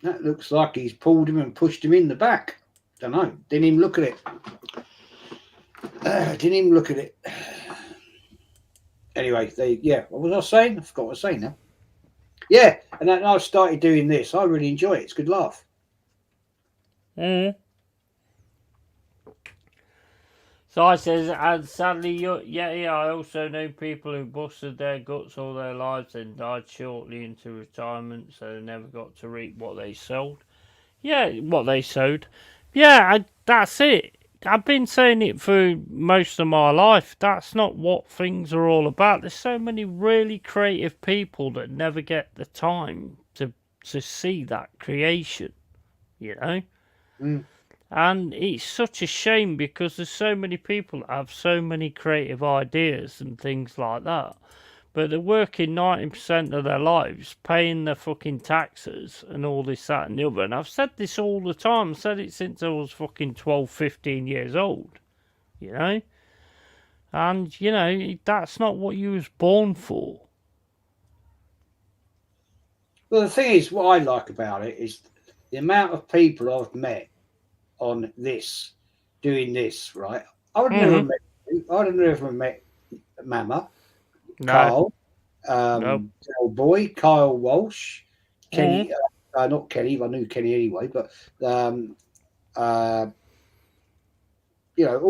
that looks like he's pulled him and pushed him in the back. Don't know. Didn't even look at it. Anyway, what was I saying? I forgot what I was saying now. Yeah, and then I started doing this. I really enjoy it. It's a good laugh. So I says, and sadly, Yeti, I also know people who busted their guts all their lives and died shortly into retirement, so they never got to reap what they sowed. Yeah, what they sowed. Yeah, that's it. I've been saying it for most of my life. That's not what things are all about. There's so many really creative people that never get the time to see that creation, you know? And it's such a shame because there's so many people that have so many creative ideas and things like that. But they're working 90% of their lives, paying their fucking taxes and all this, that and the other. And I've said this all the time. I've said it since I was fucking 12, 15 years old. You know? And, you know, that's not what you was born for. Well, the thing is, what I like about it is the amount of people I've met on this, doing this, right? I would never met you. I'd have never met Mama, No. Carl, old boy, Kyle Walsh, Kenny, not Kenny, I knew Kenny anyway, but all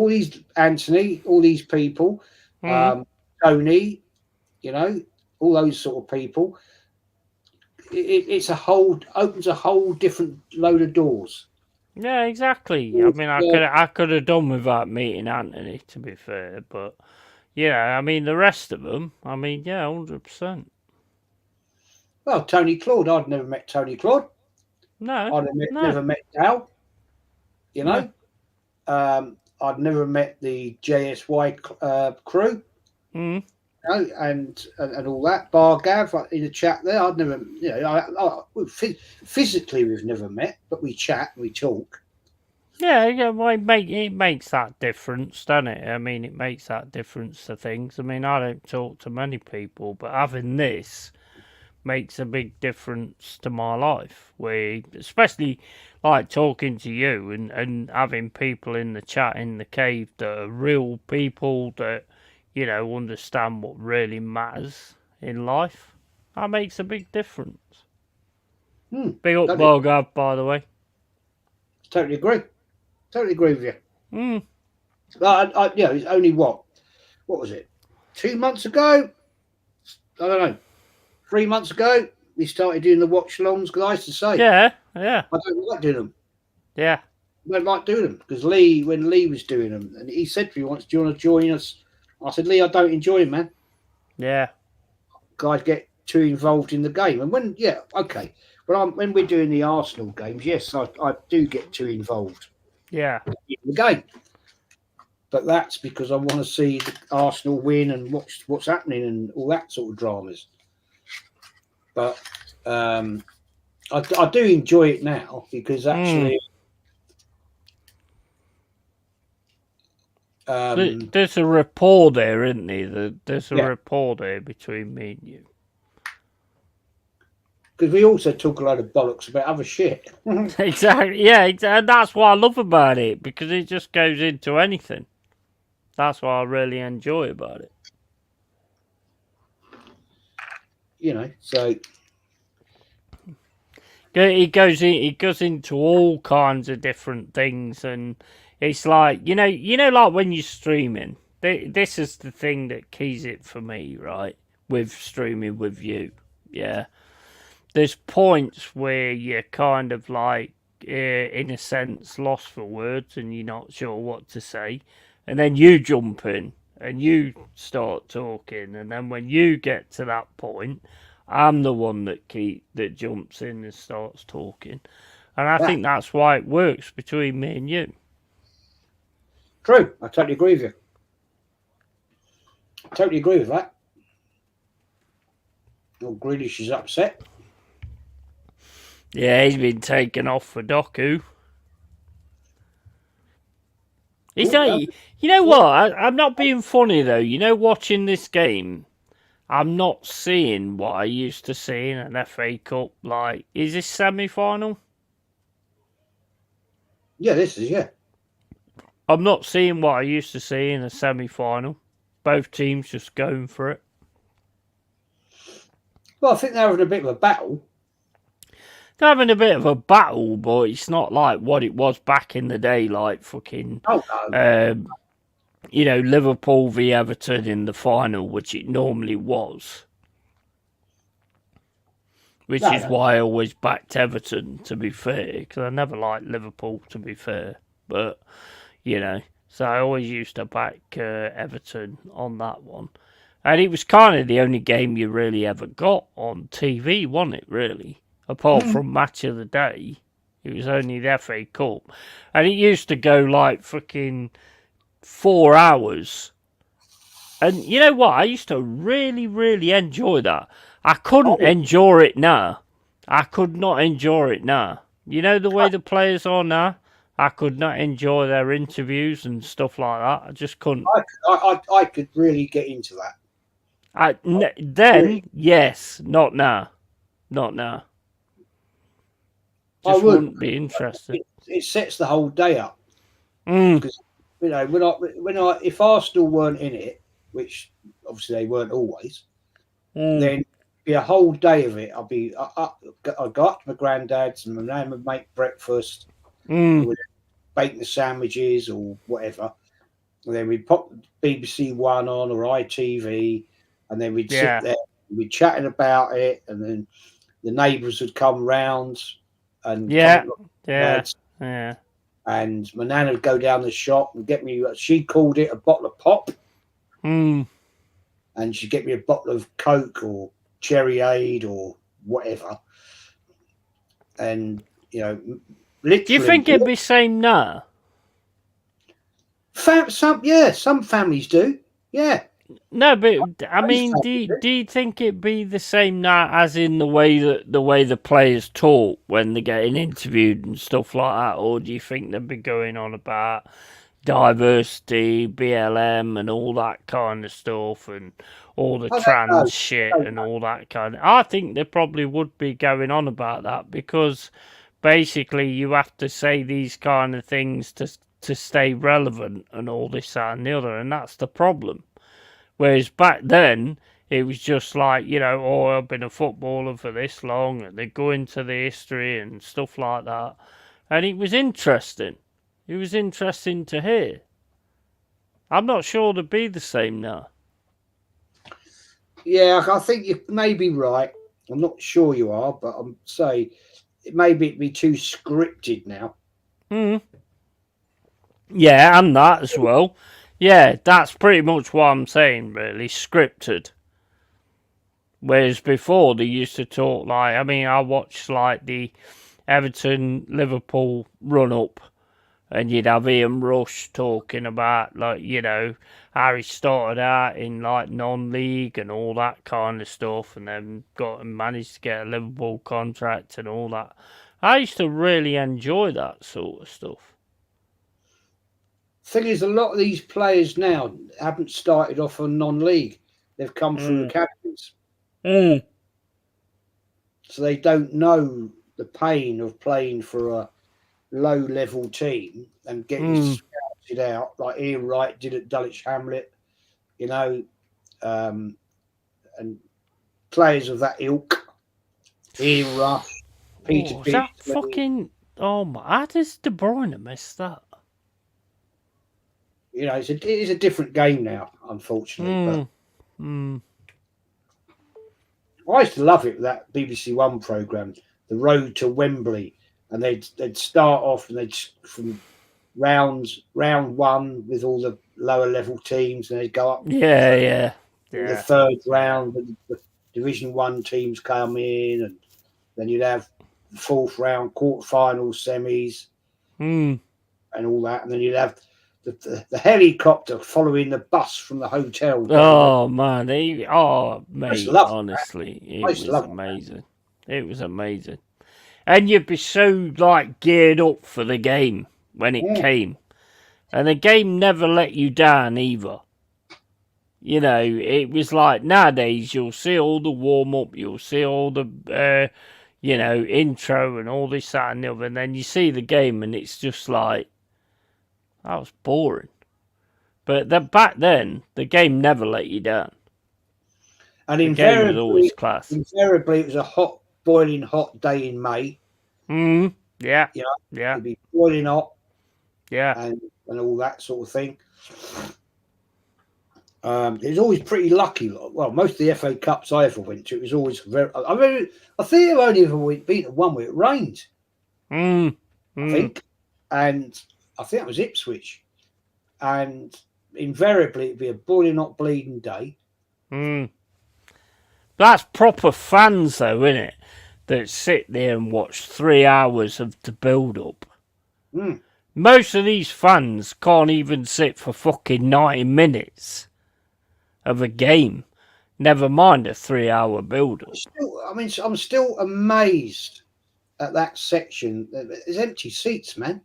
these Anthony, all these people, Tony, all those sort of people. It's opens a whole different load of doors. Yeah, exactly. I mean, I could have done without meeting Anthony, to be fair, but yeah, I mean the rest of them. I mean, yeah, 100%. Well, Tony Claude, I'd never met Tony Claude. No, I'd never met Dal. You know, I'd never met the JSY crew. And all that. Bar Gav in the chat there. I'd never, physically we've never met, but we chat, we talk. Yeah, well, it makes that difference, doesn't it? I mean, it makes that difference to things. I mean, I don't talk to many people, but having this makes a big difference to my life. Especially like talking to you and having people in the chat in the cave that are real people that, understand what really matters in life. That makes a big difference. Big up, Bogav, by the way. Totally agree with you. It's only what was it? 2 months ago? I don't know. 3 months ago, we started doing the watch longs because I used to say, yeah, I don't like doing them. Yeah, I don't like doing them because when Lee was doing them, and he said to me once, "Do you want to join us?" I said, "Lee, I don't enjoy them, man. Yeah, guys get too involved in the game." And when we're doing the Arsenal games, yes, I do get too involved. Yeah, in the game. But that's because I want to see the Arsenal win and what's happening and all that sort of dramas. But I do enjoy it now because actually there's a rapport there, isn't there? There's a rapport there between me and you. because we also talk a lot of bollocks about other shit. Exactly. Yeah, and that's what I love about it, because it just goes into anything. That's what I really enjoy about it. So It goes into all kinds of different things, and it's like like when you're streaming. This is the thing that keys it for me, right? With streaming with you, yeah. There's points where you're kind of like, in a sense, lost for words, and you're not sure what to say, and then you jump in and you start talking, and then when you get to that point, I'm the one that jumps in and starts talking, and I think that's why it works between me and you. True, I totally agree with you. Totally agree with that. Oh, Grealish is upset. Yeah, he's been taken off for Doku. He's not, you know what? I'm not being funny though. Watching this game, I'm not seeing what I used to see in an FA Cup. Like, is this semi-final? Yeah, this is, yeah. I'm not seeing what I used to see in a semi-final. Both teams just going for it. Well, I think they're having a bit of a battle. They're having a bit of a battle, but it's not like what it was back in the day, like fucking, Liverpool v Everton in the final, which it normally was. Which is why I always backed Everton, to be fair, because I never liked Liverpool, to be fair. But, so I always used to back Everton on that one. And it was kind of the only game you really ever got on TV, wasn't it, really? Apart from Match of the Day, it was only the FA Cup. And it used to go like fucking 4 hours. And you know what? I used to really, really enjoy that. I couldn't enjoy it now. I could not enjoy it now. You know the way the players are now? I could not enjoy their interviews and stuff like that. I just couldn't. I could really get into that. Yes, not now. Not now. Just wouldn't be interested. It sets the whole day up. Because, if Arsenal weren't in it, which obviously they weren't always, then be a whole day of it. I'd go up to my granddad's and my nan would make breakfast, would bake the sandwiches or whatever, and then we'd pop BBC One on or ITV, and then we'd sit there, we'd be chatting about it, and then the neighbours would come round and and my nan would go down the shop and get me. She called it a bottle of pop. And she'd get me a bottle of Coke or Cherryade or whatever. And, literally. Do you think it'd be same now? Some families do. Yeah. No, but I mean, do you think it'd be the same now, as in the way the players talk when they're getting interviewed and stuff like that, or do you think they'd be going on about diversity, BLM, and all that kind of stuff, and all the trans shit and all that kind of? I think they probably would be going on about that, because basically you have to say these kind of things to stay relevant and all this, that, and the other, and that's the problem. Whereas back then, it was just like, I've been a footballer for this long, and they go into the history and stuff like that. And it was interesting. It was interesting to hear. I'm not sure they'd be the same now. Yeah, I think you may be right. I'm not sure you are, but I'm saying maybe it'd be too scripted now. Yeah, and that as well. Yeah, that's pretty much what I'm saying, really. Scripted. Whereas before, they used to talk like... I mean, I watched like the Everton-Liverpool run-up, and you'd have Ian Rush talking about, like, how he started out in, like, non-league and all that kind of stuff, and then managed to get a Liverpool contract and all that. I used to really enjoy that sort of stuff. Thing is, a lot of these players now haven't started off on non-league. They've come through academies. so they don't know the pain of playing for a low-level team and getting scouted out like Ian Wright did at Dulwich Hamlet, you know, and players of that ilk, Ian Rush, Peter Is that Beardsley. fucking... Oh, my... How does De Bruyne miss that? You know, it is a different game now, unfortunately. But I used to love it, that BBC One programme, The Road to Wembley, and they'd start off and they'd from round one with all the lower level teams, and they'd go up. Yeah. The third round, and the Division One teams come in, and then you'd have the fourth round, quarterfinals, semis, and all that, and then you'd have the helicopter following the bus from the hotel. Oh, man. Mate, honestly, it was amazing. It was amazing. And you'd be so, like, geared up for the game when it came. And the game never let you down either. You know, it was like nowadays you'll see all the warm-up, you'll see all the, intro and all this, that and the other, and then you see the game and it's just like, that was boring. But back then, the game never let you down. And the game was always class. Invariably, it was a boiling hot day in May. Yeah. It'd be boiling hot. Yeah. And all that sort of thing. It was always pretty lucky. Well, most of the FA Cups I ever went to, it was always very. I think I've only ever been to one where it rained. I think, and I think that was Ipswich, and invariably it'd be a boiling hot, bleeding day. That's proper fans, though, isn't it? That sit there and watch 3 hours of the build-up. Most of these fans can't even sit for fucking 90 minutes of a game. Never mind a 3-hour build-up. I'm still amazed at that section. There's empty seats, man.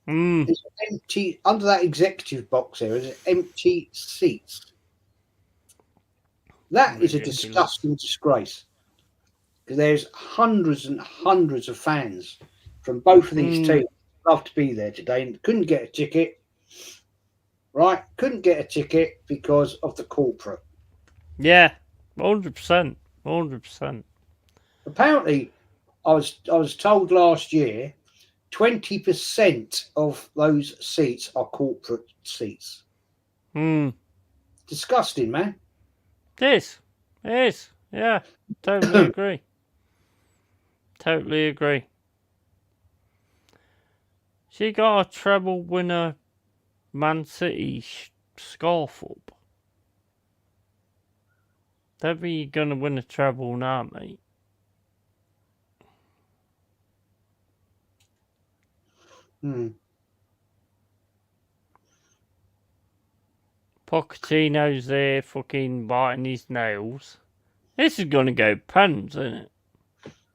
There's empty under that executive box there. There's empty seats. That is a disgusting disgrace. Because there's hundreds and hundreds of fans from both of these teams love to be there today and couldn't get a ticket. Right? Couldn't get a ticket because of the corporate. Yeah, 100%. 100%. Apparently, I was told last year 20% of those seats are corporate seats. Disgusting, man. It is. Yeah, totally agree. Totally agree. She got a treble winner Man City scarf up. Don't think you're going to win a treble now, mate. Pochettino's there fucking biting his nails. This is going to go pens, isn't it?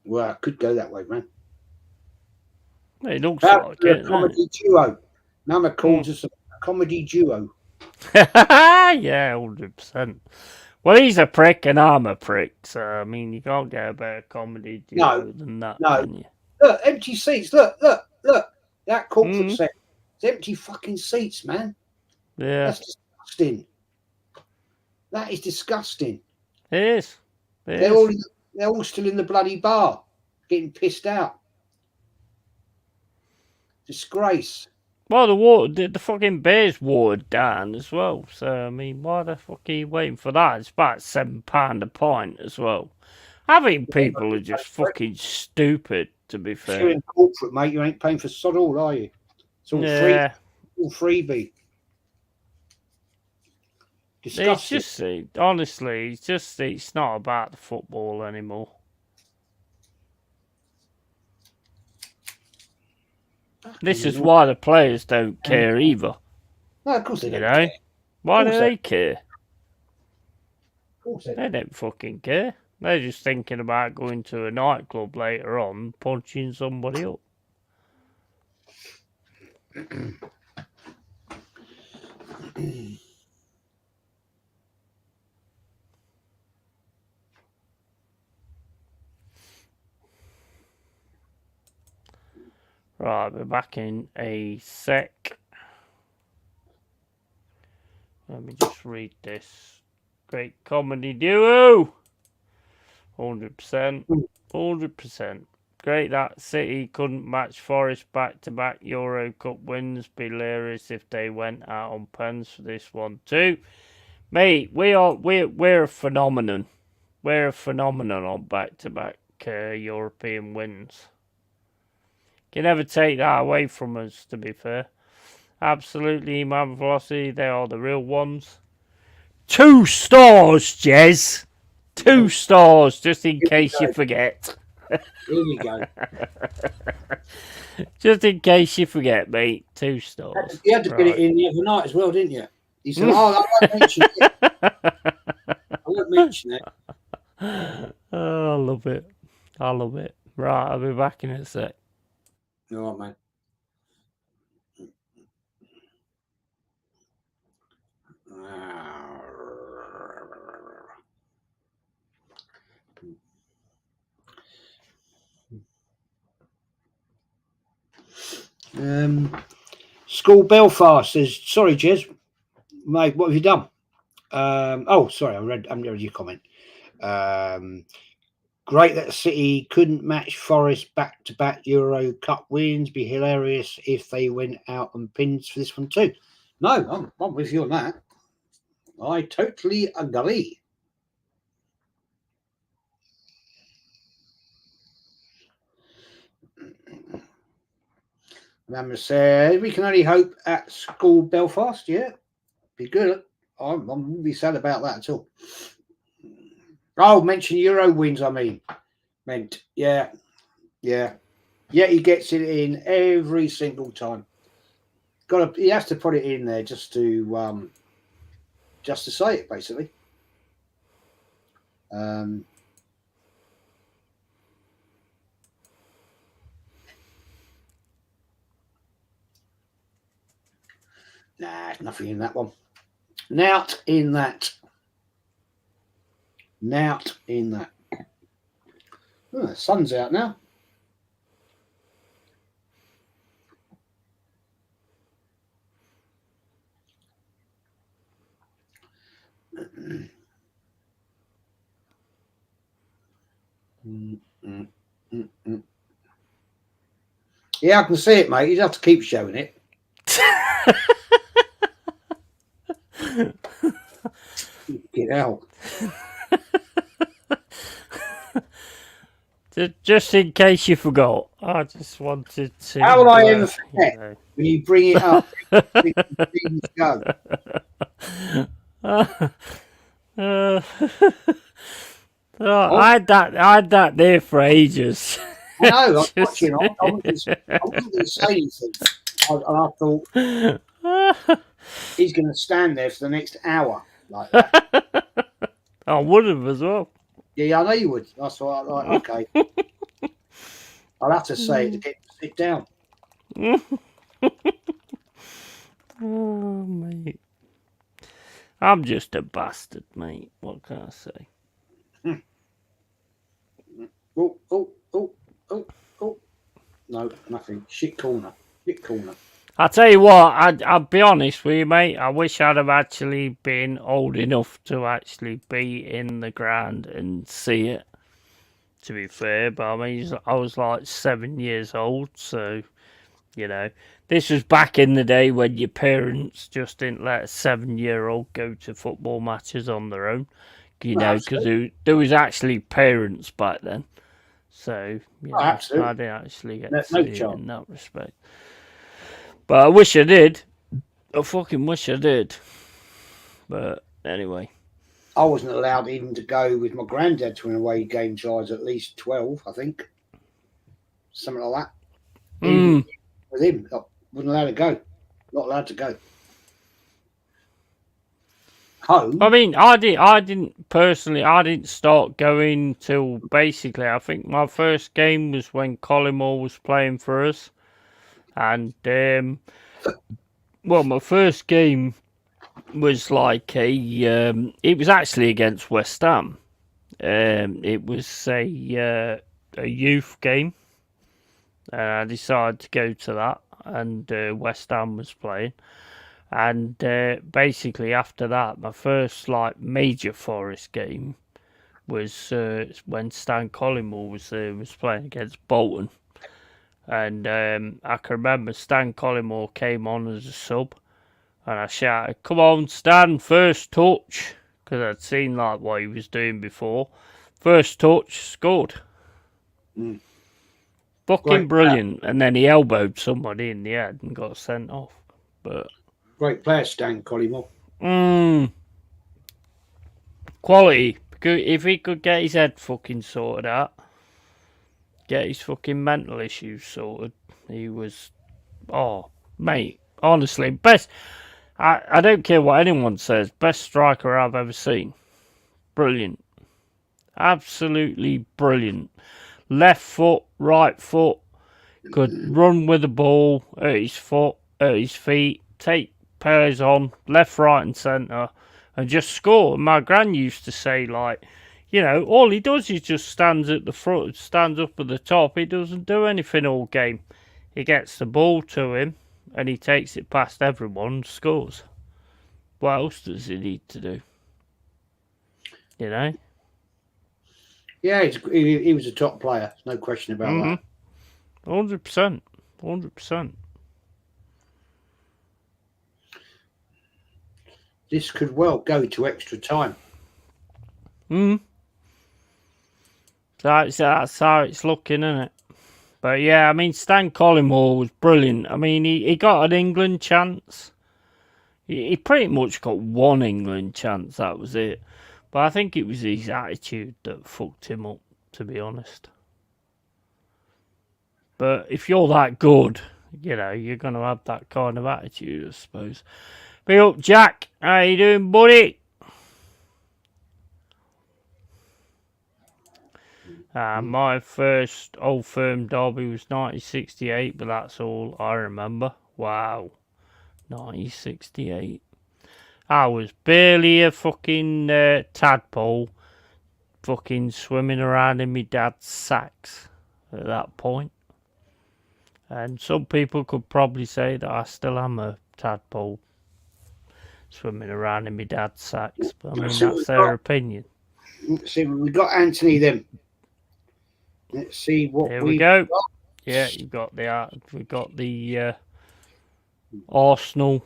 Well, it could go that way, man. It looks like it. A comedy duo. Mama calls us a comedy duo. Yeah, 100%. Well, he's a prick and I'm a prick, so I mean, you can't get a better comedy duo than that, can you? Look, empty seats. Look. That corporate set. It's empty fucking seats, man. Yeah. That's disgusting. That is disgusting. It is. They're all still in the bloody bar, getting pissed out. Disgrace. Well, the fucking beer's watered down as well. So I mean, why the fuck are you waiting for that? It's about £7 a pint as well. I think people are just fucking stupid. To be fair, if you're in corporate, mate, you ain't paying for sod all, are you? It's all free. All freebie. Disgusting. It's just honestly, it's not about the football anymore. This is why the players don't care either. No, of course they don't care. Why do they care? Of course they don't fucking care. They're just thinking about going to a nightclub later on, punching somebody up. Right, we're back in a sec. Let me just read this. Great comedy duo. 100%. 100%. Great that City couldn't match Forest back-to-back Euro Cup wins. Be hilarious if they went out on pens for this one too. Mate, we're a phenomenon. We're a phenomenon on back-to-back European wins. Can never take that away from us, to be fair. Absolutely, man, velocity, they are the real ones. 2 stars, Jez. 2 stars, just in case you forget. Here we go. Just in case you forget, mate. 2 stars. You had to get it in the other night as well, didn't you? He said, "Oh, I won't mention it. I won't mention it." Oh, I love it. I love it. Right, I'll be back in a sec. All right, mate. School Belfast says, "Sorry, Jez, mate, what have you done?" Oh, sorry, I haven't read your comment. Great that City couldn't match Forest back-to-back Euro Cup wins. Be hilarious if they went out on pins for this one too. No, I'm with you on that. I totally agree. Mama said, "We can only hope at School Belfast. Yeah, be good. I wouldn't be sad about that at all." Oh, mention Euro wins. Meant yeah. He gets it in every single time. He has to put it in there just to say it, basically. Nah, nothing in that one. Nout in that. Oh, the sun's out now. Yeah, I can see it, mate. You'd have to keep showing it. Get out. Just in case you forgot, I just wanted to. How would I ever forget when you bring it up? Go. I had that there for ages. I know. I was watching. I wasn't going to say anything, and I thought he's going to stand there for the next hour like that. I would have as well. Yeah, I know you would. That's why I'm like, okay. I'll have to say it to get to sit down. Oh, mate. I'm just a bastard, mate. What can I say? Oh. No, nothing. Shit corner. I'll tell you what, I'll be honest with you, mate. I wish I'd have actually been old enough to actually be in the ground and see it, to be fair. But I mean, I was like 7 years old, so, you know. This was back in the day when your parents just didn't let a 7-year-old go to football matches on their own, you know, because there was actually parents back then. So, you know, I didn't actually get to see it in that respect. But I wish I did. I fucking wish I did. But anyway. I wasn't allowed even to go with my granddad to an away game till I was at least 12, I think. Something like that. Even with him, I wasn't allowed to go. Not allowed to go. Home? I mean, I didn't start going till basically, I think my first game was when Collymore was playing for us. And, well, my first game was like it was actually against West Ham. It was a youth game. I decided to go to that, and West Ham was playing. And basically after that, my first like major Forest game was when Stan Collymore was playing against Bolton. And I can remember Stan Collymore came on as a sub, and I shouted, "Come on, Stan, first touch," because I'd seen like what he was doing before. First touch, scored. Fucking brilliant. And then he elbowed somebody in the head and got sent off. But great player, Stan Collymore. Quality. If he could get his head fucking sorted out, get his fucking mental issues sorted, he was, oh, mate, honestly, best. I don't care what anyone says, best striker I've ever seen. Brilliant. Absolutely brilliant. Left foot, right foot, could run with the ball at his foot, at his feet, take players on, left, right and centre, and just score. And my gran used to say, like, you know, all he does is just stands at the front, stands up at the top. He doesn't do anything all game. He gets the ball to him, and he takes it past everyone and scores. What else does he need to do? You know? Yeah, he was a top player. No question about that. 100%. 100%. This could well go to extra time. That's how it's looking, isn't it? But yeah, I mean, Stan Collymore was brilliant. I mean, he got an England chance. He pretty much got one England chance, that was it. But I think it was his attitude that fucked him up, to be honest. But if you're that good, you know, you're going to have that kind of attitude, I suppose. Be up, Jack. How you doing, buddy? My first Old Firm derby was 1968, but that's all I remember. Wow. 1968. I was barely a fucking tadpole fucking swimming around in my dad's sacks at that point. And some people could probably say that I still am a tadpole swimming around in my dad's sacks. But I mean, that's their opinion. Let's see, we got Anthony then. Let's see what Here we go. Got. Yeah, we got the Arsenal.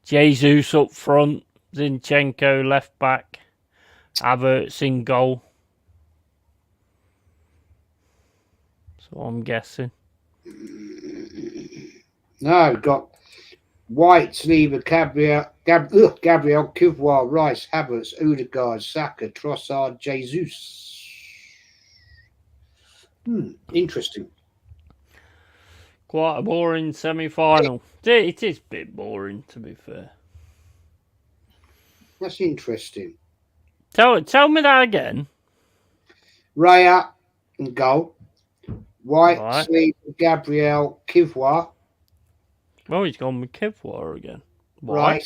Jesus up front, Zinchenko left back, Havertz in goal. So I'm guessing. No, we've got White, Saliba, Gabriel, Kivior, Rice, Havertz, Odegaard, Saka, Trossard, Jesus. Interesting. Quite a boring semi-final. It is a bit boring, to be fair. That's interesting. Tell me that again. Raya in goal. White, right. Sleep, Gabriel, Kivior. Oh, he's gone with Kivior again. Why?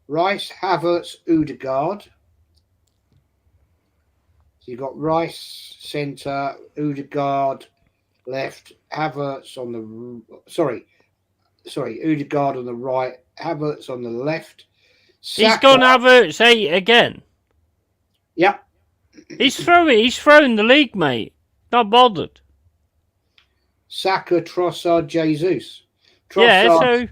Rice, Havertz, Odegaard. So you got Rice centre, Odegaard left, Havertz on the Odegaard on the right, Havertz on the left. Saka. He's gone Havertz 8 again. Yep. He's throwing the league, mate. Not bothered. Saka, Trossard, Jesus. Trossard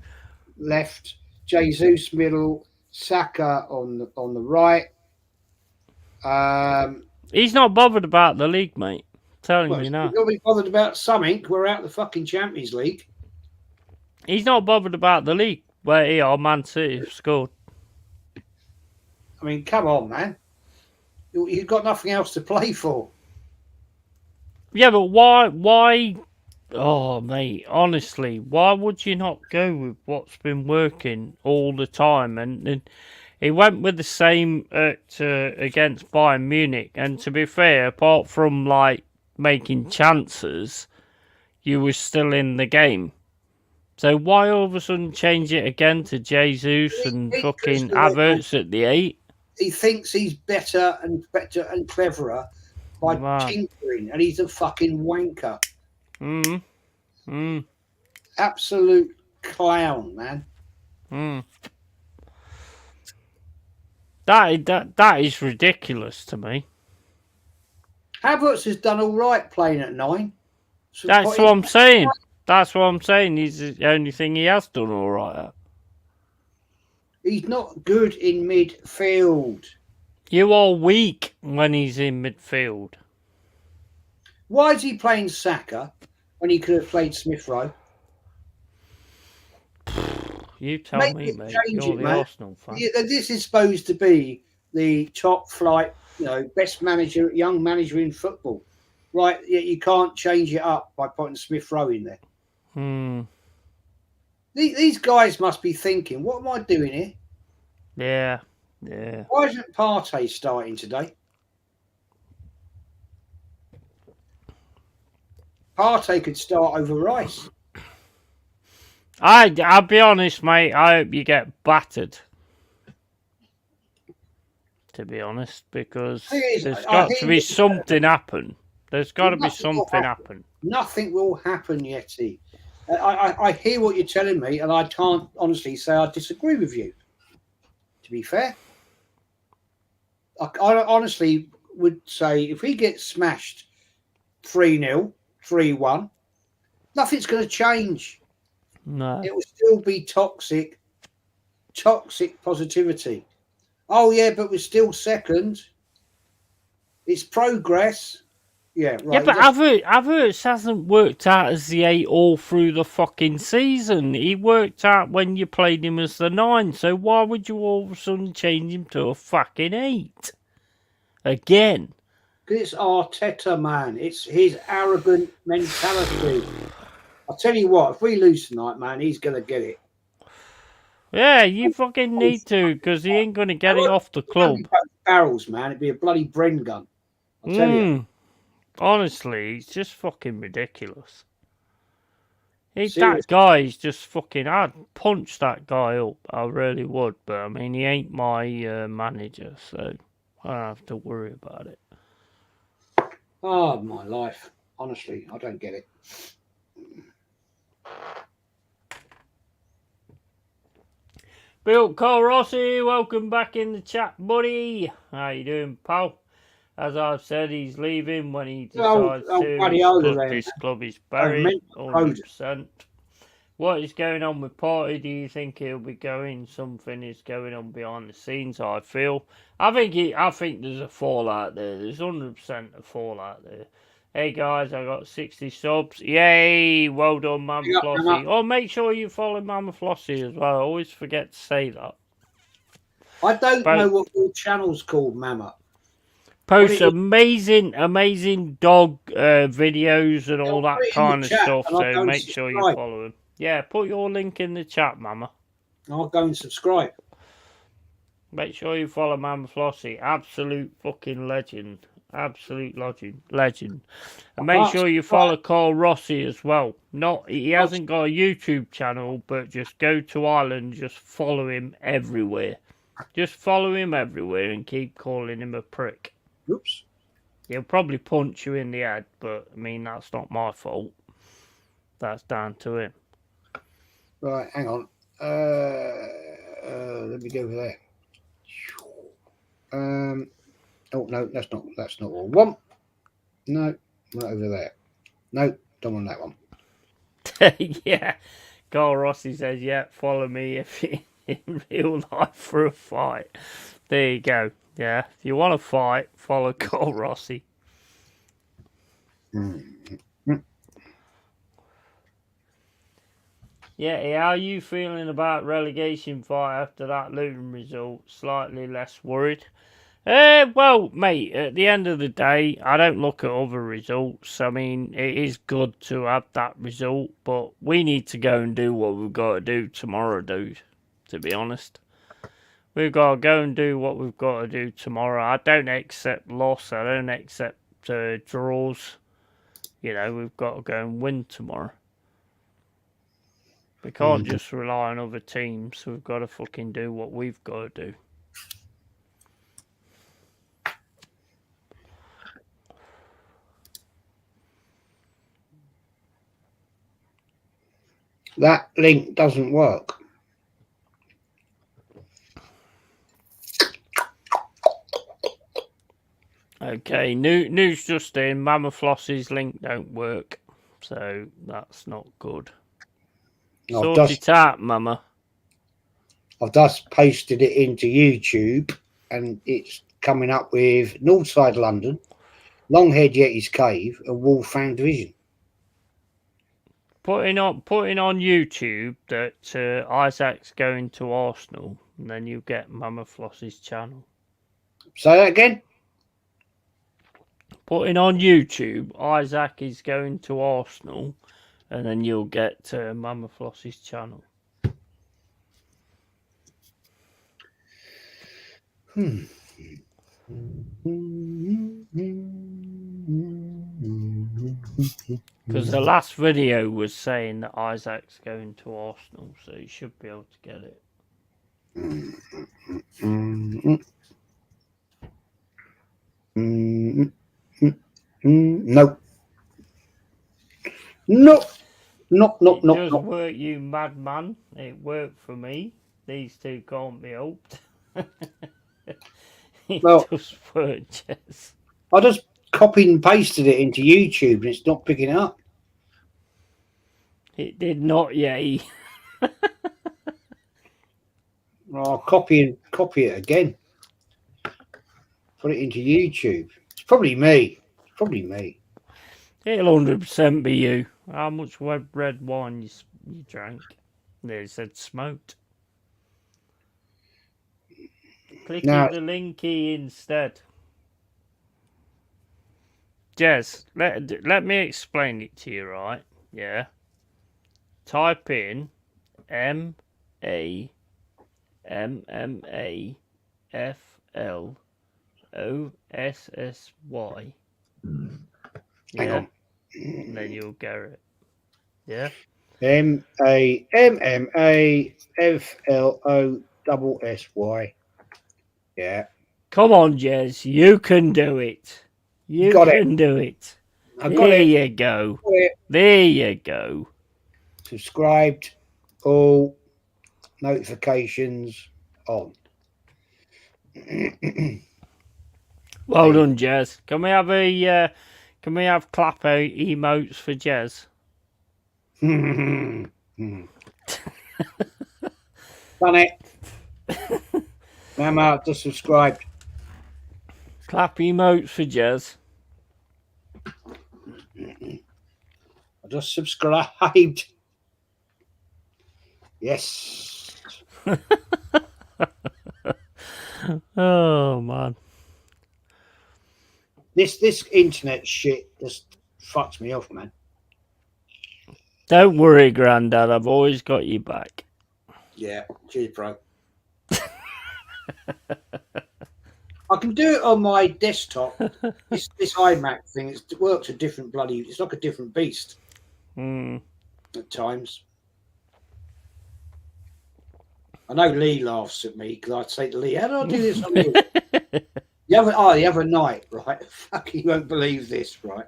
left, Jesus middle, Saka on the right. He's not bothered about the league, mate. Telling me now. He's got to be bothered about something. We're out of the fucking Champions League. He's not bothered about the league. Where Man City have scored. I mean, come on, man. You've got nothing else to play for. Yeah, but why? Oh, mate, honestly, why would you not go with what's been working all the time? And he went with the same against Bayern Munich. And to be fair, apart from like making chances, you were still in the game. So why all of a sudden change it again to Jesus and fucking Havertz at the 8? He thinks he's better and cleverer by tinkering, and he's a fucking wanker. Mm. Absolute clown, man. That is ridiculous to me. Havertz has done all right playing at 9. So That's what I'm saying. That's what I'm saying. He's the only thing he has done all right at. He's not good in midfield. You are weak when he's in midfield. Why is he playing Saka when he could have played Smith Rowe? You tell me, mate. You're the Arsenal fan. This is supposed to be the top flight, best manager, young manager in football. Right, you can't change it up by putting Smith Rowe in there. These guys must be thinking, what am I doing here? Yeah. Why isn't Partey starting today? Partey could start over Rice. I'll be honest, mate. I hope you get battered. To be honest, because there's got to be something happen. There's got to be something happen. Nothing will happen, Yeti. I hear what you're telling me, and I can't honestly say I disagree with you. To be fair, I honestly would say if we get smashed 3-0, 3-1, nothing's going to change. No. It will still be toxic positivity. Oh, yeah, but we're still second. It's progress. Yeah, right. Yeah, but Havertz hasn't worked out as the 8 all through the fucking season. He worked out when you played him as the 9, so why would you all of a sudden change him to a fucking 8? Again. Because it's Arteta, man. It's his arrogant mentality. I'll tell you what, if we lose tonight, man, he's going to get it. Yeah, you fucking need to, because he ain't going to get it off the club. Barrels, man. It'd be a bloody Bren gun. I'll tell you. Honestly, it's just fucking ridiculous. That guy's just fucking... I'd punch that guy up. I really would. But, I mean, he ain't my manager, so I don't have to worry about it. Oh, my life. Honestly, I don't get it. Bill Cole Rossi, welcome back in the chat, buddy. How you doing, pal? As I've said, he's leaving when he decides to, because this club is buried, 100%. What is going on with Partey? Do you think he'll be going? Something is going on behind the scenes, I feel. I think there's a fallout there. There's 100% a fallout there. Hey guys, I got 60 subs. Yay! Well done, Mama Flossie. Oh, make sure you follow Mama Flossie as well. I always forget to say that. I don't know what your channel's called, Mama. Posts amazing dog videos and all that kind of stuff. So make sure you follow him. Yeah, put your link in the chat, Mama. I'll go and subscribe. Make sure you follow Mama Flossie. Absolute fucking legend. Absolute legend. And make sure you follow Carl Rossi as well. He hasn't got a YouTube channel, but just go to Ireland, just follow him everywhere. Just follow him everywhere and keep calling him a prick. Oops. He'll probably punch you in the head, but I mean, that's not my fault. That's down to him. Right, hang on. Let me go over there. Oh no, that's not what I want. No, right over there. No, don't want that one. Yeah. Carl Rossi says, yeah, follow me if in real life for a fight. There you go. Yeah. If you want to fight, follow Carl Rossi. Yeah, how are you feeling about relegation fight after that Luton result? Slightly less worried? Well, mate, at the end of the day, I don't look at other results. I mean, it is good to have that result, but we need to go and do what we've got to do tomorrow, dude, to be honest. We've got to go and do what we've got to do tomorrow. I don't accept loss. I don't accept draws. You know, we've got to go and win tomorrow. We can't just rely on other teams. We've got to fucking do what we've got to do. That link doesn't work. Okay, news just in. Mama Floss's link don't work, so that's not good. Sort it out, Mama. I've just pasted it into YouTube, and it's coming up with Northside London, Longhaired Yeti's Cave, and Wolfhound Division. Putting on YouTube that Isaac's going to Arsenal, and then you get Mama Floss's channel. Say that again. Putting on YouTube, Isaac is going to Arsenal, and then you'll get Mama Floss's channel. Because the last video was saying that Isaac's going to Arsenal, so you should be able to get it. Nope. Nope. Nope. It does work, you madman. It worked for me. These two can't be helped. It does work, Jez. I just copied and pasted it into YouTube, and it's not picking it up. It did not, Yeti. I'll copy it again. Put it into YouTube. It's probably me. It'll 100% be you. How much red wine you drank? They said smoked. Click the linky instead. Jez, let me explain it to you, right? Yeah. Type in MAMMAFLOSSY. Hang on. And then you'll get it. Yeah? MAMMAFLOSSY. Yeah. Come on, Jez. You can do it. You can do it. There you go. There you go. Subscribed. All notifications on. Well done, Jez. Can we have clap emotes for Jez? Done it. Mama, just subscribed. Clap emotes for Jez. I just subscribed. Yes. Oh man. This internet shit just fucks me off, man. Don't worry, Grandad. I've always got you back. Yeah, cheers, bro. I can do it on my desktop. This iMac thing, it works a different bloody. It's like a different beast. At times. I know Lee laughs at me because I'd say to Lee, "How do I do this on you?" the other night, right? Fuck, you won't believe this, right?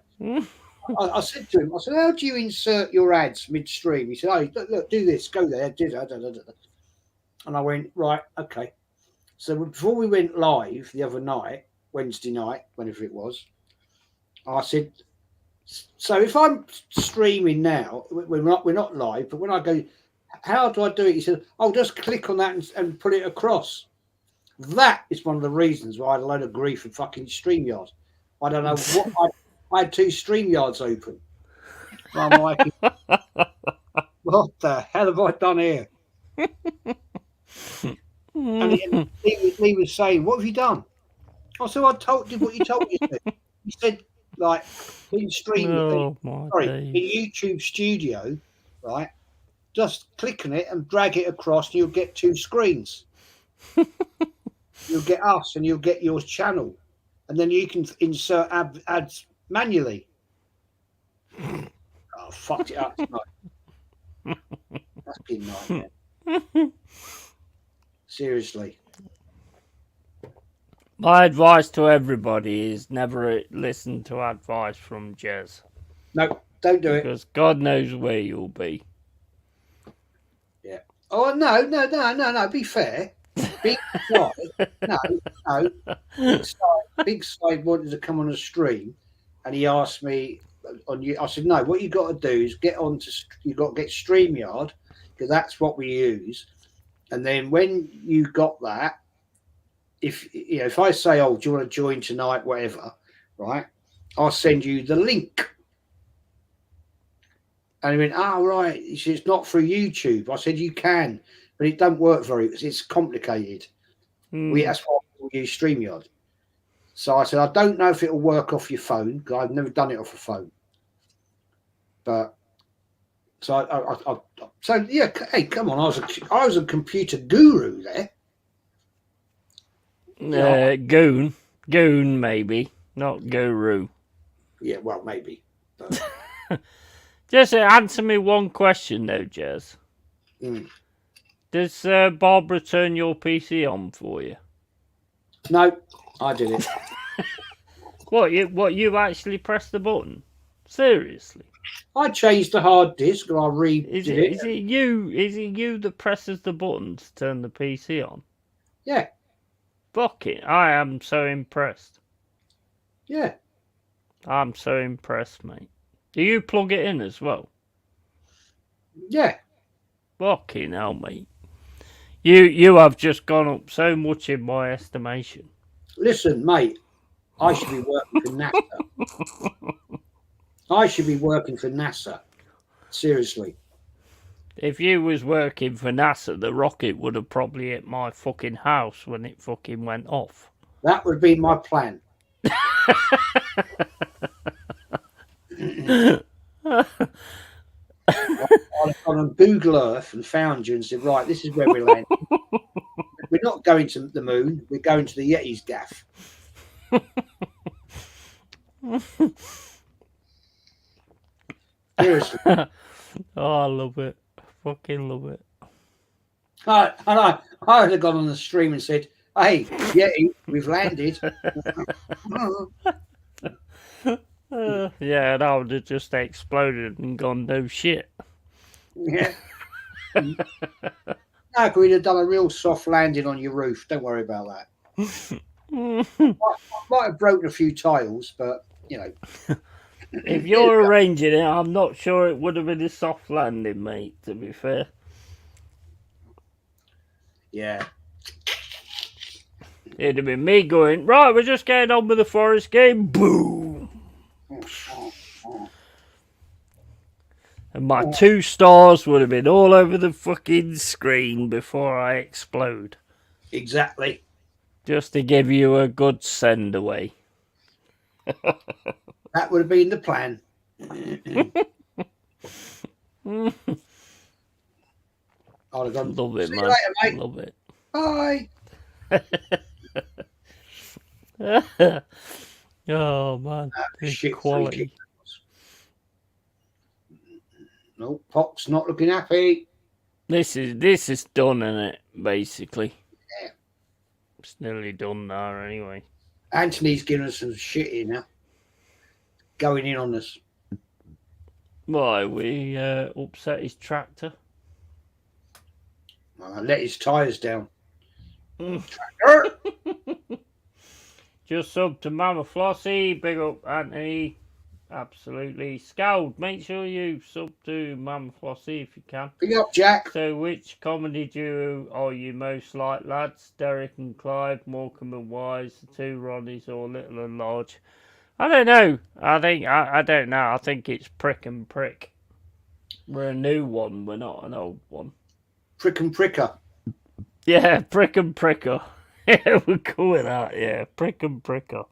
I said to him, I said, "How do you insert your ads midstream?" He said, "Oh, look, do this, go there, do that." And I went, "Right, okay." So before we went live the other night, Wednesday night, whenever it was, I said, "So if I'm streaming now, we're not live, but when I go, how do I do it?" He said, "Oh, just click on that and put it across." That is one of the reasons why I had a load of grief from fucking StreamYard. I don't know what I had 2 StreamYards open. I'm like, what the hell have I done here? And he was saying, "What have you done?" I said, "I told you what you told me to." He said, like, in YouTube Studio, right? Just click on it and drag it across, and you'll get 2 screens. You'll get us, and you'll get your channel, and then you can insert ads manually. Oh, fucked it up tonight. That's been nightmare. Seriously. My advice to everybody is never listen to advice from Jez. No, don't do it. Because God knows where you'll be. Yeah. Oh no. Be fair. Big side. No. Big side wanted to come on a stream, and he asked me on you. I said no. What you got to do is you got to get StreamYard because that's what we use. And then when you got that, if I say, oh, do you want to join tonight, whatever, right? I'll send you the link. And he went, right. He said, it's not through YouTube. I said, you can, but it don't work it's complicated. That's why we use StreamYard. So I said, I don't know if it'll work off your phone because I've never done it off a phone. But so yeah. Hey, come on! I was a computer guru there. Goon, maybe, not guru. Yeah, well, maybe. But... Just answer me one question, though, Jez. Does Barbara turn your PC on for you? No, I did it. What you actually press the button? Seriously? I changed the hard disk and I redid it. Is it you that presses the button to turn the PC on? Yeah. Fuck it. I am so impressed. Yeah. I'm so impressed, mate. Do you plug it in as well? Yeah. Fucking hell, mate. You have just gone up so much in my estimation. Listen, mate, I should be working for NASA. I should be working for NASA. Seriously. If you was working for NASA, the rocket would have probably hit my fucking house when it fucking went off. That would be my plan. I've gone on Google Earth and found you and said, right, this is where we're landing. We're not going to the moon. We're going to the Yeti's gaff. Seriously. Oh, I love it. Fucking love it. I would have gone on the stream and said, hey, Yeti, we've landed. Yeah, and I would have just exploded and gone, no shit. Yeah. No, we'd have done a real soft landing on your roof. Don't worry about that. I might have broken a few tiles, but, you know. If you're arranging it, I'm not sure it would have been a soft landing, mate, to be fair. Yeah. It'd have been me going, right, we're just getting on with the Forest game. Boom. And my 2 stars would have been all over the fucking screen before I explode. Exactly. Just to give you a good send away. That would have been the plan. I'd have gone, love it, see man. you later, mate. Love it. Bye. Oh, man. Shit Quality. No, Pop's not looking happy. This is done, isn't it, basically? Yeah. It's nearly done now, anyway. Anthony's giving us some shit here now. Going in on us. Why, we upset his tractor. Let his tyres down. Just sub to Mama Flossie. Big up, Anthony. Absolutely. Scald, make sure you sub to Mama Flossie if you can. Big up, Jack. So, which comedy duo are you most like, lads? Derek and Clive, Morecambe and Wise, the 2 Ronnies, or Little and Large? I don't know. I don't know. I think it's Prick and Prick. We're a new one. We're not an old one. Prick and Pricker. Yeah, Prick and Pricker. Yeah, we'll call it that. Yeah, Prick and Pricker.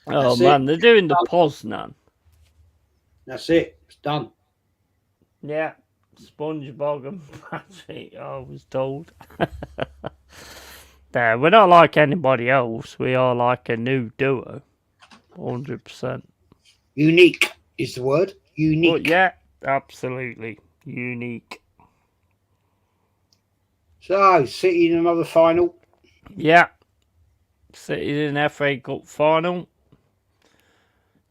Oh, man, they're doing the Poznan. That's it. It's done. Yeah, SpongeBob and Patrick, I was told. There, we're not like anybody else. We are like a new duo. 100%. Unique is the word. Unique. But yeah, absolutely. Unique. So, City in another final. Yeah. City in FA Cup final.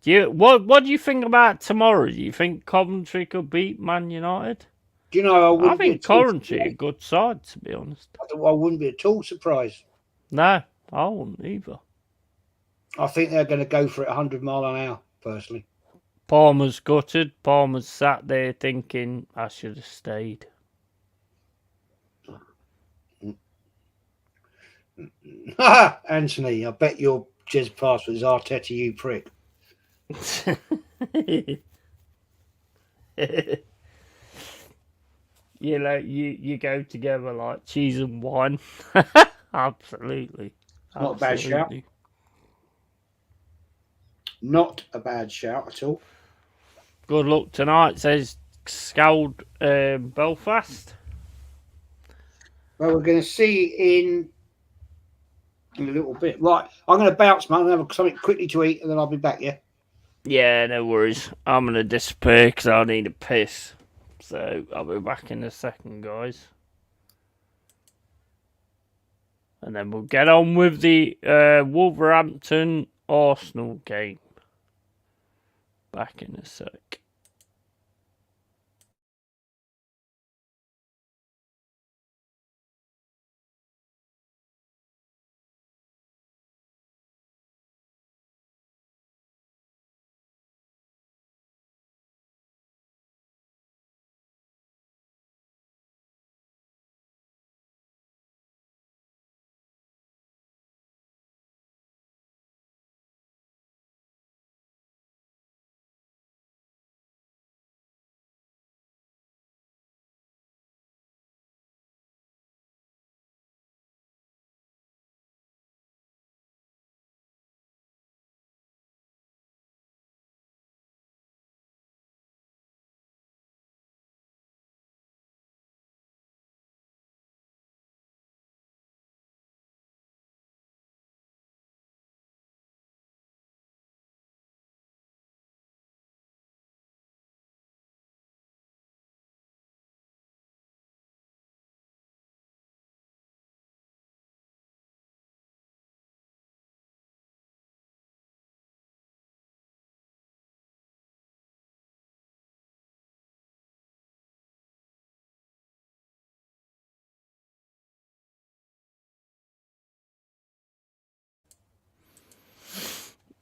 What do you think about tomorrow? Do you think Coventry could beat Man United? Do you know, I I wouldn't be think at all Coventry a good side, to be honest. I wouldn't be at all surprised. No, I wouldn't either. I think they're going to go for it 100 mile an hour, personally. Palmer's gutted. Palmer's sat there thinking, I should have stayed. Anthony, I bet your Jez password is Arteta, you prick. You know, you go together like cheese and wine. Absolutely. Not a bad shout. Not a bad shout at all. Good luck tonight, says Scald Belfast. Well, we're going to see in a little bit. Right, I'm going to bounce, man. I'm going to have something quickly to eat, and then I'll be back, yeah? Yeah, no worries. I'm going to disappear because I need a piss. So I'll be back in a second, guys. And then we'll get on with the Wolverhampton Arsenal game. Back in a sec.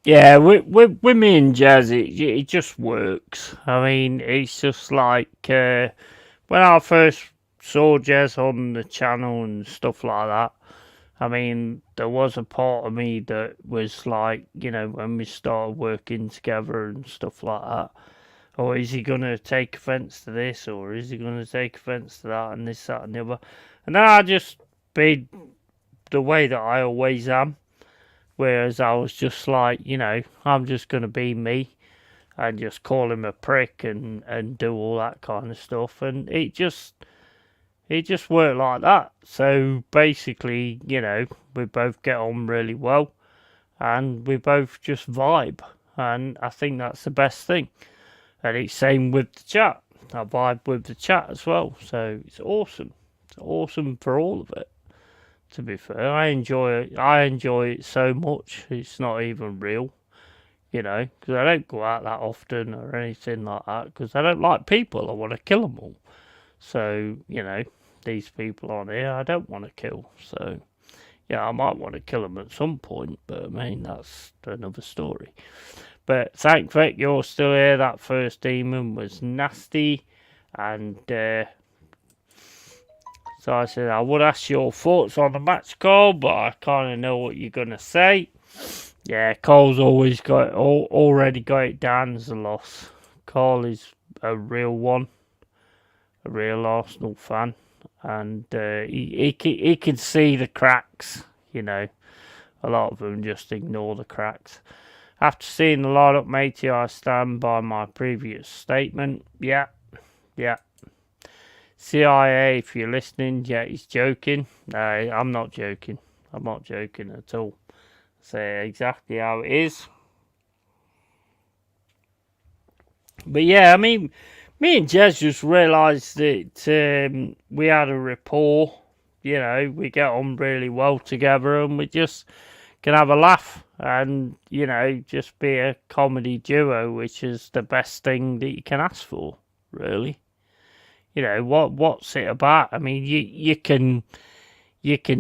Yeah, with me and Jazz, it just works. I mean, it's just like when I first saw Jazz on the channel and stuff like that. I mean, there was a part of me that was like, you know, when we started working together and stuff like that. Or is he going to take offence to this, or is he going to take offence to that, and this, that, and the other? And then I just be the way that I always am. Whereas I was just like, you know, I'm just going to be me and just call him a prick and do all that kind of stuff. And it just worked like that. So basically, you know, we both get on really well and we both just vibe. And I think that's the best thing. And it's same with the chat. I vibe with the chat as well. So it's awesome. It's awesome for all of it. To be fair, I enjoy it. I enjoy it so much. It's not even real, you know, because I don't go out that often or anything like that. Because I don't like people. I want to kill them all. So you know, these people on here, I don't want to kill. So yeah, I might want to kill them at some point, but I mean that's another story. But thank Vic, you're still here. That first demon was nasty, and. So I said, I would ask your thoughts on the match, Cole, but I kind of know what you're going to say. Yeah, Cole's already got it down as a loss. Cole is a real one, a real Arsenal fan, and he can see the cracks, you know. A lot of them just ignore the cracks. After seeing the lineup, matey, I stand by my previous statement. Yeah. CIA, if you're listening, yeah, he's joking. No, I'm not joking. I'm not joking at all. Say exactly how it is. But yeah, I mean, me and Jez just realised that we had a rapport. You know, we get on really well together and we just can have a laugh and, you know, just be a comedy duo, which is the best thing that you can ask for, really. what's it about? I mean, you can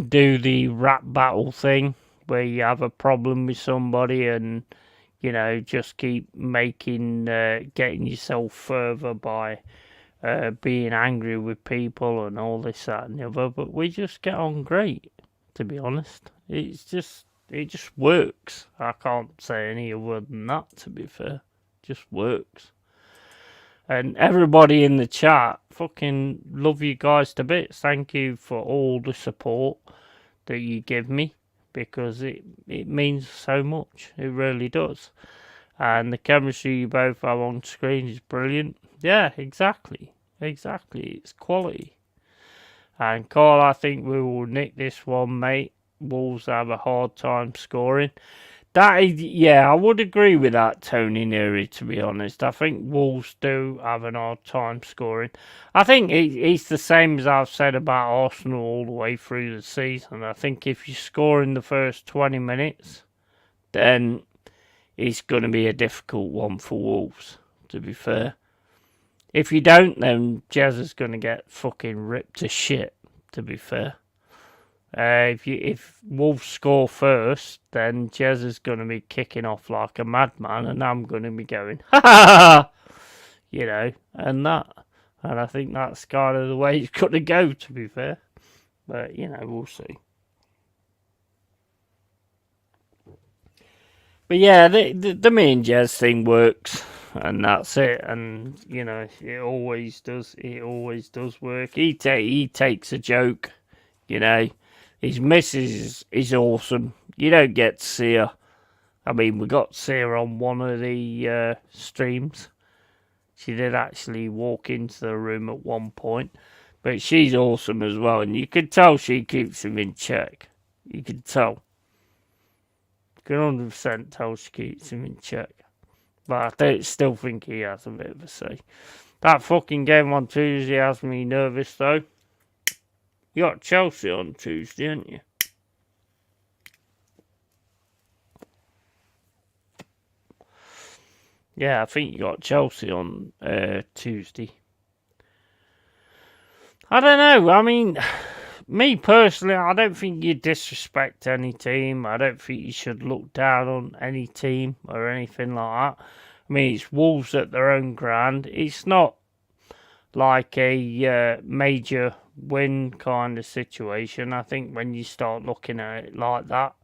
do the rap battle thing where you have a problem with somebody and just keep getting yourself further by being angry with people and all this, that, and the other. But we just get on great, to be honest. It just works. I can't say any other than that, to be fair. Just works. And everybody in the chat, fucking love you guys to bits. Thank you for all the support that you give me, because it means so much. It really does. And the chemistry you both have on screen is brilliant. Yeah, exactly. It's quality. And Carl, I think we will nick this one, mate. Wolves have a hard time scoring. I would agree with that, Tony Neary, to be honest. I think Wolves do have an hard time scoring. I think it's the same as I've said about Arsenal all the way through the season. I think if you score in the first 20 minutes, then it's going to be a difficult one for Wolves, to be fair. If you don't, then Jez is going to get fucking ripped to shit, to be fair. If Wolves score first, then Jez is going to be kicking off like a madman, and I'm going to be going, ha ha ha, and that. And I think that's kind of the way it's got to go, to be fair. But, we'll see. But yeah, the me and Jez thing works, and that's it. And, it always does. It always does work. He takes a joke, His missus is awesome. You don't get to see her. I mean, we got to see her on one of the streams. She did actually walk into the room at one point. But she's awesome as well. And you can tell she keeps him in check. You can tell. You can 100% tell she keeps him in check. But I still think he has a bit of a say. That fucking game on Tuesday has me nervous, though. You got Chelsea on Tuesday, haven't you? Yeah, I think you got Chelsea on Tuesday. I don't know. I mean, me personally, I don't think you disrespect any team. I don't think you should look down on any team or anything like that. I mean, it's Wolves at their own ground. It's not like a major win kind of situation. I think when you start looking at it like that,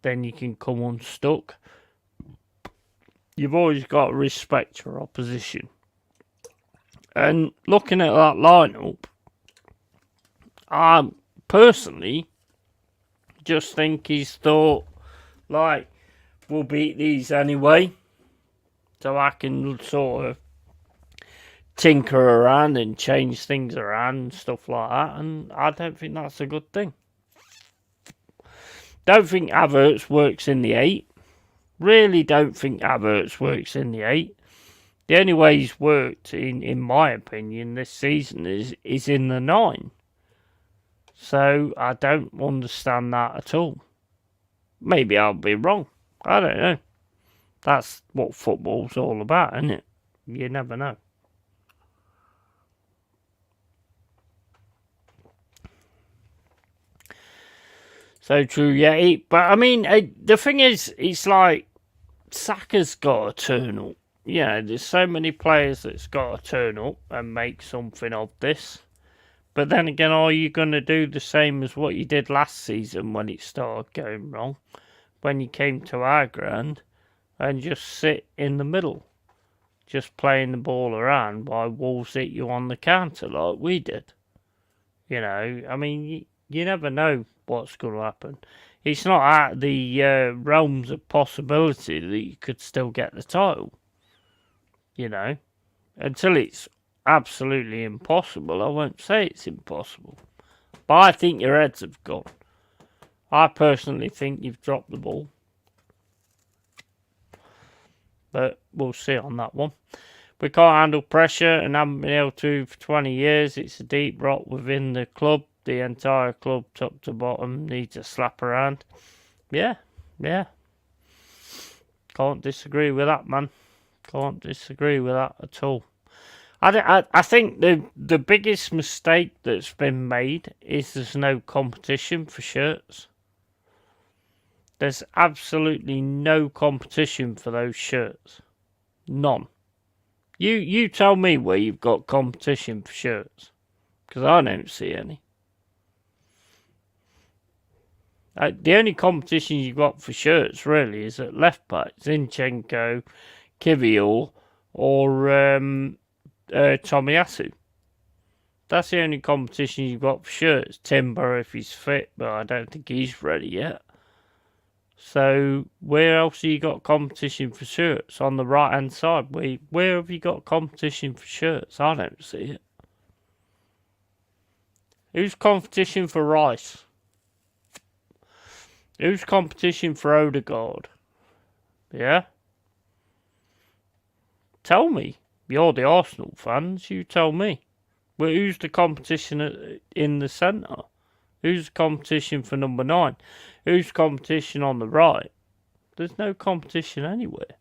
then you can come unstuck. You've always got to respect your opposition. And looking at that lineup, I personally just think he's thought, like, we'll beat these anyway. So I can sort of tinker around and change things around and stuff like that. And I don't think that's a good thing. Don't think Havertz works in the 8. Really don't think Havertz works in the 8. The only way he's worked, in my opinion, this season is in the 9. So I don't understand that at all. Maybe I'll be wrong. I don't know. That's what football's all about, isn't it? You never know. So true, yeah. But I mean, the thing is, it's like Saka's got to turn up. Yeah, there's so many players that's got to turn up and make something of this. But then again, are you going to do the same as what you did last season when it started going wrong? When you came to our ground and just sit in the middle, just playing the ball around while Wolves hit you on the counter like we did. I mean, you never know what's going to happen. It's not out of the realms of possibility that you could still get the title. Until it's absolutely impossible, I won't say it's impossible. But I think your heads have gone. I personally think you've dropped the ball. But we'll see on that one. We can't handle pressure and haven't been able to for 20 years. It's a deep rot within the club. The entire club, top to bottom, needs a slap around. Yeah. Can't disagree with that, man. Can't disagree with that at all. I think the biggest mistake that's been made is there's no competition for shirts. There's absolutely no competition for those shirts. None. You tell me where you've got competition for shirts, because I don't see any. The only competition you've got for shirts really is at left back, Zinchenko, Kivior, or Tomiyasu. That's the only competition you've got for shirts. Timber if he's fit, but I don't think he's ready yet. So where else have you got competition for shirts? On the right hand side, where have you got competition for shirts? I don't see it. Who's competition for Rice? Who's competition for Odegaard? Yeah? Tell me. You're the Arsenal fans, you tell me. Well, who's the competition in the centre? Who's the competition for number 9? Who's competition on the right? There's no competition anywhere.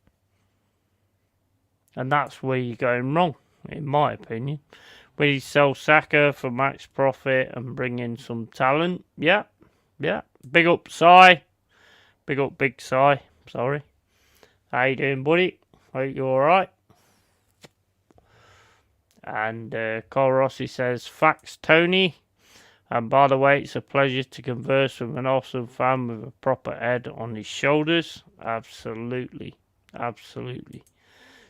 And that's where you're going wrong, in my opinion. We sell Saka for max profit and bring in some talent. Yeah. Big up, Si. Big up, Big Si. Sorry. How you doing, buddy? Hope you're alright. And Carl Rossi says, facts, Tony. And by the way, it's a pleasure to converse with an awesome fan with a proper head on his shoulders. Absolutely.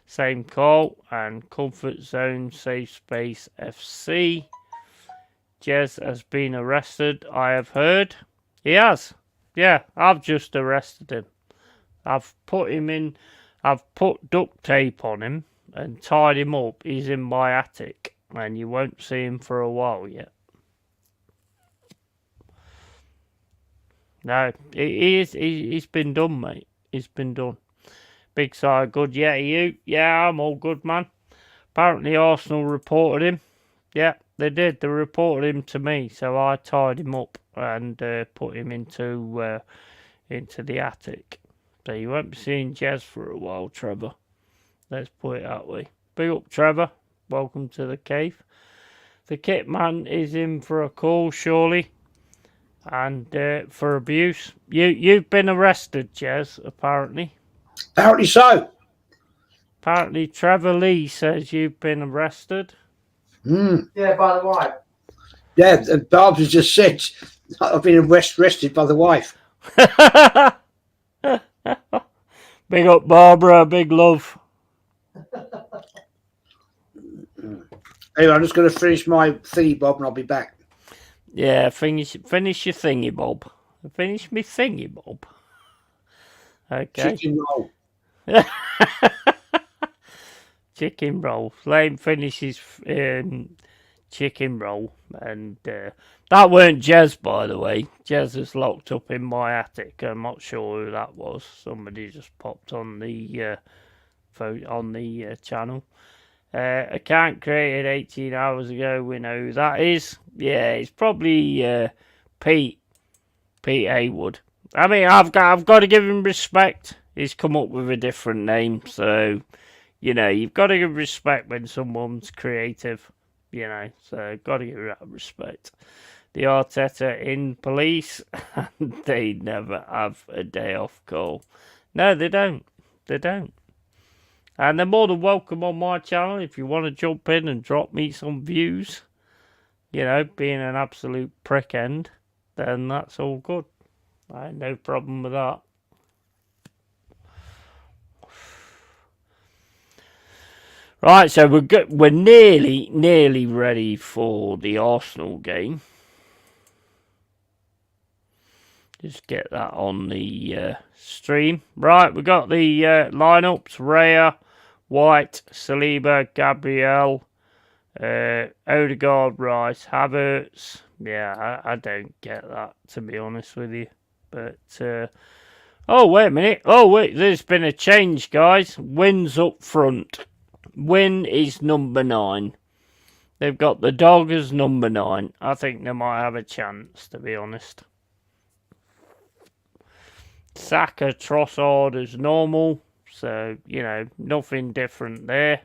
Same call. And Comfort Zone Safe Space FC. Jez has been arrested, I have heard. He has. Yeah, I've just arrested him. I've put duct tape on him and tied him up. He's in my attic. And you won't see him for a while yet. No, he's been done, mate. He's been done. Big side, good. Yeah, you? Yeah, I'm all good, man. Apparently Arsenal reported him. Yeah, they did. They reported him to me, so I tied him up and put him into the attic. So you won't be seeing Jez for a while, Trevor. Let's put it that way. Big up, Trevor. Welcome to the cave. The kit man is in for a call, surely. And for abuse. You've been arrested, Jez, apparently. Apparently so. Apparently Trevor Lee says you've been arrested. Yeah, by the wife. Yeah, Barb's just said I've been arrested by the wife. Big up Barbara, big love. Anyway, I'm just going to finish my thingy, Bob, and I'll be back. Yeah, finish your thingy, Bob. Finish me thingy, Bob. Okay. Chicken roll. Chicken roll. Let him finish his chicken roll. And that weren't Jez, by the way. Jez is locked up in my attic. I'm not sure who that was. Somebody just popped on the channel. Account created 18 hours ago. We know who that is. Yeah, it's probably Pete Haywood. I mean, I've got to give him respect. He's come up with a different name, so you know you've got to give respect when someone's creative. You know, so got to give that respect. The Arteta in police, and they never have a day off call. No, they don't. They don't. And they're more than welcome on my channel if you want to jump in and drop me some views. You know, being an absolute prick end, then that's all good. I had no problem with that. Right, so we're nearly ready for the Arsenal game. Just get that on the stream. Right, we got the lineups: Raya, White, Saliba, Gabriel, Odegaard, Rice, Havertz. Yeah, I don't get that, to be honest with you. But oh, wait a minute. Oh, wait, there's been a change, guys. Wynn's up front. Wynn is number 9. They've got the dog as number 9. I think they might have a chance, to be honest. Saka, Trossard as normal. So, you know, nothing different there.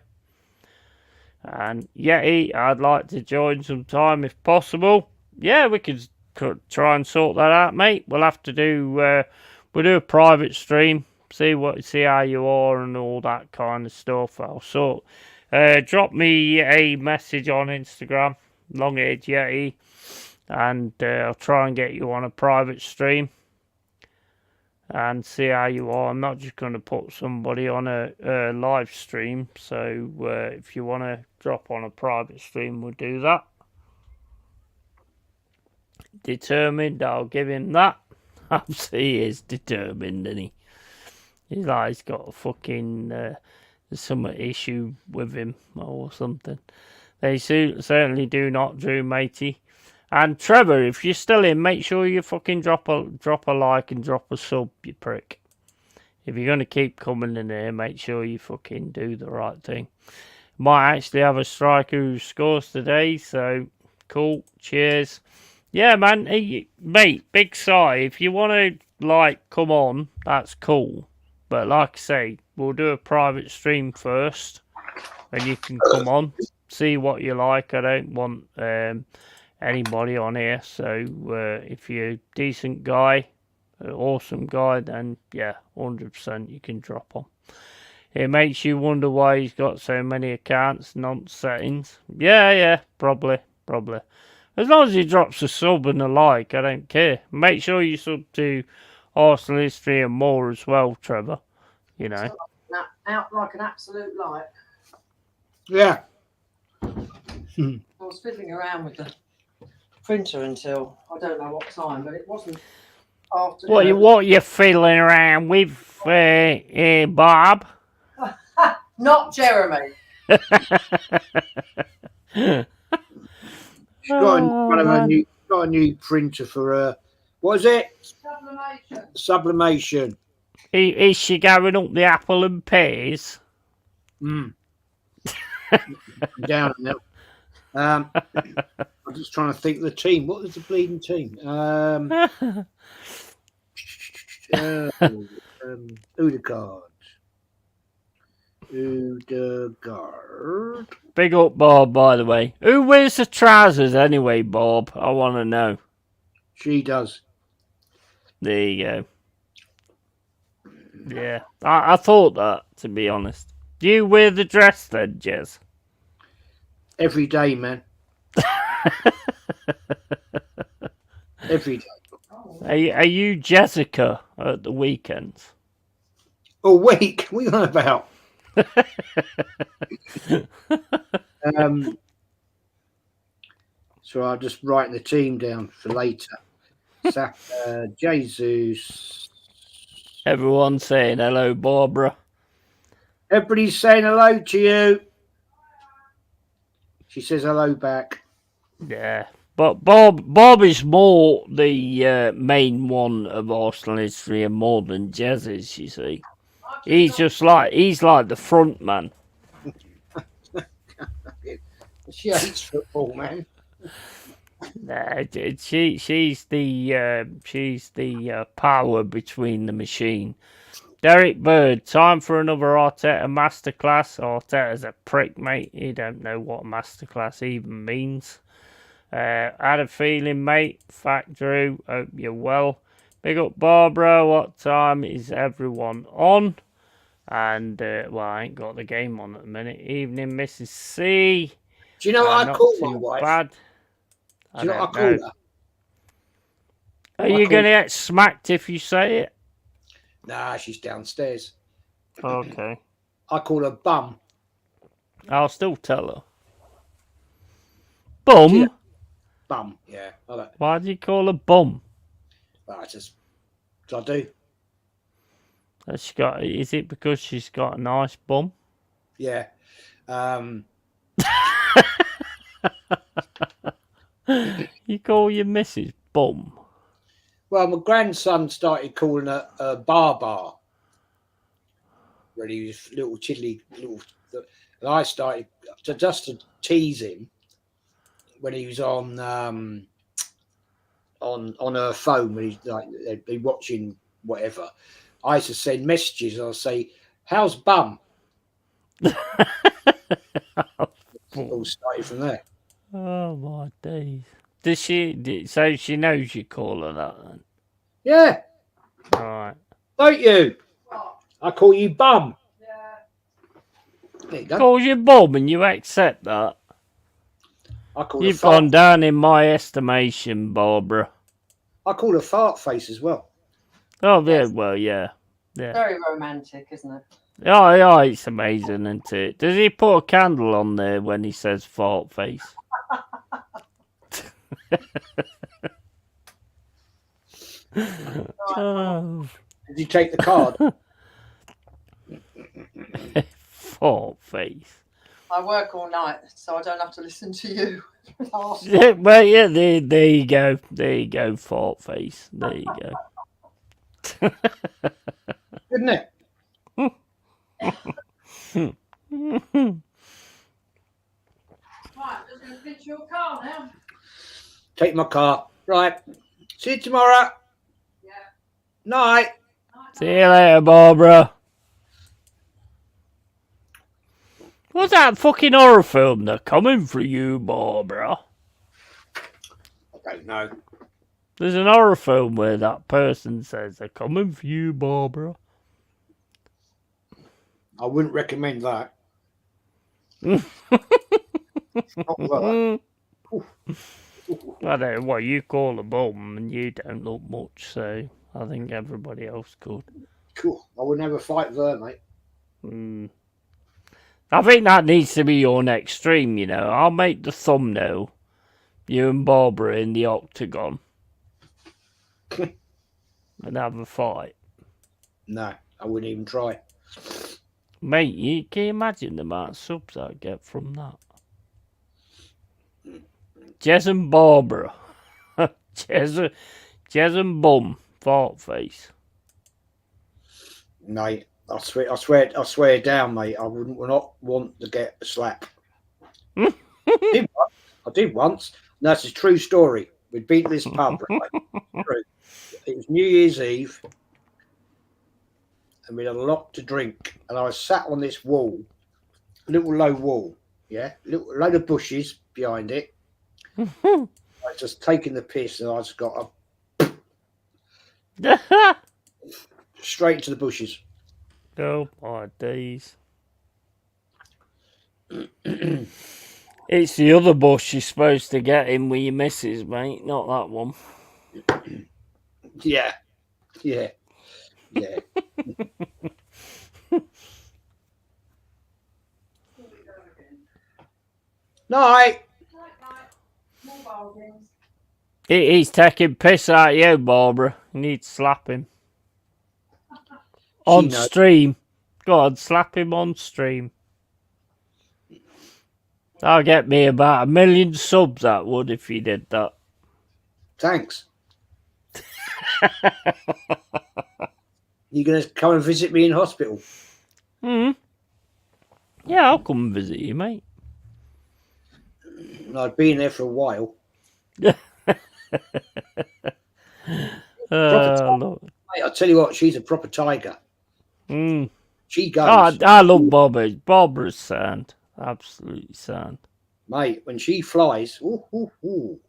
And Yeti, I'd like to join sometime if possible. Yeah, we could try and sort that out, mate. We'll have to do we'll do a private stream, see how you are and all that kind of stuff. I'll sort. Drop me a message on Instagram, LongHairedYeti, and I'll try and get you on a private stream and see how you are. I'm not just going to put somebody on a live stream, so if you want to drop on a private stream, we'll do that. Determined, I'll give him that. He is determined, isn't he? He's like he's got a fucking some issue with him or something. They certainly do not, Drew, matey. And Trevor, if you're still in, make sure you fucking drop a like and drop a sub, you prick. If you're going to keep coming in here, make sure you fucking do the right thing. Might actually have a striker who scores today, so cool. Cheers. Yeah, man. Hey, mate, big sigh. If you want to, come on, that's cool. But like I say, we'll do a private stream first, and you can come on, see what you like. I don't want anybody on here, so if you're a decent guy, an awesome guy, then yeah, 100% you can drop on. It makes you wonder why he's got so many accounts, non-settings. Yeah, probably. As long as he drops a sub and a like, I don't care. Make sure you sub to Arsenal History and more as well, Trevor. You know. Out like an absolute light. Yeah. I was fiddling around with the printer until I don't know what time, but it wasn't after. What you fiddling around with, Bob? Not Jeremy. She's got a new printer for what is it? Sublimation. Is she going up the apple and pears? I'm down now. I'm just trying to think of the team. What was the bleeding team? Odegaard. Big up, Bob, by the way. Who wears the trousers anyway, Bob? I want to know. She does. There you go. Yeah, I thought that, to be honest. Do you wear the dress then, Jez? Every day, man. Every day. Are you Jessica at the weekends? A week? What are you on about? So I'm just writing the team down for later. Jesus. Everyone's saying hello, Barbara. Everybody's saying hello to you. She says hello back. Yeah. But Bob is more the main one of Arsenal history and more than Jez is, you see. He's like the front man. She hates football, man. Nah, she's the power between the machine. Derek Bird, time for another Arteta masterclass. Arteta's a prick, mate. He don't know what masterclass even means. Had a feeling, mate. Fact, Drew. Hope you're well. Big up, Barbara. What time is everyone on? And, I ain't got the game on at the minute. Evening, Mrs. C. Do you know what I call my wife? Bad. Do you know what I call her? Are you going to get smacked if you say it? Nah, she's downstairs. Okay. I call her Bum. I'll still tell her. Bum? Yeah. Bum, yeah. Why do you call her Bum? I do. Is it because she's got a nice bum? Yeah. You call your missus Bum? Well, my grandson started calling her Bar. When he was little. And I started just to tease him when he was on her phone when he's like they'd be watching whatever. I used to send messages and I'll say, "How's Bum?" all started from there. Oh my days. Does she? So she knows you call her that then? Yeah, All right. don't you? What? I call you bum. Yeah. There you go. Calls you bum and you accept that. I call her You've fart. gone down in my estimation, Barbara. I call her fart face as well. Oh yeah, Yes. well yeah. Very romantic, isn't it? Oh yeah, it's amazing, isn't it? Does he put a candle on there when he says fart face? Oh, Did you take the card? fart face. I work all night, so I don't have to listen to you. Last Yeah, well, yeah, there you go. There you go, fart face. There you go. Isn't it? Right, just going to fix your car now. Take my car. Right. See you tomorrow. Yeah. Night. See you later, Barbara. What's that fucking horror film? They're coming for you, Barbara. I don't know. There's an horror film where that person says they're coming for you, Barbara. I wouldn't recommend that. Not that. I don't know what you call a bum, and you don't look much, so I think everybody else could. Cool. I would never fight with her, mate. I think that needs to be your next stream, you know. I'll make the thumbnail. You and Barbara in the octagon. And have a fight. No, I wouldn't even try. Mate, can you imagine the amount of subs I get from that? Jez and Barbara. Jez and Bum. Fart face. Mate, I swear down, mate. I would not want to get a slap. I did once. And that's a true story. We'd been to this pub, right? True. It was New Year's Eve, and we had a lot to drink. And I was sat on this wall, little low wall, yeah, load of bushes behind it. I was just taking the piss, and I just got straight into the bushes. Oh my days. It's the other bush you're supposed to get in with your missus, mate, not that one. Yeah. Night. More bargains. He's taking piss out of you, Barbara. You need to slap him. On knows. stream. Go on, slap him on stream. That'll get me about 1 million subs, that would, if you did that. Thanks. You gonna come and visit me in hospital? Yeah, I'll come and visit you, mate. I've been there for a while. Look. Mate, I tell you what, she's a proper tiger. She goes. I love Barbara. Barbara's sound. Absolutely sound. Mate, when she flies, ooh.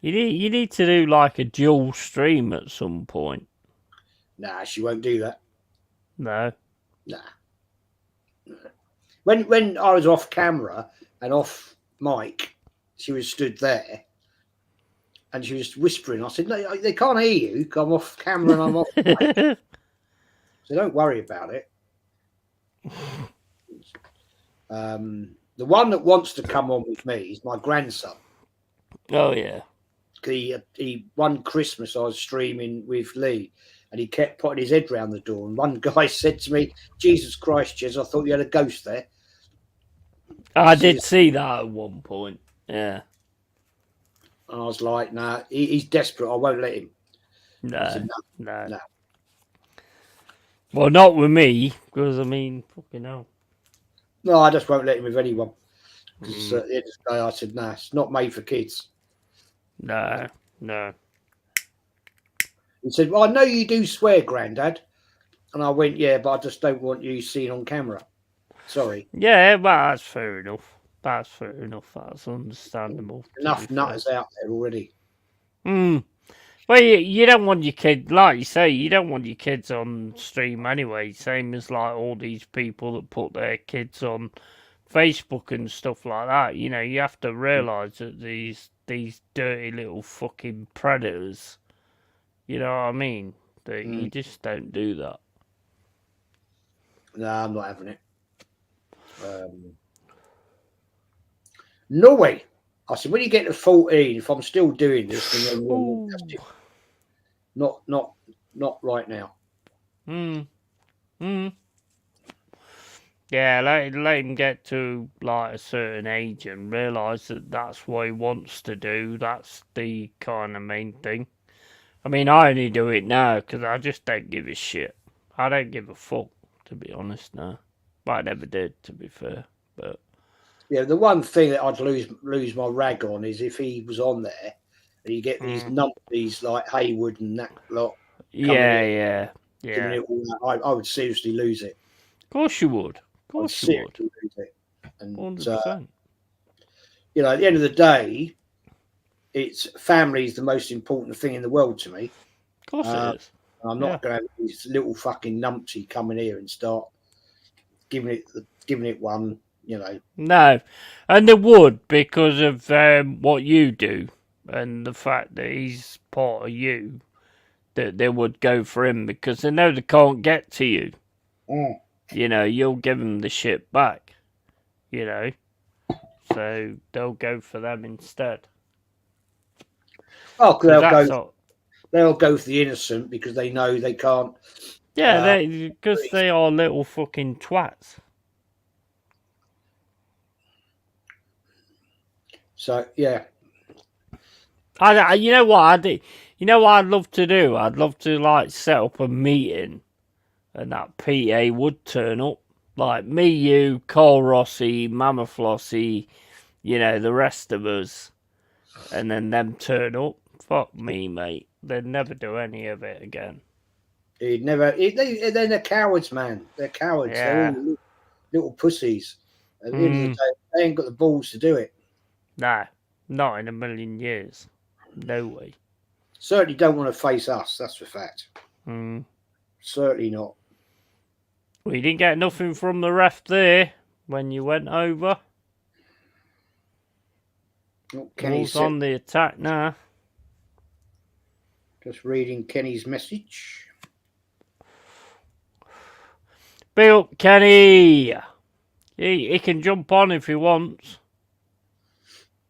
You need to do like a dual stream at some point. Nah, she won't do that. No. Nah. When I was off camera and off mic, she was stood there and she was whispering. I said, no, they can't hear you. I'm off camera and I'm off mic. So don't worry about it. The one that wants to come on with me is my grandson. Oh, yeah. He one Christmas I was streaming with Lee and he kept putting his head round the door. And one guy said to me, Jesus Christ, Jez, I thought you had a ghost there. I did see that at one point. Yeah. And I was like, nah, he's desperate. I won't let him. No. Said, No. Well, not with me, because, I mean, fucking hell. No, I just won't let him with anyone. Because at the end of the day, I said, nah, it's not made for kids. No. He said, well, I know you do swear, Grandad. And I went, yeah, but I just don't want you seen on camera. Sorry. Yeah, well, that's fair enough. That's fair enough. That's understandable. Enough nutters out there already. Well, you don't want your kid, like you say, you don't want your kids on stream anyway. Same as like all these people that put their kids on Facebook and stuff like that. You know, you have to realise that these dirty little fucking predators. You know what I mean? That you just don't do that. No, I'm not having it. No way. I said, when you get to 14, if I'm still doing this, then not right now. Yeah, let him get to like a certain age and realise that that's what he wants to do. That's the kind of main thing. I mean, I only do it now because I just don't give a shit. I don't give a fuck, to be honest, now. But I never did, to be fair. But yeah, the one thing that I'd lose my rag on is if he was on there and you get these numpties like Haywood and that lot. Yeah. Giving it all that, I would seriously lose it. Of course you would. Of course you would. Lose it. And 100%. You know, at the end of the day, family is the most important thing in the world to me. Of course it is. I'm not going to have this little fucking numpty come in here and start giving it one. You know. No, and they would because of what you do and the fact that he's part of you. That they would go for him because they know they can't get to you. You know, you'll give them the shit back. You know, so they'll go for them instead. Oh, they'll go for the innocent because they know they can't. Yeah, because they are little fucking twats. So yeah, you know what I do? You know what I'd love to do? I'd love to like set up a meeting, and that PA would turn up, like me, you, Cole Rossi, Mama Flossie, you know, the rest of us, and then them turn up. Fuck me, mate. They'd never do any of it again. They're the cowards, man. They're cowards. Yeah. They're all little pussies. At the end of the day, they ain't got the balls to do it. Nah, not in a million years. No way. Certainly don't want to face us. That's for fact. Certainly not. Well, you didn't get nothing from the ref there when you went over. Wolves on the attack now. Just reading Kenny's message. Big up, Kenny. He can jump on if he wants.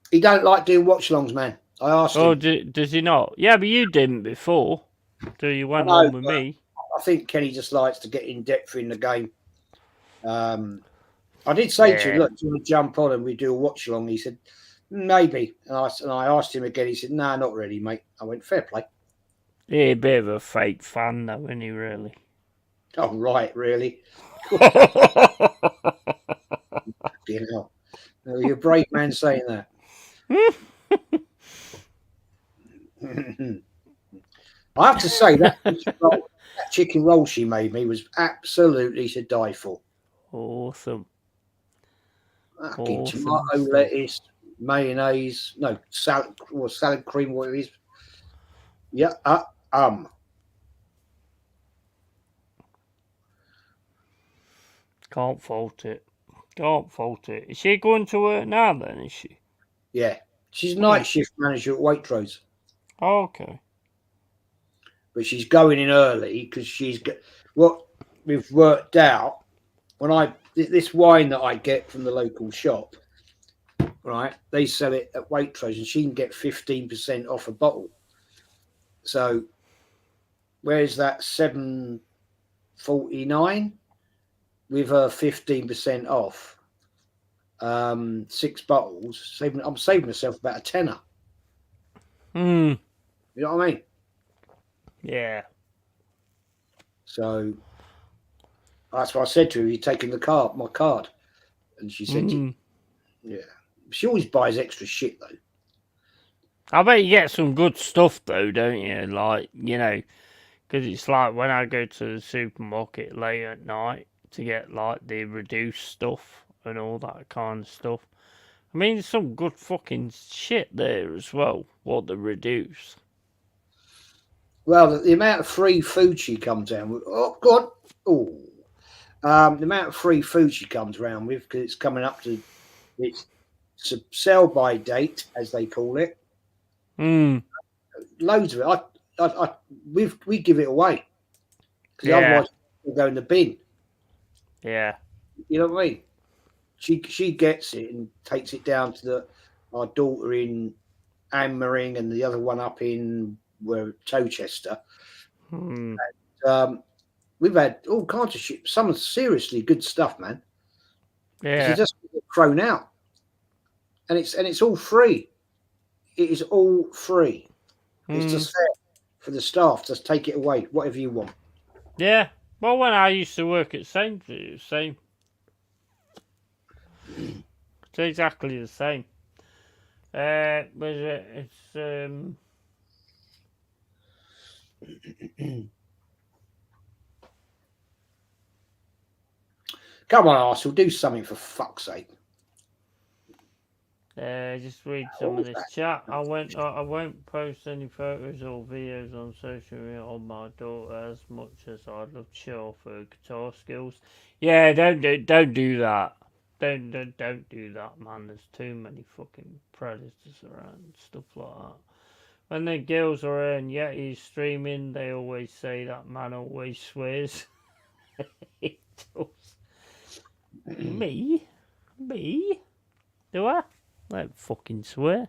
He don't like doing watch-alongs, man. I asked him. Oh, does he not? Yeah, but you didn't before. Till you went on with me. I think Kenny just likes to get in depth in the game. I did say to him, look, do you want to jump on and we do a watch-along? He said, maybe. And I asked him again. He said, nah, not really, mate. I went, fair play. Yeah, a bit of a fake fan, though, isn't he, really? Oh, right, really? You know, you're a brave man saying that. I have to say that chicken roll she made me was absolutely to die for. Awesome. Tomato, lettuce, mayonnaise, no salad or salad cream, what it is. Yeah, Can't fault it. Can't fault it. Is she going to work now then, is she? Yeah. She's night shift manager at Waitrose. Oh, okay. But she's going in early because what we've worked out when this wine that I get from the local shop, right? They sell it at Waitrose and she can get 15% off a bottle. So where's that $7.49 with her 15% off? 6 bottles. I'm saving myself about a tenner. You know what I mean? Yeah. So that's what I said to her. You're taking my card, and she said, "Yeah." She always buys extra shit though. I bet you get some good stuff though, don't you? Like, you know, because it's like when I go to the supermarket late at night to get like the reduced stuff and all that kind of stuff. I mean, there's some good fucking shit there as well. What they reduce. Well, the amount of free food she comes down with. Oh God. Oh. The amount of free food she comes around with, because it's coming up to its sell by date, as they call it. Loads of it. We give it away because otherwise it'll go in the bin. Yeah. You know what I mean? She gets it and takes it down to our daughter in Anmering and the other one up in Towchester. And, we've had all kinds of shit. Some seriously good stuff, man. Yeah. It just get thrown out, and it's all free. It is all free. It's just fair for the staff. Just take it away, whatever you want. Yeah. Well, when I used to work at Sainsbury's, it was the same. It's exactly the same. Come on, Arsenal, do something for fuck's sake. Just read some of this chat. I won't post any photos or videos on social media on my daughter as much as I'd love to show off her guitar skills. Yeah, don't do that. Don't do that, man. There's too many fucking predators around and stuff like that. When the girls are in Yeti streaming, they always say that man always swears. He does. Me? Do I? I don't fucking swear.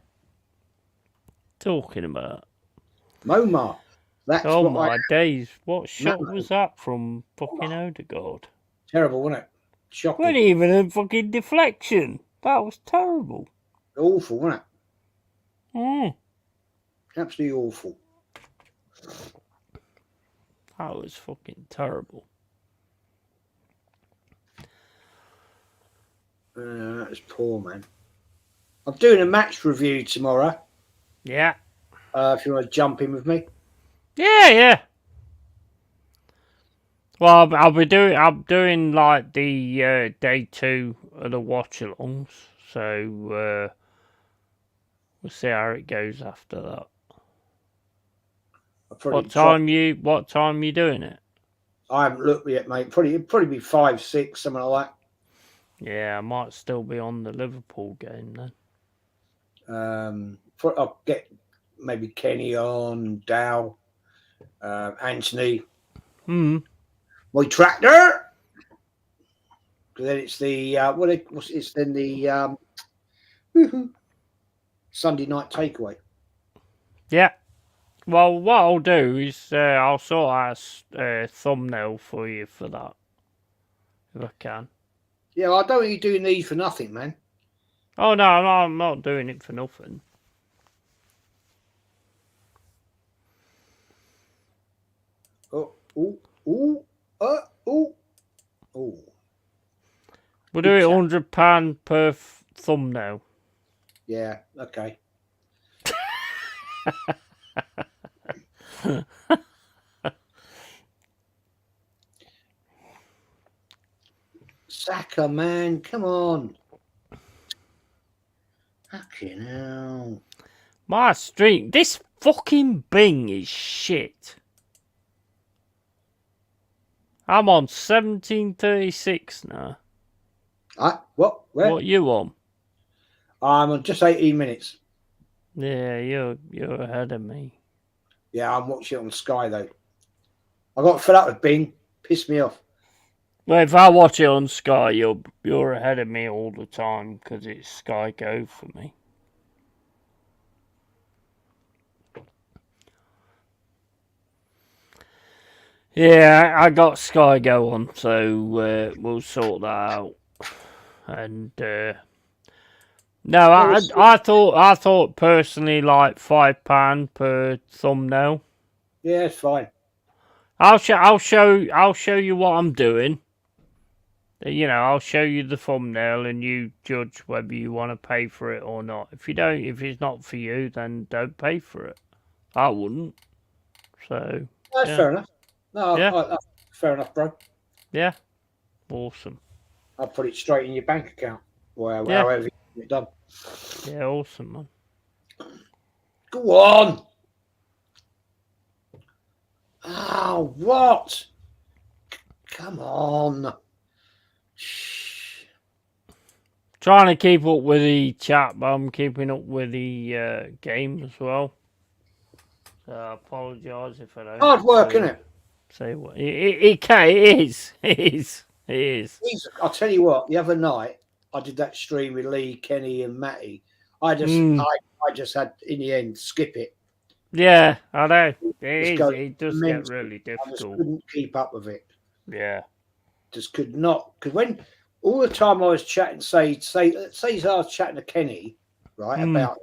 Talking about. Momar. That's my days. What shot was that from fucking Odegaard? Terrible, wasn't it? Shocking. Wasn't even a fucking deflection. That was terrible. Awful, wasn't it? Yeah. Absolutely awful. That was fucking terrible. That was poor, man. I'm doing a match review tomorrow. Yeah. If you want to jump in with me. Yeah. Well, I'm doing like the day 2 of the watch-alongs, so we'll see how it goes after that. What time you doing it? I haven't looked yet, mate. Probably be 5, 6, something like that. Yeah, I might still be on the Liverpool game then. I'll get maybe Kenny on, Dow, Anthony. My tractor. Then it's the it's then the Sunday night takeaway. Yeah. Well, what I'll do is I'll sort out a thumbnail for you for that, if I can. Yeah, I don't think you're doing these for nothing, man. Oh no, I'm not doing it for nothing. Oh. We'll do it £100 per thumbnail. Yeah, okay. Saka, man, come on. Fucking hell. My stream, this fucking Bing is shit. I'm on 1736 now. What? Where? What you on? I'm on just 18 minutes. Yeah, you're ahead of me. Yeah, I'm watching it on Sky though. I got fed up with Bing. Pissed me off. Well, if I watch it on Sky, you're ahead of me all the time because it's Sky Go for me. Yeah, I got Sky Go on, so we'll sort that out. And no, I thought personally like £5 per thumbnail. Yeah, it's fine. I'll show you what I'm doing. You know, I'll show you the thumbnail and you judge whether you want to pay for it or not. If it's not for you, then don't pay for it. I wouldn't. So that's fair enough. No, yeah. Fair enough, bro. Yeah. Awesome. I'll put it straight in your bank account. Well, however you Get it done. Yeah, awesome, man. Go on. Oh, what? Come on. Shh. Trying to keep up with the chat, but I'm keeping up with the game as well. So I apologise if I don't. Hard work, isn't it? Say what it is. It is. I'll tell you what. The other night, I did that stream with Lee, Kenny, and Matty. I just had in the end skip it. Yeah, I know. It does get immensely. really I just difficult. couldn't keep up with it. Yeah. Just could not. Because when all the time I was chatting, say I was chatting to Kenny, right, about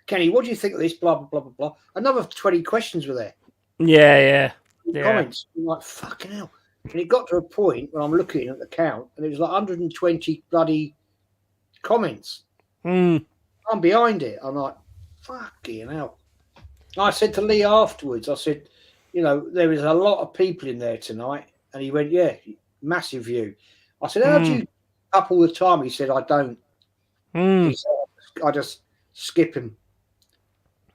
Kenny, what do you think of this? Blah blah blah blah blah. Another 20 questions were there. Yeah. Comments. I'm like, fucking hell. And it got to a point when I'm looking at the count, and it was like 120 bloody comments. I'm behind it. I'm like, fucking hell. I said to Lee afterwards, I said, you know, there was a lot of people in there tonight. And he went, yeah, massive view. I said, how do you up all the time? He said, I don't. He said, I just skip him.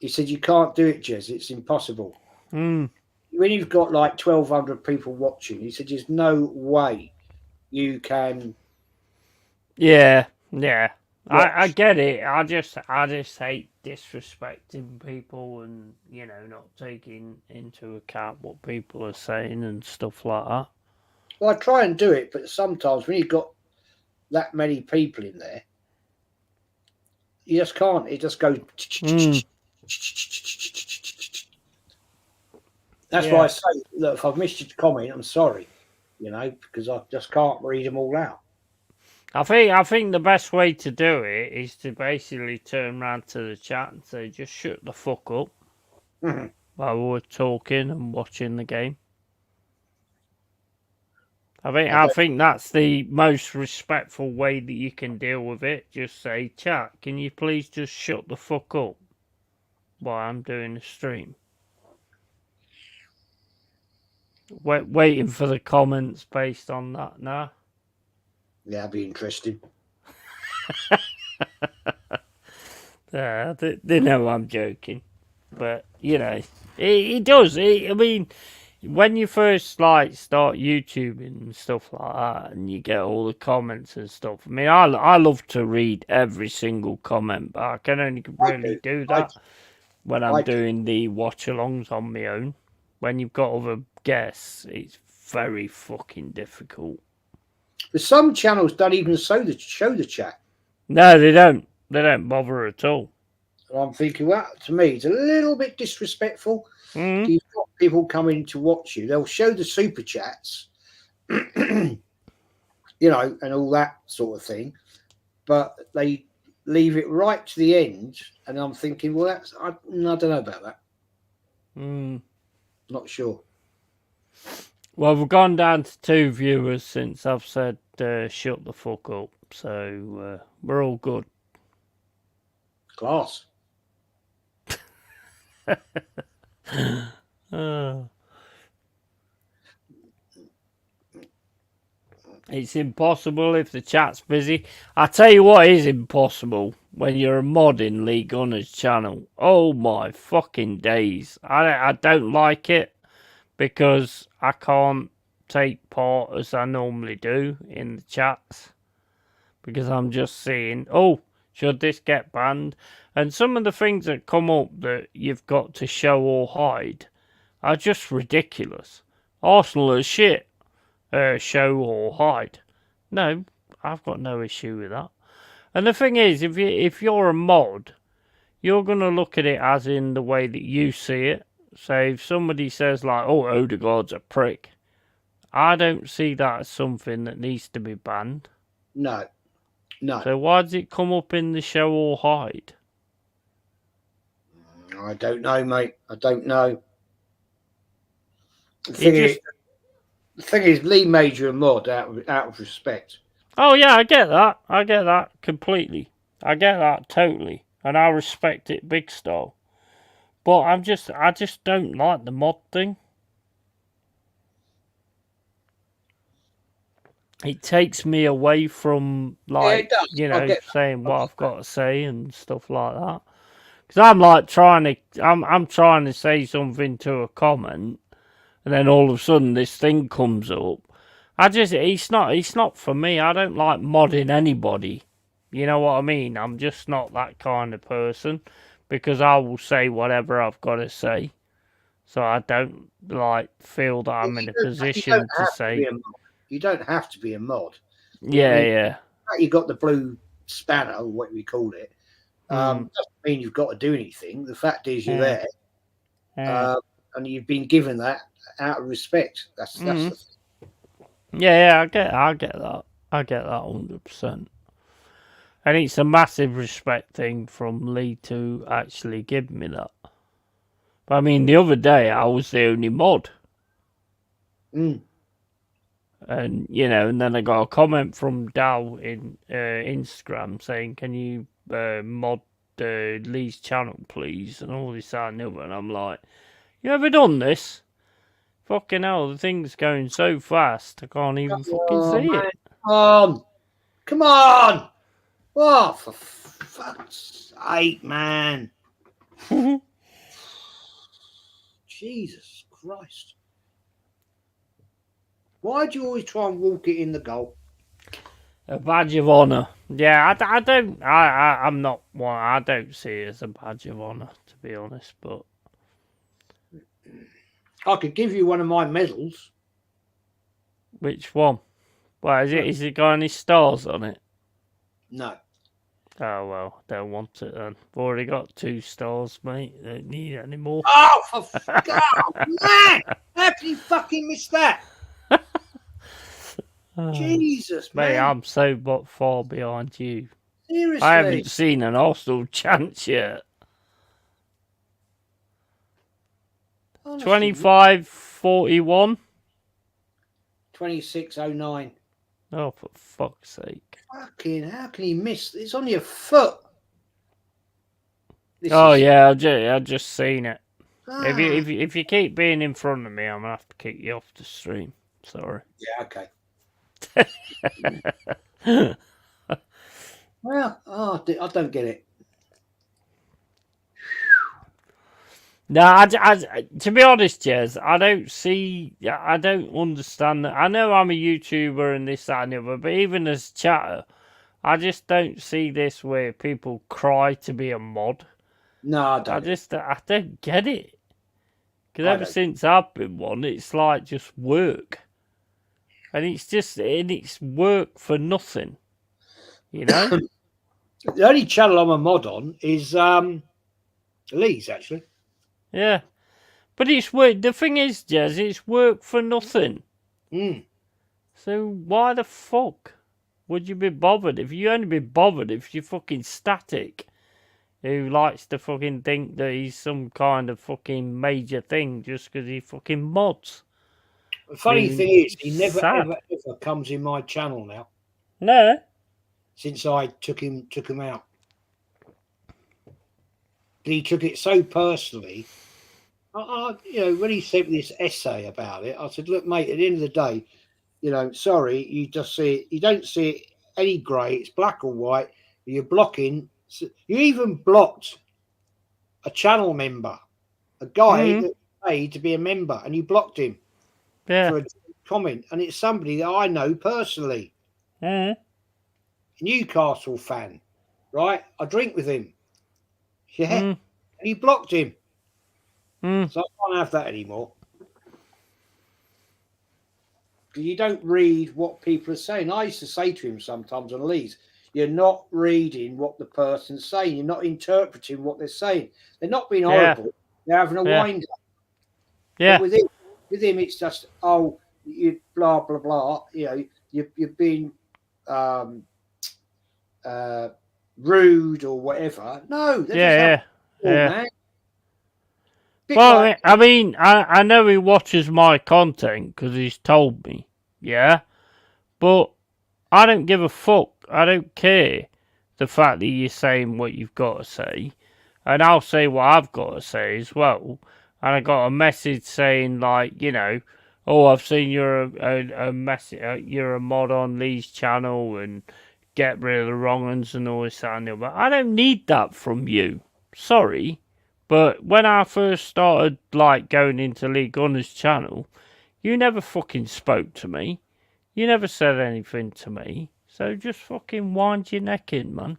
He said, you can't do it, Jez. It's impossible. When you've got like 1,200 people watching, he said, there's no way you can. Yeah. I get it. I just hate disrespecting people and, you know, not taking into account what people are saying and stuff like that. Well, I try and do it, but sometimes when you've got that many people in there, you just can't. It just goes. That's why I say, look, if I've missed your comment, I'm sorry, you know, because I just can't read them all out. I think the best way to do it is to basically turn around to the chat and say, just shut the fuck up while we're talking and watching the game. I think that's the most respectful way that you can deal with it. Just say, chat, can you please just shut the fuck up while I'm doing the stream? Waiting for the comments based on that now. Yeah, that'd be interesting. They know I'm joking, but you know, it does. I mean, when you first start YouTubing and stuff like that, and you get all the comments and stuff. I mean, I love to read every single comment, but I can only really do that when I'm doing the watch-alongs on my own. When you've got other guests, it's very fucking difficult. But some channels don't even show the chat. No, they don't. They don't bother at all. And I'm thinking, well, to me, it's a little bit disrespectful. You've got people coming to watch you. They'll show the super chats, you know, and all that sort of thing. But they leave it right to the end. And I'm thinking, well, I don't know about that. Not sure. Well, we've gone down to 2 viewers since I've said shut the fuck up. So we're all good. Class. It's impossible if the chat's busy. I tell you what is impossible when you're a mod in Lee Gunner's channel. Oh my fucking days. I don't like it because I can't take part as I normally do in the chats. Because I'm just seeing, oh, should this get banned? And some of the things that come up that you've got to show or hide are just ridiculous. Arsenal is shit. Show or hide. No, I've got no issue with that. And the thing is, if you're a mod, you're going to look at it as in the way that you see it. So if somebody says like, oh, Odegaard's a prick, I don't see that as something that needs to be banned. No. So why does it come up in the show or hide? I don't know, mate. I don't know. The thing is, Lee made you a mod out of respect. Oh yeah, I get that. I get that completely. I get that totally, and I respect it big style. But I just don't like the mod thing. it takes me away from it does. I get saying what I've got to say and stuff like that. Because I'm like I'm trying to say something to a comment, and then all of a sudden this thing comes up. It's not for me. I don't like modding anybody. You know what I mean? I'm just not that kind of person, because I will say whatever I've got to say. So I don't feel that I'm in a position to say. You don't have to be a mod. Yeah. You got the blue spanner, or what we call it. Doesn't mean you've got to do anything. The fact is, you're there, and you've been given that out of respect. That's the thing. Yeah, I get that. I get that 100%. And it's a massive respect thing from Lee to actually give me that. But I mean, the other day I was the only mod. And, and then I got a comment from Dow in Instagram saying, can you mod Lee's channel, please? And all this, that, and the other. And I'm like, you ever done this? Fucking hell, the thing's going so fast, I can't even fucking see it. Come on! Oh, for fuck's sake, man. Jesus Christ. Why do you always try and walk it in the goal? A badge of honour. Yeah, I'm not one. I don't see it as a badge of honour, to be honest, but I could give you one of my medals. Which one? Well, is it got any stars on it? No. Oh, well, don't want it then. I've already got 2 stars, mate. Don't need any more. Oh, for God, man! How can you fucking miss that? Jesus, mate, man. I'm so far behind you. Seriously. I haven't seen an Arsenal chance yet. 25-41. 26-09. Oh, for fuck's sake. Fucking, how can he miss? It's on your foot. Yeah, I've just seen it. If you keep being in front of me, I'm going to have to kick you off the stream. Sorry. Yeah, okay. Well, I don't get it. No, to be honest, Jez, I don't understand that. I know I'm a YouTuber and this, that, and the other, but even as chatter, I just don't see this where people cry to be a mod. No, I don't. I don't get it. Because ever since I've been one, it's like just work. And it's work for nothing. You know? The only channel I'm a mod on is Lee's, actually. Yeah. But it's work. The thing is, Jez, it's work for nothing. So why the fuck would you be bothered? If you only be bothered if you're fucking static, who likes to fucking think that he's some kind of fucking major thing just because he fucking mods. The funny thing is, he never ever comes in my channel now. No. Since I took him out. He took it so personally. When he sent me this essay about it, I said, look, mate, at the end of the day, sorry, you just see it. You don't see it any grey. It's black or white. You're blocking. You even blocked a channel member, a guy that paid to be a member, and you blocked him for a comment. And it's somebody that I know personally. A Newcastle fan, right? I drink with him. Yeah. And you blocked him. So I can't have that anymore. You don't read what people are saying. I used to say to him sometimes on Lee's, you're not reading what the person's saying. You're not interpreting what they're saying. They're not being horrible. They're having a wind up. Yeah. But with him, it's just, you blah, blah, blah. You're being rude or whatever. No. Man. Well, I mean, I know he watches my content because he's told me, but I don't give a fuck. I don't care the fact that you're saying what you've got to say, and I'll say what I've got to say as well. And I got a message saying, oh, I've seen you're you're a mod on Lee's channel and get rid of the wrong ones and all this and that. But I don't need that from you. Sorry. But when I first started, like, going into Lee Gunner's channel, you never fucking spoke to me. You never said anything to me. So just fucking wind your neck in, man.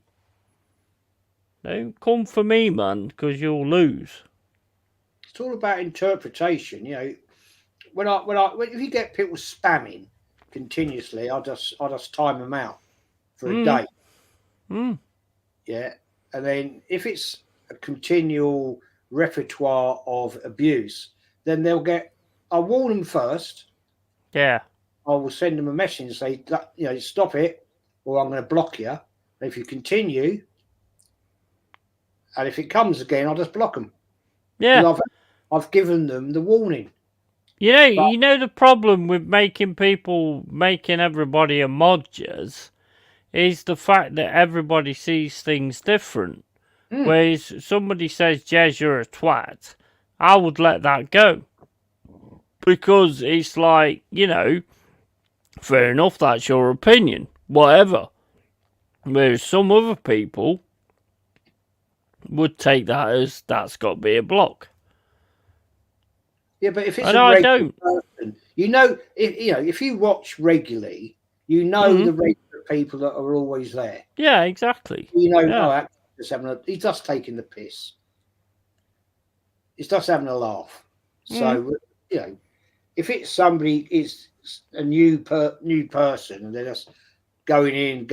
Don't come for me, man, because you'll lose. It's all about interpretation, you know. If you get people spamming continuously, I'll just time them out for a day. Yeah, and then if it's a continual repertoire of abuse, then I'll warn them first. Yeah. I will send them a message and say, you know, stop it, or I'm going to block you. And if you continue, and if it comes again, I'll just block them. Yeah. I've given them the warning. You know the problem with making everybody a modgers is the fact that everybody sees things different. Whereas somebody says, Jez, you're a twat, I would let that go. Because it's like, you know, fair enough, that's your opinion, whatever. Whereas some other people would take that as that's got to be a block. Yeah, but if it's and a I regular don't. person, if you watch regularly, you know the regular people that are always there. Yeah, exactly. You know, yeah. He's just taking the piss. He's just having a laugh. So you know, if it's somebody is a new person and they're just going in,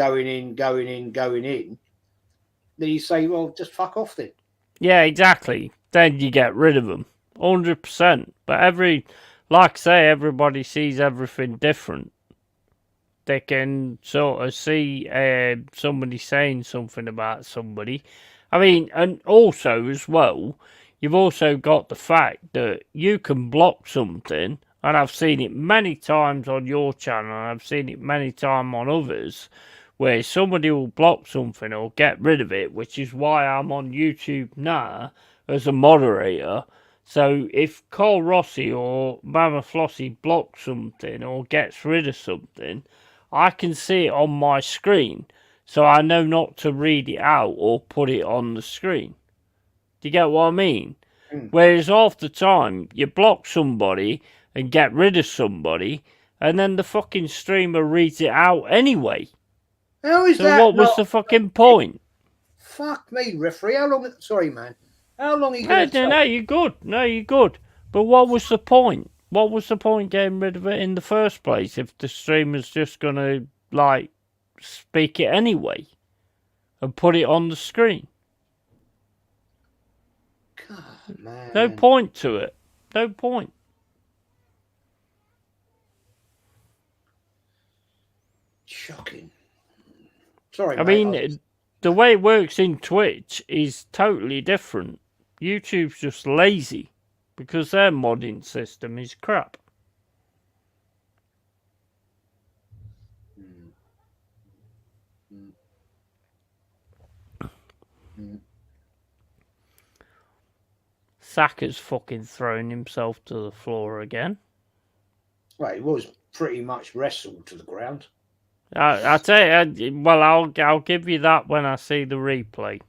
then you say, well, just fuck off then. Yeah, exactly. Then you get rid of them, 100%. But like I say, everybody sees everything different. They can sort of see somebody saying something about somebody. I mean, and also as well, you've also got the fact that you can block something, and I've seen it many times on your channel, and I've seen it many times on others, where somebody will block something or get rid of it, which is why I'm on YouTube now as a moderator. So if Cole Rossi or Mama Flossie blocks something or gets rid of something, I can see it on my screen, so I know not to read it out or put it on the screen. Do you get what I mean? Whereas half the time, you block somebody and get rid of somebody, and then the fucking streamer reads it out anyway. How is so that? What was the fucking point? Fuck me, referee. How long? Sorry, man. How long are you going to take? No, you're good. No, you're good. But what was the point? What was the point getting rid of it in the first place if the streamer's just going to, like, speak it anyway and put it on the screen? God, man. No point to it. No point. Shocking. Sorry, I mean, the way it works in Twitch is totally different. YouTube's just lazy because their modding system is crap. Saka's fucking thrown himself to the floor again. Well, he was pretty much wrestled to the ground. I tell you, well, I'll give you that when I see the replay.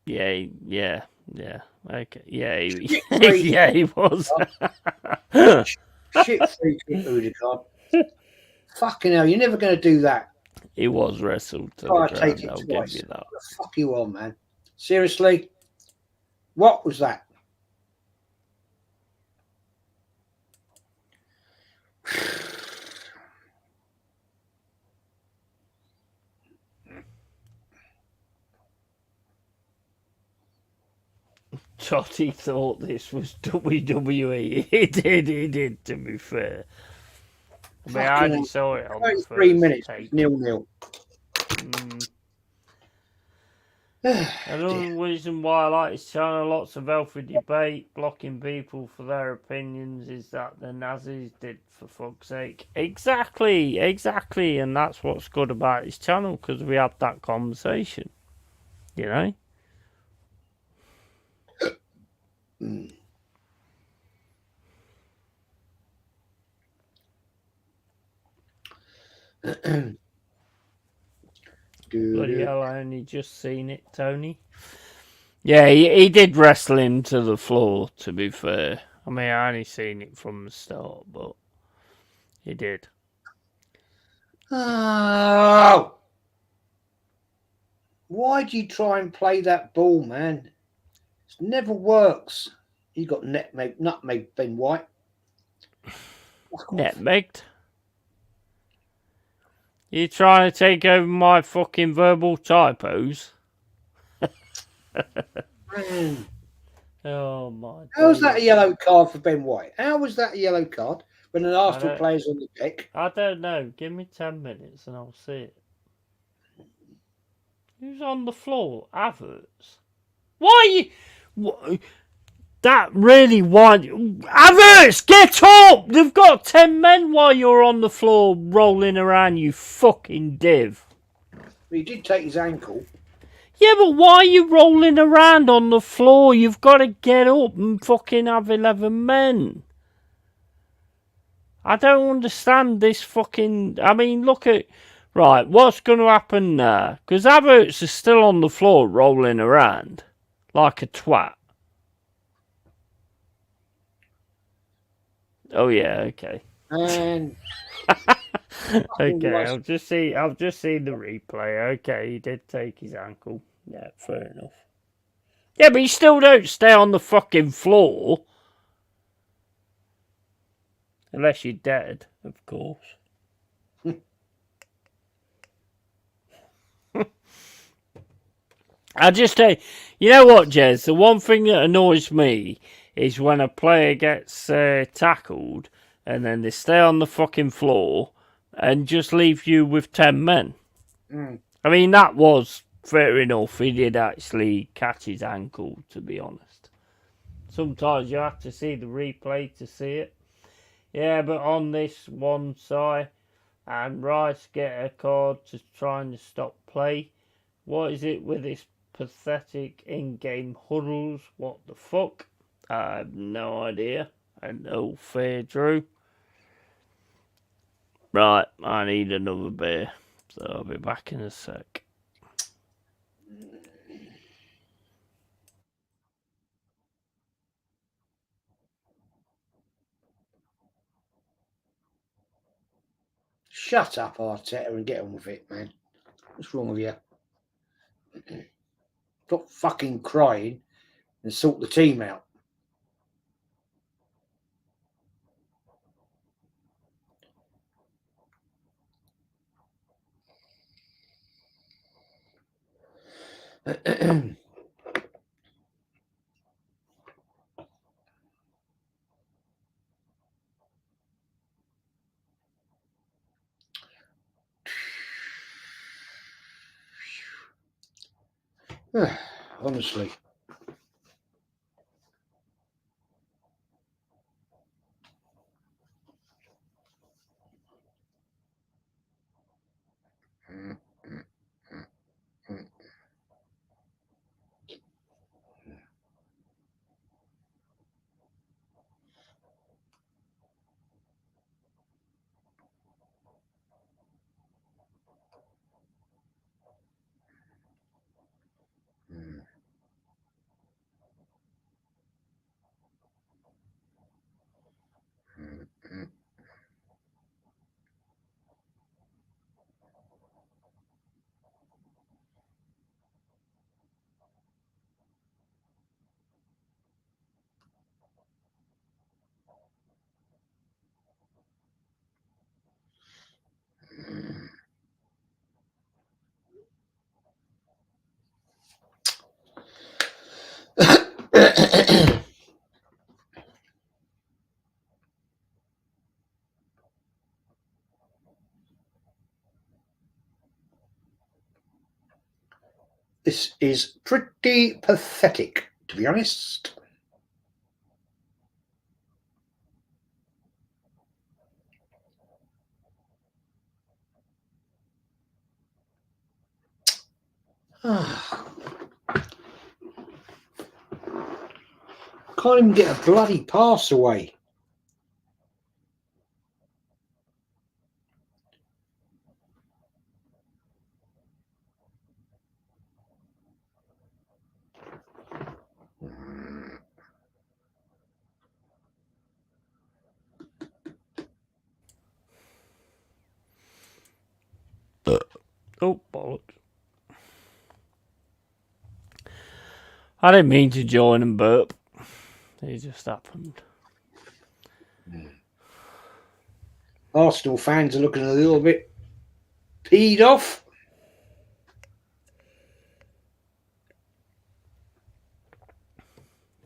Yeah. Okay, yeah, he was. Shit free kick, Odegaard. Fucking hell, you're never going to do that. He was wrestled to the ground. I'll give you that. What the fuck you on, man? Seriously? What was that? Totty thought this was WWE. He did, to be fair. I mean, I just saw it on the first 3 minutes, take. 0-0. Another reason why I like his channel, lots of healthy debate, blocking people for their opinions, is that the Nazis did, for fuck's sake. Exactly, and that's what's good about his channel, because we had that conversation, you know? Bloody hell, I only just seen it, Tony. Yeah, he did wrestle him to the floor, to be fair. I mean, I only seen it from the start, but he did. Oh! Why do you try and play that ball, man? It never works. You got nutmeg, Ben White. Nutmegged? You trying to take over my fucking verbal typos? Man. Oh my. How was that a yellow card for Ben White? How was that a yellow card when an Arsenal player's on the deck? I don't know. Give me 10 minutes and I'll see it. Who's on the floor? Havertz. Why you... That really won. Havertz, get up! They've got 10 men while you're on the floor rolling around, you fucking div. Well, he did take his ankle. Yeah, but why are you rolling around on the floor? You've got to get up and fucking have 11 men. I don't understand this fucking... I mean, look at... Right, what's going to happen now? Because Havertz is still on the floor rolling around like a twat. Oh yeah, okay. And okay, I've just seen the replay. Okay, he did take his ankle. Yeah, fair enough. Yeah, but you still don't stay on the fucking floor. Unless you're dead, of course. I just say, you know what, Jez? The one thing that annoys me is when a player gets tackled and then they stay on the fucking floor and just leave you with 10 men. I mean, that was fair enough. He did actually catch his ankle, to be honest. Sometimes you have to see the replay to see it. Yeah, but on this one side, and Rice get a card to trying to stop play. What is it with this pathetic in-game huddles? What the fuck? I have no idea. And no fair Drew. Right, I need another beer. So I'll be back in a sec. shut up, Arteta, and get on with it, man. What's wrong with you? Stop fucking crying and sort the team out. Honestly. This is pretty pathetic, to be honest. Can't even get a bloody pass away. I didn't mean to join and burp. It just happened. Arsenal fans are looking a little bit peed off.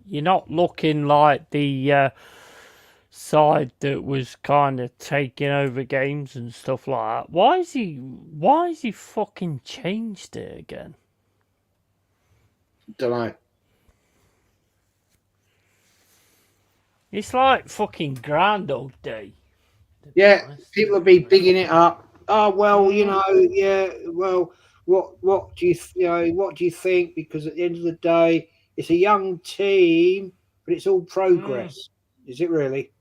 You're not looking like the side that was kind of taking over games and stuff like that. Why is he fucking changed it again? Don't know. It's like fucking Groundhog Day. Yeah, people will be bigging it up. Oh well, you know, yeah. Well, what do what do you think? Because at the end of the day, it's a young team, but it's all progress. Is it really?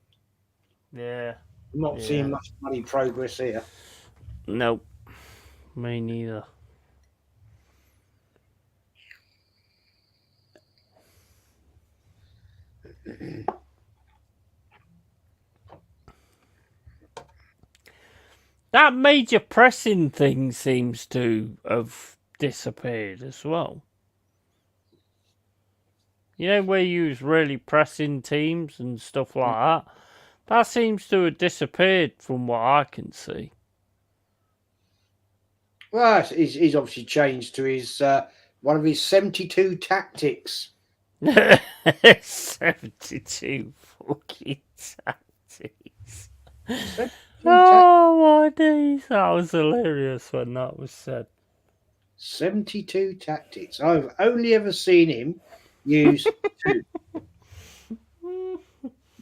Yeah. I'm not seeing much bloody progress here. Nope. Me neither. That major pressing thing seems to have disappeared as well. You know, where you was really pressing teams and stuff like that? That seems to have disappeared from what I can see. Well, he's obviously changed to his one of his 72 tactics. 72 fucking tactics. 72 Oh my days, that was hilarious when that was said. 72 tactics. I've only ever seen him use two.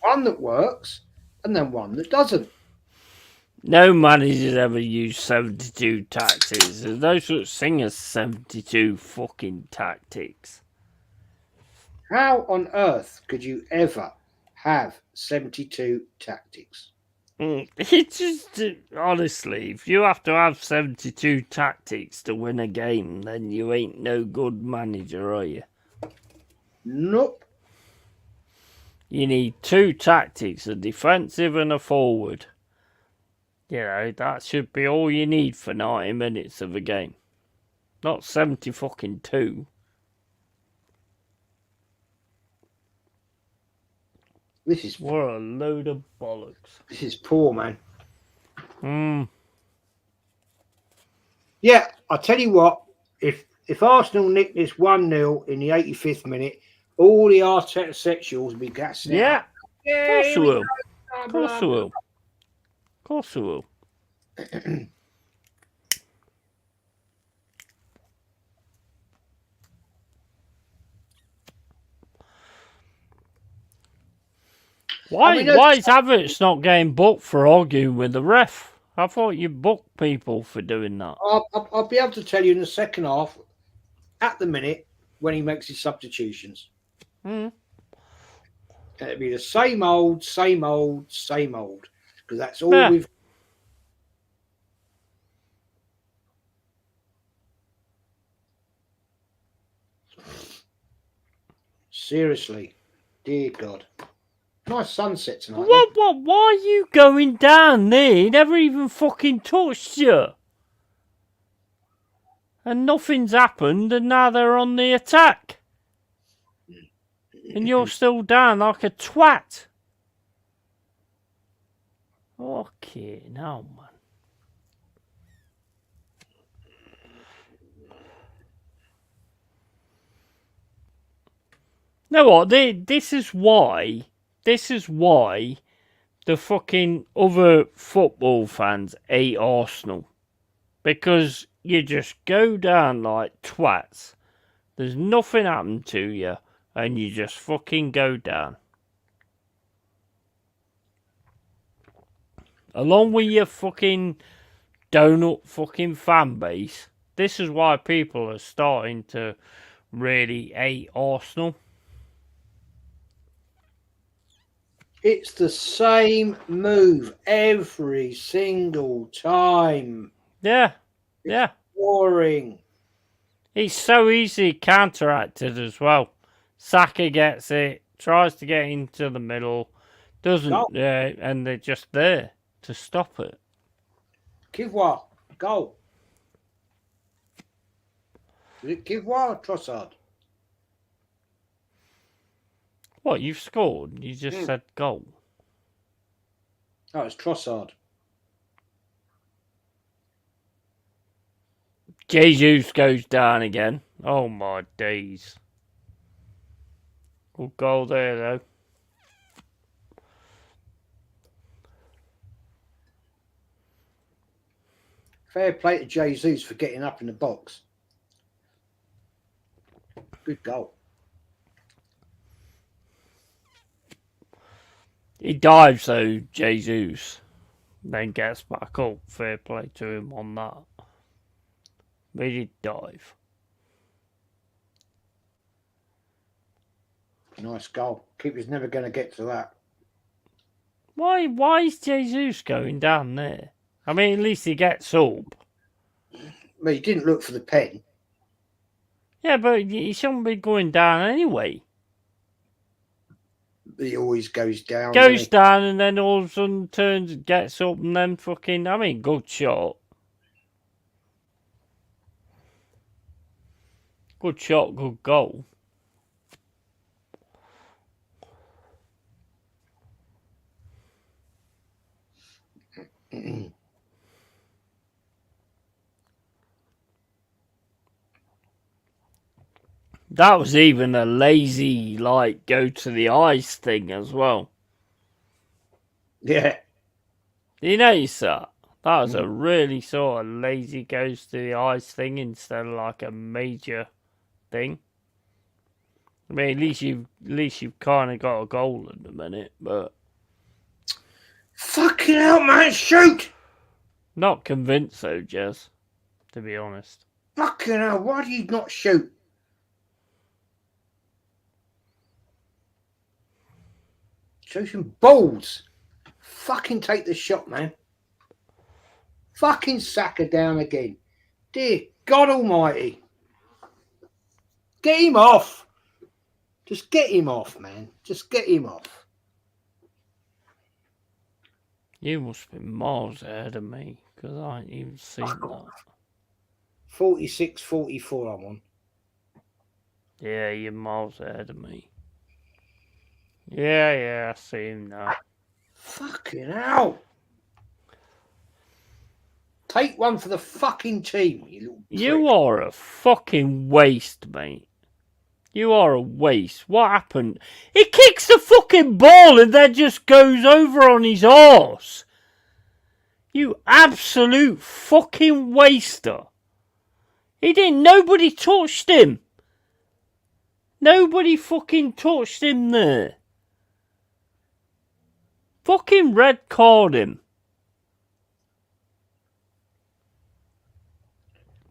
One that works and then one that doesn't. No manager's ever used 72 tactics. There's no such thing as 72 fucking tactics. How on earth could you ever have 72 tactics? It's just, honestly, if you have to have 72 tactics to win a game, then you ain't no good manager, are you? Nope. You need 2 tactics, a defensive and a forward. You know, that should be all you need for 90 minutes of a game. Not 70 fucking 2. This is What a load of bollocks. This is poor, man. Yeah, I tell you what, if Arsenal nick this 1-0 in the 85th minute, all the Arteta sexuals will be gassing it up. Yeah, of course they will. Of course they will. Of course they will. Why is Havertz not getting booked for arguing with the ref? I thought you booked people for doing that. I'll be able to tell you in the second half, at the minute, when he makes his substitutions. It'll be the same old, because that's all we've. Seriously, dear God. Nice sunset tonight. What? Why are you going down there? He never even fucking touched you. And nothing's happened, and now they're on the attack. And you're still down like a twat. Okay, now, man. You know what? This is why the fucking other football fans hate Arsenal. Because you just go down like twats. There's nothing happened to you. And you just fucking go down. Along with your fucking donut fucking fan base. This is why people are starting to really hate Arsenal. It's the same move every single time. Yeah. It's boring. It's so easy counteracted as well. Saka gets it, tries to get into the middle, doesn't, and they're just there to stop it. Kivois, goal. Is it Kivois or Trossard? What, you've scored? You just said goal. Oh, it's Trossard. Jesus goes down again. Oh my days. Good goal there though. Fair play to Jesus for getting up in the box. Good goal. He dives though, Jesus. Then gets back up. Fair play to him on that. But he did dive. Nice goal. Keeper's never going to get to that. Why is Jesus going down there? I mean, at least he gets up. Well, he didn't look for the pen. Yeah, but he shouldn't be going down anyway. He always goes down. Goes down and then all of a sudden turns, gets up and then fucking, I mean, good shot. Good shot, good goal. That was even a lazy, like, go to the ice thing as well. Yeah. Did you notice that? That was a really sort of lazy goes to the ice thing instead of like a major thing. I mean, at least you've kind of got a goal in a minute, but Fucking hell, man! Shoot! not convinced though, Jez. To be honest. Fucking hell! Why do you not shoot? Show some balls. Fucking take the shot, man. Fucking sack her down again. Dear God Almighty. Get him off. Just get him off, man. Just get him off. You must be miles ahead of me because I ain't even seen that. 46-44 I'm on. Yeah, you're miles ahead of me. Yeah, I see him now. Fucking hell. Take one for the fucking team, you little prick. You are a fucking waste, mate. You are a waste. What happened? He kicks the fucking ball and then just goes over on his arse. You absolute fucking waster. Nobody touched him. Nobody fucking touched him there. Fucking red card him.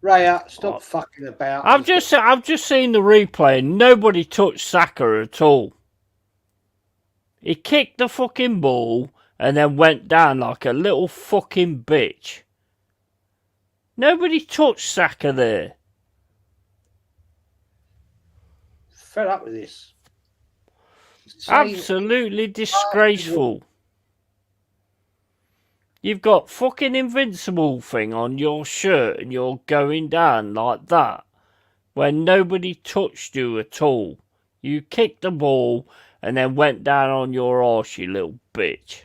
Raya, stop fucking about. I've just seen the replay and nobody touched Saka at all. He kicked the fucking ball and then went down like a little fucking bitch. Nobody touched Saka there. Fed up with this. Absolutely disgraceful. You've got fucking invincible thing on your shirt and you're going down like that when nobody touched you at all. You kicked the ball and then went down on your arse, you little bitch.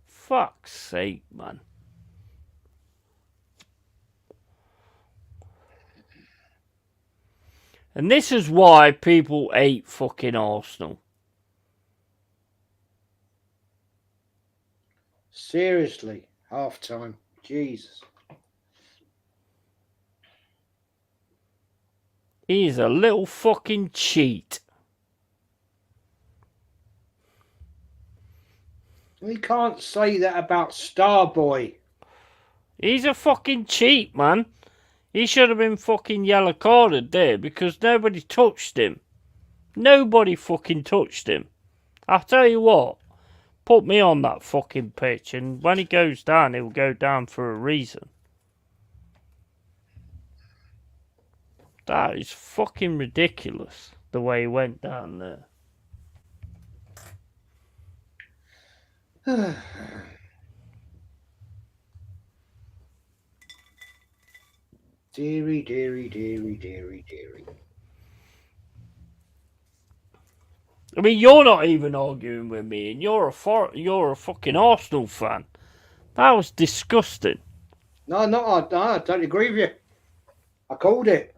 Fuck's sake, man. And this is why people hate fucking Arsenal. Seriously, half time. Jesus. He's a little fucking cheat. We can't say that about Starboy. He's a fucking cheat, man. He should have been fucking yellow carded there because nobody touched him. Nobody fucking touched him. I'll tell you what. Put me on that fucking pitch and when he goes down, he'll go down for a reason. That is fucking ridiculous, the way he went down there. Deary, deary, deary, deary, deary. I mean, you're not even arguing with me, and you're a fucking Arsenal fan. That was disgusting. No, I totally agree with you. I called it.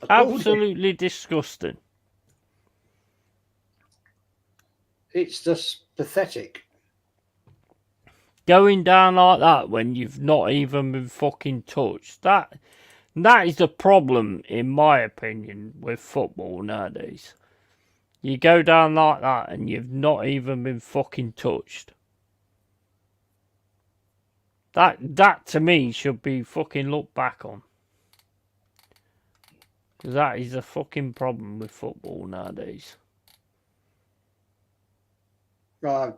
Absolutely disgusting. It's just pathetic. Going down like that when you've not even been fucking touched. That is the problem, in my opinion, with football nowadays. You go down like that and you've not even been fucking touched. That to me should be fucking looked back on. Because that is a fucking problem with football nowadays. I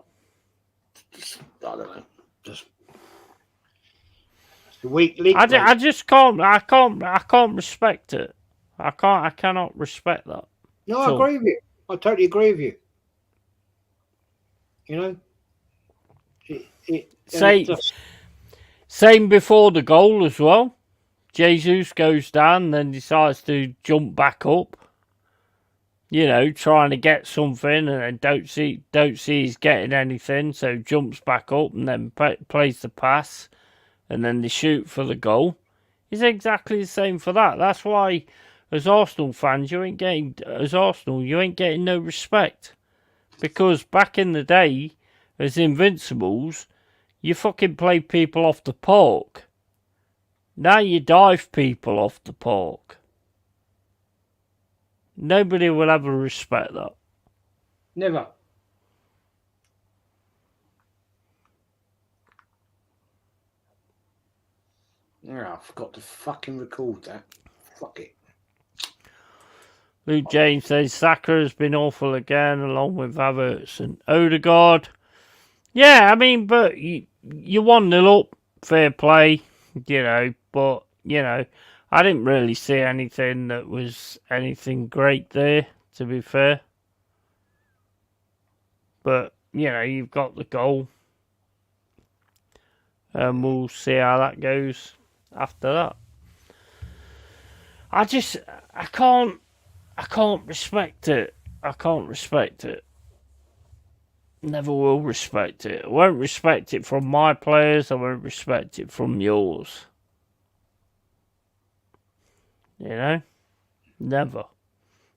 don't know. Just the week league. I just can't respect it. I cannot respect that. No, I agree with you. I totally agree with you. You know, same before the goal as well. Jesus goes down, then decides to jump back up. You know, trying to get something, and then don't see he's getting anything, so jumps back up and then plays the pass, and then they shoot for the goal. It's exactly the same for that. That's why, as Arsenal fans, you ain't getting no respect, because back in the day, as Invincibles, you fucking played people off the park. Now you dive people off the park. Nobody will ever respect that. never. Yeah, I forgot to fucking record that. Fuck it. Luke James says Saka has been awful again, along with Havertz and Odegaard. Yeah, I mean, but you 1-0 up, fair play, you know, but, you know, I didn't really see anything that was anything great there, to be fair. But, you know, you've got the goal. And we'll see how that goes after that. I can't respect it. I can't respect it. Never will respect it. I won't respect it from my players. I won't respect it from yours. You know? Never.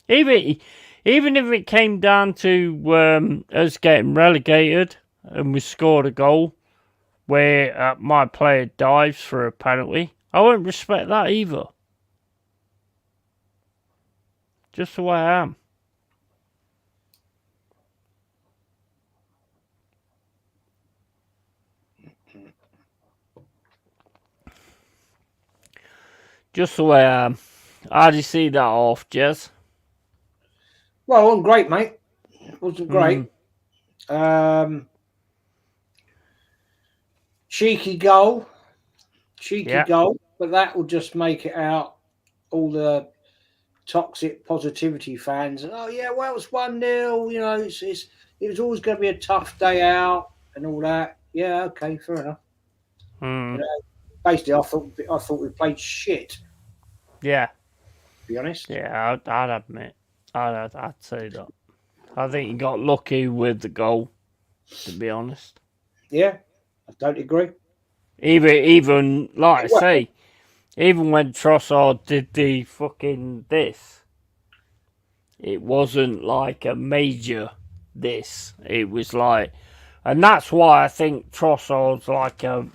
Even if it came down to us getting relegated and we scored a goal where my player dives for a penalty, I won't respect that either. Just the way I am. Just the way I am. How do you see that off, Jez? Well, it wasn't great, mate. It wasn't great. Cheeky goal. But that will just make it out all the toxic positivity fans. Oh, yeah, well, it's 1-0. You know, it was always going to be a tough day out and all that. Yeah, okay, fair enough. You know, basically, I thought we played shit. Yeah. To be honest. Yeah, I'd admit. I'd say that. I think you got lucky with the goal, to be honest. Yeah, I totally agree. Even like I say, even when Trossard did the fucking this, it wasn't like a major this. It was like, and that's why I think Trossard's like a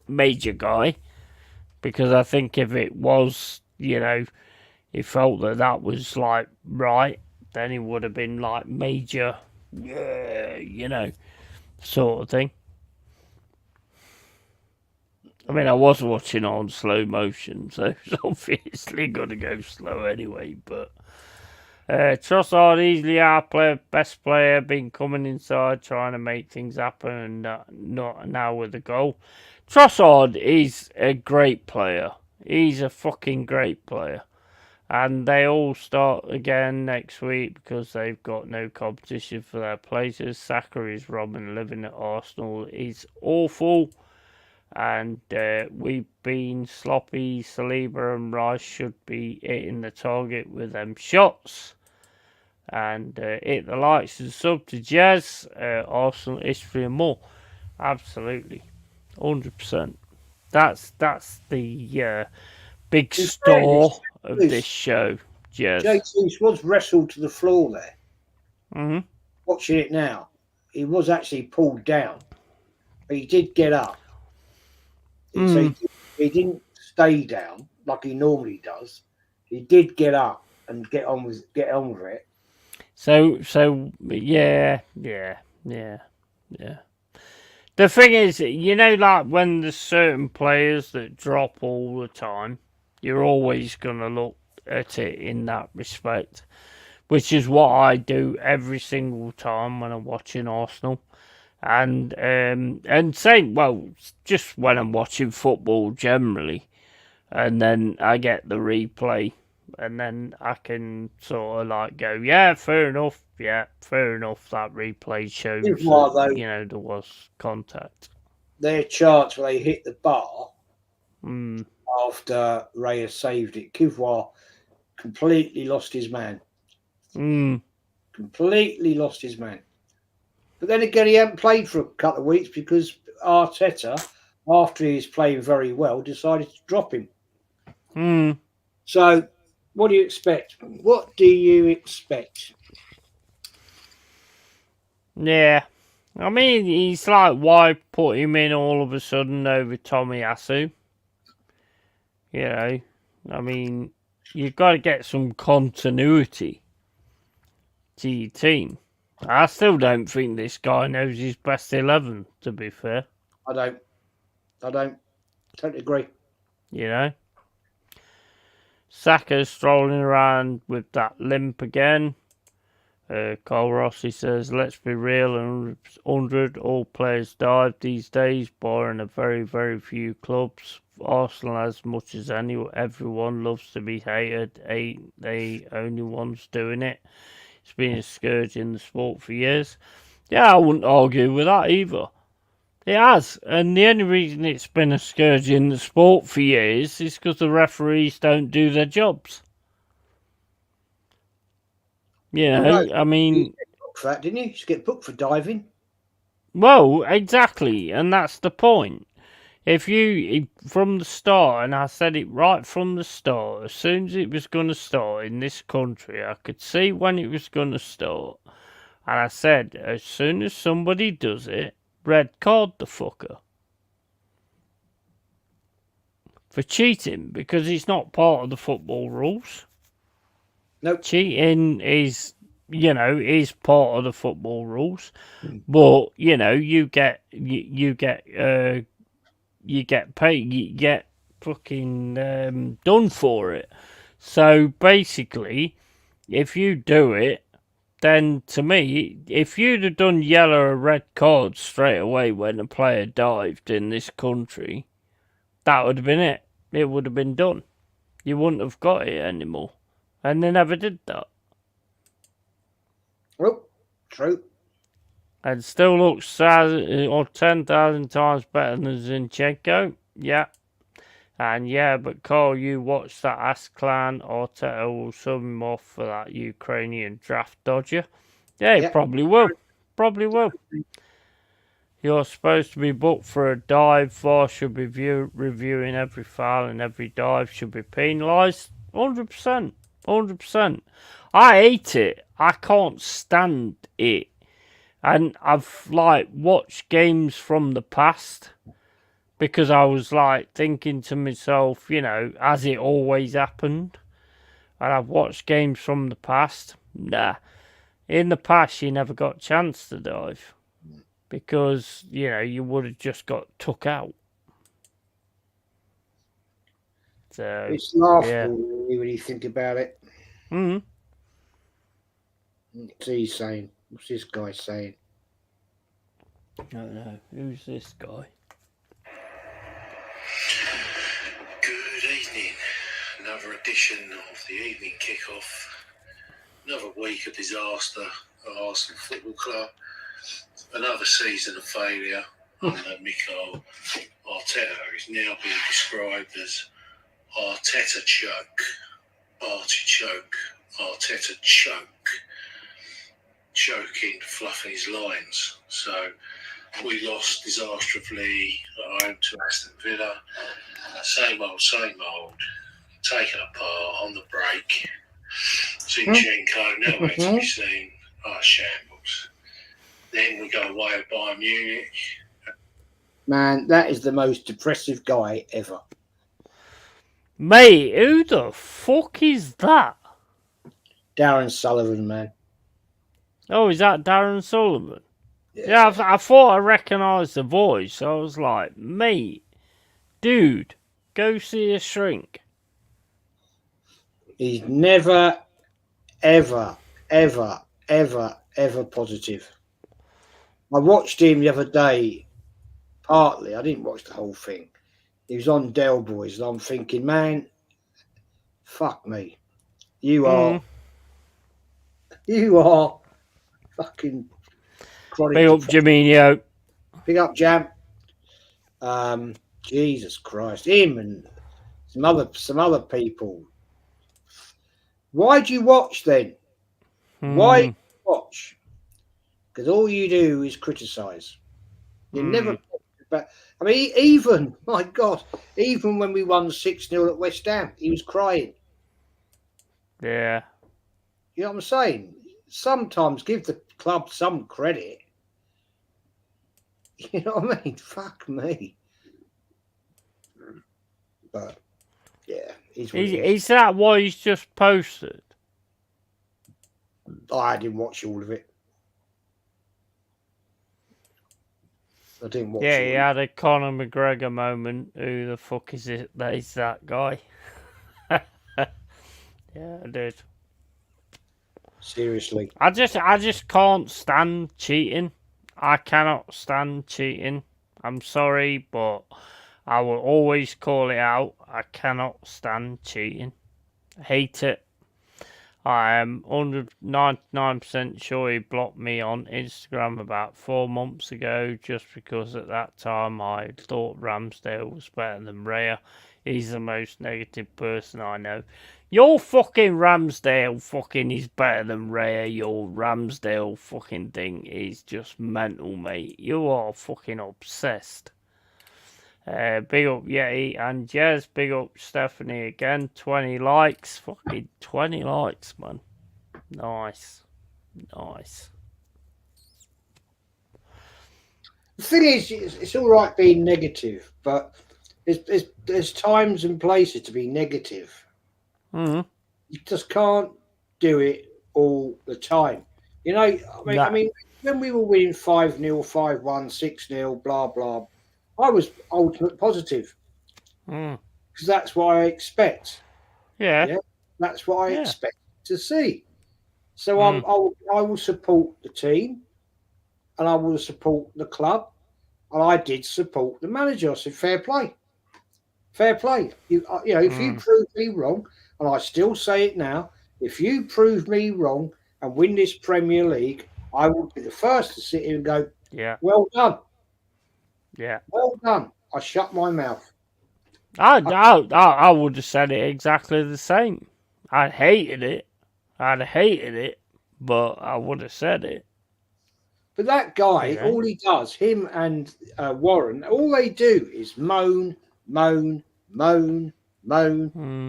major guy, because I think if it was, you know, he felt that was like right, then he would have been like major, you know, sort of thing. I mean, I was watching on slow motion, so it's obviously going to go slow anyway. But Trossard, easily our best player, been coming inside, trying to make things happen, and not now with the goal. Trossard is a great player. He's a fucking great player. And they all start again next week because they've got no competition for their places. Saka is robbing living at Arsenal. It's awful. And we've been sloppy. Saliba and Rice should be hitting the target with them shots. And hit the likes and sub to Jez, Arsenal history and more. Absolutely, 100%. That's the big In star of this fairness, show, Jez. JT was wrestled to the floor there. Mm-hmm. Watching it now, he was actually pulled down, but he did get up. So he didn't stay down like he normally does. He did get up and get on with it. So yeah. The thing is, like when there's certain players that drop all the time, you're always gonna look at it in that respect, which is what I do every single time when I'm watching Arsenal, and same, well, just when I'm watching football generally, and then I get the replay. And then I can sort of like go, yeah, fair enough. That replay shows that, there was contact. Their chance where they hit the bar Mm. after Raya saved it. Kivois completely lost his man. Completely lost his man. But then again, he hadn't played for a couple of weeks because Arteta, after he was playing very well, decided to drop him. So, what do you expect? Yeah. I mean, he's like, why put him in all of a sudden over Tomiyasu? I mean, you've got to get some continuity to your team. I still don't think this guy knows his best 11, to be fair. I don't totally agree. Saka strolling around with that limp again. Carl Rossi says, let's be real, 100 all players dive these days, barring a very, very few clubs. Arsenal, as much as everyone loves to be hated, ain't they only ones doing it. It's been a scourge in the sport for years. Yeah, I wouldn't argue with that either. It has, and the only reason it's been a scourge in the sport for years is because the referees don't do their jobs. I mean... You get booked for that, didn't you? You just get booked for diving. Well, exactly, and that's the point. If from the start, and I said it right from the start, as soon as it was going to start in this country, I could see when it was going to start. And I said, as soon as somebody does it, red card the fucker. For cheating, because it's not part of the football rules. Nope. Cheating is part of the football rules. But, you get paid, you get fucking done for it. So basically, if you do it, then to me, if you'd have done yellow or red cards straight away when a player dived in this country, that would have been it. It would have been done. You wouldn't have got it anymore. And they never did that. Well, true. And still looks 10,000 times better than Zinchenko. Yeah. And yeah, but Carl, you watch that Asklan. Arteta will sub him off for that Ukrainian draft dodger. Yeah, he probably will. Probably will. You're supposed to be booked for a dive. VAR should be reviewing every foul, and every dive should be penalised. 100%. 100%. I hate it. I can't stand it. And I've watched games from the past because I was thinking to myself, has it always happened? And I've watched games from the past. Nah. In the past, you never got a chance to dive because, you would have just got took out. So it's laughable when you think about it. What's he saying? What's this guy saying? I don't know. Who's this guy? Good evening. Another edition of the evening kickoff. Another week of disaster at Arsenal Football Club. Another season of failure under Mikel Arteta, who's now being described as Arteta choke, Artichoke, Arteta choke. choking, fluffing his lines. So we lost disastrously at home to Aston Villa. Same old, taken apart on the break. Zinchenko, nowhere to be seen. Shambles. Then we go away at Bayern Munich. Man, that is the most depressive guy ever. Mate, who the fuck is that? Darren Sullivan, man. Oh, is that Darren Sullivan? Yeah, I thought I recognised the voice. I was like, mate, dude, go see a shrink. He's never, ever, ever, ever, ever positive. I watched him the other day, partly. I didn't watch the whole thing. He was on Del Boys, and I'm thinking, man, fuck me. You are fucking chronic. Big up, Jaminho. Big up, Jam. Jesus Christ, him and some other people. Why do you watch then? Why do you watch? Because all you do is criticise. You never. But I mean, even my God, even when we won 6-0 at West Ham, he was crying. Yeah. You know what I'm saying? Sometimes give the club some credit. You know what I mean? Fuck me. But yeah, Is that why he's just posted? I didn't watch all of it. I didn't watch. Yeah, he had a Conor McGregor moment. Who the fuck is it? That is that guy. Yeah, I did. Seriously. I just can't stand cheating. I cannot stand cheating. I'm sorry, but I will always call it out. I cannot stand cheating. I hate it. I am 199% sure he blocked me on Instagram about 4 months ago just because at that time I thought Ramsdale was better than Raya. He's the most negative person I know. Your fucking Ramsdale fucking is better than Raya. Your Ramsdale fucking thing is just mental, mate. You are fucking obsessed. Big up Yeti and Jez. Big up Stephanie again. 20 likes. Fucking 20 likes, man. Nice. Nice. The thing is, it's all right being negative, but there's times and places to be negative. Mm-hmm. You just can't do it all the time. You know, I mean, when we were winning 5-0, 5-1, 6-0, blah, blah, I was ultimate positive. Because that's what I expect. Yeah. That's what I expect to see. So I will support the team and I will support the club. And I did support the manager. I said, fair play. Fair play. You know, if you prove me wrong, and I still say it now, if you prove me wrong and win this Premier League, I will be the first to sit here and go, well done. Yeah. Well done. I shut my mouth. I would have said it exactly the same. I'd hated it, but I would have said it. But that guy, all he does, him and Warren, all they do is moan, moan, moan, moan.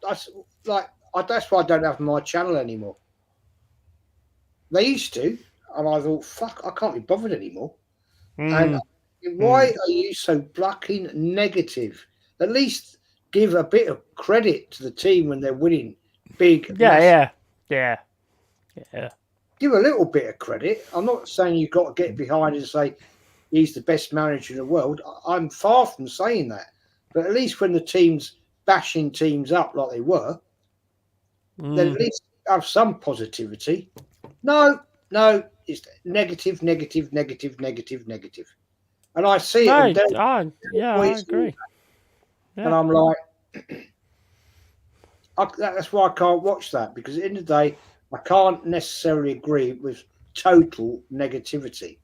That's why I don't have my channel anymore. They used to, and I thought, fuck, I can't be bothered anymore. And why are you so fucking negative? At least give a bit of credit to the team when they're winning big. Yeah. Give a little bit of credit. I'm not saying you've got to get behind and say he's the best manager in the world. I'm far from saying that. But at least when the team's bashing teams up like they were, then at least have some positivity. No, it's negative. And I see it. I agree. Yeah. And I'm like, that's why I can't watch that, because at the end of the day, I can't necessarily agree with total negativity.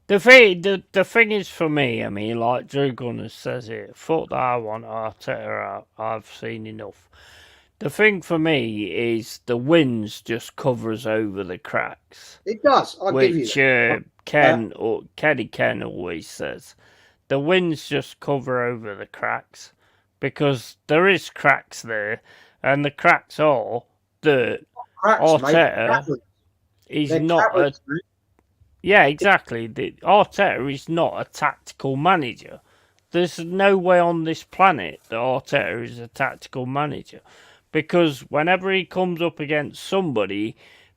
The thing is for me, I mean, like Drew Gunners says it, fuck that I want Arteta out. I've seen enough. The thing for me is the wins just covers over the cracks. It does. I'll give you Which that. Ken always says. The wins just cover over the cracks. Because there is cracks there. And the cracks are that Cracks, mate. Arteta is They're not cowards, a... mate. Yeah, exactly. Arteta is not a tactical manager. There's no way on this planet that Arteta is a tactical manager. Because whenever he comes up against somebody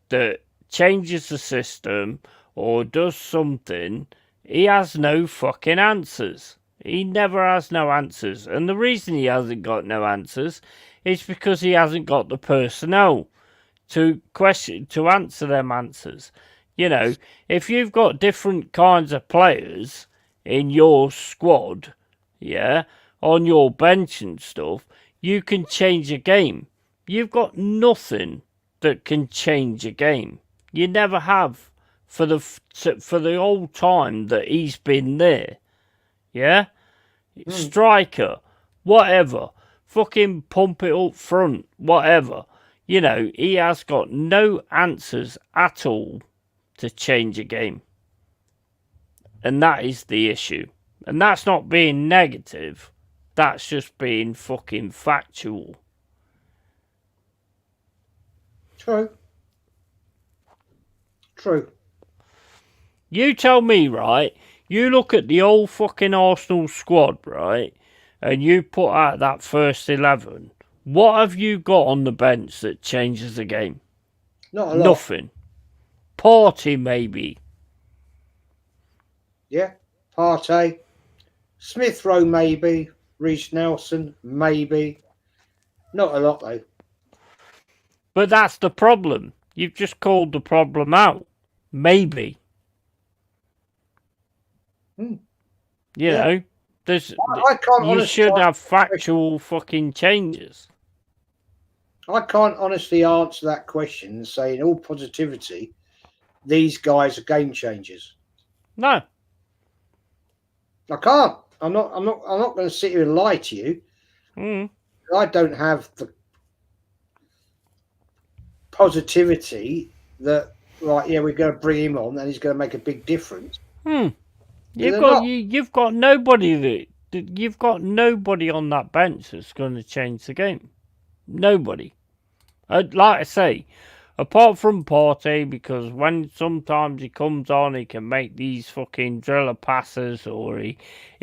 that changes the system or does something, he has no fucking answers. He never has no answers. And the reason he hasn't got no answers is because he hasn't got the personnel to answer them answers. You know, if you've got different kinds of players in your squad, yeah, on your bench and stuff, you can change a game. You've got nothing that can change a game. You never have for the whole time that he's been there. Yeah? Striker, whatever. Fucking pump it up front, whatever. You know, he has got no answers at all to change a game. And that is the issue. And that's not being negative. That's just being fucking factual. True. You tell me, right? You look at the old fucking Arsenal squad, right? And you put out that first 11. What have you got on the bench that changes the game? Not a lot. Nothing. Party, maybe. Yeah. Partey. Smith Rowe, maybe. Reece Nelson, maybe. Not a lot, though. But that's the problem. You've just called the problem out. Maybe. You know, I can't you honestly should have factual fucking changes. I can't honestly answer that question and say in all positivity, these guys are game changers. No. I can't. I'm not going to sit here and lie to you. I don't have the positivity that we're going to bring him on and he's going to make a big difference. You've got nobody you've got nobody on that bench that's going to change the game. Nobody. Like I say, apart from Partey, because when sometimes he comes on, he can make these fucking driller passes, or he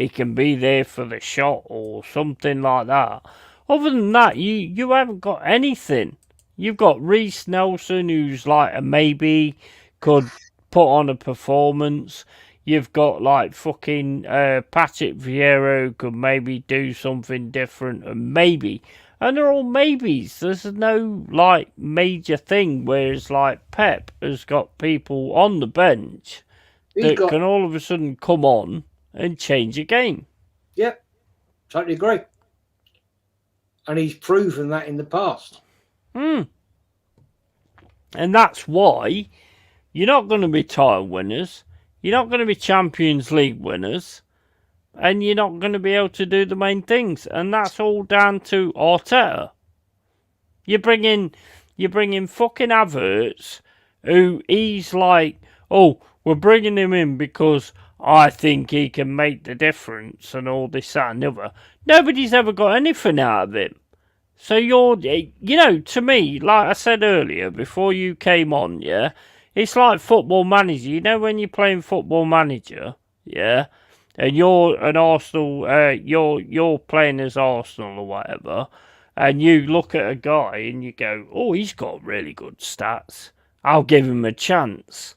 can be there for the shot or something like that. Other than that, you haven't got anything. You've got Reece Nelson, who's like a maybe, could put on a performance. You've got like fucking Patrick Vieira, who could maybe do something different, and maybe. And they're all maybes. There's no like major thing. Whereas like Pep has got people on the bench that can all of a sudden come on and change a game. Yep, totally agree. And he's proven that in the past. And that's why you're not going to be title winners. You're not going to be Champions League winners. And you're not going to be able to do the main things. And that's all down to Arteta. You bring in fucking Havertz, who he's like, oh, we're bringing him in because I think he can make the difference and all this, that and the other. Nobody's ever got anything out of him. So to me, like I said earlier, before you came on, yeah, it's like Football Manager. You know when you're playing Football Manager, yeah, and you're an Arsenal, you're playing as Arsenal or whatever, and you look at a guy and you go, oh, he's got really good stats. I'll give him a chance,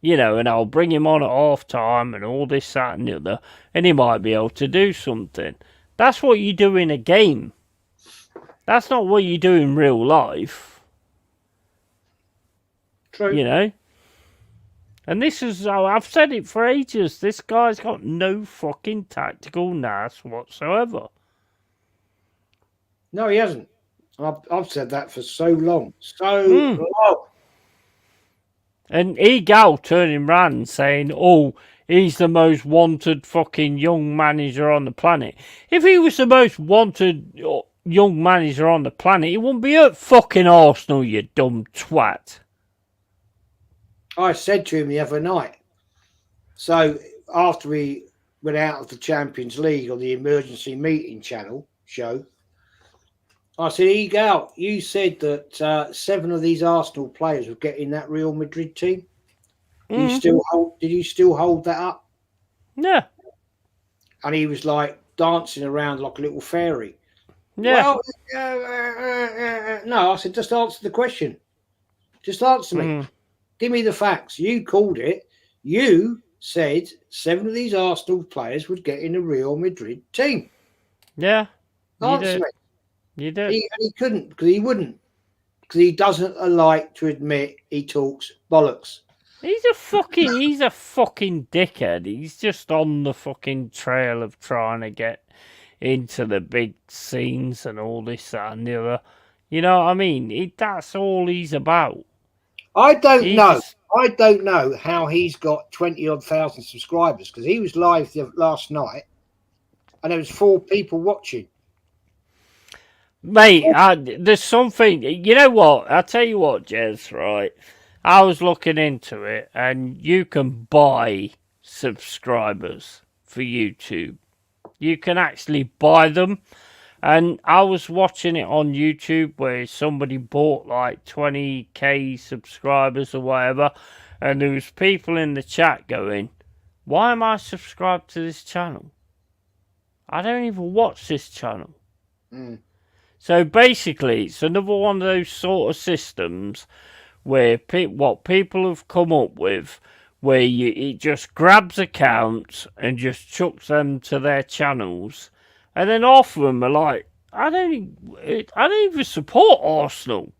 and I'll bring him on at half time and all this, that and the other, and he might be able to do something. That's what you do in a game. That's not what you do in real life. True. And this is, I've said it for ages, this guy's got no fucking tactical nous whatsoever. No, he hasn't. I've said that for so long. So long. And Egal turning round and saying, oh, he's the most wanted fucking young manager on the planet. If he was the most wanted young manager on the planet, he wouldn't be at fucking Arsenal, you dumb twat. I said to him the other night, so after we went out of the Champions League on the emergency meeting show, I said, Egal, you said that 7 of these Arsenal players would get in that Real Madrid team. Did you still hold that up? Yeah. And he was like dancing around like a little fairy. Yeah. Well, no, I said, just answer the question. Just answer me. Give me the facts. You called it. You said 7 of these Arsenal players would get in a Real Madrid team. Yeah. Answer me. You did. And he couldn't, because he wouldn't. Because he doesn't like to admit he talks bollocks. He's a fucking dickhead. He's just on the fucking trail of trying to get into the big scenes and all this, that, and the other. You know what I mean? That's all he's about. I don't know how he's got 20-odd thousand subscribers, because he was live last night and there was 4 people watching. Mate, there's something... You know what? I'll tell you what, Jez, right? I was looking into it, and you can buy subscribers for YouTube. You can actually buy them. And I was watching it on YouTube where somebody bought like 20k subscribers or whatever. And there was people in the chat going, why am I subscribed to this channel? I don't even watch this channel. So basically, it's another one of those sort of systems where what people have come up with, where it just grabs accounts and just chucks them to their channels. And then half of them are like, I don't even support Arsenal.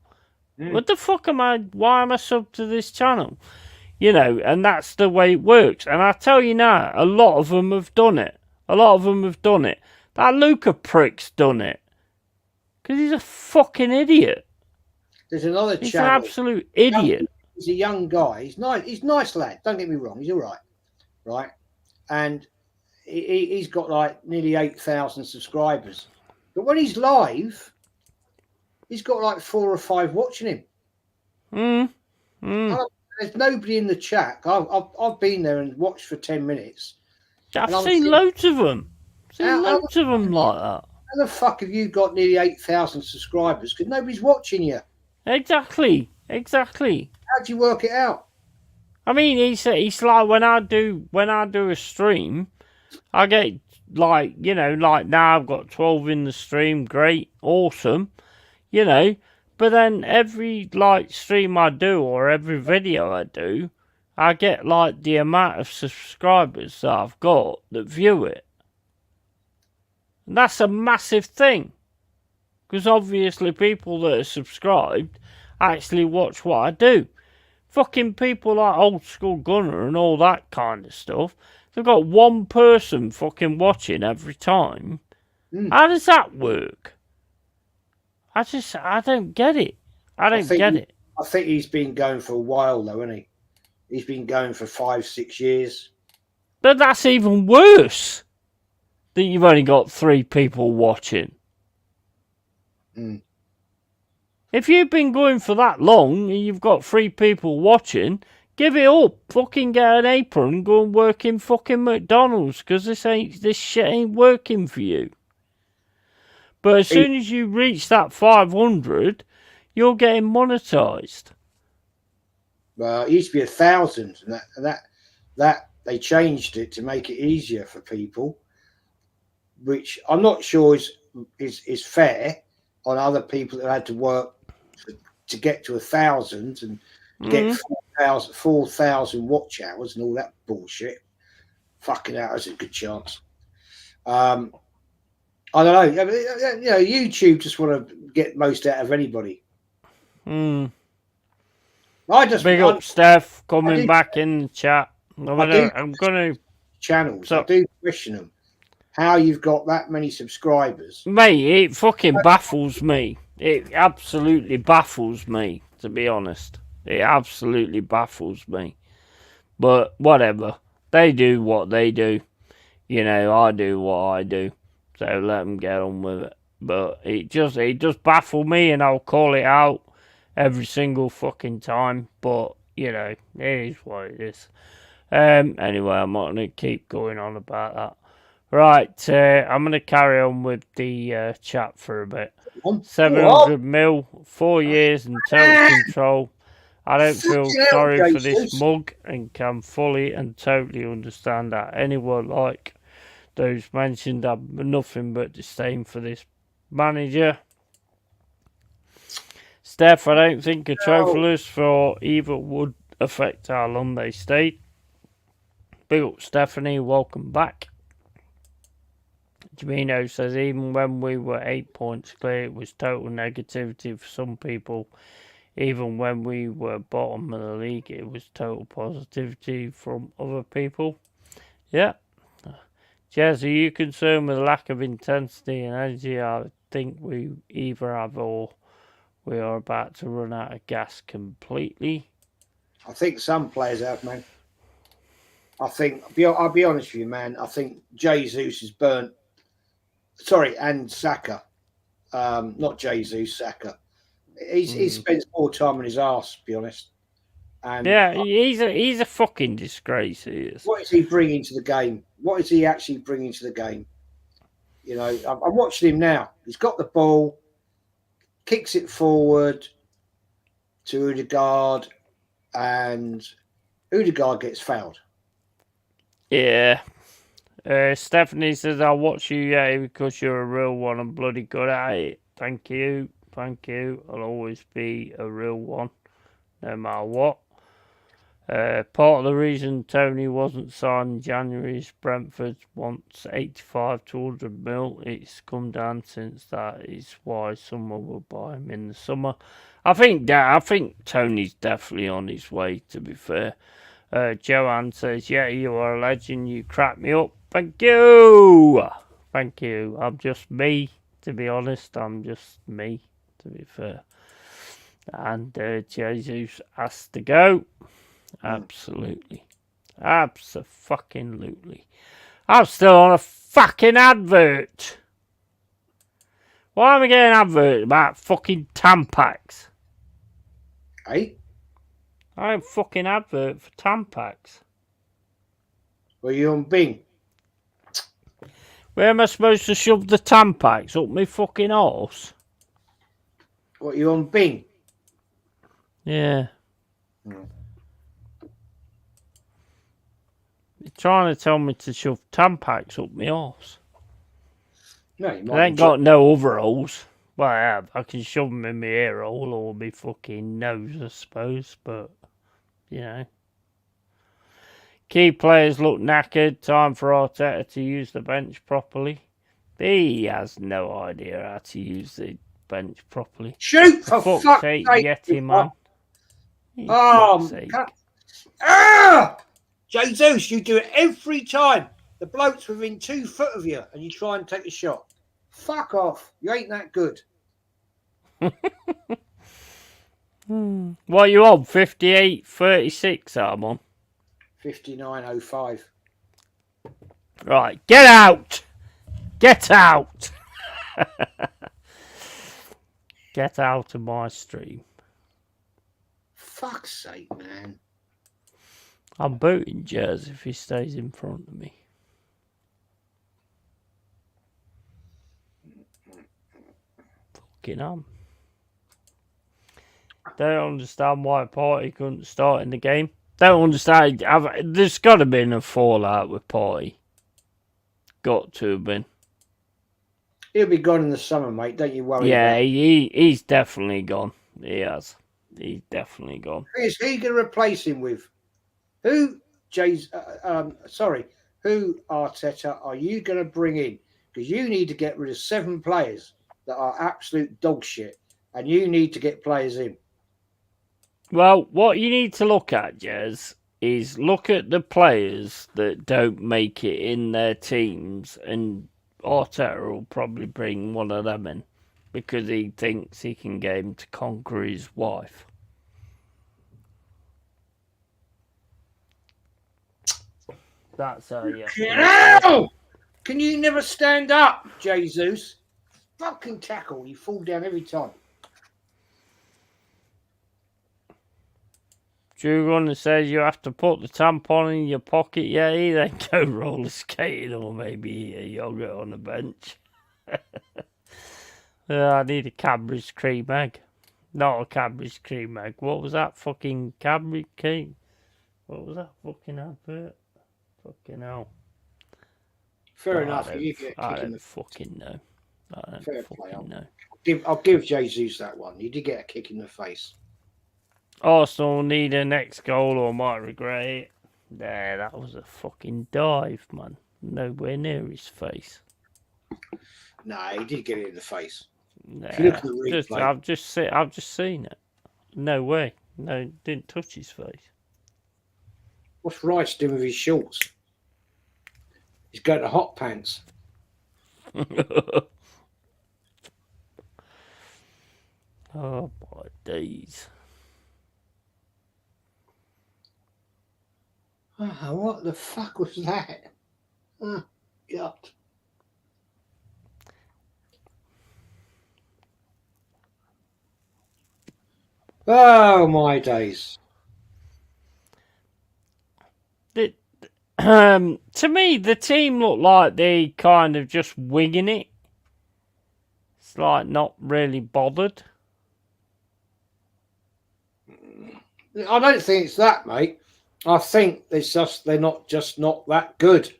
What the fuck why am I subbed to this channel? You know, and that's the way it works. And I tell you now, a lot of them have done it. That Luca prick's done it. Because he's a fucking idiot. There's another He's channel. an absolute idiot. He's a young guy. He's a nice lad. Don't get me wrong. He's all right. Right? And he's got like nearly 8,000 subscribers. But when he's live, he's got like 4 or 5 watching him. There's nobody in the chat. I've been there and watched for 10 minutes. I've seen loads of them. Loads of them like that. How the fuck have you got nearly 8,000 subscribers? Because nobody's watching you. Exactly. How do you work it out? I mean, it's like when I do a stream, I get like, you know, like now I've got 12 in the stream, great, awesome, you know, but then every like stream I do or every video I do, I get like the amount of subscribers that I've got that view it. And that's a massive thing. Because obviously people that are subscribed actually watch what I do. Fucking people like Old School Gunner and all that kind of stuff, they've got 1 person fucking watching every time. How does that work? I don't get it. I think he's been going for a while though, hasn't he? He's been going for 5-6 years. But that's even worse. That you've only got 3 people watching. If you've been going for that long and you've got 3 people watching, give it up. Fucking get an apron and go and work in fucking McDonald's, because this shit ain't working for you. But as soon as you reach that 500, you're getting monetized. Well, it used to be 1,000, and that they changed it to make it easier for people, which I'm not sure is fair on other people that had to work to get to 1,000 and get 4,000 watch hours and all that bullshit. Fucking hell, that's a good chance. I don't know. You know, YouTube just want to get most out of anybody. Big up, Steph, coming back in the chat. I'm gonna channels. I do question them. How you've got that many subscribers, mate? It fucking baffles me. It absolutely baffles me, to be honest. It absolutely baffles me. But whatever, they do what they do. You know, I do what I do. So let them get on with it. but it does baffle me, and I'll call it out every single fucking time. But you know, it is what it is. Anyway, I'm not gonna keep going on about that. Right, I'm gonna carry on with the chat for a bit. 700 mil, 4 years, and total control. I don't feel sorry for this mug and can fully and totally understand that anyone like those mentioned have nothing but disdain for this manager. Steph, I don't think a trophyless for either would affect how long they stayed. Big up Stephanie, welcome back. Jamino says even when we were 8 points clear, it was total negativity for some people. Even when we were bottom of the league, it was total positivity from other people. Yeah. Jez, are you concerned with lack of intensity and energy? I think we either have or we are about to run out of gas completely. I think some players have, man. I'll be honest with you, man. I think Jesus is burnt. Sorry, and Saka. Not Jesus, Saka. He spends more time on his arse, to be honest. And yeah, he's a fucking disgrace. He is. What is he bringing to the game? What is he actually bringing to the game? You know, I'm watching him now. He's got the ball, kicks it forward to Odegaard, and Odegaard gets fouled. Yeah. Stephanie says, I'll watch you, Yeti, because you're a real one and bloody good at it. Thank you. Thank you. I'll always be a real one, no matter what. Part of the reason Tony wasn't signed in January is Brentford wants 85 to 100 mil. It's come down since that is why someone will buy him in the summer. I think Tony's definitely on his way, to be fair. Joanne says, yeah, you are a legend. You crack me up. Thank you. Thank you. I'm just me, to be honest. I'm just me, to be fair. And Jesus has to go. Absolutely. Abso-fucking-lutely. I'm still on a fucking advert. Why am I getting an advert about fucking Tampax? Hey? I'm fucking advert for Tampax. Were you on Bing? Where am I supposed to shove the Tampax? Up my fucking arse? What, you on Bing? Yeah. You're trying to tell me to shove Tampax up my arse. No, you might. I ain't got no overalls. Well, I have. I can shove them in my ear hole or my fucking nose, I suppose. But, you know. Key players look knackered. Time for Arteta to use the bench properly. He has no idea how to use the bench properly. Shoot, for fuck's sake, sake, Yeti, man. Jesus, you do it every time. The bloke's within 2 foot of you and you try and take a shot. Fuck off. You ain't that good. What are you on? 58.36 I'm on. 59.05. Right, get out! Get out! Get out of my stream. Fuck's sake, man. I'm booting Jez if he stays in front of me. Fucking am. Don't understand why Party couldn't start in the game. Don't understand. There's got to be a fallout with Party. Got to have been. He'll be gone in the summer, mate. Don't you worry. Yeah, he's definitely gone. He has. He's definitely gone. Who's he going to replace him with? Who, who, Arteta, are you going to bring in? Because you need to get rid of 7 players that are absolute dog shit, and you need to get players in. Well, what you need to look at, Jez, is look at the players that don't make it in their teams, and Arteta will probably bring one of them in because he thinks he can get him to conquer his wife. That's how you. Can you never stand up, Jesus? fucking tackle. You fall down every time. Jugon says you have to put the tampon in your pocket, Yeti, then go roller skating or maybe eat a yogurt on the bench. I need a Cadbury's cream egg. Not a Cadbury's cream egg. What was that fucking Cadbury cream? What was that fucking advert? Fucking hell. Fair enough. You get a I kick in don't the fucking know. I don't Fair play. fucking know. I'll give Jesus that one. You did get a kick in the face. Arsenal need a next goal or might regret it. There, that was a fucking dive, man. Nowhere near his face. No, he did get it in the face. Nah, If you look at the replay, I've just seen it. No way. No, didn't touch his face. what's Rice doing with his shorts? He's got the hot pants. Oh my days. Oh, what the fuck was that? Oh, God. Oh, my days. To me, the team looked like they kind of just winging it. It's like not really bothered. I don't think it's that, mate. I think it's just they're not that good.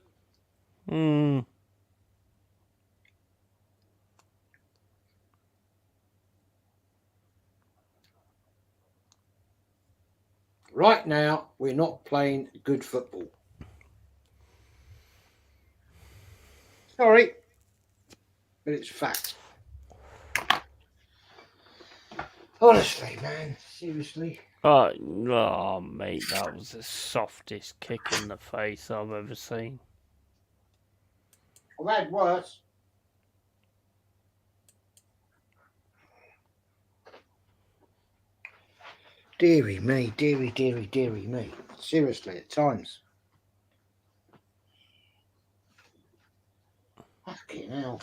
Right now, we're not playing good football. Sorry, but it's fact. Honestly, man, seriously. Oh, mate, that was the softest kick in the face I've ever seen. I've had worse. Deary me, deary me. Seriously, at times. Fucking hell.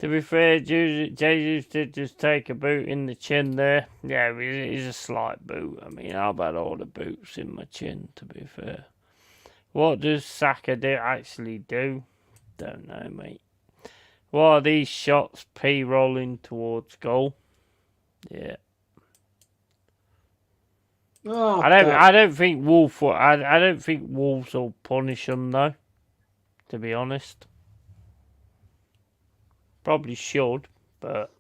To be fair, Jesus did just take a boot in the chin there. Yeah, it is a slight boot. I mean, I've had all the boots in my chin, to be fair. What does Saka actually do? Don't know, mate. What are these shots? P-rolling towards goal. Yeah. Oh, I don't think Wolves will punish them though. To be honest. Probably should, but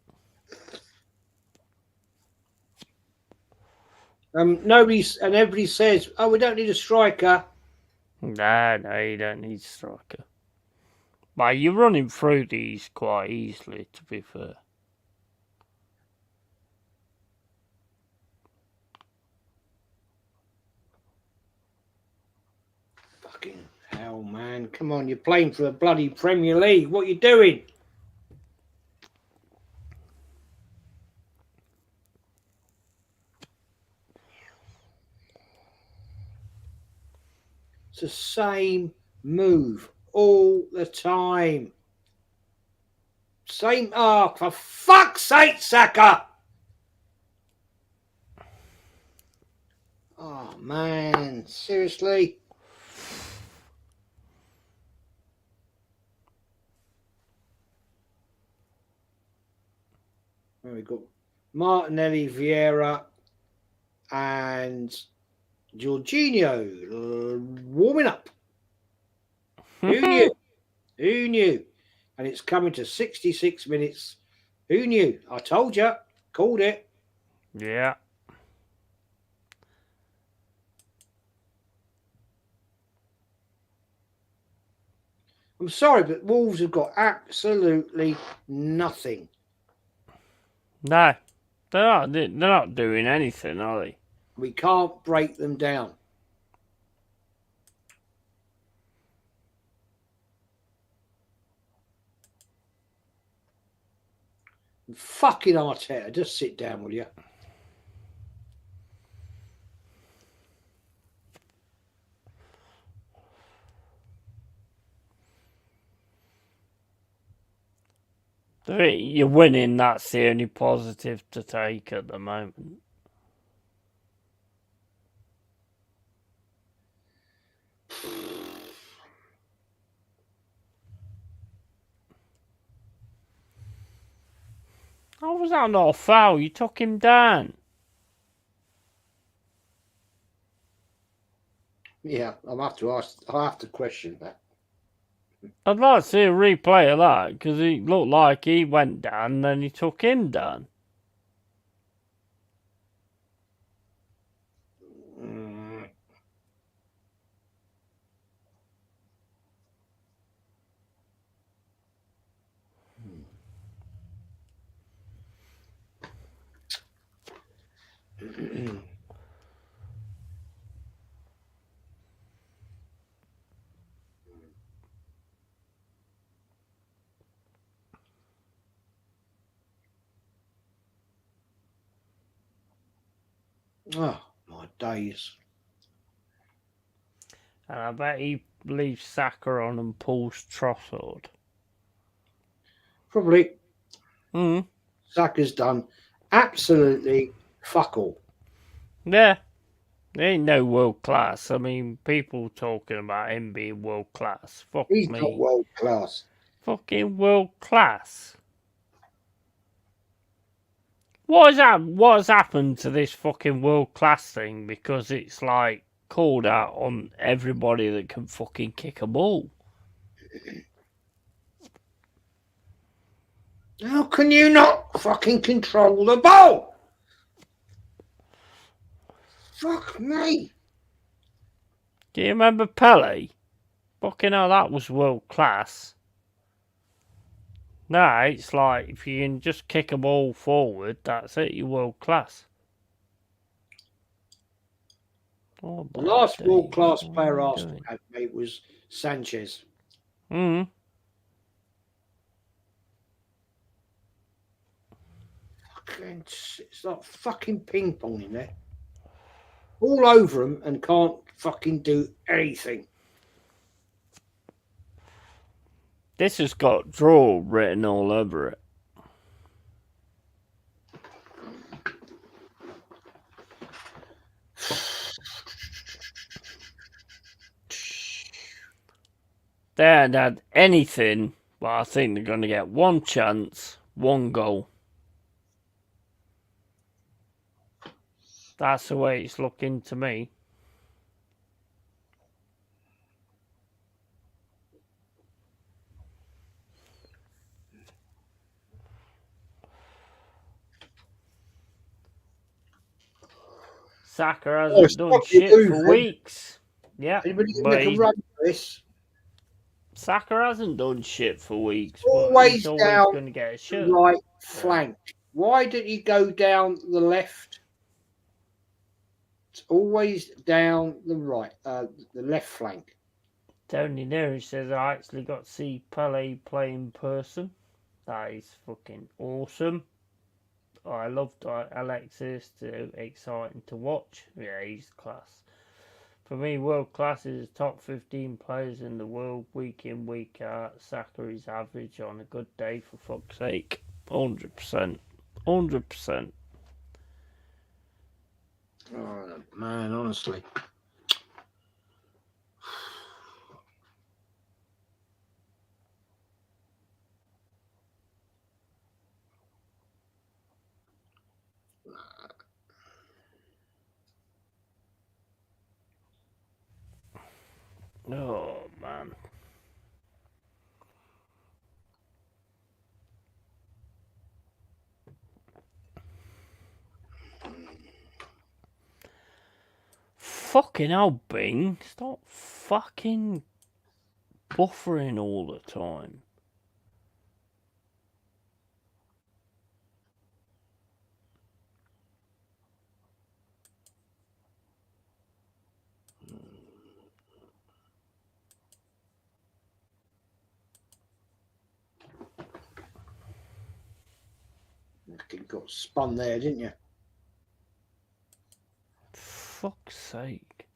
everybody says, "Oh, we don't need a striker." no, you don't need a striker. But you're running through these quite easily, to be fair. Fucking hell, man! Come on, you're playing for the bloody Premier League. What are you doing? It's the same move all the time. Same. Oh, for fuck's sake, Saka! Oh, man. Seriously? There we go. Martinelli, Vieira, and Jorginho warming up. Who knew? Who knew? And it's coming to 66 minutes. Who knew? I told you. Called it. Yeah. I'm sorry, but Wolves have got absolutely nothing. No. They're not doing anything, are they? We can't break them down. Fucking Arteta, just sit down, will you? You're winning, that's the only positive to take at the moment. How was that not a foul? You took him down. Yeah, I'll have to question that. I'd like to see a replay of that, because it looked like he went down and then he took him down. Mm. Oh, my days. And I bet he leaves Saka on and pulls Trossard. Probably Hmm. Saka's done absolutely fuck all. Yeah. He ain't no world class. I mean, people talking about him being world class. Fuck He's me. not world class. Fucking world class. What has happened to this fucking world class thing? Because it's like called out on everybody that can fucking kick a ball. How can you not fucking control the ball? Fuck me. Do you remember Pele? Fucking hell, that was world class. No, it's like if you can just kick a ball forward, that's it, you're world class. Oh, The last bloody, world class what player are you Arsenal doing? had, mate, was Sanchez. Hmm. It's like fucking ping pong in there. All over him and can't fucking do anything. This has got draw written all over it. They haven't had anything, but I think they're going to get one chance, one goal. That's the way it's looking to me. Saka hasn't done shit for weeks. Yeah, Anybody can but make a run for this? Saka hasn't done shit for weeks, but Always he's always down going to get a the shirt. right flank. Why don't you go down the left? It's always down the right, the left flank. Tony Neary says I actually got to see Pele play in person. That is fucking awesome. I loved Alexis. Exciting to watch. Yeah, he's class. For me, world class is top 15 players in the world, week in, week out. Saka is average on a good day, for fuck's sake. 100%. 100%. Oh, man, honestly. Oh, man. Fucking hell, Bing. Stop fucking buffering all the time. You got spun there, didn't you? Fuck's sake.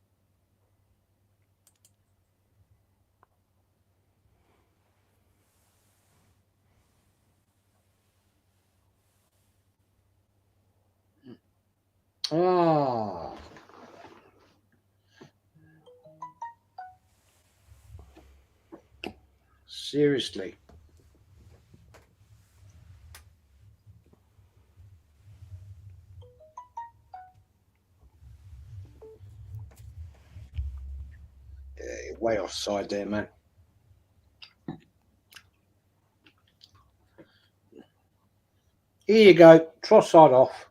Ah. Seriously. Yeah, way offside there, man. Here you go. Trossard off.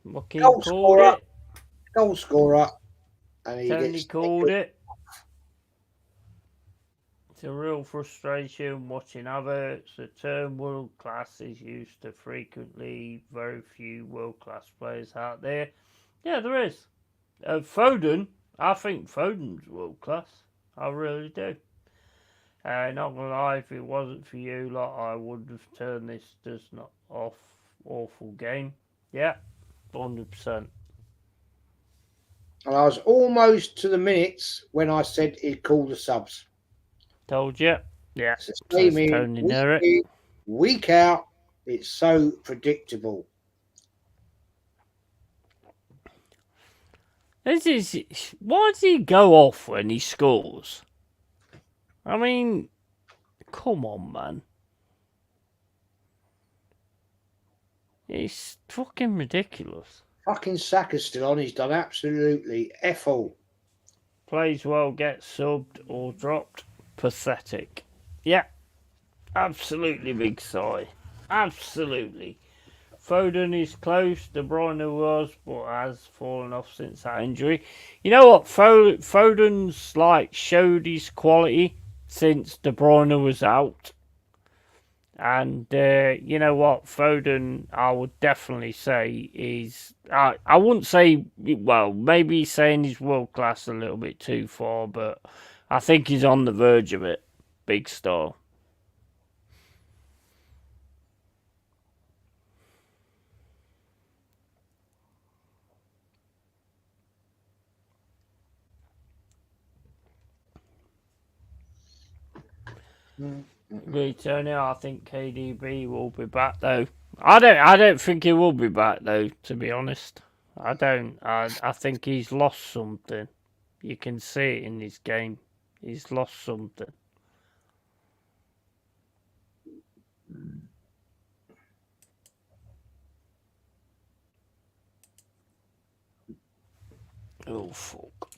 Joaquin Goal called scorer. it. Goal scorer. And he Tony gets called it. It's a real frustration watching Havertz. The term world class is used to frequently very few world class players out there. Yeah, there is. Foden, I think Foden's world class. I really do. Not gonna lie, if it wasn't for you lot, I would have turned this just not off. Awful game. Yeah, 100%. And I was almost to the minutes when I said he'd call the subs. Told you. Yeah, It's the same says in, Tony week near it. in, week out. It's so predictable. This is why does he go off when he scores? I mean, come on, man. It's fucking ridiculous. Fucking Saka's still on. He's done absolutely F all. Plays well, gets subbed or dropped. Pathetic. Yeah, absolutely big sigh. Absolutely. Foden is close. De Bruyne was, but has fallen off since that injury. You know what? Foden's like showed his quality since De Bruyne was out. And you know what? Foden, I would definitely say is. I wouldn't say. Well, maybe he's saying he's world class a little bit too far, but I think he's on the verge of it. Big star. Agree, Tony. I think KDB will be back though. I don't think he will be back though. To be honest, I don't. I think he's lost something. You can see it in his game. He's lost something. Oh fuck.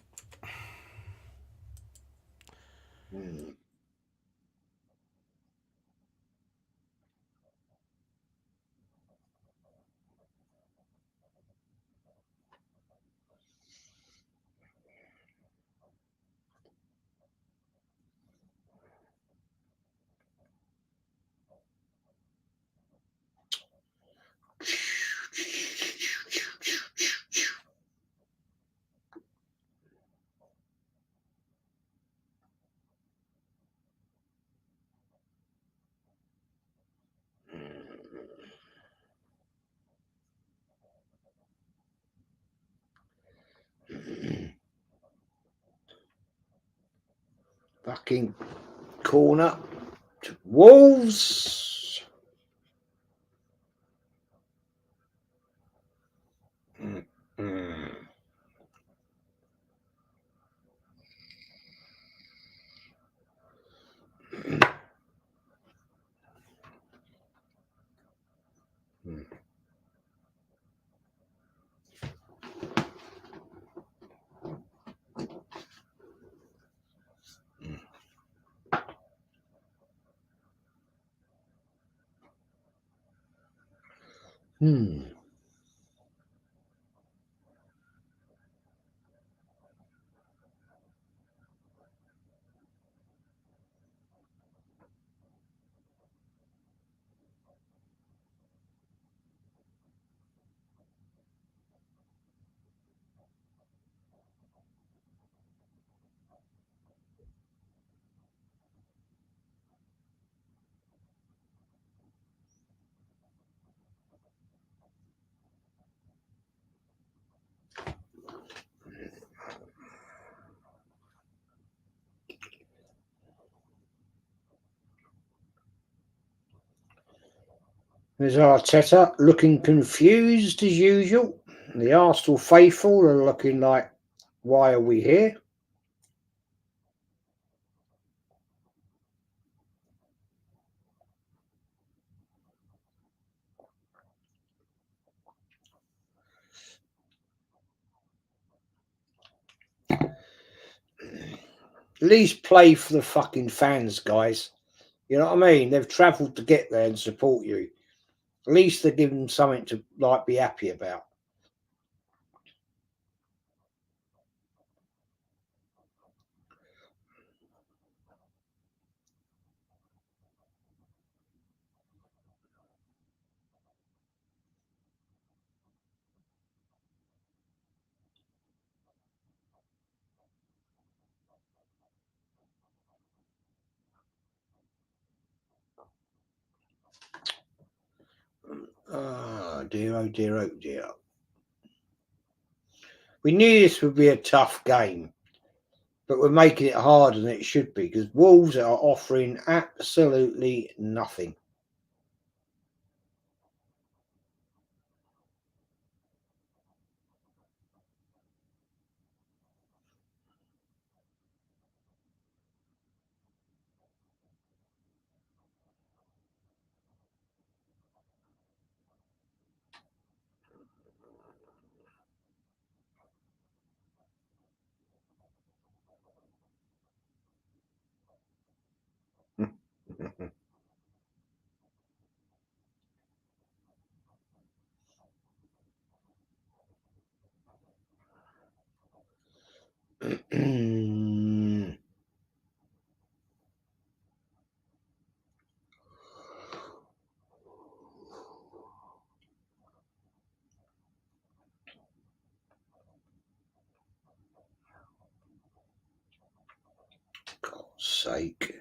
Fucking corner to Wolves. There's Arteta looking confused as usual. The Arsenal faithful are looking like, why are we here? At least play for the fucking fans, guys. You know what I mean? They've travelled to get there and support you. At least they're giving them something to like be happy about. Oh dear, oh dear, oh dear. We knew this would be a tough game, but we're making it harder than it should be because Wolves are offering absolutely nothing. God's sake.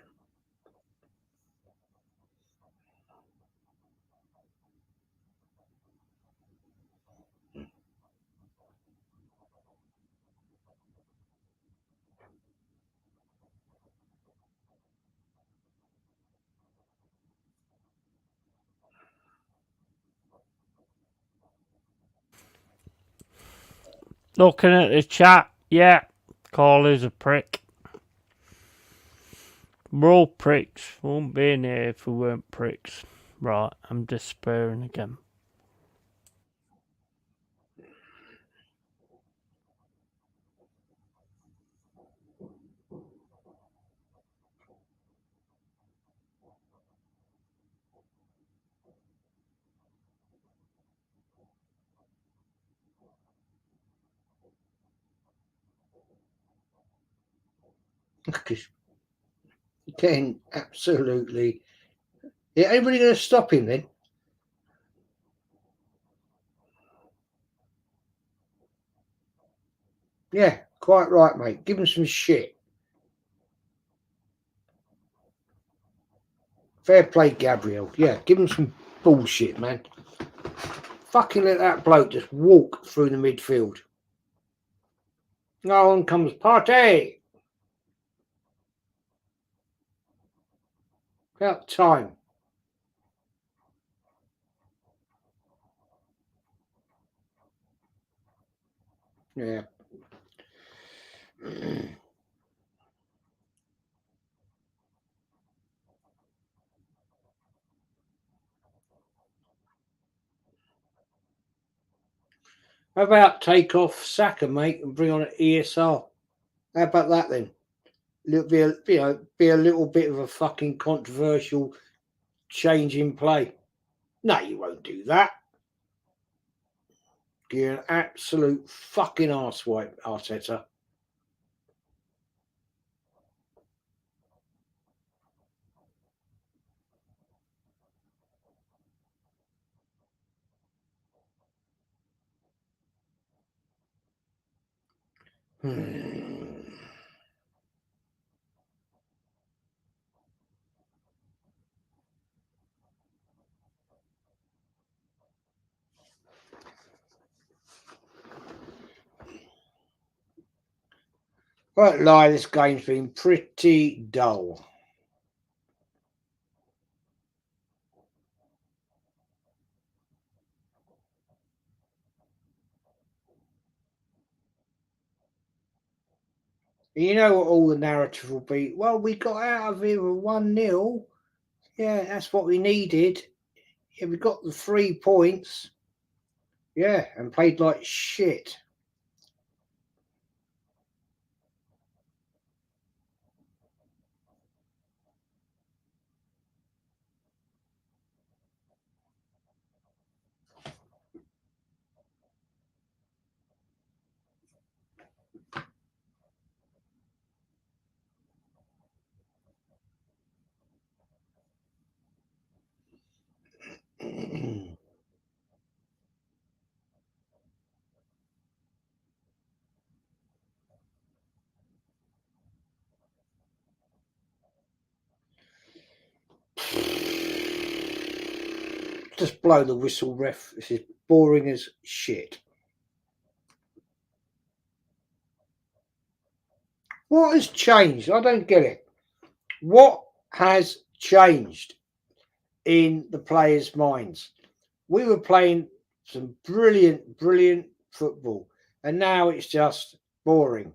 Looking at the chat, yeah, Corley's a prick. We're all pricks. We wouldn't be in here if we weren't pricks. Right, I'm despairing again. Getting absolutely. Yeah, anybody going to stop him then? Yeah, quite right, mate. Give him some shit. Fair play, Gabriel. Yeah, give him some bullshit, man. Fucking let that bloke just walk through the midfield. No one comes party. About time. Yeah. How about take off Saka, mate, and bring on an ESR? How about that then? Be a little bit of a fucking controversial change in play. No, you won't do that. You're an absolute fucking arsewipe, Arteta. Won't lie, this game's been pretty dull. You know what all the narrative will be? Well, we got out of here with 1-0. Yeah, that's what we needed. Yeah, we got the 3 points. Yeah, and played like shit. Just blow the whistle, ref. This is boring as shit. What has changed? I don't get it. What has changed in the players' minds? We were playing some brilliant football, and now it's just boring.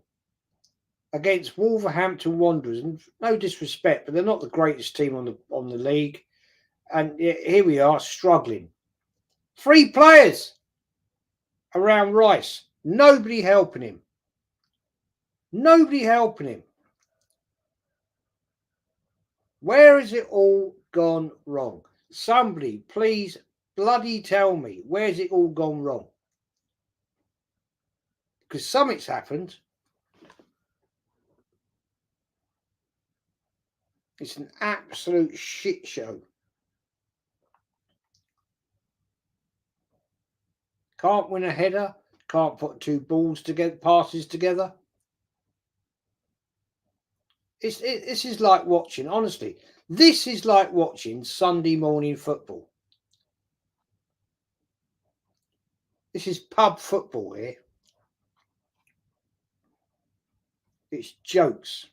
Against Wolverhampton Wanderers, and no disrespect, but they're not the greatest team on the league. And here we are struggling. 3 players around Rice, nobody helping him. Nobody helping him. Where has it all gone wrong? Somebody, please bloody tell me, where's it all gone wrong? Because something's happened. It's an absolute shit show. Can't win a header. Can't put 2 balls together, passes together. This is like watching, honestly, this is like watching Sunday morning football. This is pub football here. It's jokes.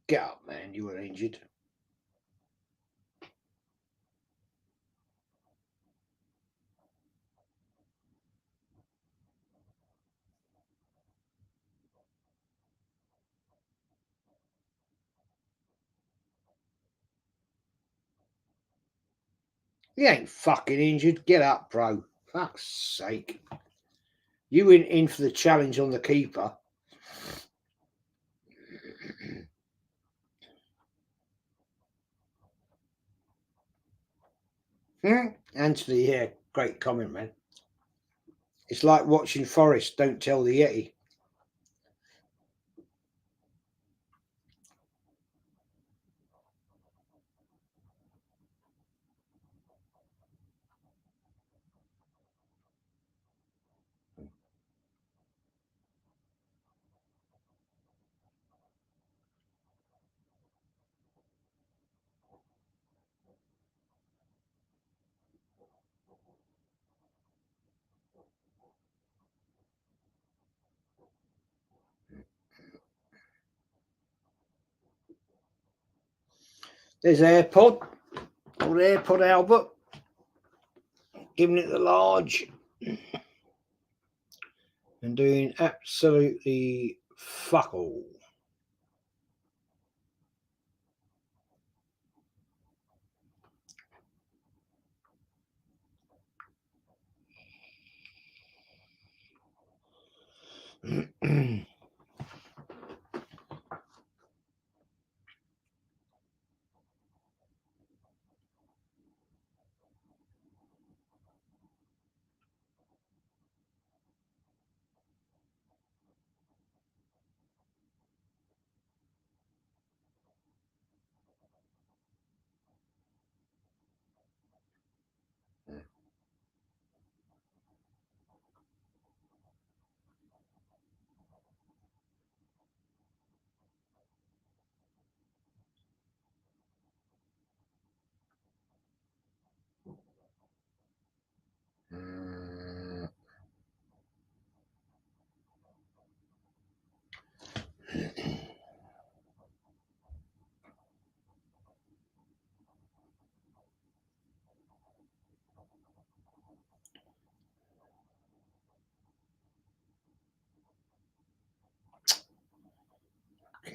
Get up, man. You were injured. You ain't fucking injured. Get up, bro. Fuck's sake. You went in for the challenge on the keeper. Anthony, yeah, great comment, man. It's like watching Forest. Don't tell the Yeti. There's AirPod. Old AirPod Albert. Giving it the large. And doing absolutely fuck all.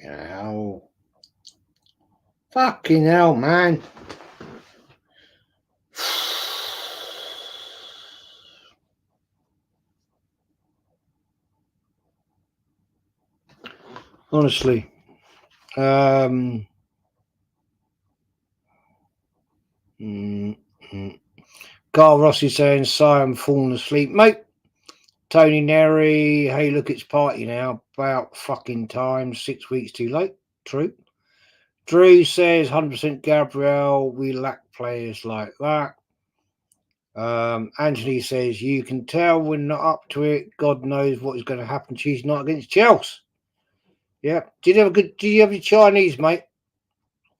hell. Fucking hell, man. Honestly. Carl Rossi saying, "Sorry, I'm falling asleep, mate." Tony Neri, hey, look, it's party now. About fucking time. 6 weeks too late. True. Drew says, 100% Gabriel. We lack players like that. Anthony says, you can tell we're not up to it. God knows what is going to happen. She's not against Chelsea. Yeah. Did you have your Chinese, mate?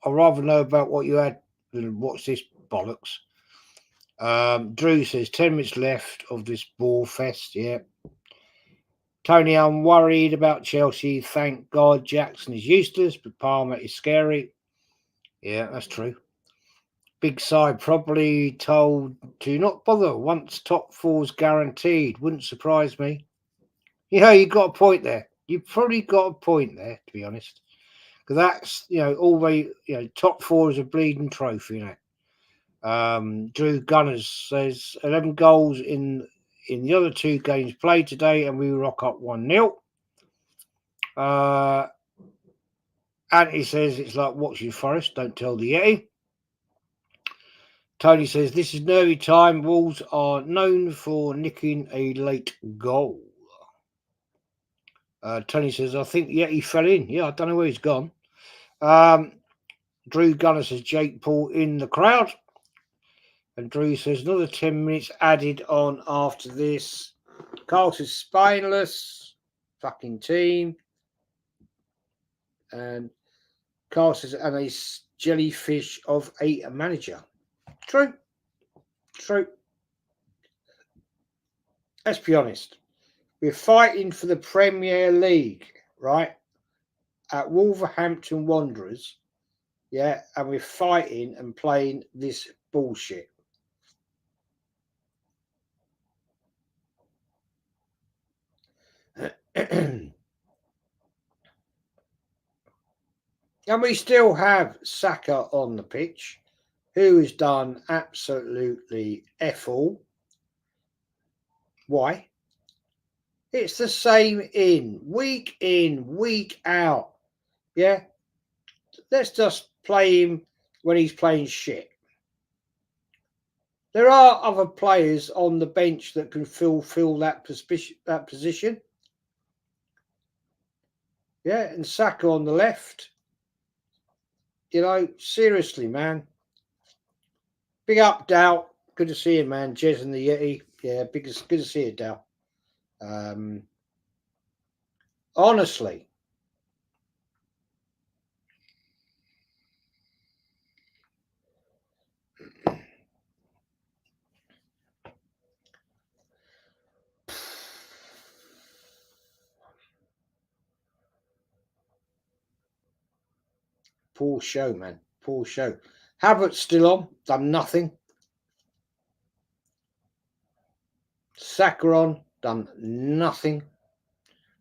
I'd rather know about what you had than what's this bollocks. Drew says 10 minutes left of this ball fest. Yeah. Tony, I'm worried about Chelsea. Thank God Jackson is useless, but Palmer is scary. Yeah, that's true. Big side probably told to not bother once top four's guaranteed. Wouldn't surprise me. Yeah, you got a point there. You've probably got a point there, to be honest. Because that's, always, top four is a bleeding trophy, Drew Gunners says 11 goals in the other two games played today, and we rock up 1-0. Anthony says it's like watching Forest, don't tell the Yeti. Tony says this is nervy time. Wolves are known for nicking a late goal. Tony says, I think Yeti fell in. Yeah, I don't know where he's gone. Drew Gunner says Jake Paul in the crowd. And Drew says another 10 minutes added on after this. Carl says spineless fucking team. And Carl says, and a jellyfish of a manager. True. Let's be honest. We're fighting for the Premier League, right? At Wolverhampton Wanderers. Yeah, and we're fighting and playing this bullshit. And we still have Saka on the pitch, who has done absolutely F all. Why? It's the same in, week out. Yeah? Let's just play him when he's playing shit. There are other players on the bench that can fill that position. Yeah, and Saka on the left. Seriously, man. Big up, Dow. Good to see you, man. Jez and the Yeti. Yeah, good to see you, Dow. Honestly. Poor show, man. Poor show. Havertz still on. Done nothing. Saka on. Done nothing.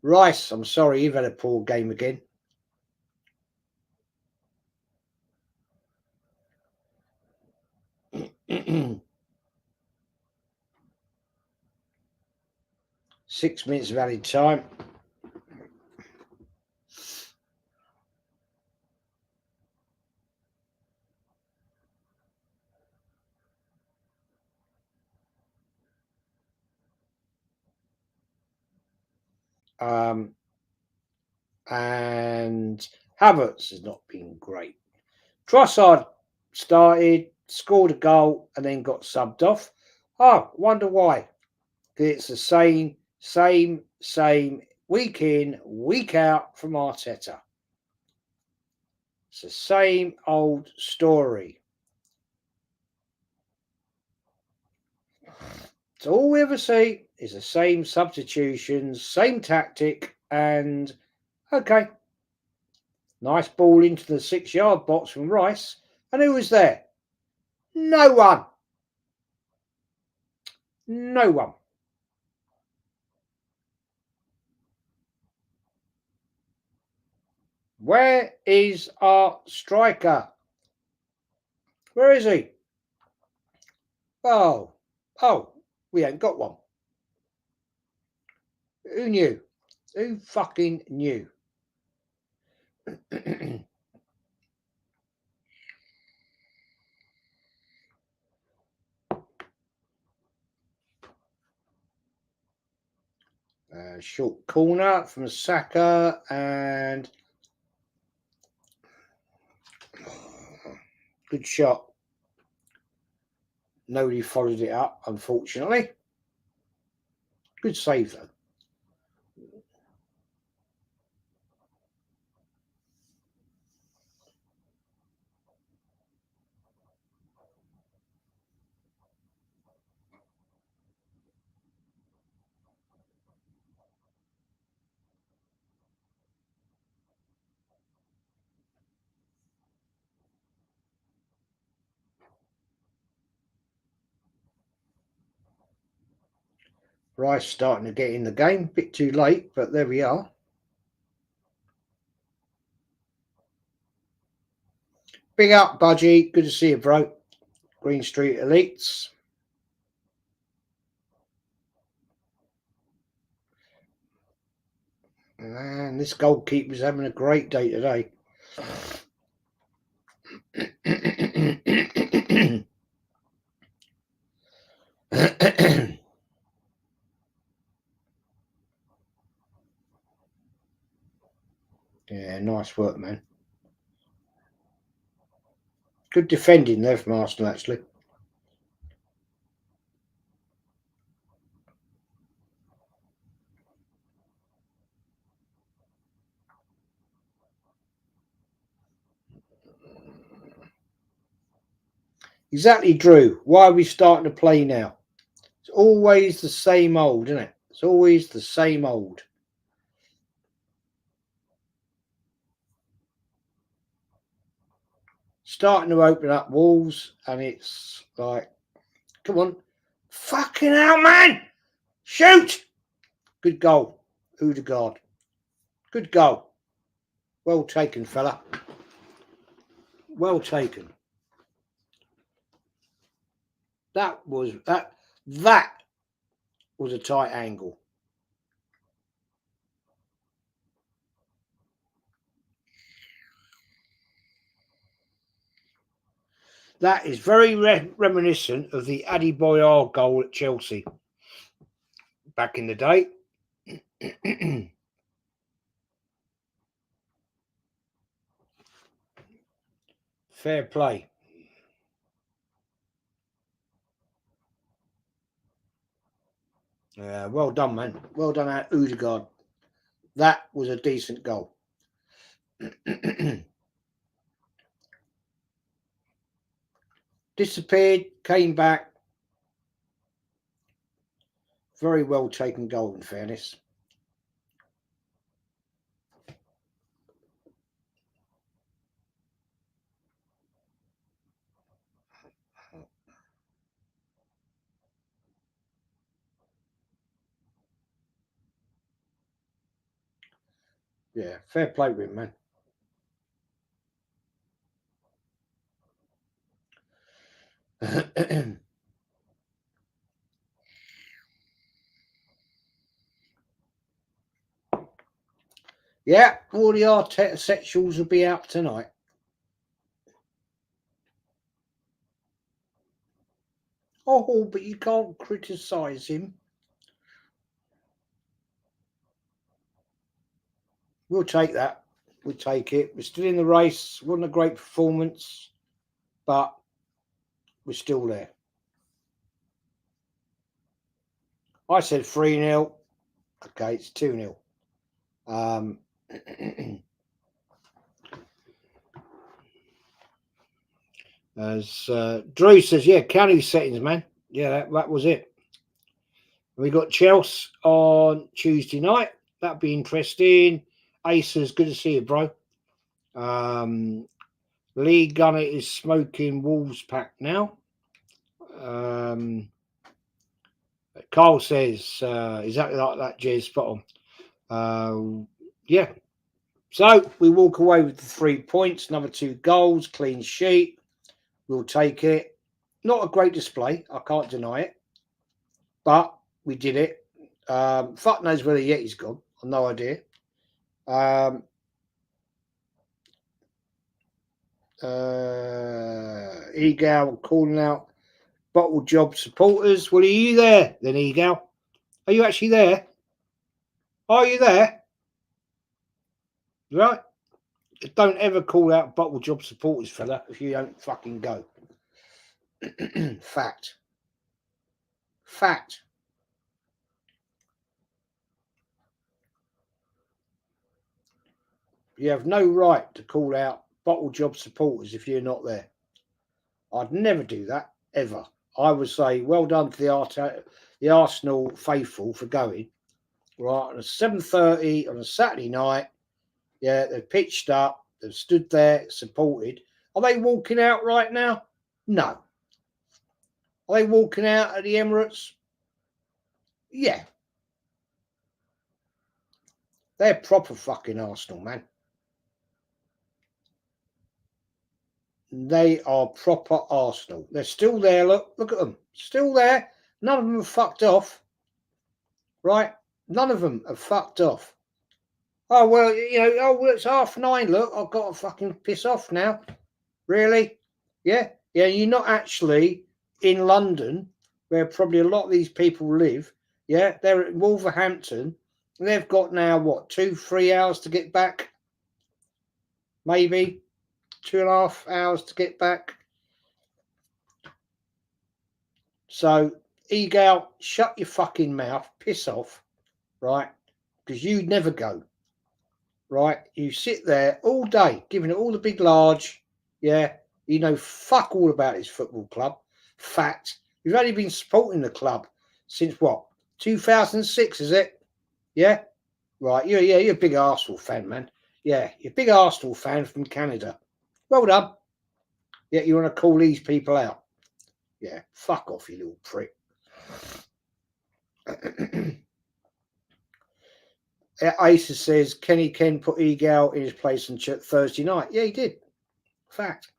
Rice, I'm sorry, you've had a poor game again. Six minutes of added time. And Havertz has not been great. Trossard started, scored a goal, and then got subbed off. Oh, wonder why. It's the same week in, week out from Arteta. It's the same old story. So all we ever see is the same substitutions, same tactic, and okay. Nice ball into the 6-yard box from Rice. And who was there? No one. No one. Where is our striker? Where is he? Oh, we ain't got one. Who knew? Who fucking knew? Short corner from Saka and good shot. Nobody followed it up, unfortunately. Good save, though. Rice starting to get in the game. Bit too late, but there we are. Big up, Budgie. Good to see you, bro. Green Street Elites. And this goalkeeper's having a great day today. Yeah, nice work, man. Good defending there from Arsenal, actually. Exactly, Drew. Why are we starting to play now? It's always the same old, isn't it? It's always the same old. Starting to open up walls, and it's like, come on. Fucking hell, man! Shoot! Good goal. Odegaard. Good goal. Well taken, fella. Well taken. That was a tight angle. That is very reminiscent of the Adebayor goal at Chelsea back in the day. Fair play. Well done, man. Well done at Odegaard. That was a decent goal. Disappeared, came back. Very well taken goal, in fairness. Yeah, fair play with him, man. Yeah, all the Arteta sexuals will be out tonight. Oh, but you can't criticise him. We'll take that. We'll take it. We're still in the race. Wasn't a great performance, but we're still there. I said 3-0. Okay, it's 2-0. As Drew says, yeah, county settings, man. Yeah, that was it. We got Chelsea on Tuesday night. That'd be interesting. Aces, good to see you, bro. Lee Gunner is smoking Wolves pack now. Carl says exactly like that, Jez, spot on. Yeah, So we walk away with the 3 points, another 2 goals, clean sheet. We'll take it. Not a great display, I can't deny it, but we did it. Fuck knows where the Yeti's gone. I've no idea. Egal calling out bottle job supporters. Well, are you there then, Egal? Are you actually there? Are you there? Right? Don't ever call out bottle job supporters, fella, if you don't fucking go. Fact. Fact. You have no right to call out bottle job supporters if you're not there. I'd never do that, ever. I would say, well done to the Arsenal faithful for going. Right, on a 7:30 on a Saturday night. Yeah, they've pitched up. They've stood there, supported. Are they walking out right now? No. Are they walking out at the Emirates? Yeah. They're proper fucking Arsenal, man. They are proper Arsenal. They're still there. Look at them. Still there. None of them have fucked off. Right? None of them have fucked off. Oh, well, it's 9:30. Look, I've got to fucking piss off now. Really? Yeah? Yeah, you're not actually in London, where probably a lot of these people live. Yeah? They're at Wolverhampton. And they've got now, 2-3 hours to get back? Maybe 2.5 hours to get back. So, Egal, shut your fucking mouth, piss off, right? Because you never go, right? You sit there all day, giving it all the big large, yeah? You know fuck all about this football club. Fact, you've only been supporting the club since 2006, is it? Yeah? Right, you're a big Arsenal fan, man. Yeah, you're a big Arsenal fan from Canada. Well done. Yeah, you want to call these people out? Yeah, fuck off, you little prick. Asa says Kenny Ken put Egal in his place on Thursday night. Yeah, he did. Fact.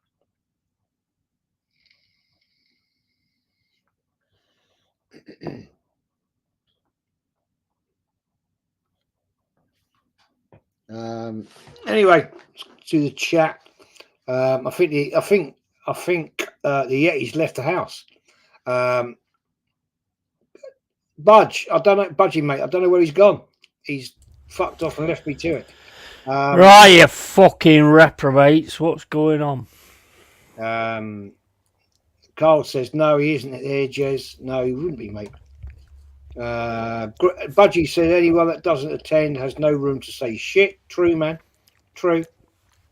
Anyway, to the chat. I think the Yeti's left the house. Budge, I don't know, Budgie, mate. I don't know where he's gone. He's fucked off and left me to it. Right, you fucking reprobates. What's going on? Carl says, no, he isn't here, Jez. No, he wouldn't be, mate. Budgie says, anyone that doesn't attend has no room to say shit. True, man. True.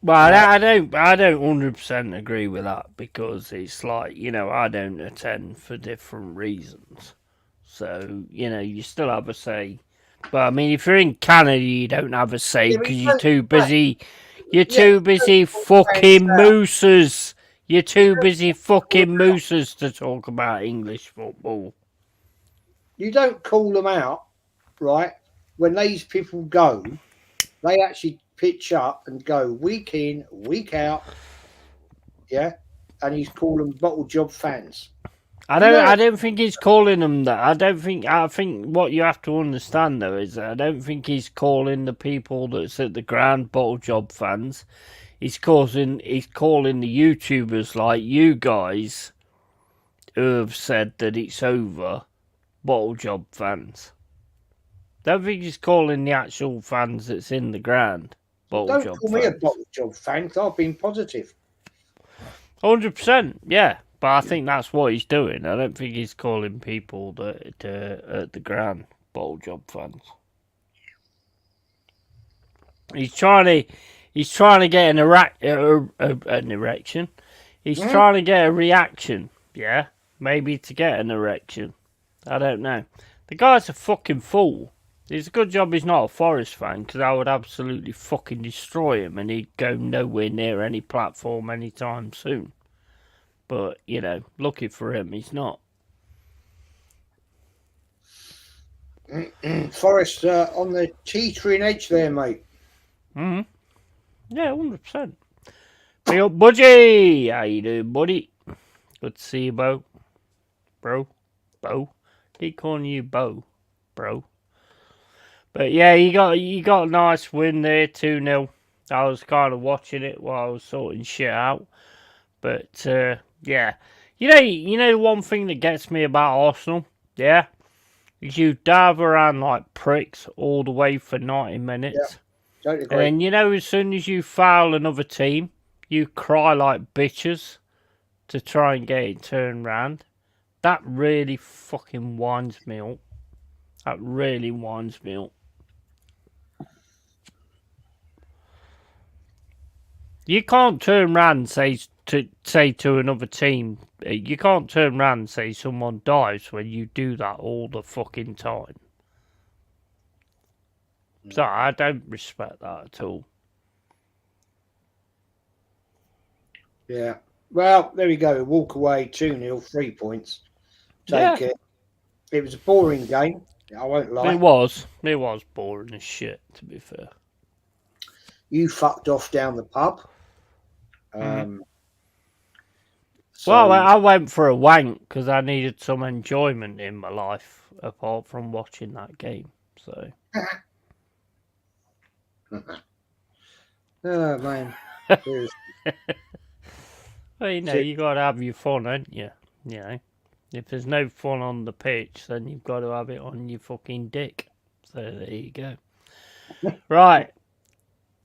Well, I don't 100% agree with that, because it's like, I don't attend for different reasons. So, you still have a say. But, I mean, if you're in Canada, you don't have a say because you're too busy. You're too busy fucking mooses. You're too busy fucking mooses to talk about English football. You don't call them out, right? When these people go, they actually pitch up and go week in, week out. Yeah. And he's calling them bottle job fans. I don't think he's calling them that. I think what you have to understand though is that I don't think he's calling the people that's at the ground bottle job fans. He's calling the YouTubers like you guys who have said that it's over bottle job fans. Don't think he's calling the actual fans that's in the ground bottle job fans. Don't call me a bottle job fan, because I've been positive. 100%, yeah. But I think that's what he's doing. I don't think he's calling people that at the ground bottle job fans. He's trying to get an erection. He's trying to get a reaction. Yeah, maybe to get an erection. I don't know. The guy's a fucking fool. It's a good job he's not a Forest fan, because I would absolutely fucking destroy him and he'd go nowhere near any platform anytime soon. But, lucky for him, he's not. Forest on the teetering edge there, mate. Mm-hmm. Yeah, 100%. Big up, Budgie. How you doing, buddy? Good to see you, Bo. Bro. Keep calling you Bo, bro. But yeah, you got a nice win there, 2-0. I was kind of watching it while I was sorting shit out. But yeah, you know the one thing that gets me about Arsenal, yeah, is you dive around like pricks all the way for 90 minutes. Totally And agree. then, as soon as you foul another team, you cry like bitches to try and get it turned round. That really fucking winds me up. That really winds me up. You can't turn round and say to another team, you can't turn round and say someone dies when you do that all the fucking time. So I don't respect that at all. Yeah. Well, there we go. Walk away 2-0, 3 points. Take it. It was a boring game. I won't lie. It was boring as shit, to be fair. You fucked off down the pub. Well, I went for a wank because I needed some enjoyment in my life apart from watching that game. So. Oh man. Well, you got to have your fun, ain't you? You know, if there's no fun on the pitch, then you've got to have it on your fucking dick. So there you go. Right.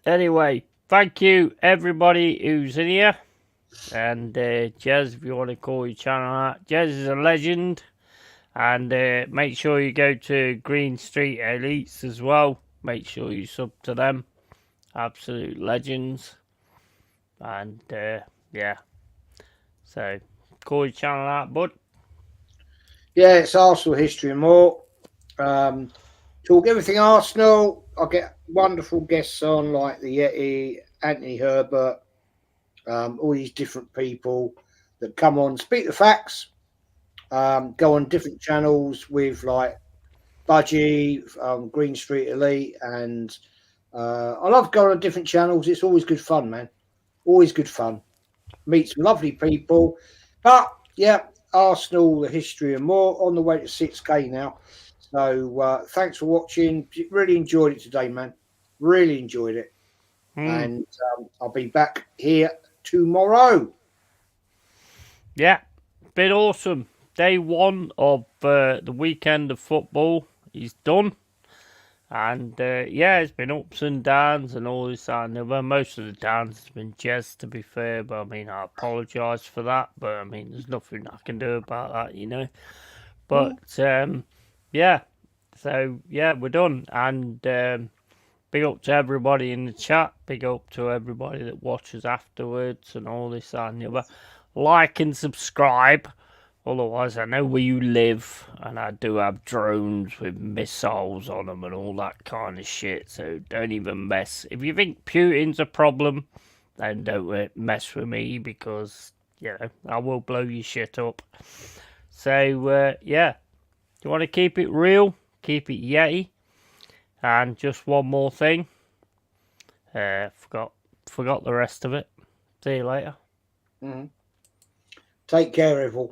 Anyway, thank you everybody who's in here. And Jez, if you want to call your channel out, Jez is a legend. And make sure you go to Green Street Elites as well. Make sure you sub to them. Absolute legends. And yeah. So, call your channel out, bud. Yeah, it's Arsenal history and more. Talk everything Arsenal. I get wonderful guests on like the Yeti, Anthony Herbert, all these different people that come on, speak the facts, go on different channels with like Budgie, Green Street Elite, and I love going on different channels. It's always good fun, man. Always good fun. Meet some lovely people. But yeah, Arsenal, the history and more. On the way to 6K now. So thanks for watching. Really enjoyed it today, man. Really enjoyed it. And I'll be back here tomorrow. Yeah, been awesome. Day 1 of the weekend of football is done. And yeah, it's been ups and downs and all this and the other. Most of the downs has been Jez, to be fair. But I mean, I apologise for that. But I mean, there's nothing I can do about that, you know. But yeah, so yeah, we're done. And big up to everybody in the chat. Big up to everybody that watches afterwards and all this and the other. Like and subscribe. Otherwise, I know where you live, and I do have drones with missiles on them and all that kind of shit, so don't even mess. If you think Putin's a problem, then don't mess with me, because, you know, I will blow your shit up. So, yeah, you want to keep it real, keep it Yeti. And just one more thing. Forgot the rest of it. See you later. Take care, everyone.